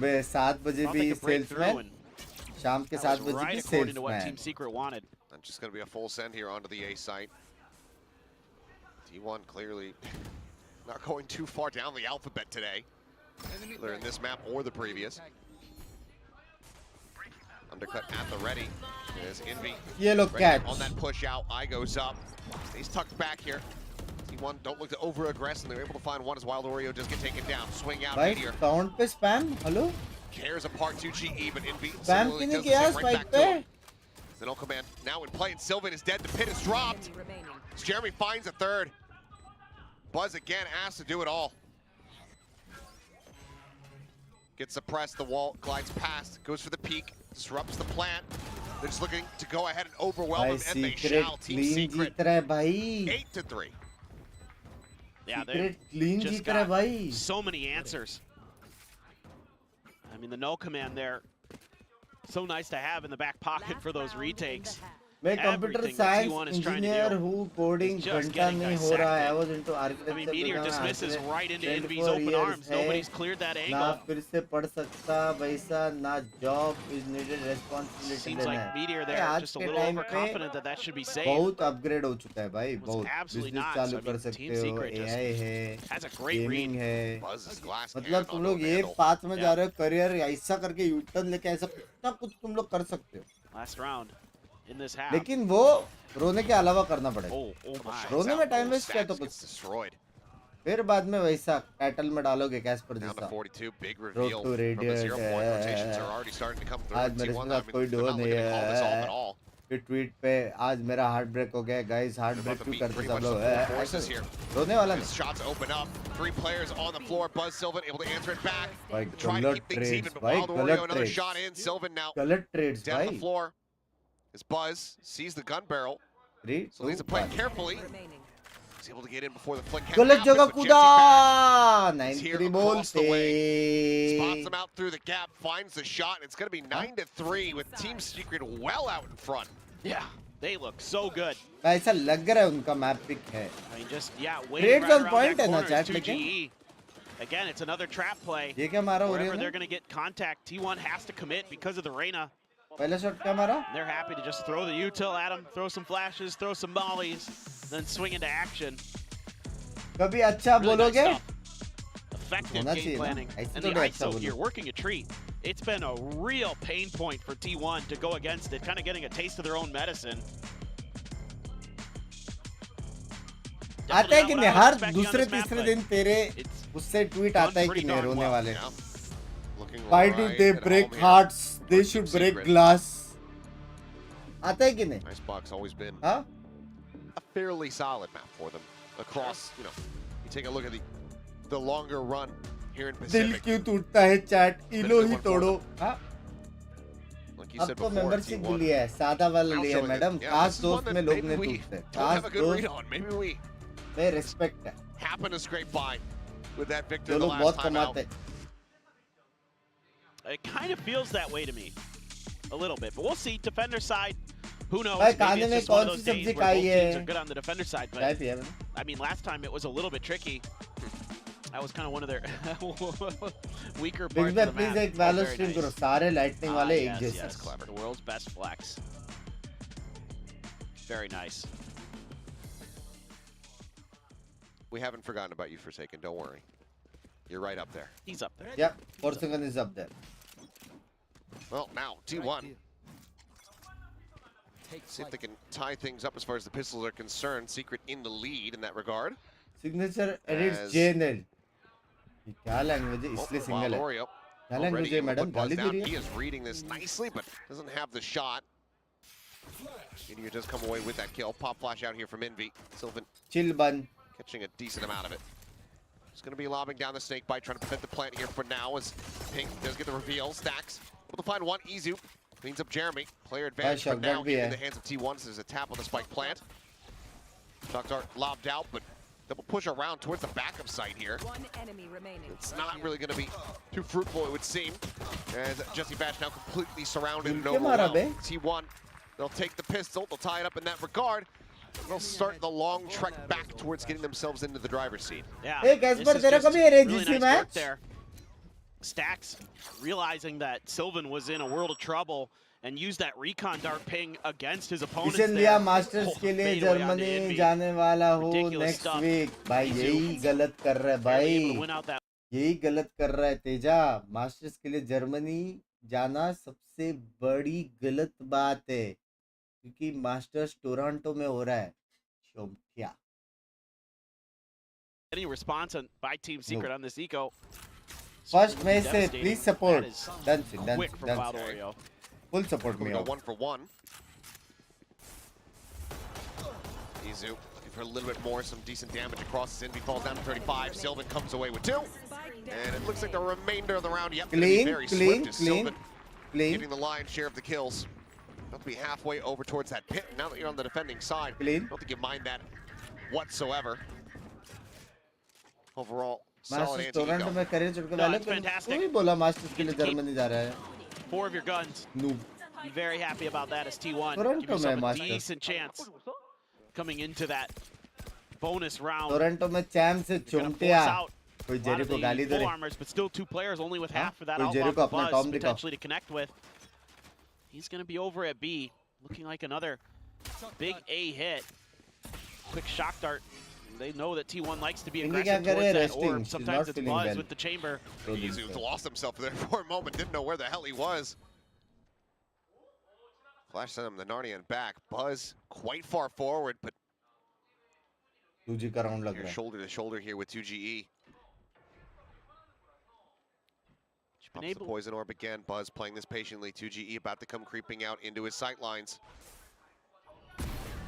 सुबह 7 बजे Thought भी they could break through salesman, and शाम के that 7 was बजे right भी according to what salesman. Team Secret wanted. And just going to be a full send here onto the A site. T1 clearly Not going too far down the alphabet today. Either in this map or the previous. Undercut at the ready. There's Envy. Yellow catch. On that push out, Eye goes up. He's tucked back here. T1 don't look to over-aggress, and they're able to find one as Wild Oreo does get taken down. Swing out, Right, Meteor. sound पे spam. Hello? Tears apart 2GE, but Envy Spam similarly क्यों does नहीं the किया same right spike back to पे? him. Zenol command now in play, and Sylvan is dead. The pit is dropped. As Jeremy finds a third. Buzz again asked to do it all. Gets suppressed, the wall glides past, goes for the peak, disrupts the plant. They're just looking to go ahead and overwhelm भाई him, and they secret shall. Team clean Secret, जीत रहा है भाई. 8-3. Yeah, Secret they clean just जीत रहा है got भाई. so many answers. I mean, the no command there, so nice to have in the back pocket for those retakes. मैं computer science engineer हूँ, coding घंटा नहीं हो रहा है. I was into I mean, Meteor architecture. dismisses right into Envy's 24 open years arms. है. Nobody's cleared that ना angle. फिर से पढ़ सकता वैसा, ना job is needed, responsibility Seems लेना like है. Meteor there आज just a के little टाइम पे overconfident that that should be safe. बहुत अपग्रेड हो चुका है भाई, बहुत. absolutely business not. चालू So, I कर mean, सकते Team हो, Secret just AI है, has a great gaming read. है. Buzz's glass मतलब तुम लोग ये पाथ में जा रहे हो, करियर ऐसा करके यूटर्न लेके ऐसा कितना कुछ तुम लोग कर सकते हो. Last round in this half. लेकिन वो रोने के अलावा करना पड़ेगा. रोने में टाइम वेस्ट किया तो कुछ. फिर बाद में वैसा टाइटल में डालोगे कैस्पर जैसा. Road to radiant. आज मेरे साथ कोई डो नहीं है. फिर ट्वीट पे आज मेरा हार्ट ब्रेक हो गया गाइस. हार्ट ब्रेक क्यों करते सब लोग? रोने वाला नहीं. Shots open up. 3 players on the floor. Buzz Sylvan able to answer it back. भाई Try to गलत keep things trades even, but भाई, Wild Oreo गलत another trades. shot in. Sylvan now गलत ट्रेड्स dead on the भाई. floor. As Buzz sees the gun barrel. 3 So he's to play carefully. He's able to get in before the flick गलत जगह happens, but कूदा. He's here 93 across the way. Spots बोलते. him out through the gap, finds the shot, and it's going to be 9-3 with Team Secret well out in front. Yeah, they look so good. ऐसा लग रहा है उनका map pick है. I mean, just, yeah, waiting Trades right on around point that है ना corner is chat लेकिन. 2GE. Again, it's another trap play. ये क्या मारा Wherever ओरियो they're ने? going to get contact, T1 has to commit because of the Reyna. पहला shot क्या मारा? They're happy to just throw the util at him, throw some flashes, throw some mollies, then swing into action. कभी अच्छा बोलोगे? Effective होना game चाहिए ना. planning. ऐसे And तो the अच्छा ISO बोलो. here working a treat. It's been a real pain point for T1 to go against it, kind of getting a taste of their own medicine. आता है कि नहीं हर दूसरे तीसरे दिन तेरे उससे ट्वीट आता है कि नहीं रोने वाले. Why do they break hearts? They should break glass. आता है कि नहीं? Icebox always been हाँ? a fairly solid map for them across, you know, you take a look at the longer run here in दिल Pacific. क्यों टूटता है chat? इलो ही तोड़ो. हाँ? Like you अब said तो before, मेंबरशिप T1 लिया है, सादा वाला now लिया है showing मैडम. that, खास this is one दोस्त that में लोग maybe नहीं we टूटते. don't खास have a good read दोस्त on. Maybe we में रिस्पेक्ट है. happen to scrape by with that जो victory the लोग last बहुत time out. कमाते. It kind of feels that way to me, a little bit. But we'll see. Defender side, who knows? भाई Maybe खाने it's में just one कौन of C those days सब्जी where खाई both है? teams are good on the defender side. चाय But पिया मैंने. I mean, last time it was a little bit tricky. That was kind of one of their weaker parts big of में the please map. एक वैलो Very stream nice. करो. सारे lightning वाले एक Yes, जैसे. yes, clever. The world's best flex. Very nice. We haven't forgotten about you, Forsaken. Don't worry. You're right up there. He's up there. Yep, Forsaken is up there. Well, now T1. See if they can tie things up as far as the pistols are concerned. Secret in the lead in that regard. Signature edits JNL. ये क्या language है? इसलिए single है. Oreo क्या language है madam? गाली दे रही He है. is reading this nicely, but doesn't have the shot. Meteor does come away with that kill. Pop flash out here from Envy. Sylvan Chill bun. catching a decent amount of it. He's going to be lobbing down the snake bite, trying to prevent the plant here for now as Pink does get the reveal. Stacks able to find one. Izu cleans up Jeremy. Player advantage for now in the hands of T1 as there's a tap on the spike plant. Shots are lobbed out, but double push around towards the backup site here. One enemy remaining. It's not really going to be too fruitful, it would seem, as Jesse Bash now completely surrounded and क्या मारा overwhelmed. Bay? T1, they'll take the pistol, they'll tie it up in that regard. They'll start the long trek back towards getting themselves into the driver's seat. Yeah. Hey, this Casper, is तेरा just कभी है really GC nice work match? there. Stacks realizing that Sylvan was in a world of trouble and use that recon dart ping against his opponents इसीलिए there. Masters के लिए fade away onto Germany Envy. जाने वाला हो Ridiculous next stuff. Week भाई Izu यही गलत कर रहा है barely भाई able to win out that. यही गलत कर रहा है तेजा मास्टर्स के लिए जर्मनी जाना सबसे बड़ी गलत बात है क्योंकि मास्टर्स टोरंटो में हो रहा है शोमठिया Any response by Team Secret on this eco? First match से Devastating. Please support That is done quick from Wild Oreo. Full support We me go 1 for 1. Izu looking for a little bit more, some decent damage across his Envy falls down to 35. Sylvan comes away with 2. And it looks like the remainder of the round, yep, gonna be Clean, very clean, swift as clean, Sylvan clean. getting the lion's share of the kills. About to be halfway over towards that pit. Now that you're on the defending side, Clean. I don't think you mind that whatsoever. Overall, solid masters Toronto anti-eco. में career चुटके No, वाले it's fantastic. कोई बोला masters के लिए You get to Germany जा रहा है 4 of your guns. Noob Be very happy about that as T1. Toronto Give yourself में a Masters. decent chance coming into that bonus round. Toronto में charm से You're gonna चोमटिया force out कोई a lot Jerry of को the गाली दे full रहे armors, but still 2 players, only with half for that कोई Jerry को outlaw अपना buzz Tom दिखाओ potentially to connect with. He's going to be over at B, looking like another big A hit. Quick shock dart. They know that T1 likes to be Envy aggressive क्या करे? towards that Resting. orb. She's Sometimes not it's feeling buzz well. with the chamber. Izu lost himself there for a moment, didn't know where the hell he was. Flash sent him the Narnia and back. Buzz quite far forward, but 2G का round लग you're रहा है shoulder to shoulder here with 2GE. Pops the poison orb again. Buzz playing this patiently. 2GE about to come creeping out into his sight lines.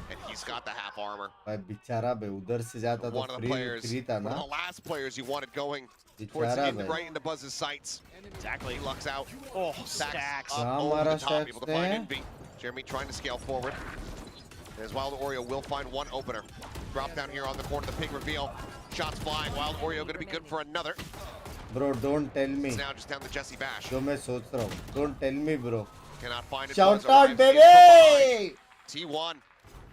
And he's got the half armor. भाई बेचारा बे उधर से जाता तो One of the players, free था one ना of the last players you wanted going towards बेचारा in, बे right into Buzz's sights. Exactly. He lucks out. Oh, Stacks stacks. up कहाँ over मारा the top, able to find stacks Envy. Jeremy trying to scale forward. As Wild Oreo will find one opener. Drop down here on the corner, the pig reveal. Shots flying. Wild Oreo going to be good for another. Bro don't tell me It's now just down the Jesse Bash. जो मैं सोच रहा हूँ don't tell me bro Cannot find it. Shout Buzz out, arrives baby! in from behind. T1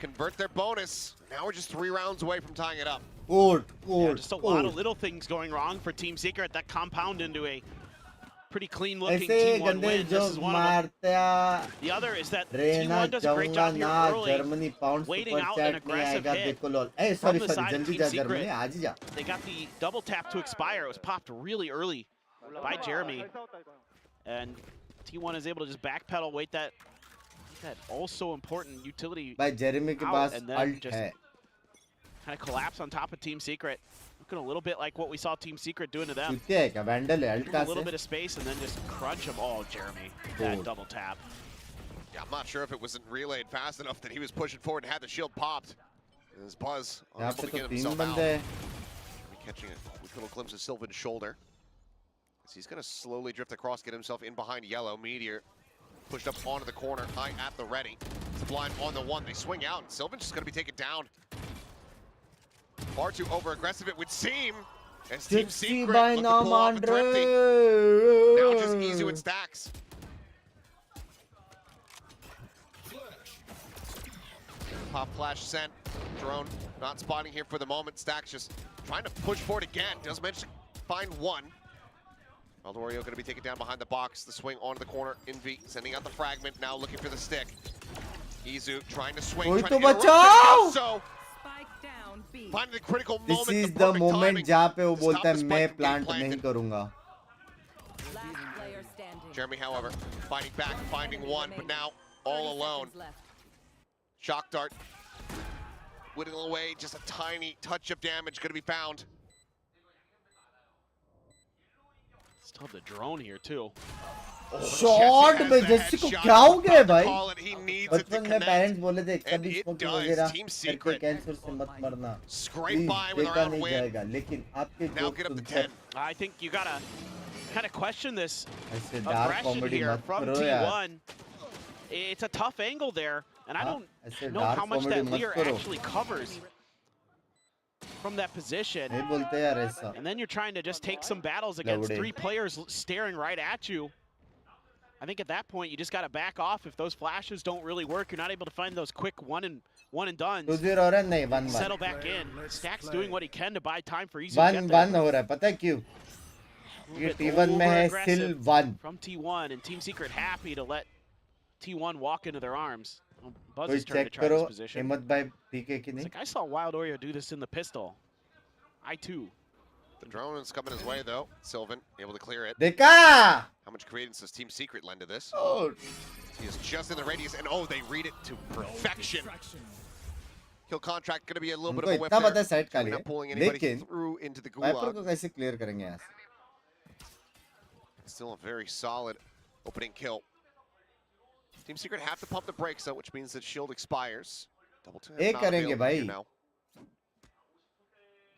convert their bonus. Now we're just 3 rounds away from tying it up. Quote Yeah, quote just a lot of little things going wrong for Team Secret that compound into a pretty clean looking ऐसे T1 गंदे win. जो This is one of them. मारता The other is that रहना T1 does a great चाहूंगा job here ना early. Germany pound waiting super out an chat नहीं aggressive आएगा hit देखो lol A from sorry the sorry side of जल्दी Team जा Secret. Germany आज ही जा They got the double tap to expire. It was popped really early by Jeremy. And T1 is able to just backpedal, wait that also important utility भाई Jeremy के out, पास and then ult just है kind of collapse on top of Team Secret. Looking a little bit like what we saw Team Secret doing to them. चुतिया है क्या vandal है alt Give का a little bit से of space and then just crunch them. Oh, Jeremy, that Cool. double tap. Yeah, I'm not sure if it wasn't relayed fast enough that he was pushing forward and had the shield popped. His Buzz यहाँ unable पे to तो get 3 himself out. बंदे हैं Catching a quick little glimpse of Sylvan's shoulder. So he's going to slowly drift across, get himself in behind Yellow. Meteor pushed up onto the corner, high at the ready. Sublime on the one. They swing out, and Sylvan's just going to be taken down. Far too over-aggressive, it would seem. As Team Gypsy Secret by look to pull off a thrifty. Now just Izu and Stacks. Pop flash sent. Drone not spotting here for the moment. Stacks just trying to push forward again. Does manage to find one. Valdorio going to be taken down behind the box. The swing onto the corner. Envy sending out the fragment. Now looking for the stick. Izu trying to swing. कोई Trying तो to interrupt बचाओ! it. So finding the critical This moment. is the perfect moment timing जहाँ पे वो to stop बोलता है the मैं spike from plant getting नहीं planted. करूँगा Jeremy, however, fighting back, finding one, but now all alone. Shock dart, whittling away, just a tiny touch of damage going to be found. Still have the drone here too. Shot में जैसे को क्या हो गया भाई Call it, he needs it to बचपन में connect. Parents बोले थे And कभी it स्मोकिंग does. वगैरह Team करके Secret. कैंसर से मत मरना Scrape please by with a देखा round नहीं win. जाएगा लेकिन आपके Now joke get up to सुनकर 10. I think you gotta kind of question this ऐसे डार्क aggression कॉमेडी here मत from करो यार T1. It's a tough angle there, and I हाँ, don't ऐसे know dark how much comedy that मत Lear करो actually covers from that position. नहीं बोलते यार ऐसा And then you're trying to just take some battles against Loaded. 3 players staring right at you. I think at that point you just got to back off. If those flashes don't really work, you're not able to find those quick one and dones. 2-0 हो रहा है नहीं 1-1 Settle back in. Stack's doing what he can to buy time for easy 1-1 हो रहा है पता है क्यों ये T1 में है still 1 from T1, and Team Secret happy to let T1 walk into their arms. Well, Buzz कोई is trying to check try करो this position. हिम्मत भाई पीके की It's नहीं. like I saw Wild Oreo do this in the pistol. I too. The drone is coming his way though. Sylvan able to clear it. देखा. How much credence does Team Secret lend to this? Oh. He is just in the radius, and oh, they read it to perfection. Kill contract going to be a little bit of a whiff इतना पता है there. Side का We're लिए. not pulling anybody लेकिन through into the Viper gulag. को कैसे clear करेंगे यहाँ से? Still a very solid opening kill. Team Secret have to pump the brakes though, which means that shield expires. Double tap. एक not करेंगे available here भाई. now.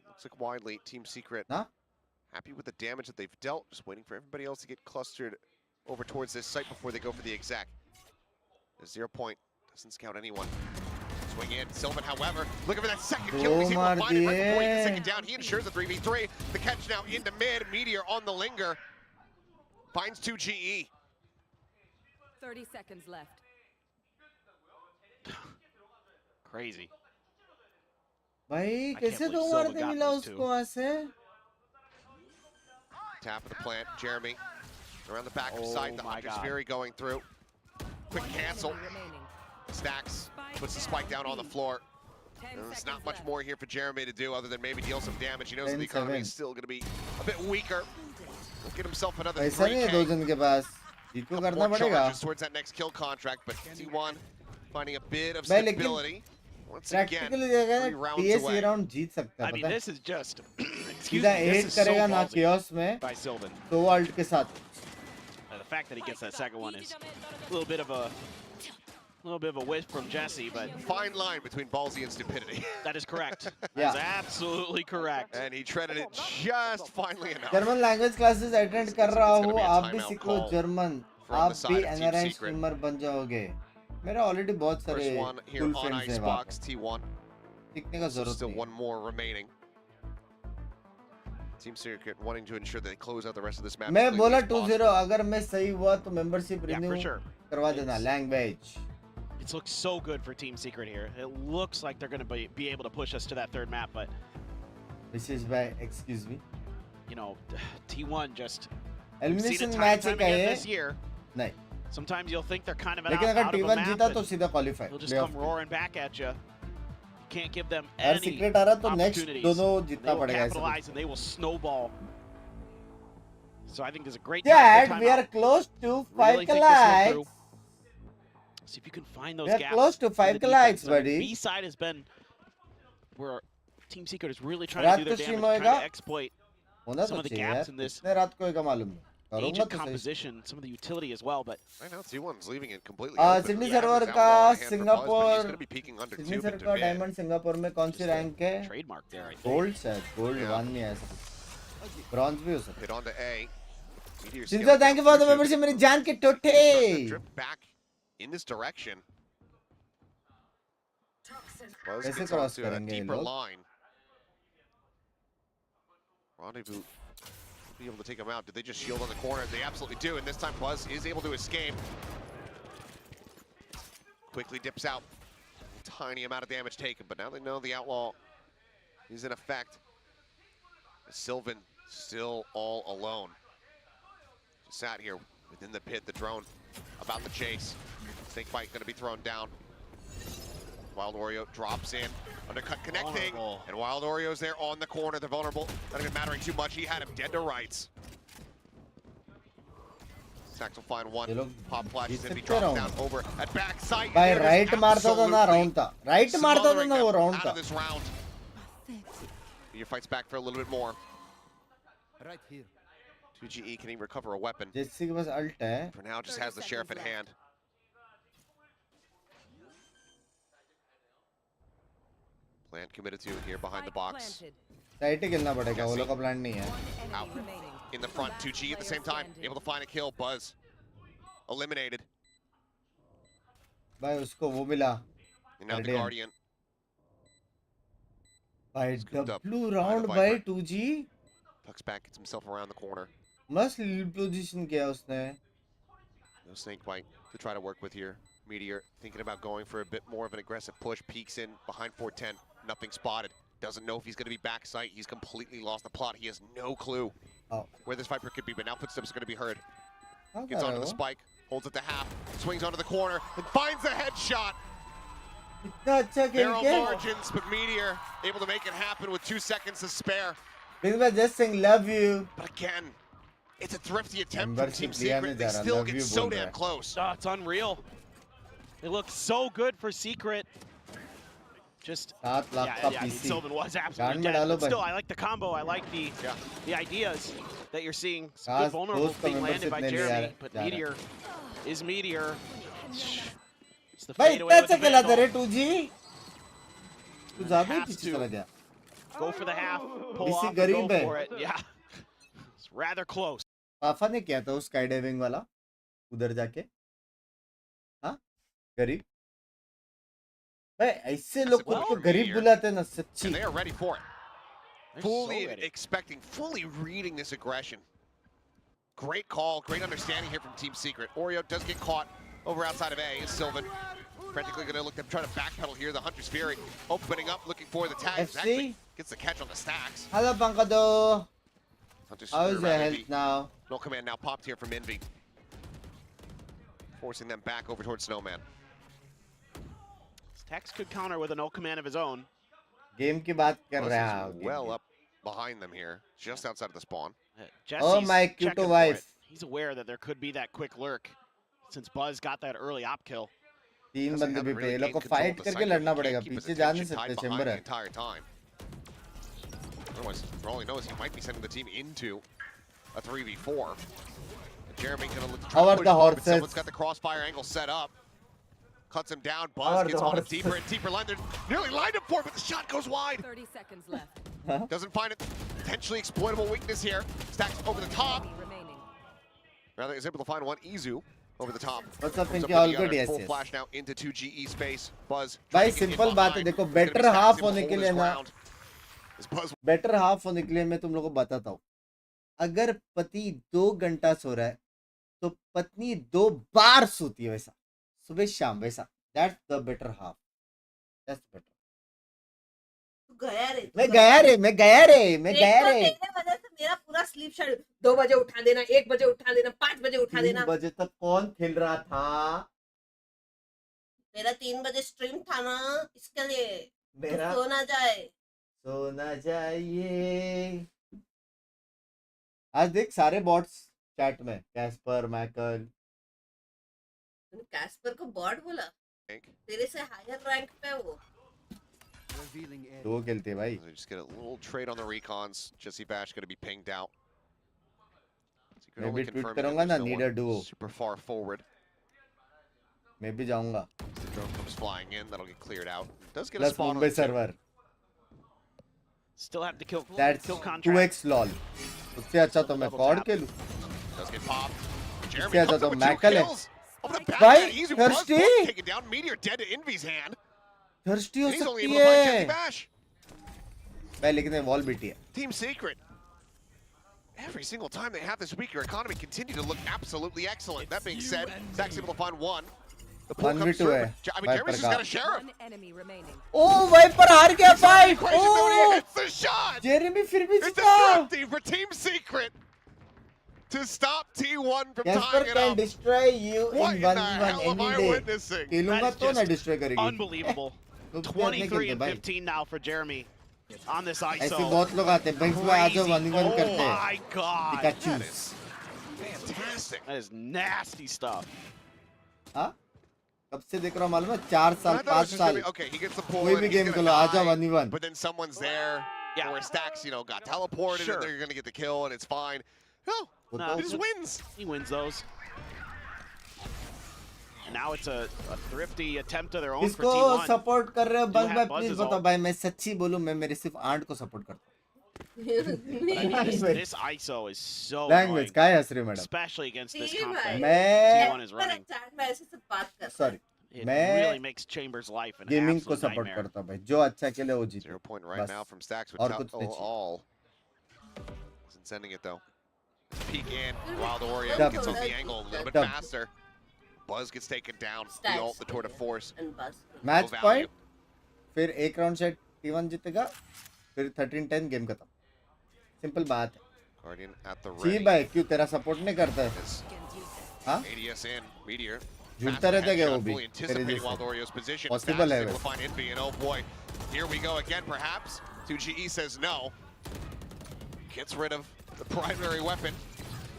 Looks like widely Team Secret ना? happy with the damage that they've dealt. Just waiting for everybody else to get clustered over towards this site before they go for the exec. The 0 point doesn't scout anyone. Swing in. Sylvan, however, looking for that second kill. He's able to find it right before he gets taken down. He ensures the 3v3. The catch now into mid. Meteor on the linger. Finds 2 GE. 30 seconds left. Crazy. भाई I कैसे can't दो believe मारते Silva got मिला those उसको two. वहाँ से? Tap of the plant. Jeremy around the back of side. The my Hunter's God. Fury going through. Quick cancel. Stacks puts the spike down on the floor. And there's not much more here for Jeremy to do other than maybe deal some damage. He knows that the economy is still going to be a bit weaker. He'll get himself another पैसा नहीं है दो 3K. जन के पास. इनको करना More पड़ेगा. charges towards that next kill contract, but T1 finding a bit of भाई लेकिन stability. Once again, प्रैक्टिकली देखा 3 ना rounds TS away. ये राउंड जीत सकता है I mean, पता है? this is just. Excuse सीधा me. This 8 is so करेगा ना ballsy chaos में. by Sylvan. तो अल्ट के साथ. The fact that he gets that second one is a little bit of a whiff from Jesse, but Fine line between ballsy and stupidity. that is correct. Yeah. That's absolutely correct. And he treaded it just finely enough. German language classes attend कर रहा हूँ. आप भी सीख लो German. आप भी NRI streamer बन जाओगे. मेरा ऑलरेडी बहुत सारे First one here cool on friends हैं वहाँ Icebox T1. पे. सीखने का जरूरत Still नहीं. one more remaining. Team Secret wanting to ensure that they close out the rest of this map. as मैं quickly बोला as possible. 2-0 अगर मैं सही हुआ तो membership Yeah, renew for sure. करवा देना. Language. It looks so good for Team Secret here. It looks like they're going to be able to push us to that third map, but This is by excuse me. you know, T1 just. we've seen it elimination time match and है time क्या again ये? this year. नहीं. Sometimes you'll think they're kind of out, लेकिन out अगर of a T1 map, जीता and तो सीधा qualify. they'll just come roaring back at you. You can't give them अगर any सीक्रेट आ रहा तो नेक्स्ट opportunities. दोनों They जीतना will पड़ेगा ऐसे. capitalize and they will snowball. So I think there's a great Dad, time we are close to 5 Really think this one through. likes. See if you can find those We are gaps. close to in the 5 defense. likes, I mean, buddy. B side has been where Team Secret is really trying रात to do को their stream damage, trying होएगा? to exploit होना some तो of the चाहिए gaps यार. in this कितने रात को होएगा मालूम नहीं. करूँगा agent तो सही. composition, some of the utility as well, but Right now, T1's leaving it completely open. Sydney Yeah, server there's का outlaw on hand for Buzz, but he's Singapore gonna be peeking under Sydney 2 server to का mid. Diamond Singapore में कौन सी rank है? trademark there, I think. Gold शायद. Gold Yeah. 1 नहीं है ऐसा. ब्रॉन्ज भी हो सकता Hit on to A. Meteor है. scaling सिंजा thank you for the down membership. मेरी जान के Starting to टोटे. drip back in this direction. Buzz कैसे gets क्रॉस onto a करेंगे ये deeper लोग? line. Rendezvous will be able to take him out. Did they just shield on the corner? They absolutely do, and this time Buzz is able to escape. Quickly dips out. Tiny amount of damage taken, but now they know the outlaw is in effect. Sylvan still all alone. Just sat here within the pit, the drone about the chase. Snakebite gonna be thrown down. Wild Oreo drops in, undercut connecting, and Wild Oreo's there on the corner. They're vulnerable, not even mattering too much. He had him dead to rights. Sax will find one. Pop flash is gonna be dropped down over at back sight. भाई They're right just मारता था ना absolutely round था. Right मारता था smothering ना वो them round out था. of this round. He fights back for a little bit more. Right here. 2GE can he recover a weapon? जेसी के पास अल्ट है. For now, just has the sheriff at hand. Plant committed to here behind the box. Side ही खेलना पड़ेगा. वो लोग का plan नहीं है. Out in the front, 2G at the same time, able to find a kill. Buzz eliminated. भाई उसको वो मिला. And now the Guardian. Guardian. भाई Scooped up W by the round Viper. भाई 2G. Tucks back, gets himself around the corner. मस्त lead position किया उसने. No snake bite to try to work with here. Meteor thinking about going for a bit more of an aggressive push. Peeks in behind 410. Nothing spotted. Doesn't know if he's going to be back sight. He's completely lost the plot. He has no clue where this Viper could be, but now footsteps are going to be heard. Gets onto the spike. Holds at the half, swings onto the corner, and finds the headshot. इतना अच्छा खेल Narrow के margins, but Meteor able to make it happen with 2 seconds to spare. Binks bhai just saying love you. But again, it's a thrifty attempt from Team Membership liya Secret. nahi They ja raha, still love get you so bol damn raha hai. close. Oh, it's unreal. It looks so good for Secret. Just 7 lakh ka I mean, PC. Sylvan was गांड absolutely में dead, डालो but भाई. still, I like the combo. I like the ideas that you're seeing. Some काश good vulnerables दोस्त का being landed membership by नहीं लिया Jeremy, but जा रहा है. Meteor is Meteor. It's the भाई fadeaway इतना with अच्छा the खेला था vandal. रे 2G. तू ज्यादा ही Has पीछे to चला गया. Go for the half, pull BC off, and गरीब go है. for it. Yeah, it's rather close. पापा ने किया था उस स्काई डाइविंग वाला उधर जाके. हाँ गरीब भाई ऐसे लोग को तो गरीब बुलाते हैं ना सच्ची. And they are ready for it. They're Fully so ready. expecting, fully reading this aggression. Great call, great understanding here from Team Secret. Oreo does get caught over outside of A. Is Sylvan frantically going to look to try to backpedal here. The Hunter's Fury opening up, looking for the tag. FC? Actually gets the catch on the stacks. Hello Pankado. Hunter's How Fury is your rather health be- now? No command now popped here from Envy. Forcing them back over towards Snowman. Tex could counter with a no command of his own. Game की बात कर Buzz रहा is हूँ. well up behind them here, just outside of the spawn. Jesse's Oh my cute checking for wife. it. He's aware that there could be that quick lurk since Buzz got that early op kill. 3 Doesn't बंदे have भी really पे ये लोग को gained control fight of the करके cycle. लड़ना He पड़ेगा. can't keep his पीछे जा नहीं attention tied सकते behind चेंबर the है. entire time. Otherwise, for all he knows, he might be sending the team into a 3v4. And Jeremy gonna look to try Our to push the forward, but horses. someone's got the crossfire angle set up. Cuts him down. Buzz Our gets the on a horses. deeper and deeper line. They're nearly lined up for it, but the shot goes wide. 30 seconds left. Doesn't find it. Potentially exploitable weakness here. Stacks over the top. Remaining. Rather is able to find one Izu over the top. What's up, Comes Pinky? with All the good, other. yes, Full yes. flash now into 2 GE space. Buzz. भाई trying to get in simple बात है. behind. देखो It's gonna be better Stacks half able to होने के hold लिए his ना ground. As Buzz better half होने के लिए मैं तुम लोगों को बताता हूँ. अगर पति 2 घंटा सो रहा है तो पत्नी 2 बार सोती है वैसा सुबह शाम वैसा. That's the better half. That's better. तू गया रे मैं गया रे तेरे वजह से मेरा पूरा स्लीप शेड्यूल 2 बजे उठा देना, 1 बजे उठा देना, 5 बजे उठा 3 देना. बजे तक कौन खेल रहा था? मेरा 3 बजे स्ट्रीम था ना, इसके लिए मेरा सो ना जाए. सोना चाहिए. आज देख सारे बॉट्स चैट में. Caspar, Michael. तूने कैस्पर को बॉट बोला? तेरे से हायर रैंक पे है वो. दो खेलते हैं भाई. They just get a little trade on the recons. Jesse Bash going to be pinged out. Secret मैं only भी ट्वीट confirming that करूंगा ना there's no need a one Duo. super far forward. मैं भी जाऊंगा. The drone comes flying in. That'll get cleared out. Does get a plus spawn on Mumbai the tip. Server. Still have to kill That's contract. 2x lol. उससे अच्छा तो मैं cord खेलूं. Does get popped. उससे Jeremy अच्छा comes तो up with 2 Maikal है. kills. Over the back भाई end, Izu Buzz thirsty. both taken down. Meteor dead to Envy's hand. Thirsty हो And he's only सकती able to find Jesse है. Bash. भाई लेकिन वॉल बीटी है. Team Secret. Every single time they have this week, your economy continue to look absolutely excellent. That being said, Zach's able to find one. The pull comes 1v2 through. है. I mean, Jeremy's just got a sheriff. One enemy remaining. Oh Viper हार गया fight. Equation, though, he oh hits the shot. Jeremy फिर भी It's a जीता. thrifty for Team Secret to stop T1 from Caspar tying it can up. Destroy you What in in the 1v1 hell am I any day. witnessing? खेलूंगा That is तो ना just destroy करेगी. Unbelievable. तो क्या 23 खेलते and भाई. 15 now for Jeremy on this ISO. ऐसे बहुत लोग आते हैं. बिंक्स में आ जाओ 1v1 Oh करते हैं. my god. Pikachu. That is fantastic. That is nasty stuff. हाँ कब से देख रहा हूँ मालूम है 4 साल I thought it 5 was just gonna साल. be, okay, he gets the pull कोई in, भी he's गेम gonna खेलो आ जाओ die, 1v1. but then someone's there. Yeah. Or Stacks, got teleported, Sure. and they're gonna get the kill, and it's fine. No, No, he just wins. He wins those. And now it's a thrifty attempt of their own for किसको T1. Support कर रहे हो Do बंद have भाई Buzz please is बताओ all. भाई. मैं सच्ची बोलूं मैं मेरे सिर्फ आंट को सपोर्ट करता हूँ. This ISO is so language annoying, क्या है हसरे madam. especially against this See, comp भाई. that मैं T1 is running. चैट में ऐसे से बात कर. सॉरी It मैं really makes Chambers' life an gaming को absolute सपोर्ट nightmare. करता हूँ भाई. जो अच्छा खेले वो जीते. 0 point right बस. now from Stacks with और कुछ नहीं चाहिए. all. Isn't sending it though. Peek in, Wild Oreo Dub. gets on the angle a little bit Dub. faster. Buzz gets taken down. The Stacks. ult, the tour de force. And Buzz. Match No value. Point फिर एक round से T1 जीतेगा फिर 13-10 game खत्म. Simple बात है. Guardian at the ji ready. भाई क्यों तेरा सपोर्ट नहीं करता है. हाँ? ADS in, Meteor. झूठता रहता क्या वो भी Fully तेरे anticipating Wild जैसे Oreo's position. Possible Fast है able to वैसे find Envy, and oh boy, here we go again perhaps. 2GE says no. Gets rid of the primary weapon.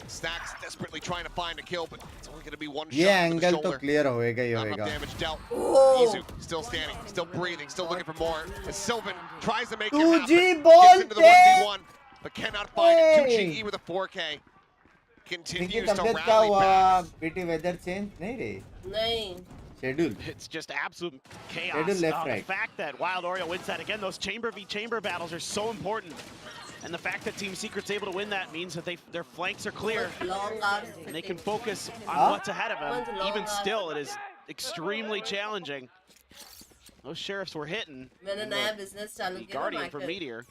Stacks desperately trying to find a kill, but it's only going to be one ये shot to the angle तो shoulder. Clear होएगा ही Not होएगा enough damage dealt. Oh. Izu still standing, still breathing, still looking for more. As Sylvan tries to make it 2G happen. bolte! Gets into the 1v1, but cannot find it. 2GE with a 4K. इनकी Continues to तबीयत क्या rally हुआ back. बेटी weather change नहीं रे नहीं schedule It's just absolute chaos. Schedule left, The right. fact that Wild Oreo wins that again, those chamber v chamber battles are so important. And the fact that Team Secret's able to win that means that their flanks are clear. long hours And they can focus on Huh? what's ahead of them. Even still, it is extremely challenging. Those sheriffs were hitting. मैंने नया business चालू The किया Guardian from Meteor.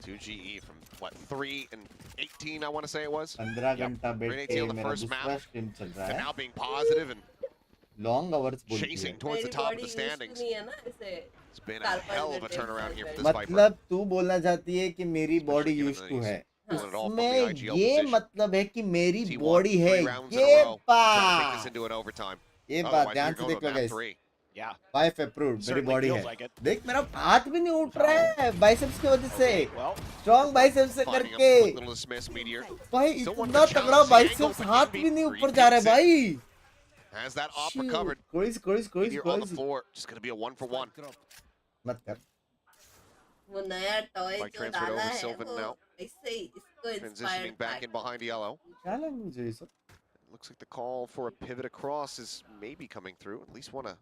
2GE from what, 3 and 18, I want to say it was. 15 घंटा बैठ 3 and के 18 on the मेरा first दूसरा map. Stream चल रहा And है now being positive and long hours बोलती chasing है towards the top of the standings. It's been a hell of a turnaround here for this Viper. मतलब तू बोलना चाहती है कि मेरी बॉडी यूज्ड टू है Doing it all from the इसमें IGL ये position. मतलब है कि मेरी T1, बॉडी है 3 rounds in a ये row, trying to make this बात into an overtime. ये बात Otherwise, ध्यान you're से going देख to low map guys 3. Yeah. Wife approved मेरी Certainly बॉडी feels है like it. देख मेरा हाथ भी नहीं उठ रहा है बाइसेप्स की वजह से Well, स्ट्रॉन्ग बाइसेप्स से Finding करके a quick little dismiss, Meteor. भाई Still one इतना to तगड़ा challenge the biceps angle, but हाथ Envy भी नहीं ऊपर जा रहा है repeats it. भाई Has that op Shoot. recovered. कोई Meteor on the floor. Just going to be a 1-for-1. मत कर वो नया टॉय Mike जो transferred डाला over है Sylvan वो now. ऐसे ही इसको Transitioning inspire back in behind yellow. क्या लैंग्वेज है ये सब Looks like the call for a pivot across is maybe coming through. At least want to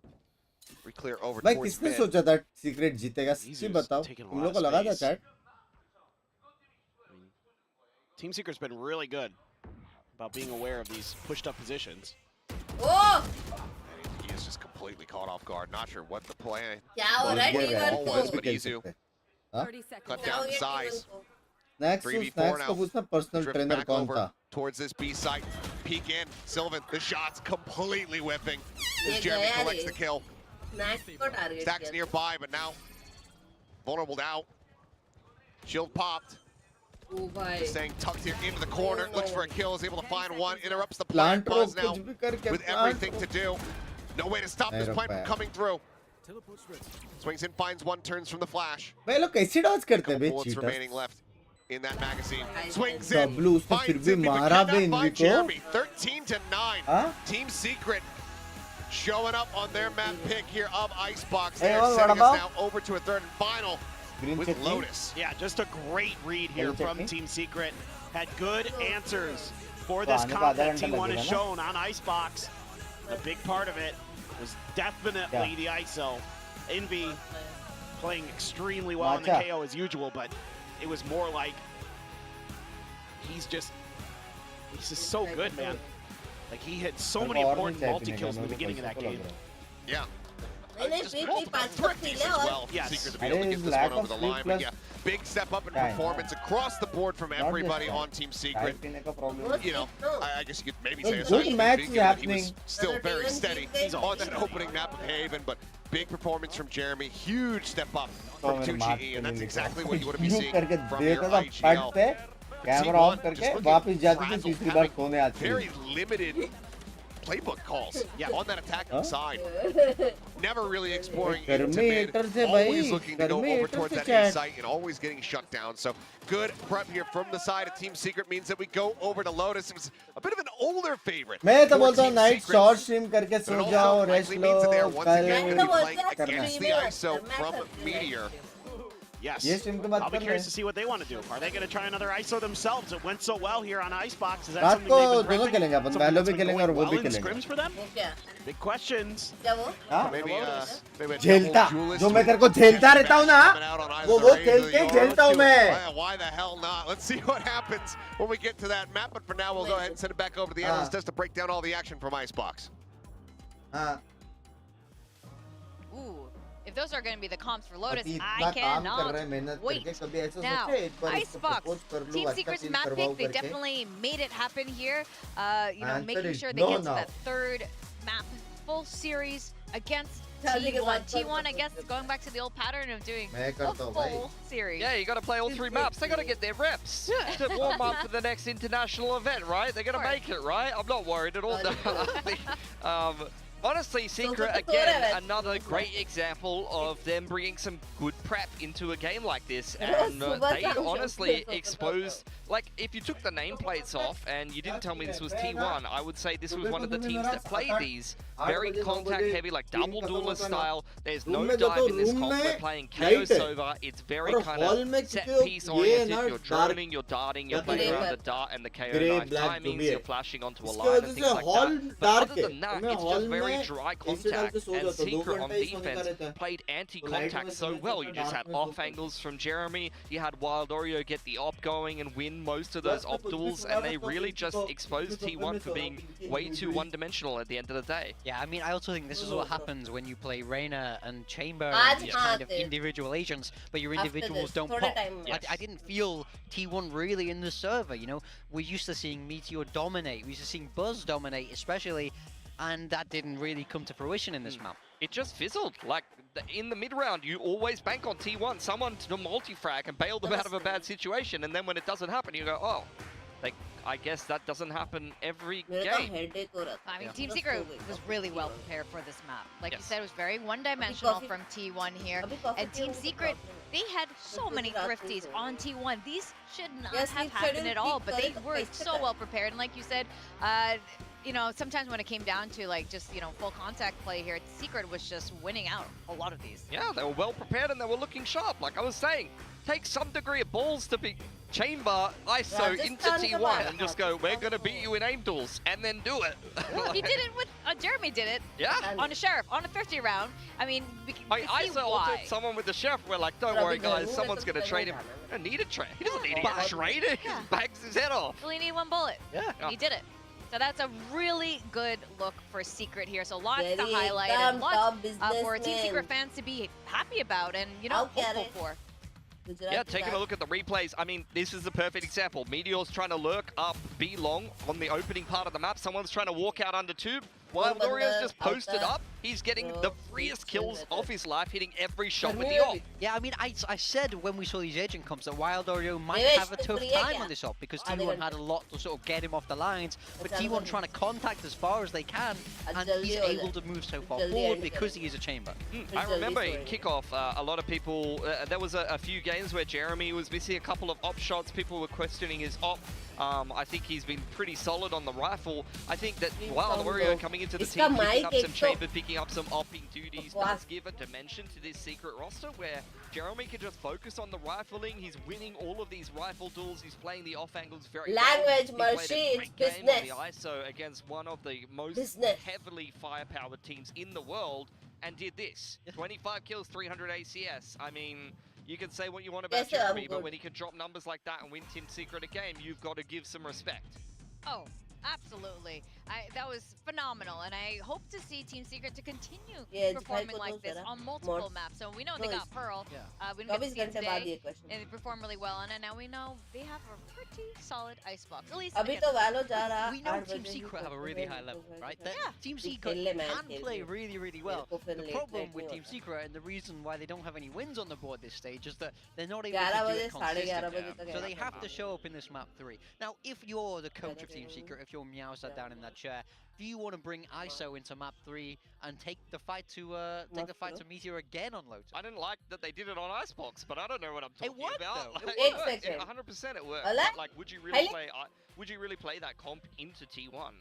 re-clear over भाई towards किसने mid. सोचा था सीक्रेट जीतेगा सच्ची Izu's बताओ taking a तुम lot लोग को of लगा था space. Chat Team Secret's been really good about being aware of these pushed up positions. Oh He is just completely caught off guard. Not sure what the plan क्या हो रहा है टीवन was, को but Izu 30 seconds. cut क्या हो down the गया size. टीवन को snacks 3v4 snacks now. को पूछना पर्सनल Drift ट्रेनर back कौन over था towards this B site. Peek in. Sylvan, the shots completely whipping. ये As Jeremy गया collects रे the kill. स्नैक्स को टारगेट Stacks किया nearby, but now vulnerable out. Shield popped. ओ भाई Just staying tucked here into the corner. Looks for a kill. Is able to find one. Interrupts the plant plant रोक buzz now कुछ भी करके with everything to do. No way to stop नहीं this रोक plant from पाया coming through. Swings in, finds one, turns from the flash. भाई लोग कैसे डॉज करते हैं Couple बे bullets remaining cheaters left in that magazine. Swings in, W उसने फिर finds भी Envy, but मारा बे cannot इनवी find को Jeremy. 13-9. हाँ Team Secret showing up on their map pick here of Icebox. Hey, They're what sending about? us now over to a third and final green with chutney Lotus. Yeah, just a great read here Yellow from chutney. Team Secret. Had good answers for तो this आने को comp आधा that घंटा T1 लगेगा has ना? shown on Icebox. A big part of it was definitely Yeah. the ISO. Envy playing extremely well in the Matcha. KO as usual, but it was more like he's just so good, man. Like he hit so मेरे many को और important नहीं चाय multi पीने kills का, in the मेरे को beginning of that पैसे को game. लग रहा है। Yeah. नहीं नहीं Just पी multiple पाँच छह threat पी pieces ले as और well for Yes. Secret to be able to अरे get इस this lack one over of the sleep line. But plus yeah, big step up in time. performance across the board from Not just everybody time. on Team चाय Secret. पीने का problem You know, I guess you could maybe The say a good sign of match being is good, that he happening. was still very steady on that opening map of Haven, but big performance from Jeremy. Huge step up from मेरे mark 2GE, पे and that's नहीं exactly लिखा। what you want to be यूं seeing करके from your देखा था IGL. फट पे कैमरा ऑफ करके वापस जाती थी तीसरी बार सोने आती थी Very limited playbook calls on that attacking side. Never really exploring into गर्मी mid. हीटर से Always भाई looking to go गर्मी over हीटर towards से that A chat site and always getting shut down. So good prep here from the side of Team Secret means that we go over to Lotus. It was a bit of an older favorite. मैं तो for बोलता हूँ Team night Secret. Short stream करके But so it जाओ also rest likely low means that they are once again कल going to be playing करना against the ISO from Meteor. Yes. ये stream के बाद I'll be कर रहे curious हैं to see what they want to do. Are they going to try another ISO themselves? It went so well here on Icebox. Is that रात something को they've been दोनों prepping? खेलेंगे अपन Something वैलो that's भी been खेलेंगे और going वो well भी in खेलेंगे scrims for them? वो क्या Big questions. क्या वो हाँ? Maybe a झेलता double duelist जो मैं with तेरे को झेलता Jets रहता हूँ ना coming out on either वो the खेल Rays or के the झेलता हूँ Oros. मैं Why the hell not? Let's see what happens when we get to that map. But for now, we'll go ahead and send it back over to the analyst desk to break down all the action from Icebox. हाँ Ooh, if those are going to be the comps for Lotus, अभी I इतना काम कर cannot रहे हैं मेहनत wait. करके कभी ऐसा Now, सोचे एक बार इसको Icebox, प्रपोज कर लूँ Team अच्छा Secret's सीन map करवाऊँ pick, they करके definitely made it happen here. You know, Answer making is sure they no get to now. that third map full series against T1, I guess, going back to the old pattern of doing a full series. Yeah, you got to play all 3 maps. They got to get their reps to warm up for the next international event, right? They're going to make it, right? I'm not worried at all. Honestly, Secret, again, another great example of them bringing some good prep into a game like this. And they honestly exposed, like, if you took the nameplates off and you didn't tell me this was T1, I would say this was one of the teams that played these very contact heavy, like double duelist style. There's no dive in this comp. We're playing KO Sova. It's very kind of set piece oriented. You're droning, you're darting, you're playing around the dart and the KO knife timings, you're flashing onto a line and things like that. But other than that, it's just very dry contact, and Secret on defense played anti-contact so well. You just had off angles from Jeremy, you had Wild Oreo get the op going and win most of those op duels, and they really just exposed T1 for being way too one-dimensional at the end of the day. Yeah, I mean, I also think this is what happens when you play Reyna and Chamber and these kind of individual agents, but your individuals don't pop. I didn't feel T1 really in the server, you know? We're used to seeing Meteor dominate, we're used to seeing Buzz dominate, especially, and that didn't really come to fruition in this map. It just fizzled. Like, in the mid-round, you always bank on T1, someone to multi-frag and bail them out of a bad situation, and then when it doesn't happen, you go, oh, like, I guess that doesn't happen every game. I mean, Team Secret was really well prepared for this map. Like you said, it was very one-dimensional from T1 here. And Team Secret, they had so many thrifties on T1. These should not have happened at all, but they were so well prepared. And like you said, you know, sometimes when it came down to like just, you know, full contact play here, Secret was just winning out a lot of these. Yeah, they were well prepared and they were looking sharp. Like I was saying, take some degree of balls to be Chamber ISO into T1 and just go, we're going to beat you in aim duels, and then do it. He did it with, Jeremy did it. Yeah. On a Sheriff, on a thrifty round. I mean, we can see ISO why. ulted someone with the Sheriff, we're like, don't worry guys, someone's going to trade him. He doesn't need a trade. He doesn't need a trade. He just bags his head off. Only need one bullet. Yeah. He did it. So that's a really good look for Secret here. So lots to highlight and lots for Team Secret fans to be happy about and, you know, hopeful for. Yeah, taking a look at the replays, I mean, this is the perfect example. Meteor's trying to lurk up B long on the opening part of the map. Someone's trying to walk out under tube. Wild Orio's just posted up. He's getting the freest kills of his life, hitting every shot with the op. Yeah, I mean, I said when we saw these agent comps that Wild Oreo might have a tough time on this op because T1 had a lot to sort of get him off the lines, but T1 trying to contact as far as they can, and he's able to move so far forward because he is a chamber. I remember in kickoff, a lot of people, there was a few games where Jeremy was missing a couple of op shots. People were questioning his op. I think he's been pretty solid on the rifle. I think that Wild Oreo coming into the team, picking up some chamber, picking up some opping duties, does give a dimension to this Secret roster where Jeremy can just focus on the rifling. He's winning all of these rifle duels. He's playing the off angles very Language, well. He Mercy, played a great game business. on the ISO against one of the most heavily firepowered teams in the world and did this. 25 kills, 300 ACS. I mean, you can say what you want about Jeremy, but when he can drop numbers like that and win Team Secret a game, you've got to give some respect. Oh, absolutely. That was phenomenal, and I hope to see Team Secret to continue performing like this on multiple maps. So we know they got Pearl. We didn't get to see it today, and they performed really well on it. Now we know they have a pretty solid icebox. At least we know Team Secret have a really high level, right? Team Secret can play really, really well. The problem with Team Secret and the reason why they don't have any wins on the board this stage is that they're not able to do it consistently. So they have to show up in this map 3. Now, if you're the coach of Team Secret, if you're Meow sat down in that chair, do you want to bring ISO into map 3 and take the fight to Meteor again on Lotus? I didn't like that they did it on Icebox, but I don't know what I'm talking about. Though. Like, it worked. 100% it worked. But, like, would you really play that comp into T1?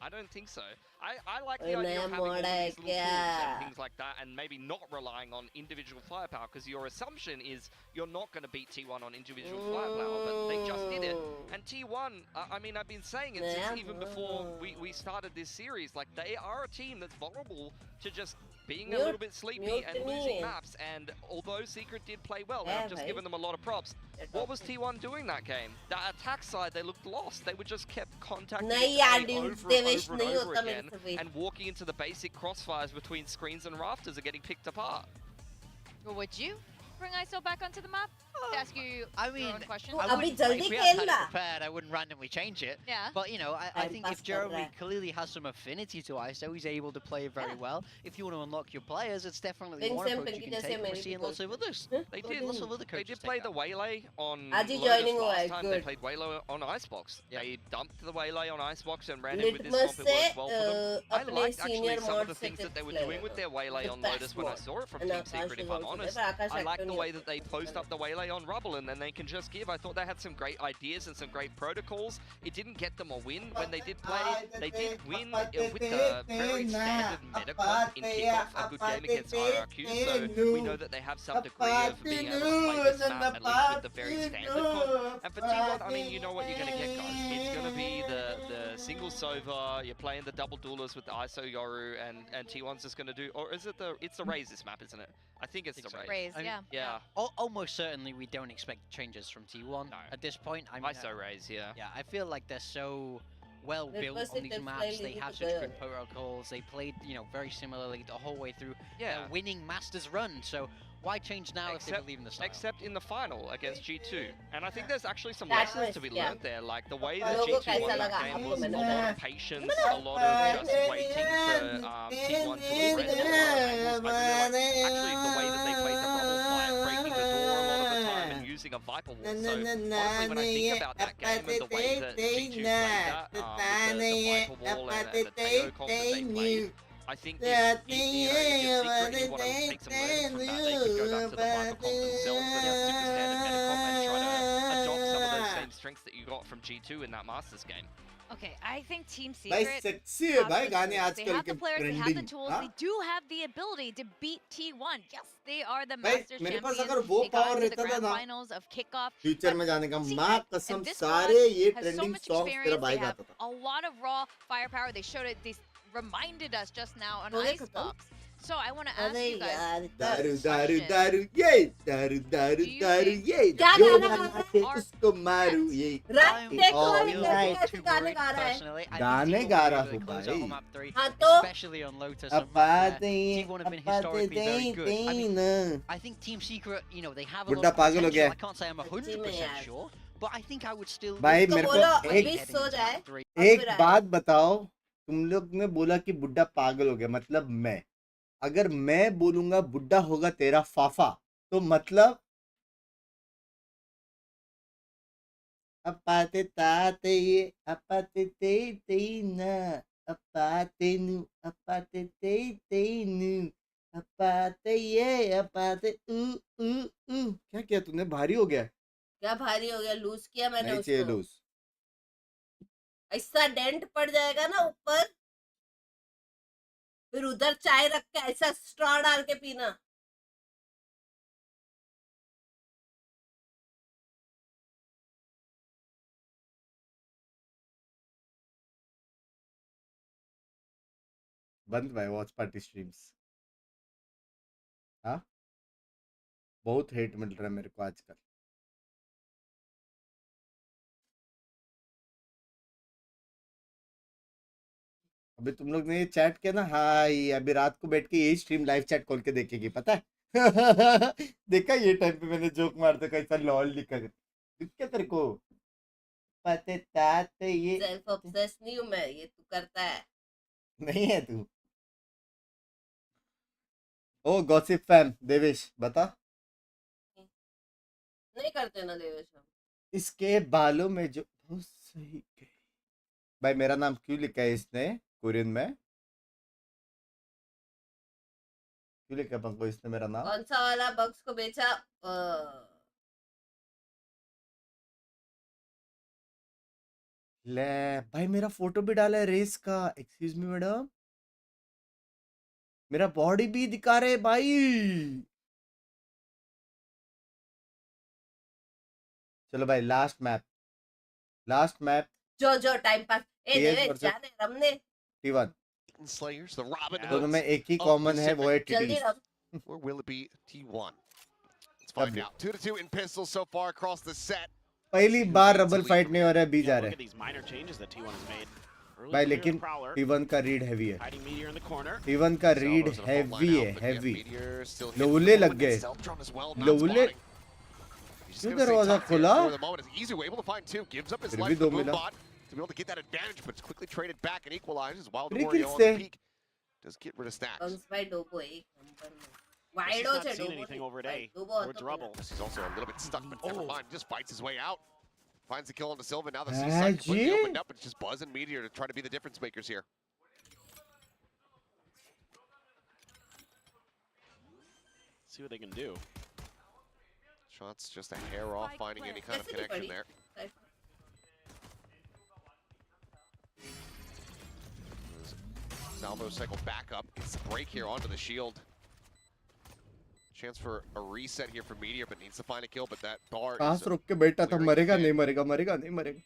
I don't think so. I like the idea of having all these little tools and things like that, and maybe not relying on individual firepower, because your assumption is you're not going to beat T1 on individual firepower, but they just did it. And T1, I mean, I've been saying it since even before we started this series, like, they are a team that's vulnerable to just being a little bit sleepy and losing maps, and although Secret did play well, and I've just given them a lot of props, what was T1 doing that game? That attack side, they looked lost. They were just kept contacting over and over again, and walking into the basic crossfires between screens and rafters are getting picked apart. Well, would you bring ISO back onto the map? To ask you I mean, your own question. I अभी wouldn't- जल्दी if we hadn't had खेलना. it prepared, I wouldn't randomly change it. Yeah. But, you know, I Time think pass if कर रहा Jeremy है. clearly has some affinity to ISO, he's able to play very well. If you want to unlock your players, it's definitely Binks one and approach you Pinky can जैसे take. We're मेरी seeing भी lots of others. They Lots of other They coaches did play take the that. Waylay on आज ही Lotus joining हुआ last है, time. good. They played Waylay on Icebox. Yeah. They dumped the Waylay on Icebox and ran in with this Litmus comp. It से worked well for them. I अपने liked actually senior some of mod the से things that they were tips doing with their Waylay The on best Lotus when I mod. saw it from And Team Akash Secret, is if I'm also honest. there, but Akash I like the actually way that they post up the Waylay on Rubble and then they can just give. I thought they had some great ideas and some great protocols. It didn't get them a win when they did play. They did win with the very standard meta comp in kickoff, a good game against IRQ. So we know that they have some degree of being able to play this map at least with the very standard comp. And for T1, I mean, you know what you're going to get, guys. It's going to be the single Sova. You're playing the double duelers with the ISO Yoru, and T1's just going to do, or is it it's the Raze this map, isn't it? I think it's the Raze. Raze, yeah. Yeah. Almost certainly we don't expect changes from T1 at this point. I mean, ISO Raze, yeah. Yeah, I feel like they're so well built Litmus on these tips maps. slightly They have to such the- good protocols. They played, you know, very similarly the whole way through. Yeah. Winning Masters run. So why change now if they believe in the style? Except in the final against G2. And I think there's actually some That lessons was- to be yeah. learned there. Like the way that लोगों को G2 won कैसा that लगा game आपको was a मैंने lot बताया. of patience, a lot of just waiting for T1 to address a lot of angles. I really like actually the way that they played the rubble fight, breaking the door a lot of the time and using a Viper wall. So honestly, when I think about that game and the way that G2 played that, with the Viper wall and the Teo comp that they played, I think if you want to take some learning from that, they could go back to the Viper comp themselves and their super standard meta comp and try to adopt some of those same strengths that you got from G2 in that Masters game. Okay, I think Team भाई Secret. sexy है have भाई the गाने tools. They आजकल have के the players, they have the trending. tools, हाँ? they do have the ability to beat T1. Yes, they are the भाई Masters मेरे पास champions. अगर वो They got power into the रहता था grand ना finals of kickoff. फ्यूचर में जाने का Secret माँ in कसम this सारे squad ये has so trending much songs तेरा experience. भाई They have गाता था a lot of raw firepower. They showed it. They reminded us just now on हो गया खत्म? Icebox. So I want to ask अरे you guys. यार दारू इतना- दारू Question. दारू ये दारू दारू Do you दारू think- ये क्या जो गाना गा गाना रहा थे है? उसको मारू ये रात देखो all अभी कैसे night. कैसे गाने गा रहा है. Personally, I think गाने T1 गा will रहा be able हूँ to close out भाई. on map 3, हाँ तो especially on Lotus. and अपा map they where T1 have been historically very good. I mean, तीन I think Team Secret, you know, they have a बुड्ढा lot of पागल हो potential. गया. I can't say I'm सच्ची में 100% यार. sure, but I think I would still. भाई उसको मेरे को बोलो एक अभी सो जाए. एक फिर आए. बात बताओ तुम लोग ने बोला कि बुड्ढा पागल हो गया मतलब मैं अगर मैं बोलूंगा बुड्ढा होगा तेरा फाफा तो मतलब अपाते ताते ये अपाते ते ते ना अपाते नु अपाते ते ते नु अपाते ये अपाते क्या किया तूने भारी हो गया क्या भारी हो गया लूज किया मैंने नहीं चाहिए उसको लूज ऐसा डेंट पड़ जाएगा ना ऊपर फिर उधर चाय रख के ऐसा स्ट्रॉ डाल के पीना बंद भाई वॉच पार्टी स्ट्रीम्स हाँ बहुत हेट मिल रहा है मेरे को आजकल अभी तुम लोग ने ये चैट किया ना हाँ ये अभी रात को बैठ के यही स्ट्रीम लाइव चैट खोल के देखेगी पता है देखा ये टाइम पे मैंने जोक मारते कैसा लॉल लिखा दिख क्या तेरे को पते ताते ये सेल्फ ऑब्सेस नहीं हूं मैं ये तू करता है नहीं है तू ओ गॉसिप फैम देवेश बता नहीं करते ना देवेश हम इसके बालों में जो बहुत सही कही भाई मेरा नाम क्यों लिखा है इसने कोरियन में क्यों लिखा पंको इसने मेरा नाम कौन सा वाला बक्स को बेचा ले भाई मेरा फोटो भी डाला है रेस का एक्सक्यूज मी मैडम मेरा बॉडी भी दिखा रहे भाई चलो भाई लास्ट मैप जो टाइम पास ए TS देवेश versus- जाने रमने T1 Slayers, the Robin दोनों Hoods में एक ही of कॉमन है वो है Pacific. जल्दी TDs rum Or will it be T1? Let's find W. out. 2-2 in pistols so far across the set. पहली बार रबल फाइट नहीं हो रहा है बी जा Look रहा at these minor changes that T1 has made. Early भाई clear लेकिन the Prowler, T1 का रीड हैवी है hiding Meteor in the corner. T1 का रीड हैवी है हैवी लोवले लग गए लोवले He's क्यों gonna stay दरवाजा tucked here खुला? for the moment. It's easy, able to find two. Gives up his फिर life भी to दो the मिला। bot to be able to get that advantage, but it's quickly traded back and equalizes. Wild Free Wario kicks on थे। the peak does get rid of stacks. Guns by Dobo एक number में। He's Wide not है seen Dobo anything नहीं, over day. Dobo Or auto Drubble. He's also a little bit stuck, but never mind. Just fights his way out. Finds the kill on the Silva. Now the C Ah, side completely gee. opened up. It's just Buzz and Meteor to try to be the difference makers here. See what they can do. Shots just a hair off finding any kind of connection there. Salvo cycle back up. Gets the break here onto the shield. Chance for a reset here for Meteor, but needs to find a kill. But that bar pass is रुक के बैठा था, मरेगा नहीं मरेगा, मरेगा नहीं मरेगा।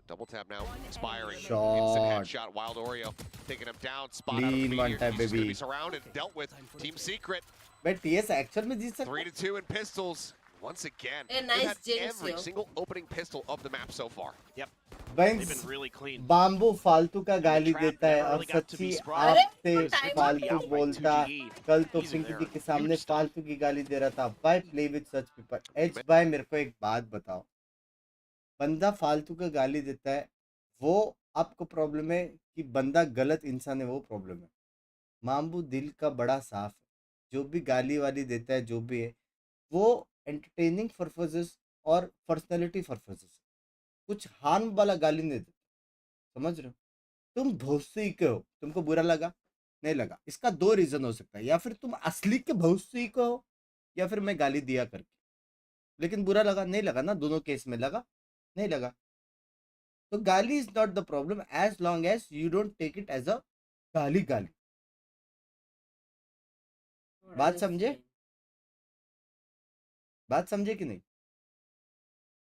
a double tap now, expiring. Shot. Instant headshot. Wild Oreo taking him down. Spot out of Clean Meteor. one tap, He's just gonna baby. be surrounded, dealt with. Team Secret. भाई TS एक्चुअल में जीत सकता 3-2 in pistols. Once again, Hey, they've nice had jinx, every yo. single opening pistol of the map so far. Yep. Binks They've been really clean. Bamboo फालतू का गाली trap देता है never और really got to be सच्ची sprawled. आपसे अरे, time फालतू out by बोलता 2GE. कल तो Easy पिंकी there. के सामने Huge stuff. फालतू की गाली दे रहा था। भाई play with such people. H भाई मेरे को एक बात बताओ, बंदा फालतू का गाली देता है वो आपको प्रॉब्लम है कि बंदा गलत इंसान है वो प्रॉब्लम है। मामबू दिल का बड़ा साफ है, जो भी गाली वाली देता है जो भी है वो एंटरटेनिंग पर्पसेस और पर्सनैलिटी पर्पसेस, कुछ हार्म वाला गाली नहीं देता। समझ रहे हो? तुम भोसड़ी के हो, तुमको बुरा लगा नहीं लगा, इसका दो रीजन हो सकता है, या फिर तुम असली के भोसड़ी के हो या फिर मैं गाली दिया करके। लेकिन बुरा लगा नहीं लगा ना, दोनों केस में लगा नहीं लगा। तो गाली is not the problem as long as you don't take it as a गाली गाली। बात समझे? बात समझे कि नहीं?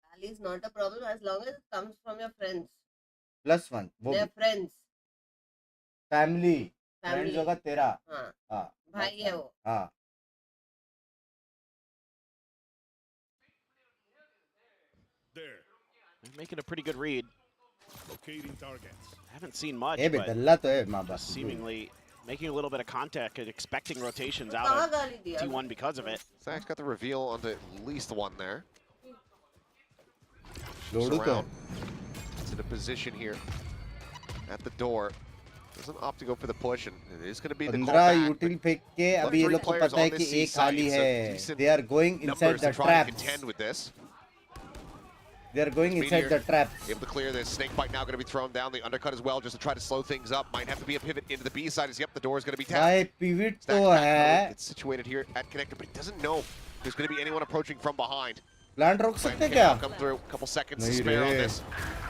Gally is not a problem as long as it comes from your friends. +1 वो They're friends. Family friends Family. होगा तेरा। हाँ, हाँ भाई है वो। हाँ They're making a pretty good read. Locating targets. Haven't seen much, ये भी but दल्ला तो है माँ बाप। seemingly making a little bit of contact and expecting rotations तो out कहाँ of गाली दिया? T1 because of it. Zach's got the reveal onto at least one there. लोडू तो है। Around to the position here at the door. Doesn't opt to go for the push, and it is going to be the 15 callback. यूटिल फेंक के अभी ये three लोग को players पता है on कि this एक C खाली side, so है। decent They are going inside numbers the to try and traps. contend with this. They are going inside Meteor the traps. able to clear this. Snake bite now going to be thrown down. The undercut as well, just to try to slow things up. Might have to be a pivot into the B side. As yep, the door is going to be tapped. भाई pivot तो Stacks back, है। it's situated here at connector, but he doesn't know there's going to be anyone approaching from behind. Plant रोक Plant सकते can क्या? now come through. Couple seconds to नहीं spare on रे। this.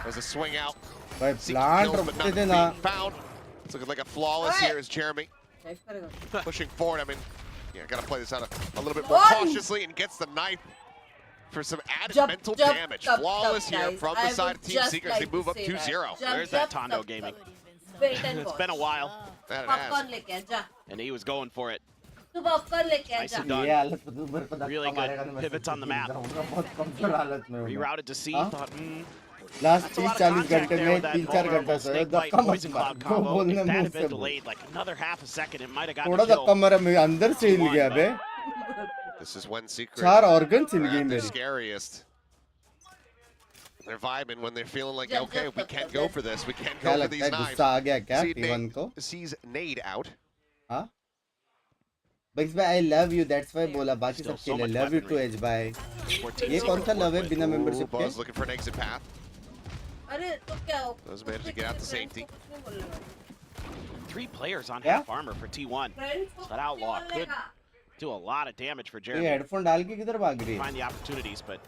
There's a swing out. भाई Seeking plant kills, but रोकते not थे ना। being found. It's looking like a flawless here is Jeremy Knife करेगा। pushing forward. I mean, yeah, got to play this out a little bit more One. cautiously, and gets the knife for some added Jump, mental jump, damage. jump, Flawless jump, here guys. from I the side of would Team just Secret as like they move to up say 2-0. that. Jump, There's that jump, Tondo jump, gaming. Wait and It's watch. been a while, That it Popcorn has. लेके आ जा। and he was going for it. तू popcorn लेके आ Nicely जा। done. ये हालत में तो मेरे को धक्का Really मारेगा good तो मैं pivots on the गिर map. जाऊंगा, बहुत कमजोर हालत में हूँ मैं। Rerouted to C. हाँ? Thought, last that's a lot of 30-40 contact घंटे there में with that 3-4 घंटे vulnerable से snake bite धक्का मत poison मार। cloud जो combo. बोलने If that मुंह had से been बोल। delayed like another half a second, it might have gotten थोड़ा a kill. धक्का मारा मैं अंदर से हिल गया बे। This is when Secret 4 organs hill are गई at their मेरी। scariest. They're vibing when they're feeling like, Jump, okay, jump, we jump, can jump, go jump. for this. We can क्या go for लगता these है knives. गुस्सा आ गया क्या See T1 Nade, को? sees Nade out. हाँ? बिक्स भाई I love you, that's why बोला, बाकी Still सबके so लिए much love you too weaponry. As भाई। For Team ये कौन Secret सा to लव है work with. बिना Ooh, मेंबरशिप के? Buzz looking for an exit path. अरे तो क्या हो? Does manage to get out to safety. कुछ नहीं बोलेगा। 3 players on Yeah? half armor for T1. Friends को So that outlaw कुछ नहीं could बोलेगा। do a lot of damage for ये Jeremy. हेडफोन डाल के किधर भाग रही है? Find the opportunities, but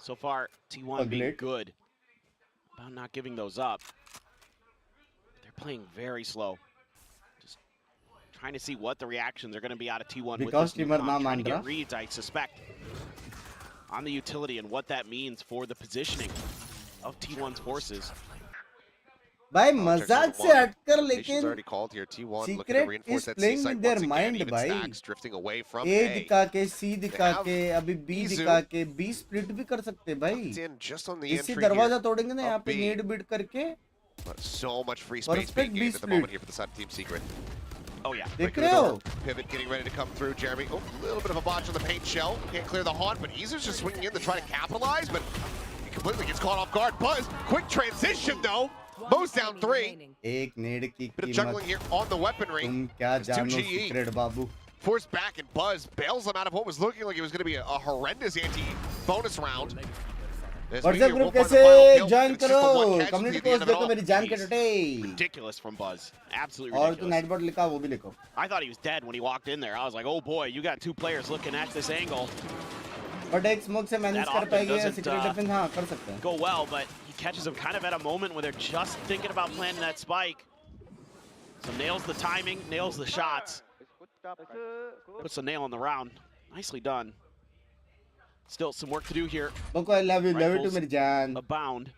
so far T1 being Ugly. good about not giving those up. They're playing very slow. Just trying to see what the reactions are going to be out of T1 with Because this new Timur comp, na trying to मान get reads, I suspect, on the utility and what that means for the positioning of T1's forces. भाई Projects मजाक on से one. हटकर Nation's लेकिन already called here. T1 looking to Secret reinforce is that playing C site with their once again. mind, Even भाई। Stacks drifting away from A A. दिखा के C दिखा have के अभी B Izu. दिखा के B स्प्लिट भी कर सकते हैं भाई। Locked in just on the इसी entry दरवाजा here तोड़ेंगे ना of यहाँ पे B. नेड बिट करके। But so much free space Perfect being B gained at the split. moment here for the side of Team Secret. Oh yeah. देख रहे हो? Pivot getting ready to come through. Jeremy, oh, a little bit of a botch on the paint shell. Can't clear the haunt, but Easer's just swinging in to try to capitalize, but he completely gets caught off guard. Buzz, quick transition though. Mo's down 3. एक नेड की Bit of juggling here on the weaponry. तुम क्या It's 2 जानो GE. Secret Babu? Forced back, and Buzz bails them out of what was looking like it was going to be a horrendous anti-bonus round. WhatsApp group कैसे join करो? Community post देखो मेरी जान के टटे. Ridiculous from Buzz. Absolutely और ridiculous. तू Nightbot लिखा वो भी लिखो. I thought he was dead when he walked in there. I was like, oh boy, you got 2 players looking at this angle. But एक smoke से manage कर पाएंगे Secret defense हाँ कर सकते हैं. Go well, but he catches him kind of at a moment where they're just thinking about planting that spike. So nails the timing, nails the shots. Puts a nail in the round. Nicely done. Still some work to do here. Boko, I love you too, मेरी जान. Abound.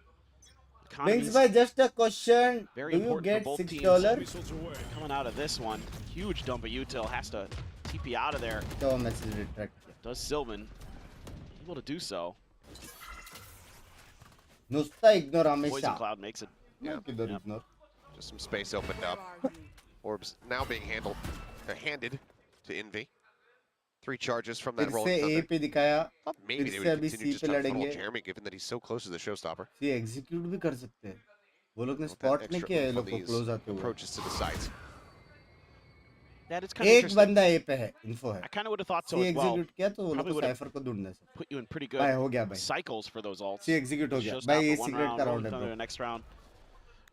Binks by just a question. Very Do you important get for both $6? teams. Coming out of this one, huge dump of util, has to TP out of there. So message retract. Does Sylvan able to do so? नुस्ता ignore Poison हमेशा. Cloud makes it. Yeah. किधर ignore? Just some space opened up. Orbs now being handed to Envy. 3 charges from that फिर roll. से A पे दिखाया. Maybe they फिर would से अभी continue C just पे trying to funnel लड़ेंगे. Jeremy, given that he's so close to the showstopper. C execute भी कर सकते हैं. वो लोग ने With that spot नहीं extra किया है oomph लोग on को these close आते हुए. approaches to the sides. That is kind of एक interesting. बंदा A पे है. Info है. I kind of would have thought so C as well. execute किया तो वो लोग Probably को would have Cypher को ढूंढने से. put you in pretty good भाई हो गया भाई. cycles for those ults. C execute हो गया. Showstopper भाई ये one secret का round, round है another bro. next round.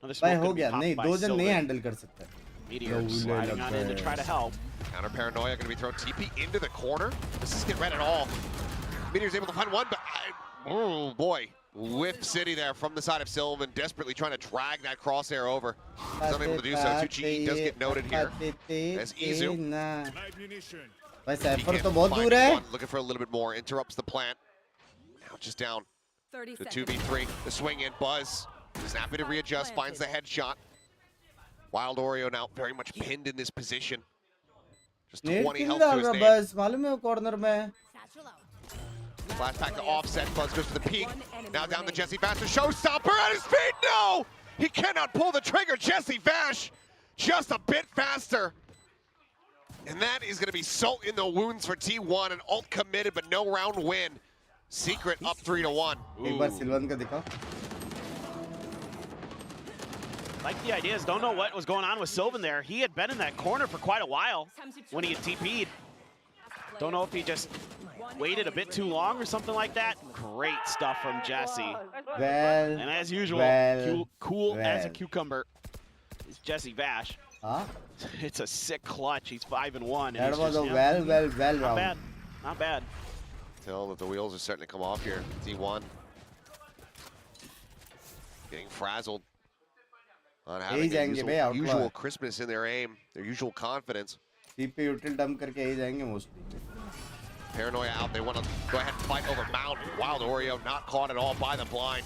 Another भाई smoke हो could be गया. popped नहीं by दो जन नहीं Sylvan. handle कर सकते. Meteor sliding on in to try to help. Counter paranoia going to be thrown TP into the corner. This is get red at all. Meteor's able to find one, but oh boy. Whiff City there from the side of Sylvan, desperately trying to drag that crosshair over. He's unable to do so. 2GE does get noted here. As Izu. भाई Cypher तो बहुत दूर है. Looking for a little bit more. Interrupts the plant. Now just down to 2v3. The swing in. Buzz. Snappy to readjust. Finds the headshot. Wild Oreo now very much pinned in this position. Just 20 health to his name. बस मालूम है वो corner में. Flash back to offset. Buzz goes to the peak. Now down to Jesse Vash. The showstopper at his feet. No! He cannot pull the trigger. Jesse Vash just a bit faster. And that is going to be salt in the wounds for T1. An ult committed, but no round win. Secret up 3-1. एक बार Sylvan का दिखाओ. Like the ideas, don't know what was going on with Sylvan there. He had been in that corner for quite a while when he had TP'd. Don't know if he just waited a bit too long or something like that. Great stuff from Jesse. Well, and as usual, cool as a cucumber is Jesse Vash. Huh? It's a sick clutch. He's 5-1. That was a well not round. bad. Not bad. Tell that the wheels are starting to come off here. T1 getting frazzled on having their usual crispness in their aim, their usual confidence. TP util dump करके ही जाएंगे mostly. Paranoia out. They want to go ahead and fight over Mount. Wild Oreo not caught at all by the blind.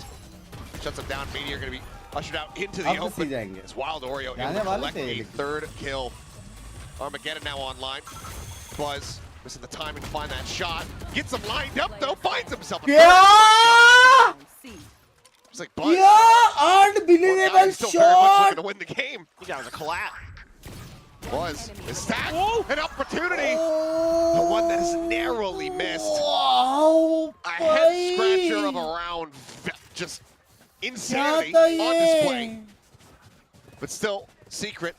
Shuts him down. Meteor going to be ushered out into the open. It's Wild Oreo able to collect a 3rd kill. Armageddon now online. Buzz missing the timing to find that shot. Gets him lined up though. Finds himself. Yeah! It's like Buzz. Yeah! Unbelievable still very much shot! looking to win the game. He got a collapse. Buzz is stacked. An opportunity. The one that is narrowly missed. Wow, a head scratcher of a round. Just insanity on display. But still, Secret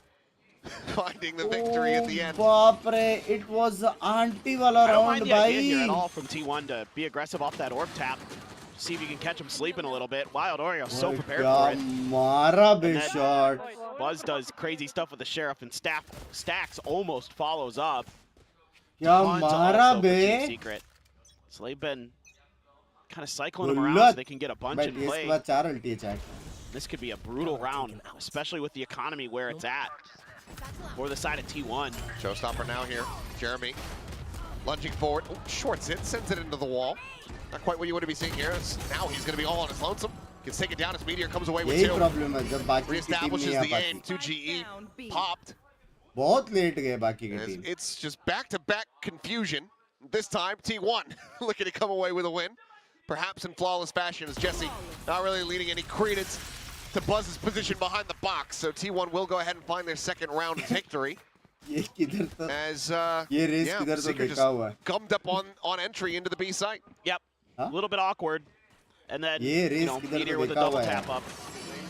finding the victory at the end. Baapre, it was auntie wala I don't round, mind the idea here bhai. at all from T1 to be aggressive off that orb tap. See if you can catch him sleeping a little bit. Wild Oreo so prepared for it. Mara big shot. Buzz does crazy stuff with the Sheriff, and Stacks almost follows up. Kya mara be? Secret. So they've been kind of cycling them around so they can get a bunch in play. This could be a brutal round, especially with the economy where it's at. For the side of T1. Showstopper now here. Jeremy lunging forward. Oh, shorts it, sends it into the wall. Not quite what you want to be seeing here. Now he's going to be all on his lonesome. Gets taken down as Meteor comes away with 2. Reestablishes the aim. 2GE popped. बहुत late गए बाकी की team. It's just back-to-back confusion. This time, T1 looking to come away with a win. Perhaps in flawless fashion, as Jesse not really leading any credence to Buzz's position behind the box. So T1 will go ahead and find their 2nd round victory. ये किधर तो As ये race yeah, किधर तो Seeker देखा just हुआ है. gummed up on entry into the B site. Yep. A little bit awkward. And then, ये you रेस know, किधर Meteor तो with a देखा double हुआ है. tap up.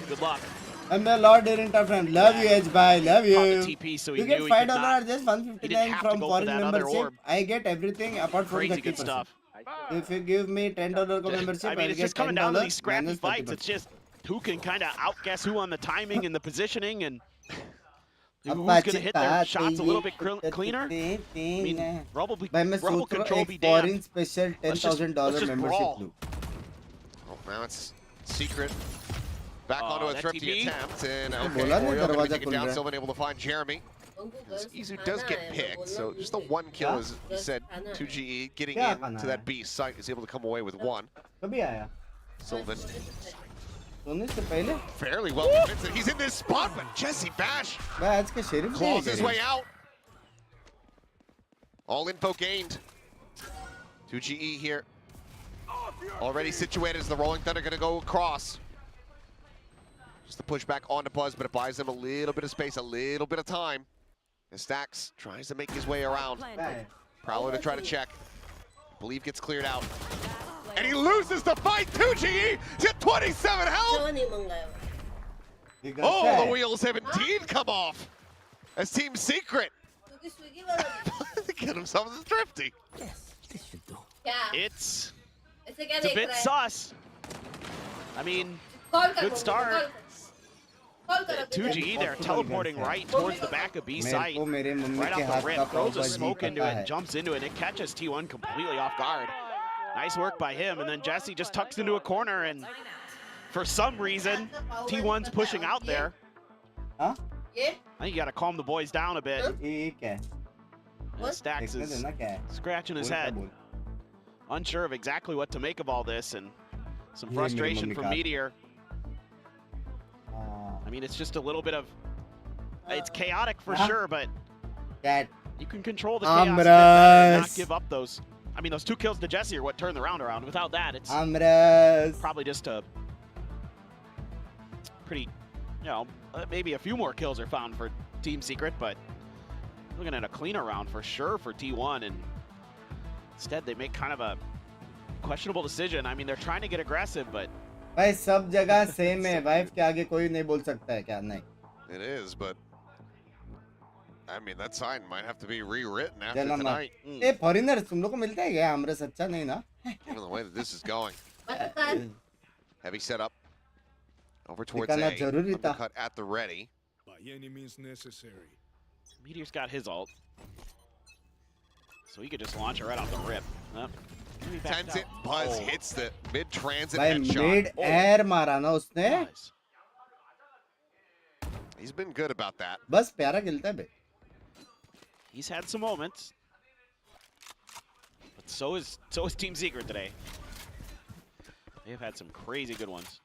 Good luck. I'm a Lord Irenta friend. Love you, Edge. Bye. Love you. Caught the TP, so he You get knew he $5 could not. or just He didn't 159 have to from go for foreign that other membership. orb. I get everything apart from Crazy 30%. good stuff. If you give me $10 membership, I mean, I'll it's get just coming down to $10 these scrappy minus fights. 30%. It's just who can kind of outguess who on the timing and the positioning and who's going to hit their shots a little bit cleaner. I mean, Rubble control be damned. Foreign special $10,000 membership. brawl. Oh, now it's Secret. Back onto a that thrifty TP? attempt, and बोला okay, नहीं Oreo gonna दरवाजा take it खुल down, रहा है. still been able to find Jeremy. Izu does get picked, so just the one kill, as he said, 2GE getting क्या into खाना that है? B site is able to come away with one. कभी आया? Sylvan सोने से पहले? fairly well convinced that he's in this spot, but Jesse Bash मैं आज के शेरिफ से claws his way out. All info gained. 2GE here. Already situated as the Rolling Thunder going to go across. Just the push back onto Buzz, but it buys them a little bit of space, a little bit of time. And Stacks tries to make his way around. Prowler to try to check. I believe gets cleared out. And he loses the fight. 2GE to 27 health. Oh, the wheels have indeed come off. As Team Secret get themselves a thrifty. It's a bit sus. I mean, good start. 2GE there, teleporting right towards the back of B site. Right off the rip, throws a smoke into it and jumps into it. It catches T1 completely off guard. Nice work by him, and then Jesse just tucks into a corner, and for some reason, T1's pushing out there. Huh? I think you gotta calm the boys down a bit. क्या? And Stacks is scratching his head, unsure of exactly what to make of all this, and some frustration from Meteor. I mean, it's just a little bit of, it's chaotic for sure, but you can control the chaos a bit better and not give up those. I mean, those 2 kills to Jesse are what turned the round around. Without that, it's probably just a pretty, you know, maybe a few more kills are found for Team Secret, but looking at a cleaner round for sure for T1, and instead they make kind of a questionable decision. I mean, they're trying to get aggressive, but भाई सब जगह same है. Wife के आगे कोई नहीं बोल सकता है क्या? नहीं. It is, but I mean, that sign might have to be rewritten after tonight. A foreigner तुम लोग को मिलता है क्या? आमरस अच्छा नहीं ना? Given the way that this is going. Heavy setup. Over towards A. जरूरी था. Undercut at the ready. By any means necessary. Meteor's got his ult, so he could just launch it right off the rip. Sends it. Buzz hits the mid-transit भाई headshot. Mid air मारा ना उसने. He's been good about that. बस प्यारा खेलता है बे. He's had some moments, but so is Team Secret today. They've had some crazy good ones.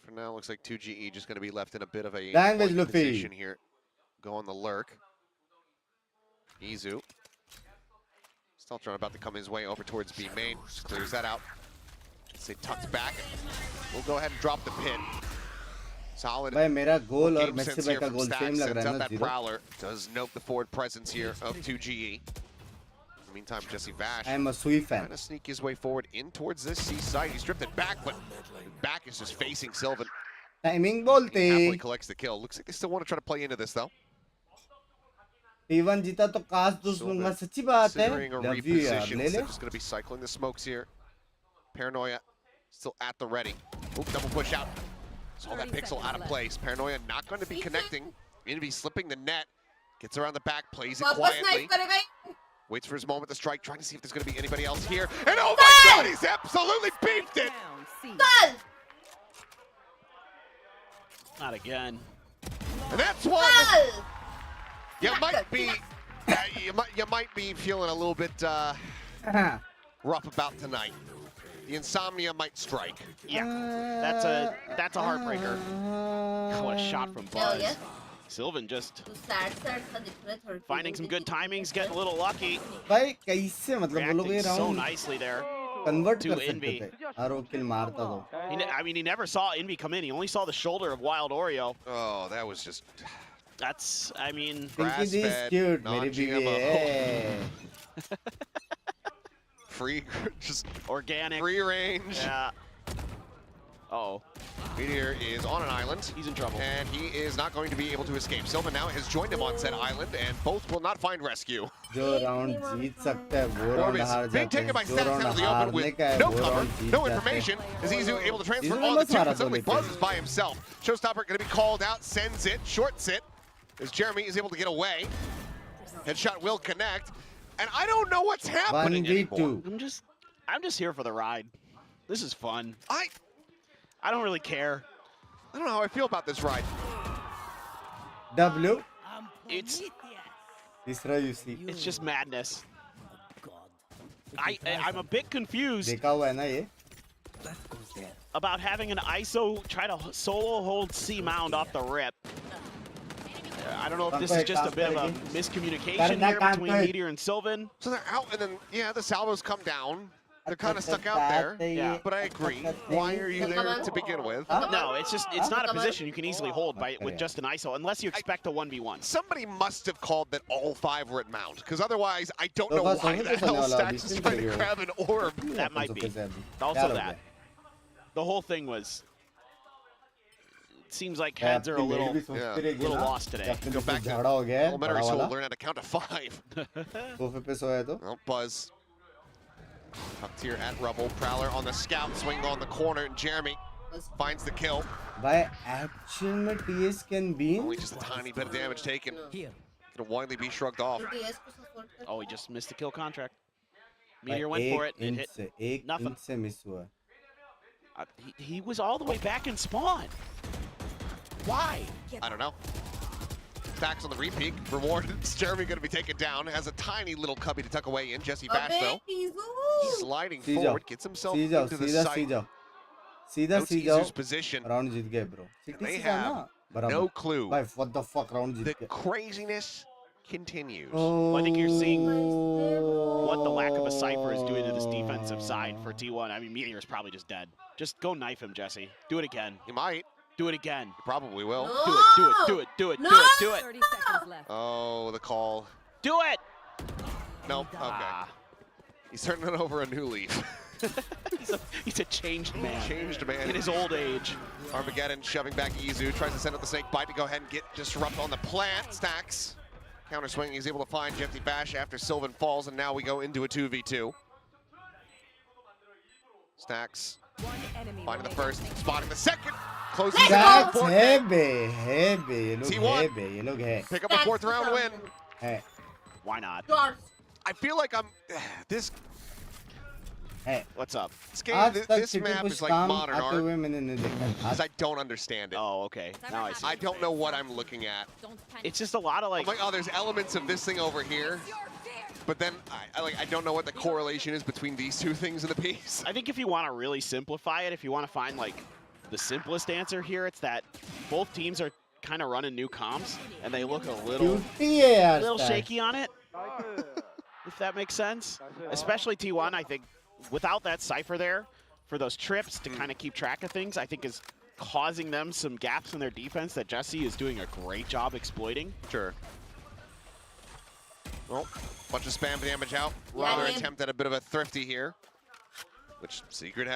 For now, looks like 2GE just going to be left in a bit of a Language position here. Go on the lurk. Izu. Still trying about to come his way over towards B main. Just clears that out. Say tucks back. We'll go ahead and drop the pin. Solid. भाई मेरा गोल और game Messi sense भाई here का from goal Stacks. Same लग Sends रहा है out ना. that Prowler. Does note the forward presence here of 2GE. In the meantime, Jesse Vash I am a Sui fan. trying to sneak his way forward in towards this C site. He's drifted back, but back is just facing Sylvan. Timing He बोलते. happily collects the kill. Looks like they still want to try to play into this though. T1 जीता तो काश दूस लूंगा. सच्ची बात है. Considering a Love you यार. reposition, ले looks ले. like just going to be cycling the smokes here. Paranoia still at the ready. Oop, double push out. Saw that pixel out of place. Paranoia not going to be connecting. Going to be slipping the net. Gets around the back, plays it quietly. Waits for his moment to strike, trying to see if there's going to be anybody else here. And oh my God, he's absolutely beefed it! Not again. And that's one you might be you might be feeling a little bit rough about tonight. The insomnia might strike. Yeah, that's a heartbreaker. What a shot from Buzz. Sylvan just finding some good timings, getting a little lucky. भाई कैसे मतलब वो लोग ये Reacting so round nicely there. Convert to कर सकते Envy. थे हर वो किल मारता तो I mean, he never saw Envy come in. He only saw the shoulder of Wild Oreo. Oh, that was just... That's, I mean... Pinky G is cute, मेरी बीवी है Free, just organic. Free range. Yeah. Uh-oh. Meteor is on an island. He's in trouble. And he is not going to be able to escape. Sylvan now has joined him on said island, and both will not find rescue. जो round जीत सकता है वो round हार Being जाते taken हैं by जो Stacks round out of the open हारने with का है no वो cover, राउंड जीत no जाते information, is Izu able to transfer Izu on the ने two, मारा but suddenly तो Buzz लेकिन। is by himself. Showstopper going to be called out, sends it, shorts it, as Jeremy is able to get away. Headshot will connect, and I don't know what's happening anymore. I'm just here for the ride. This is fun. I don't really care. I don't know how I feel about this ride. W It's तीसरा UC it's just madness. I'm a bit confused देखा हुआ है ना ये about having an ISO try to solo hold C mound off the rip. I don't know if this is just a bit of a miscommunication here between Meteor and Sylvan. So they're out, and then, yeah, the salvos come down. They're kind of stuck out there. Yeah. But I agree. Why are you there to begin with? No, it's not a position you can easily hold with just an ISO, unless you expect a 1v1. Somebody must have called that all 5 were at mount, because otherwise I don't know why the hell Stacks is trying to grab an orb. That might be. Also that. The whole thing was... It seems like heads are a little lost today. Go back to elementary school, learn how to count to 5. Well, Buzz. Up tier at Rubble. Prowler on the scout, swing on the corner, and Jeremy finds the kill. By action में TS can be only just a tiny bit of damage taken. Gonna widely be shrugged off. Oh, he just missed the kill contract. Meteor went for it. It hit nothing. से miss हुआ he was all the way back in spawn. Why? I don't know. Stacks on the repeat. Rewarded. Jeremy going to be taken down. Has a tiny little cubby to tuck away in. Jesse Bash, though, sliding forward. Gets himself into the site. सीधा Izu's position. Round जीत गए bro They have no clue. भाई what the fuck round Jeet The गए craziness continues. Well, I think you're seeing what the lack of a Cypher is doing to this defensive side for T1. I mean, Meteor's probably just dead. Just go knife him, Jesse. Do it again. He might. Do it again. He probably will. Do it, do it, do it, do it, do it, do it. 30 seconds left. Oh, the call. Do it! Nope. Okay. He's turning it over a new leaf. he's a changed man. Changed man. In his old age. Armageddon shoving back Izu. Tries to send out the snake bite to go ahead and get disrupt on the plant. Stacks. Counter swing. He's able to find Jeffy Bash after Sylvan falls, and now we go into a 2v2. Stacks. Finding the first, spotting the second. Closes Stacks heavy. ये लोग है Pick up a 4th round win. है Why not? I feel like I'm this. है What's up? This game, this map is like modern art. Because I don't understand it. Oh, okay. Now I see. I don't know what I'm looking at. It's just a lot of like. I'm like, oh, there's elements of this thing over here. But then I don't know what the correlation is between these two things in the piece. I think if you want to really simplify it, if you want to find like the simplest answer here, it's that both teams are kind of running new comps and they look a little shaky on it. If that makes sense. Especially T1, I think without that Cypher there for those trips to kind of keep track of things, I think is causing them some gaps in their defense that Jesse is doing a great job exploiting. Sure. Well, bunch of spam damage out. Rather attempt at a bit of a thrifty here, which Secret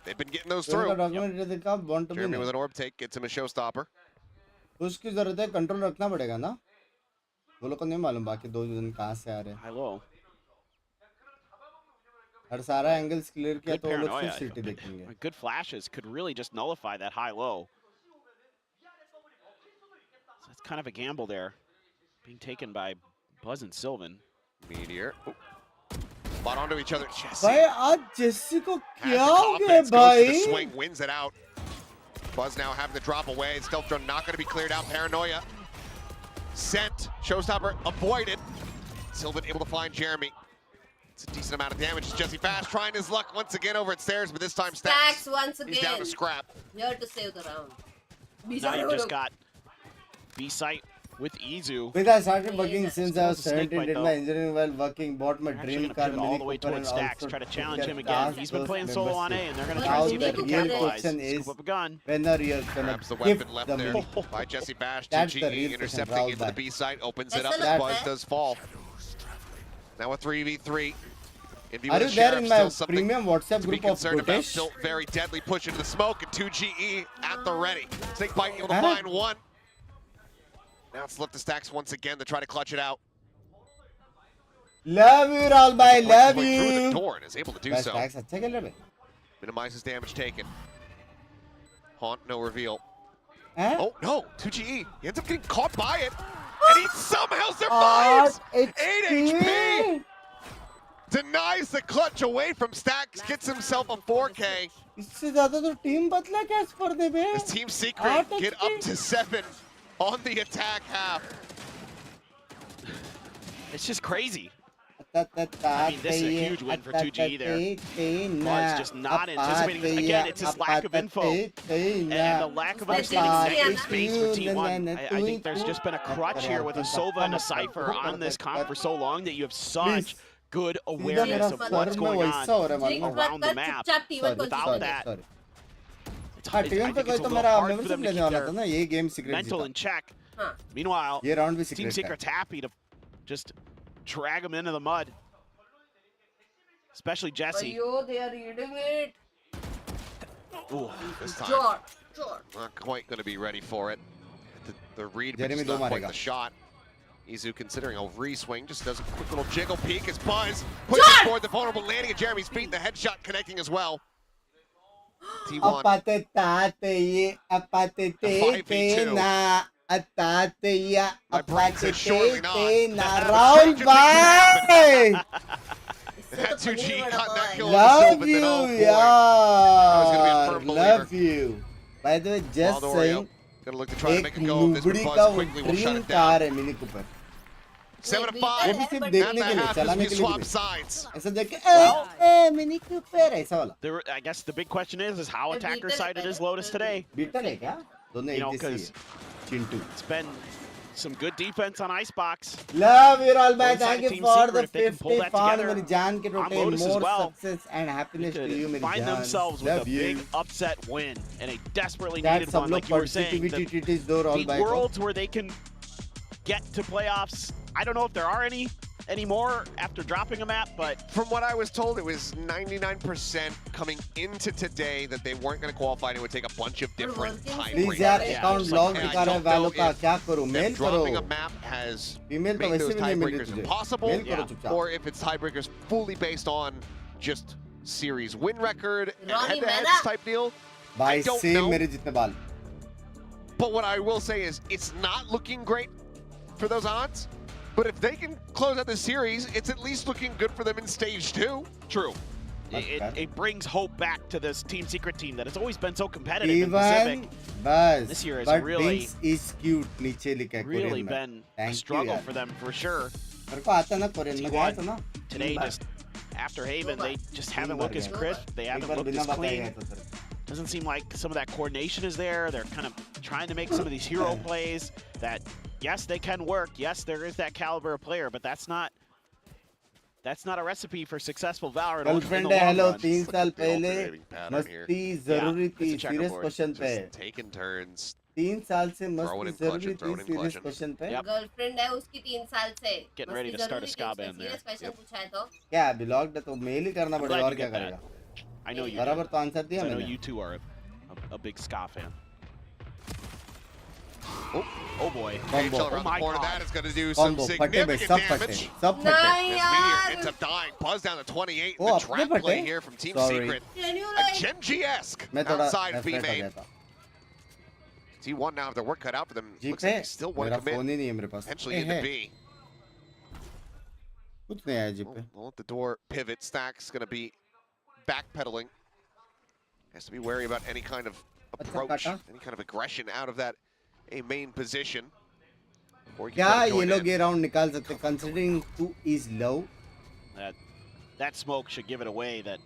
they've been getting those through. Jeremy with an orb take gets him a showstopper. उसकी जरूरत है control रखना पड़ेगा ना वो लोग को नहीं मालूम बाकी दो जन कहाँ से आ रहे हैं Hello. और सारा एंगल्स क्लियर किया तो वो लोग फिर सिटी देखेंगे Good flashes could really just nullify that high-low. So that's kind of a gamble there, being taken by Buzz and Sylvan. Meteor. Spot onto each other. भाई आज जेसी को क्या हो गया भाई? Goes for the swing, wins it out. Buzz now having to drop away. Stealth drone not going to be cleared out. Paranoia sent. Showstopper avoided. Sylvan able to find Jeremy. It's a decent amount of damage. Jesse Bash trying his luck once again over at stairs, but this time Stacks once again. He's down to scrap. Here to save the round. Now you just got B-site with Izu. With I started working since I was Still has a snake 17, bite, did though. my engineering while working, bought my They're actually dream gonna car, pivot all Mini the way Cooper, and towards Stacks, also try to took challenge their him again. He's been task playing force solo on A, membership. and they're gonna Now try to see the if they can real capitalize. question is, Scoop up a gun. when are you gonna Grabs the gift weapon left the there Mini? by Jesse Bash. That's the 2GE real question, intercepting Rahul into the bhai. B site, opens it That's up the as look, Buzz man. does fall. Now a 3v3. Are you there in my premium WhatsApp to be group of concerned about. Gotesh? Still very deadly push into the smoke, and 2GE at the ready. Snake Bite able to Huh? find one. Now it's left to Stacks once again to try to clutch it out. Love you, Rahul bhai, love Through the you. door and is able to do Best so. Stacks अच्छा खेल रहे भाई. Minimizes damage taken. Haunt, no reveal. Huh? Oh no, 2GE. He ends up getting caught by it, and he somehow survives. 8 HP. Denies the clutch away from Stacks, gets himself a 4K. इससे ज़्यादा तो team बदला क्या इस पर्दे पे? His Team Secret get up to 7 on the attack half. It's just crazy. I I mean, this is a huge win for 2G there. Buzz just not anticipating this. Again, it's his lack of info and the lack of understanding negative space for T1. I think there's just been a crutch here with a Sova and a Cypher on this comp for so long that you have such good awareness of what's going on around the map. Without that, हाँ team पे कोई तो मेरा membership लेने वाला था ना ये game secret mental in check. Meanwhile, ये राउंड भी Team secret Secret's happy to just drag him into the mud. Especially Jesse. Ayo, they are eating it. Ooh, this time Short. not quite going to be ready for it. The read, but Jeremy just not quite मारेगा. the shot. Izu considering a re-swing, just does a quick little jiggle peek as Buzz pushes forward the vulnerable landing at Jeremy's feet, the headshot connecting as well. T1. Apate tate ye, apate te te na, atate ya, apate te te na. Rahul bhai, That 2G got that kill love on you, the boy. yaar, love you. By the way, just Wild saying, Oreo gonna look to try to make a go of this, नुबड़ी but का Buzz quickly will shut dream it down. Car है mini Cooper. 7-5. वो भी सिर्फ And देखने the के लिए, half चलाने as के we लिए swap नहीं. sides. ऐसा देख के मिनी कूपर ऐसा वाला. I guess the big question is how attacker sided is Lotus today? Beetle है क्या? दोनों You know, एक जैसे because he. Chintu. it's been some good defense on Icebox. Love you all, man. Inside Thank you Team for Secret, the if they can pull 50 that pound, together, मेरी जान के on टोटे. Lotus as More well. success and happiness to you, मेरी Find जान. themselves with Love a you. big upset win and a desperately That needed सब one, लोग like you were saying. positivity टीटीज दो all The by worlds where they can get to playoffs, I don't know if there are any anymore after dropping a map, but From what I was told, it was 99% coming into today that they weren't going to qualify and it would take a bunch of different time Please यार account log दिखा रहा है वालों का क्या करूँ mail dropping a करो. map has Email तो made वैसे those भी नहीं मिल रही tiebreakers तुझे. impossible, Mail करो चुपचाप. or if it's tiebreakers fully based on just series win record and Ronnie head-to-heads Mena. type deal. भाई I don't same know. मेरे जितने बाल. But what I will say is it's not looking great for those odds. But if they can close out the series, it's at least looking good for them in stage 2. true. It brings hope back to this Team Secret team that has always been so competitive in Pacific. Even बस. This year has But really- Binks is cute नीचे लिखा है Really Korean में. been a Thank you struggle यार. for them for sure. मेरे को आता ना Korean में गया था ना. Today, तीन बार. just after Haven, they just haven't bar looked as गया. crisp. They एक haven't बार looked बिना as बताए clean. गया था sir. Doesn't seem like some of that coordination is there. They're kind of trying to make some of these hero plays that, yes, they can work. Yes, there is that caliber of player, but that's not a recipe for successful Valorant in the girlfriend long है hello run. 3 साल पहले alternating pattern here. मस्ती जरूरी थी it's a serious checkerboard. Question पे Just taking turns. 3 साल से Throw it मस्ती in जरूरी clutching, throw थी it in serious clutching. Question पे Yep. गर्लफ्रेंड है उसकी 3 साल से. Getting ready to start a ska band there. Question पूछा है तो. क्या अभी लॉक्ड है तो मेल ही करना I'm पड़ेगा glad और you क्या get करेगा that. I know you बराबर do. तो आंसर दिया I know मैंने you two are a big ska fan. Oh boy. Combo. KHL around Oh my the corner. God. That is going to do some combo फटे बे significant सब फटे damage. सब फटे नहीं As Meteor यार. ends up dying. Buzz down to 28. Oh, The अपने trap फटे? play here from Team Sorry. Secret. Can you A like? Gen G-esque मैं थोड़ा outside B refresh हो main. गया था T1 now have their work cut out for them. जी Looks पे like they still want मेरा to commit phone ही नहीं है मेरे पास potentially ए, into है B. कुछ नहीं आया जी पे We'll let the door pivot. Stack's going to be backpedaling. Has to be wary about any kind of approach, काटा. any kind of aggression out of that A main position. Or he can क्या try to ये join लोग in. ये round निकाल सकते considering 2 is low That smoke should give it away that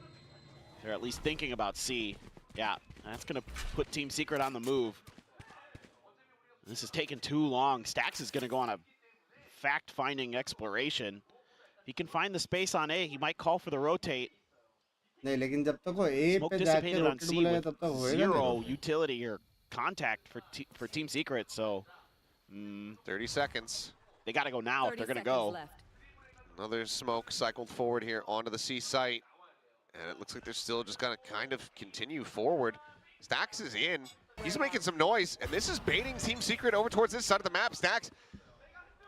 they're at least thinking about C. Yeah, that's going to put Team Secret on the move. This is taking too long. Stax is going to go on a fact-finding exploration. He can find the space on A. He might call for the rotate. नहीं लेकिन जब तक वो A Smoke पे जाके dissipated on rotate C बुलाया with तब तक होएगा नहीं zero rotate. utility or contact for Team Secret. So 30 seconds. They got to go now if they're going to go. Another smoke cycled forward here onto the C site. And it looks like they're still just going to kind of continue forward. Stax is in. He's making some noise. And this is baiting Team Secret over towards this side of the map. Stax.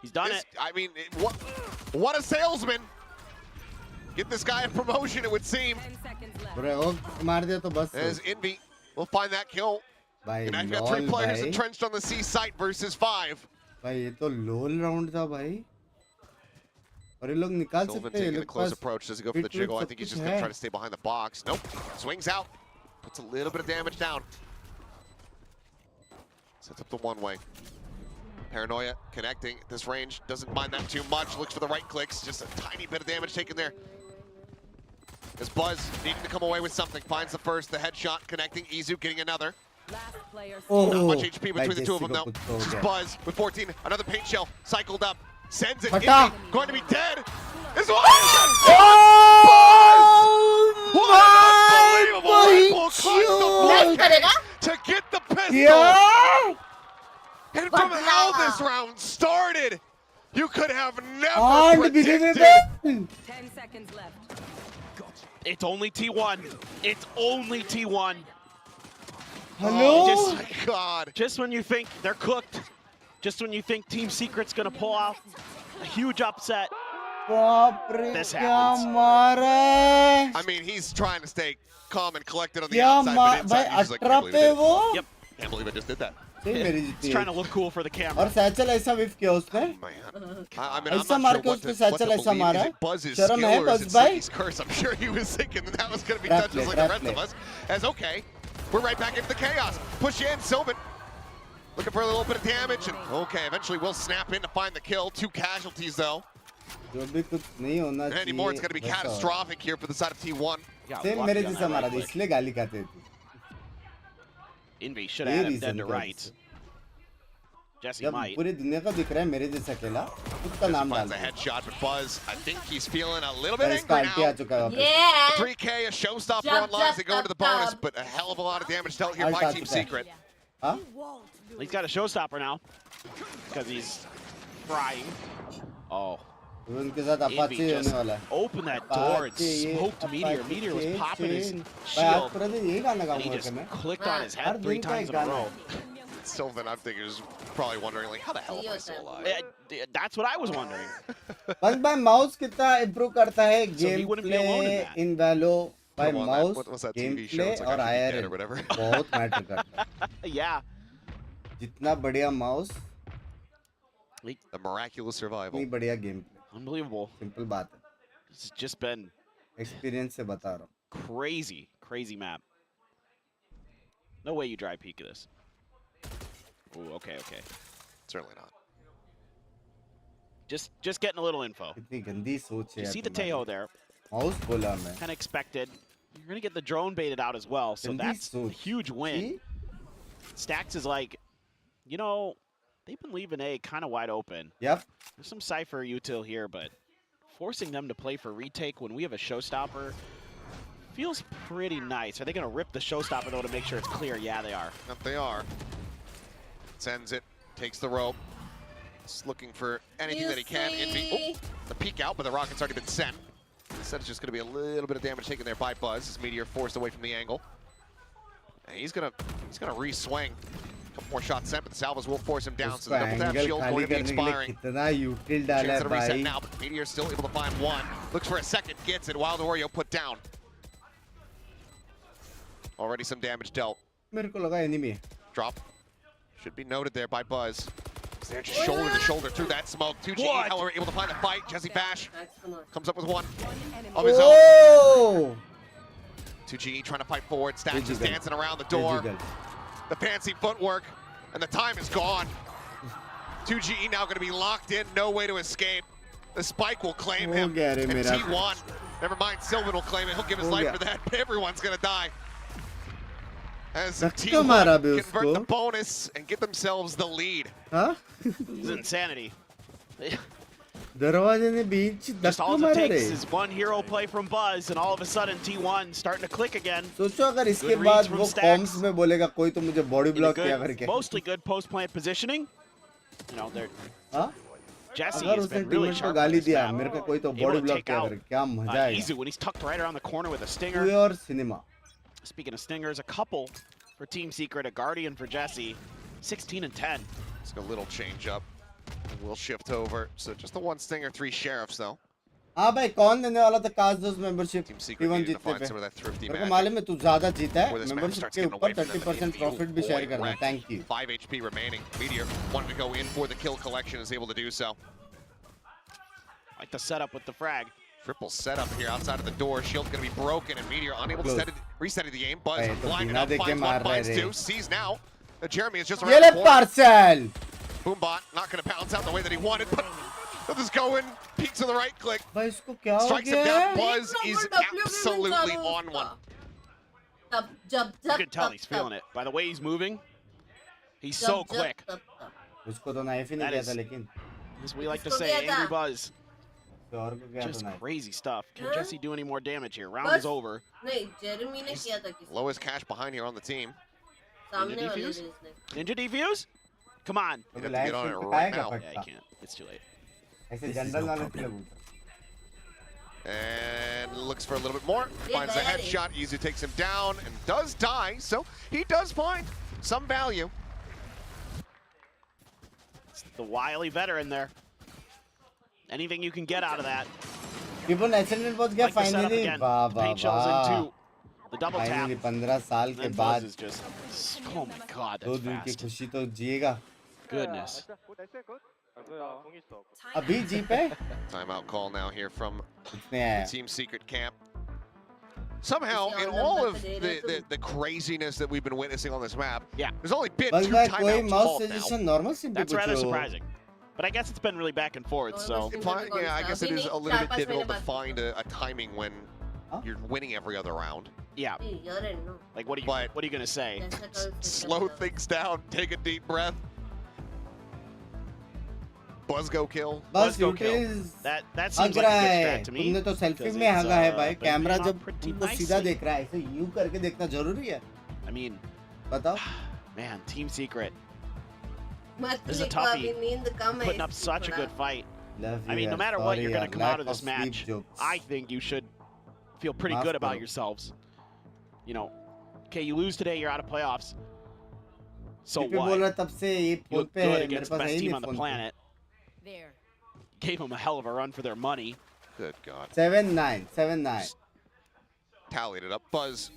He's done it. I mean, what a salesman. Get this guy a promotion, it would seem. मार दिया तो बस. As Envy will find that kill. भाई And I've got 3 lol players भाई. entrenched on the C site versus 5. भाई ये तो lol round था भाई. और ये लोग निकाल Sylvan सकते हैं. taking a close approach. Does he go for the jiggle? I think he's just going to try to stay behind the box. Nope. Swings out. Puts a little bit of damage down. Sets up the one-way. Paranoia connecting at this range. Doesn't mind that too much. Looks for the right clicks. Just a tiny bit of damage taken there. As Buzz needing to come away with something. Finds the first, the headshot connecting. Izu getting another. Oh, not much HP between like the two of them Jessica though. Kutto This is again. Buzz with 14. Another paint shell cycled up. Sends it. Hata. Envy going to be dead. Is Oh Buzz! Unbelievable rifle clutch to get the pistol. Yeah. And from how this round started, you could have never predicted. 10 seconds left. It's only T1. It's only T1. Hello? Just when you think they're cooked, just when you think Team Secret's gonna pull off a huge upset, this happens. I mean, he's trying to stay calm and collected on the outside, but inside he's just like, can't believe I did it. Yep. Can't believe I just did that. He's trying to look cool for the camera. और satchel ऐसा whiff किया उसने. I mean, ऐसा I'm मार not के sure उसने what satchel to ऐसा believe. मारा. Is it Buzz's शर्म skill है or is it बस भाई. Sicky's curse? I'm sure he was thinking that was going to be Trap touches play, like the trap rest of play. us. As okay, we're right back into the chaos. Push in, Sylvan. Looking for a little bit of damage, and okay, eventually we'll snap in to find the kill. 2 casualties though. जो भी कुछ नहीं होना And चाहिए. anymore, it's going to be वैसा हो. catastrophic here for the side of T1. Same मेरे जैसा मारा था इसलिए गाली खाते थे. Envy should have had him dead to rights. Jesse जब might. पूरी दुनिया का दिख रहा है मेरे जैसा अकेला उसका नाम डाल Finds a headshot, but Buzz, I think he's feeling a little bit इसका angry आंटी आ now. चुका है वापस. Yeah. 3K, a showstopper Jump, online as they jump, go into the jump, bonus, jump. but a hell of a lot of damage dealt here Alt by uh Team चुका है. Secret. हाँ? He's got a showstopper now because he's frying. Oh. उनके साथ Envy Apache होने just वाला है. opened that door and Apache, smoked Meteor. Apache, Meteor was popping his भाई आज shield. पूरा दिन यही गाना And he गाऊंगा just मैं. clicked on his her head 3 दिन का times एक in a गाना. row. Sylvan, I'm thinking, is probably wondering, like, how the hell am I still alive? That's what I was wondering. बस भाई mouse कितना improve करता है So he game wouldn't be alone in play that. इन वैलो भाई Come on, mouse what was that game TV show? Play It's like और I Should Be Dead IRL or whatever. बहुत matter करता है. Yeah. जितना बढ़िया mouse The miraculous survival. उतनी बढ़िया game play. Unbelievable. Simple बात है. It's just been एक्सपीरियंस से बता रहा हूँ. crazy map. No way you dry peek this. Ooh, okay. Certainly not. Just getting a little info. कितनी गंदी सोच है You यार see the तुम्हारी. Tejo there. माउस बोला मैं. Kind of expected. You're going to get the drone baited out as well, so Gandhi that's a soch. huge win. Stax is like, you know, they've been leaving A kind of wide open. Yep. There's some Cypher util here, but forcing them to play for retake when we have a showstopper feels pretty nice. Are they going to rip the showstopper, though, to make sure it's clear? Yeah, they are. Yep, they are. Sends it, takes the rope. Just looking for anything that he can. Envy, the peek out, but the rocket's already been sent. Instead, it's just going to be a little bit of damage taken there by Buzz as Meteor forced away from the angle. And he's gonna re-swing. A couple more shots sent, but the salvos will force him down. So the double tap shield going to be expiring. कितना util डाला Chance है at a reset भाई. now, but Meteor's still able to find one. Looks for a second, gets it. Wild Oreo put down. Already some damage dealt. मेरे को लगा enemy. Drop. Should be noted there by Buzz. They're just shoulder to shoulder through that smoke. 2G, however, able to find a fight. Jesse Bash comes up with one of his own. 2G trying to fight forward. Stack just dancing around the door. The fancy footwork, and the time is gone. 2G now going to be locked in, no way to escape. The spike will claim him. And T1, never mind, Sylvan will claim it. He'll give his life for that, but everyone's going to die. As the धक्का मारा बे T1 convert the उसको bonus and get themselves the lead. हाँ This is insanity. दरवाजे ने बीच Just धक्का all it मारा takes रे is one hero play from Buzz, and all of a sudden T1 starting to click again. सोचो अगर इसके Good reads बाद from वो Stacks. कॉम्स में बोलेगा कोई तो मुझे बॉडी In a ब्लॉक किया good, करके mostly good post plant positioning. You know, they're हाँ Jesse अगर has उसने been really टीममेट को sharp on गाली this दिया map. मेरे को कोई तो Able body to block take किया out करके क्या मजा आएगा Izu when he's tucked right around the corner with a stinger. Pure cinema Speaking of stingers, a couple for Team Secret, a Guardian for Jesse. 16 and 10. Let's go little change up. We'll shift over. So just the one stinger, 3 sheriffs though. हाँ भाई कौन देने वाला था काज दोस्त membership Team Secret T1 needed to जीतने find पे some of that thrifty मेरे को magic. मालूम है तू ज्यादा जीता है Before this match membership starts के getting ऊपर away from them, 30% the profit भी शेयर point करना wreck. Thank you 5 HP remaining. Meteor wanted to go in for the kill collection, is able to do so. Like the setup with the frag. Triple setup here outside of the door. Shield's going to be broken, and Meteor unable to reset the aim. Buzz भाई, तो blinded बिना up, देखे finds मार one, रहे finds रे। two, sees now that Jeremy is just ये around ले the corner. Parcel Boombot not going to bounce out the way that he wanted, but he'll just go in, peeks to the right click. भाई इसको क्या हो Strikes him गया down. है Buzz is absolutely on one. You can tell he's feeling it. By the way he's moving, he's so quick. उसको तो knife ही नहीं That किया is- था लेकिन As we like to Kisko say, kiya tha? Angry Buzz. तो और को क्या Just था knife crazy stuff. Can Huh? Jesse do any more damage here? Round Buzz? is over. नहीं जेरेमी ने किया था किसी Lowest cash behind here on the team. सामने वाले defuse? रेस ने Ninja defuse? Come on. You have to get on it right पाएगा now. Yeah, you पट्टा can't. It's too late. ऐसे जनरल वाले के लिए बोल And looks for a little bit more. Yeah, Finds the daddy. headshot. Izu takes him down and does die. So he does find some value. It's the wily veteran there. Anything you can get out of that. people accident पहुंच गया Like the setup finally again. वाह वाह Paint shells in वाह two. The double tap. Finally 15 साल And के then Buzz बाद is just, oh my god, दो that's दिन की fast. खुशी तो जिएगा Goodness. अभी जी पे Timeout call now here from कितने आया Team Secret camp. Somehow, in all of the craziness that we've been witnessing on this map, Yeah. there's only been बस 2 भाई कोई timeouts mouse called now. Suggestion normal simple That's rather पूछो surprising. But I guess it's been really back and forth, so. Yeah, I guess it is a little bit difficult to find a timing when you're winning every other round. Yeah. Like, what are you gonna say? Slow things down, take a deep breath. Buzz go kill. बस go it kill. is That seems hug like रहा a good है strat to me. तुमने तो selfie because में it's, हगा है भाई been camera paying off जब pretty तुमको सीधा nicely. देख रहा है ऐसे यू करके देखना जरूरी है I mean, बताओ man, Team Secret मत This is a लिखो अभी toughie. नींद कम है putting up इसकी such a थोड़ा। good fight. Love I you mean, no यार, matter what, sorry you're gonna यार, come out lack of this sleep match. jokes. I think you should feel pretty माफ good about करो। yourselves. You know, okay, you lose today, you're out of playoffs. So TP बोल what? रहा तब से ये You phone look पे good है मेरे against पास the है best ही team नहीं on the फोन पे planet. There. Gave them a hell of a run for their money. Good God. 7-9 Tallied it up. Buzz,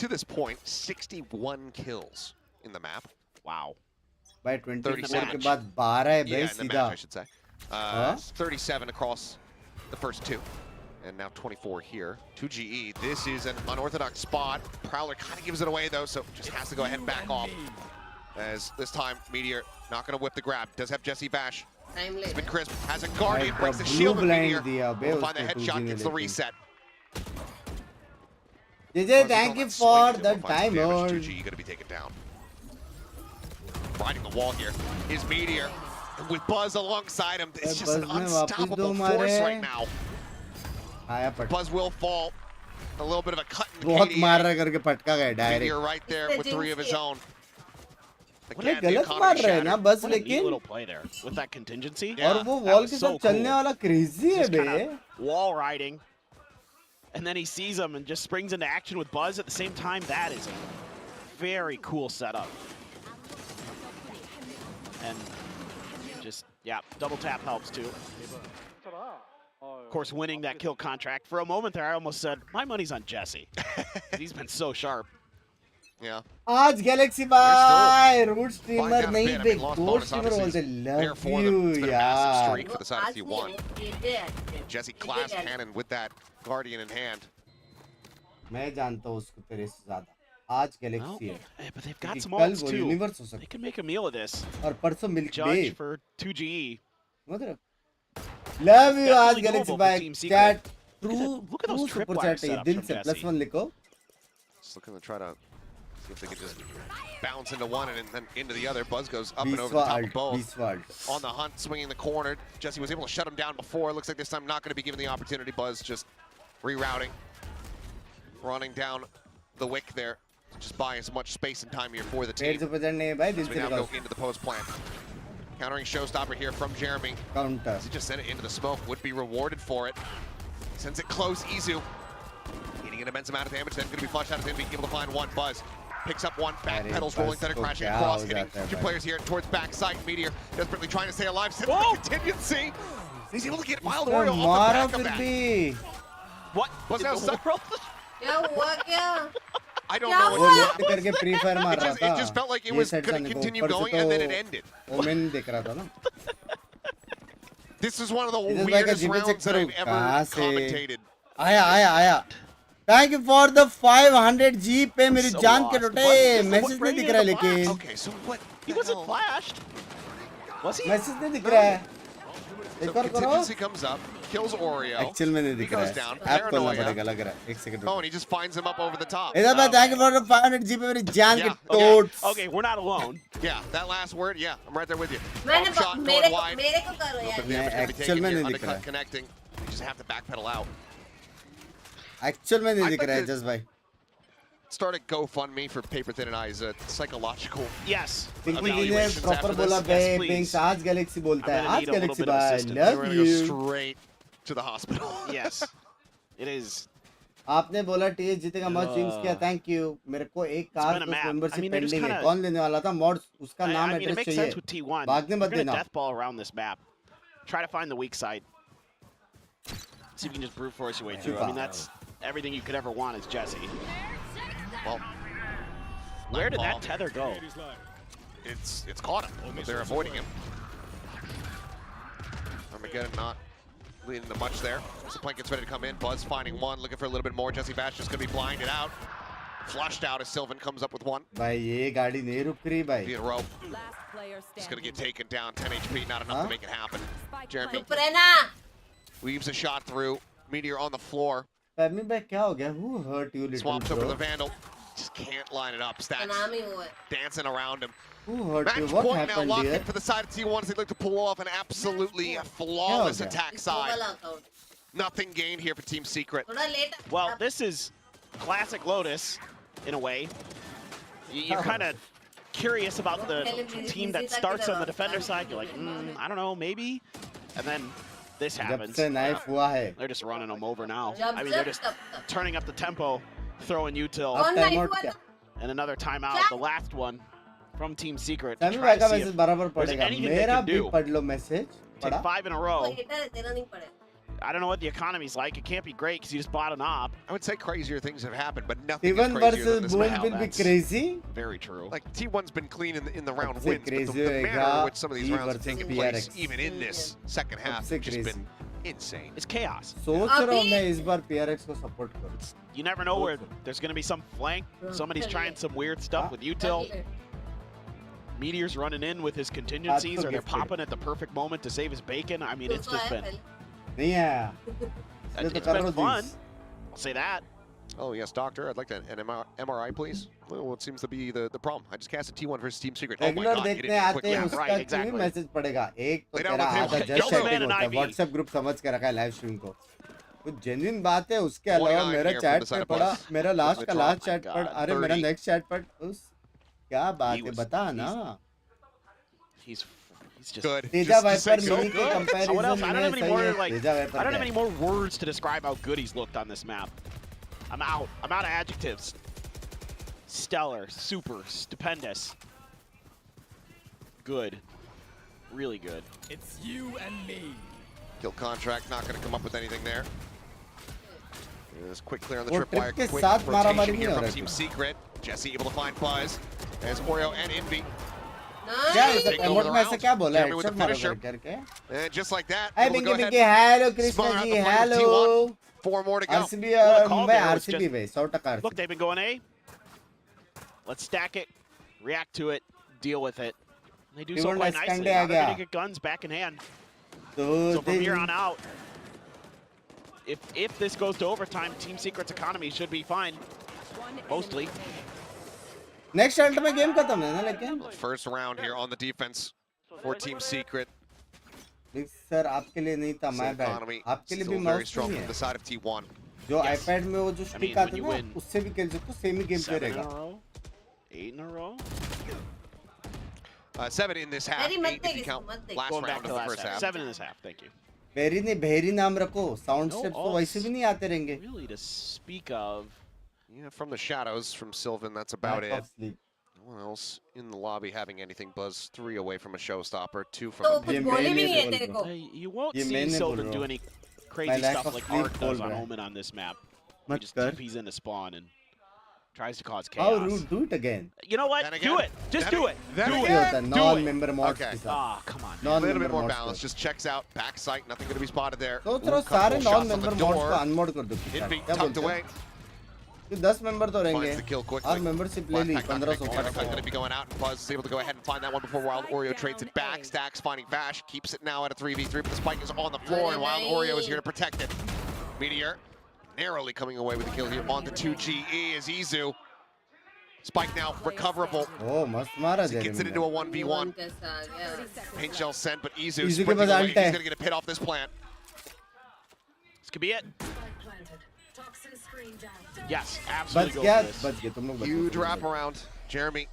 to this point, 61 kills in the map. Wow. भाई 24 के match. बाद 12 है Yeah, भाई in the सीधा match, I should say. Huh? 37 across the first 2. And now 24 here. 2GE. This is an unorthodox spot. Prowler kind of gives it away, though, so just has to go ahead and back off. As this time, Meteor not going to whip the grab. Does have Jesse Bash. Time It's ले been crisp. Has a Guardian. भाई, Breaks the blue shield of blind Meteor. दिया बे Will find the उसको headshot. 2G ने Gets the लेकिन। reset. JJ Buzz is thank on you that for swing. the Will find some damage. timer 2G going to be taken down. Riding the wall here is Meteor. And with Buzz alongside him, it's just an Buzz ने वापस unstoppable दो force मारे। right now. आया पट Buzz will fall. A little bit of a cut in the बहुत KDA. मार रहा करके पटका गया Meteor direct right there with 3 of his own. अरे Again, the गलत economy मार रहे हैं shattered. ना बस What a neat लेकिन little play there with that contingency. और वो That वॉल was के so साथ चलने cool. वाला क्रेजी है Just bay kinda wall riding. And then he sees him and just springs into action with Buzz at the same time. That is a very cool setup. And just, yeah, double tap helps too. Of course, winning that kill contract. For a moment there, I almost said, my money's on Jesse. He's been so sharp. Yeah. आज galaxy bye रूट Fine streamer down a नहीं bit. I बे mean, lost goat bonus streamer obviously बोलते is there love for them. You It's been a massive यार streak for the side of आज T1. नहीं ये did Jesse class cannon with that Guardian in hand. मैं जानता हूँ उसको तेरे से ज्यादा आज Well, गैलेक्सी है hey, but they've got क्योंकि some कल ults वो too. यूनिवर्स हो They सकता can make a meal of this. है और परसों milk Judge bay for 2GE. मतलब लव यू आज Definitely galaxy doable for bye Team Secret. Chat true Look at those true super tripwire chat है setups दिल from से Jesse. +1 लिखो Just looking to try to See if they can just bounce into one and then into the other. Buzz goes up and over the top of both. On the hunt, swinging the corner. Jesse was able to shut him down before. Looks like this time not going to be given the opportunity. Buzz just rerouting, running down the wick there. Just buy as much space and time here for the team. As we now go into the post plant. Countering showstopper here from Jeremy. As he just sent it into the smoke, would be rewarded for it. Sends it close, Izu. Getting an immense amount of damage, then going to be flushed out of him, being able to find one. Buzz picks up one, back pedals, rolling thunder, crashing across, hitting two players here towards backside. Meteor desperately trying to stay alive, sends the contingency. He's able to get Wild Oreo off the back of that. What? Buzz now stuck. I don't know what it just felt like it was going to continue going and then it ended. This is one of the weirdest rounds I've ever commentated. आया Thank you for the 500 G पे मेरी जान के टोटे message नहीं दिख रहा है लेकिन Okay, so what? He wasn't flashed. Was he? Message नहीं दिख रहा है So contingency comes up, kills Oreo. Actual में नहीं दिख रहा है ऐप खोलना पड़ेगा लग रहा है एक second Oh, and he just finds him up over the top. इधर मैं thank you for the 500 G पे मेरी जान के टोट्स Okay, we're not alone. Yeah, that last word, yeah, I'm right there with you. मेरे को करो यार मैं actual में नहीं दिख रहा है connecting. You just have to backpedal out. Actual में नहीं दिख रहा है जस्ट भाई Start a GoFundMe for Paper Thin and I's psychological. Yes. Pinky ने प्रॉपर बोला बे बिंक्स आज गैलेक्सी बोलता है आज galaxy bye love you Straight to the hospital. Yes. It is. आपने बोला टीएस जीतेगा मच विंग्स किया थैंक यू मेरे को एक कार मेंबरशिप पेंडिंग है कौन लेने वाला था मॉड्स उसका नाम एड्रेस चाहिए भागने मत देना death ball around this map. Try to find the weak side. See if you can just brute force your way through. I mean that's everything you could ever want is Jesse. Well, where did that tether go? It's caught him. They're avoiding him. Armageddon not leading to much there. The plank gets ready to come in. Buzz finding one, looking for a little bit more. Jesse Bash just going to be blinded out. Flushed out as Sylvan comes up with one. भाई ये गाड़ी नहीं रुक रही भाई. Via row. Just going to get taken down. 10 HP, not enough to make it happen. Jeremy weaves a shot through. Meteor on the floor. Pammy भाई क्या हो गया? Who hurt you little Swaps bro? over the Vandal. Just can't line it up. Stacks dancing around him. Who hurt Match you? What point happened now locked here? in for the side of T1 as they look to pull off an absolutely flawless attack side. Nothing gained here for Team Secret. Well, this is classic Lotus in a way. You're kind of curious about the team that starts on the defender side. You're like, I don't know, maybe. And then this happens. They're just running them over now. I mean, they're just turning up the tempo, throwing util. And another timeout, the last one from Team Secret. To try to see if there's anything they can do. Take 5 in a row. I don't know what the economy's like. It can't be great because you just bought an op. I would say crazier things have happened, but nothing T1 is crazier than versus this Boom map. will be crazy. Very true. Like T1's been clean in the round wins, but the manner in which some of these rounds have taken place, even in this second half, has just been insane. It's chaos. सोच रहा हूँ मैं इस बार PRX को support करूँ. You never know where there's going to be some flank. Somebody's trying some weird stuff with util. Meteor's running in with his contingencies, or they're popping at the perfect moment to save his bacon. I mean, it's just been... Yeah. It's been fun. I'll say that. Oh, yes, Doctor. I'd like an MRI, please. Well, what seems to be the problem? I just cast a T1 versus Team Secret. Oh, my God. देखने आते हैं उसका क्यों message पड़ेगा एक तो तेरा आधा जस्ट सेटिंग होता है व्हाट्सएप ग्रुप समझ के रखा है लाइव स्ट्रीम को कुछ जेन्युइन बात है उसके अलावा मेरा चैट पे पड़ा मेरा लास्ट का लास्ट चैट पढ़ अरे मेरा नेक्स्ट चैट पढ़ उस क्या बात है बता ना He's just good. Teja Viper so mini के comparison what else? I don't have any more like Teja Viper I don't have any more words to describe how good he's looked on this map. I'm out of adjectives. Stellar, super, stupendous. Good. Really good. It's you and me. Kill contract, not going to come up with anything there. There's quick clear on the वो tripwire. Trip के Quick साथ मारामारी rotation नहीं here हो from रहा Team है Secret. Jesse able to find Buzz. There's Oreo and Envy. क्या ऐसा प्रमोट में ऐसा क्या बोला Jeremy with the हेडशॉट मारा finisher. करके And just like that, hi able to Binky go Binky ahead, hello Krishna smother out जी the flank of hello T1. 4 more to go. RCB Well, call Mumbai there was RCB just- भाई 100% Look, RCB they've been going A. Let's stack it, react to it, deal with it. They do so T1 quite West nicely. Kande uh Now they're गया going to get guns back in hand. तो So from here on out, if this goes to overtime, Team Secret's economy should be fine. Mostly. Next round में game खत्म है ना लेकिन First round here on the defense for Team Secret. Sir आपके लिए नहीं था माय बैड आपके लिए भी माउस strong नहीं from the है side of T1. जो आईपैड में वो जो स्टिक आता है ना उससे भी खेल सकते हो सेम ही गेम पे रहेगा 8 in a row. 7 in this half. Very 8 if you count last Going back round to of the last first half. half. 7 in this half. Thank you. Berry ने बेरी नाम रखो साउंड No स्टेप्स तो alts वैसे भी नहीं आते रहेंगे Really to speak of. Yeah, from the shadows from Sylvan, that's about Lack it. of sleep. No one else in the lobby having anything. Buzz 3 away from a showstopper, 2 तो from कुछ बोले भी नहीं है तेरे को You won't ये see मैंने बोल Sylvan रहा do हूँ। any My crazy lack stuff of like sleep Arc बोल does on रहा है। Omen on this map. मत He just कर TPs into spawn and tries to cause How chaos. rude do it again You know what? Then Do again. it. Just Then do again. it. Then Do ये it. होता है Do non it. Member mods Okay. के साथ Ah, come on. a non little bit member more mods balance. Just checks out, back sight, nothing going to be spotted there. सोच Ooh, रहा हूँ couple सारे shots non on the member mods को door. Anmod कर दो It being क्या tucked बोलते away. हो 10 मेंबर तो रहेंगे Finds the kill quickly. और मेंबरशिप ले ली Black Pack not 1500 connected. Going to be going out, and Buzz is able to go ahead and find that one before Wild Oreo trades it back. Stacks finding Vash, keeps it now at a 3v3, but the spike is on the floor, and Wild Oreo is here to protect it. Meteor narrowly coming away with the kill here onto 2GE is Izu. Spike now recoverable. ओह मस्त मारा As he gets it into a 1v1. कैसा आ गया Paint shell sent, but Izu Izu के sprinting पास away. ult है। He's going to get a pit off this plant. This could be it. Yes, बच absolutely go गया for this. बच गए तुम लोग बच Huge गए wraparound. Jeremy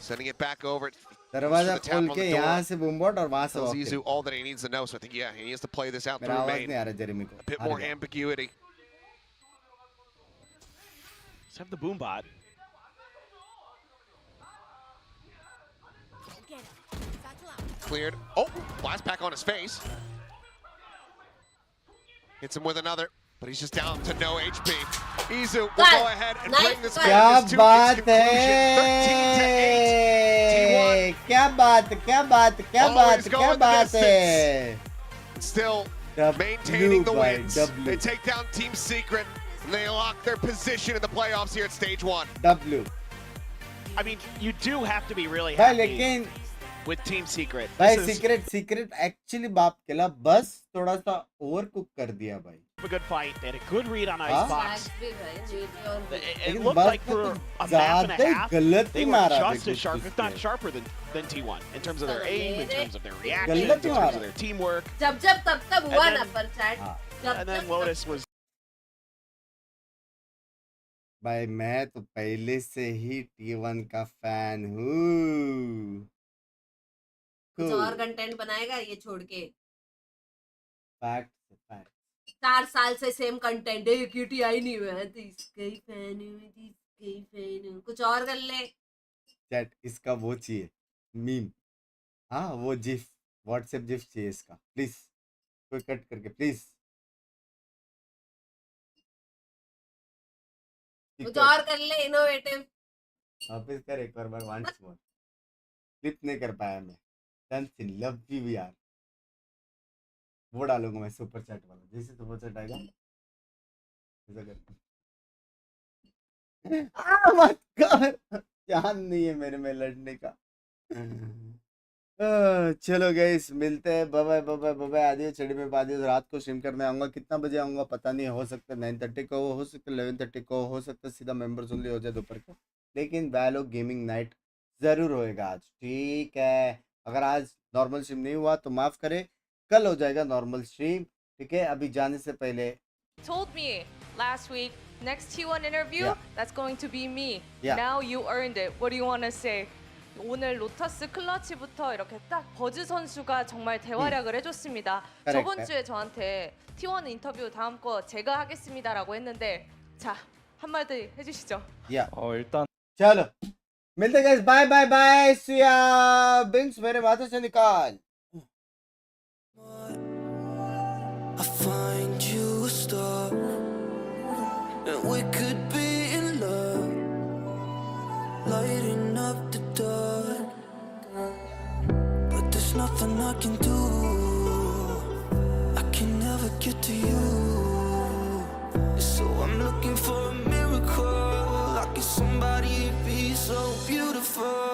sending it back over. दरवाजा Tap खोल on के the door. यहाँ से बूमबॉट और वहाँ से Tells walk Izu in। all that he needs to know. So I think, yeah, he needs to play this out मेरा through आवाज main. नहीं आ रहा जेरेमी को A bit हार more गया। ambiguity. Let's have the boom bot. Cleared. Oh, blast pack on his face. Hits him with another, but he's just down to no HP. Izu will go ahead and bring this क्या to बात its conclusion. 13 to 8. है क्या बात क्या बात क्या Always बात going क्या the बात है distance. Still maintaining the by wins. W. They take down Team Secret, and they lock their position in the playoffs here at stage 1. W I mean, you do have to be really भाई happy लेकिन with Team Secret. भाई This is secret actually बाप केला बस थोड़ा सा over cook कर दिया भाई a good fight. They had a good read on Huh? Icebox. भी भाई नीचे और It लेकिन looked बस like में for तो a map and a ज़्यादा ही half, गलत they ही were मारा just था as sharp, if not कुछ sharper than T1 in terms of their aim, in terms of their reaction, in गलत terms मारा। of their teamwork. जब जब तब तब हुआ And ना then- पर चैट हाँ। जब And then जब Lotus was भाई मैं तो पहले से ही T1 का फैन हूँ कुछ और कंटेंट बनाएगा ये छोड़ के फैक्ट 4 साल से सेम कंटेंट है क्यूटी आई नहीं हुआ है तो इसका ही फैन हूँ इसका ही फैन हूँ कुछ और कर ले चैट इसका वो चाहिए मीम हाँ वो जिफ व्हाट्सएप जिफ चाहिए इसका प्लीज कोई कट करके प्लीज कुछ और कर ले इनोवेटिव वापस कर एक और बार वंस मोर क्लिप नहीं कर पाया मैं डन लव यू यार वो डालूंगा मैं सुपर चैट वाला जैसे सुपर चैट आएगा ऐसा कर मत कर जान नहीं है मेरे में लड़ने का चलो गाइस मिलते हैं बाय बाय बाय बाय आदियो चढ़ी में आदियो रात को स्ट्रीम करने आऊँगा कितना बजे आऊँगा पता नहीं हो सकता 9:30 को हो सकता 11:30 को हो सकता सीधा मेंबर्स ओनली हो जाए दोपहर को लेकिन वैलो गेमिंग नाइट ज़रूर होएगा आज ठीक है अगर आज नॉर्मल स्ट्रीम नहीं हुआ तो माफ़ करें कल हो जाएगा नॉर्मल स्ट्रीम ठीक है अभी जाने से पहले Told me last week, next T1 interview, Yeah. that's going to be me. Yeah. Now you earned it. What do you want to say? 오늘 로터스 클러치부터 이렇게 딱 버즈 선수가 정말 대활약을 해줬습니다. Correct. 저번 주에 저한테 T1 인터뷰 다음 거 제가 하겠습니다라고 했는데 자 한마디 해주시죠. या 일단 चलो मिलते गाइस बाय बाय बाय सुया बिंक्स मेरे माथे से निकाल I find you a star, and we could be in love, lighting up the dark. But there's nothing I can do. I can never get to you. So I'm looking for a miracle. Like it's somebody be so beautiful.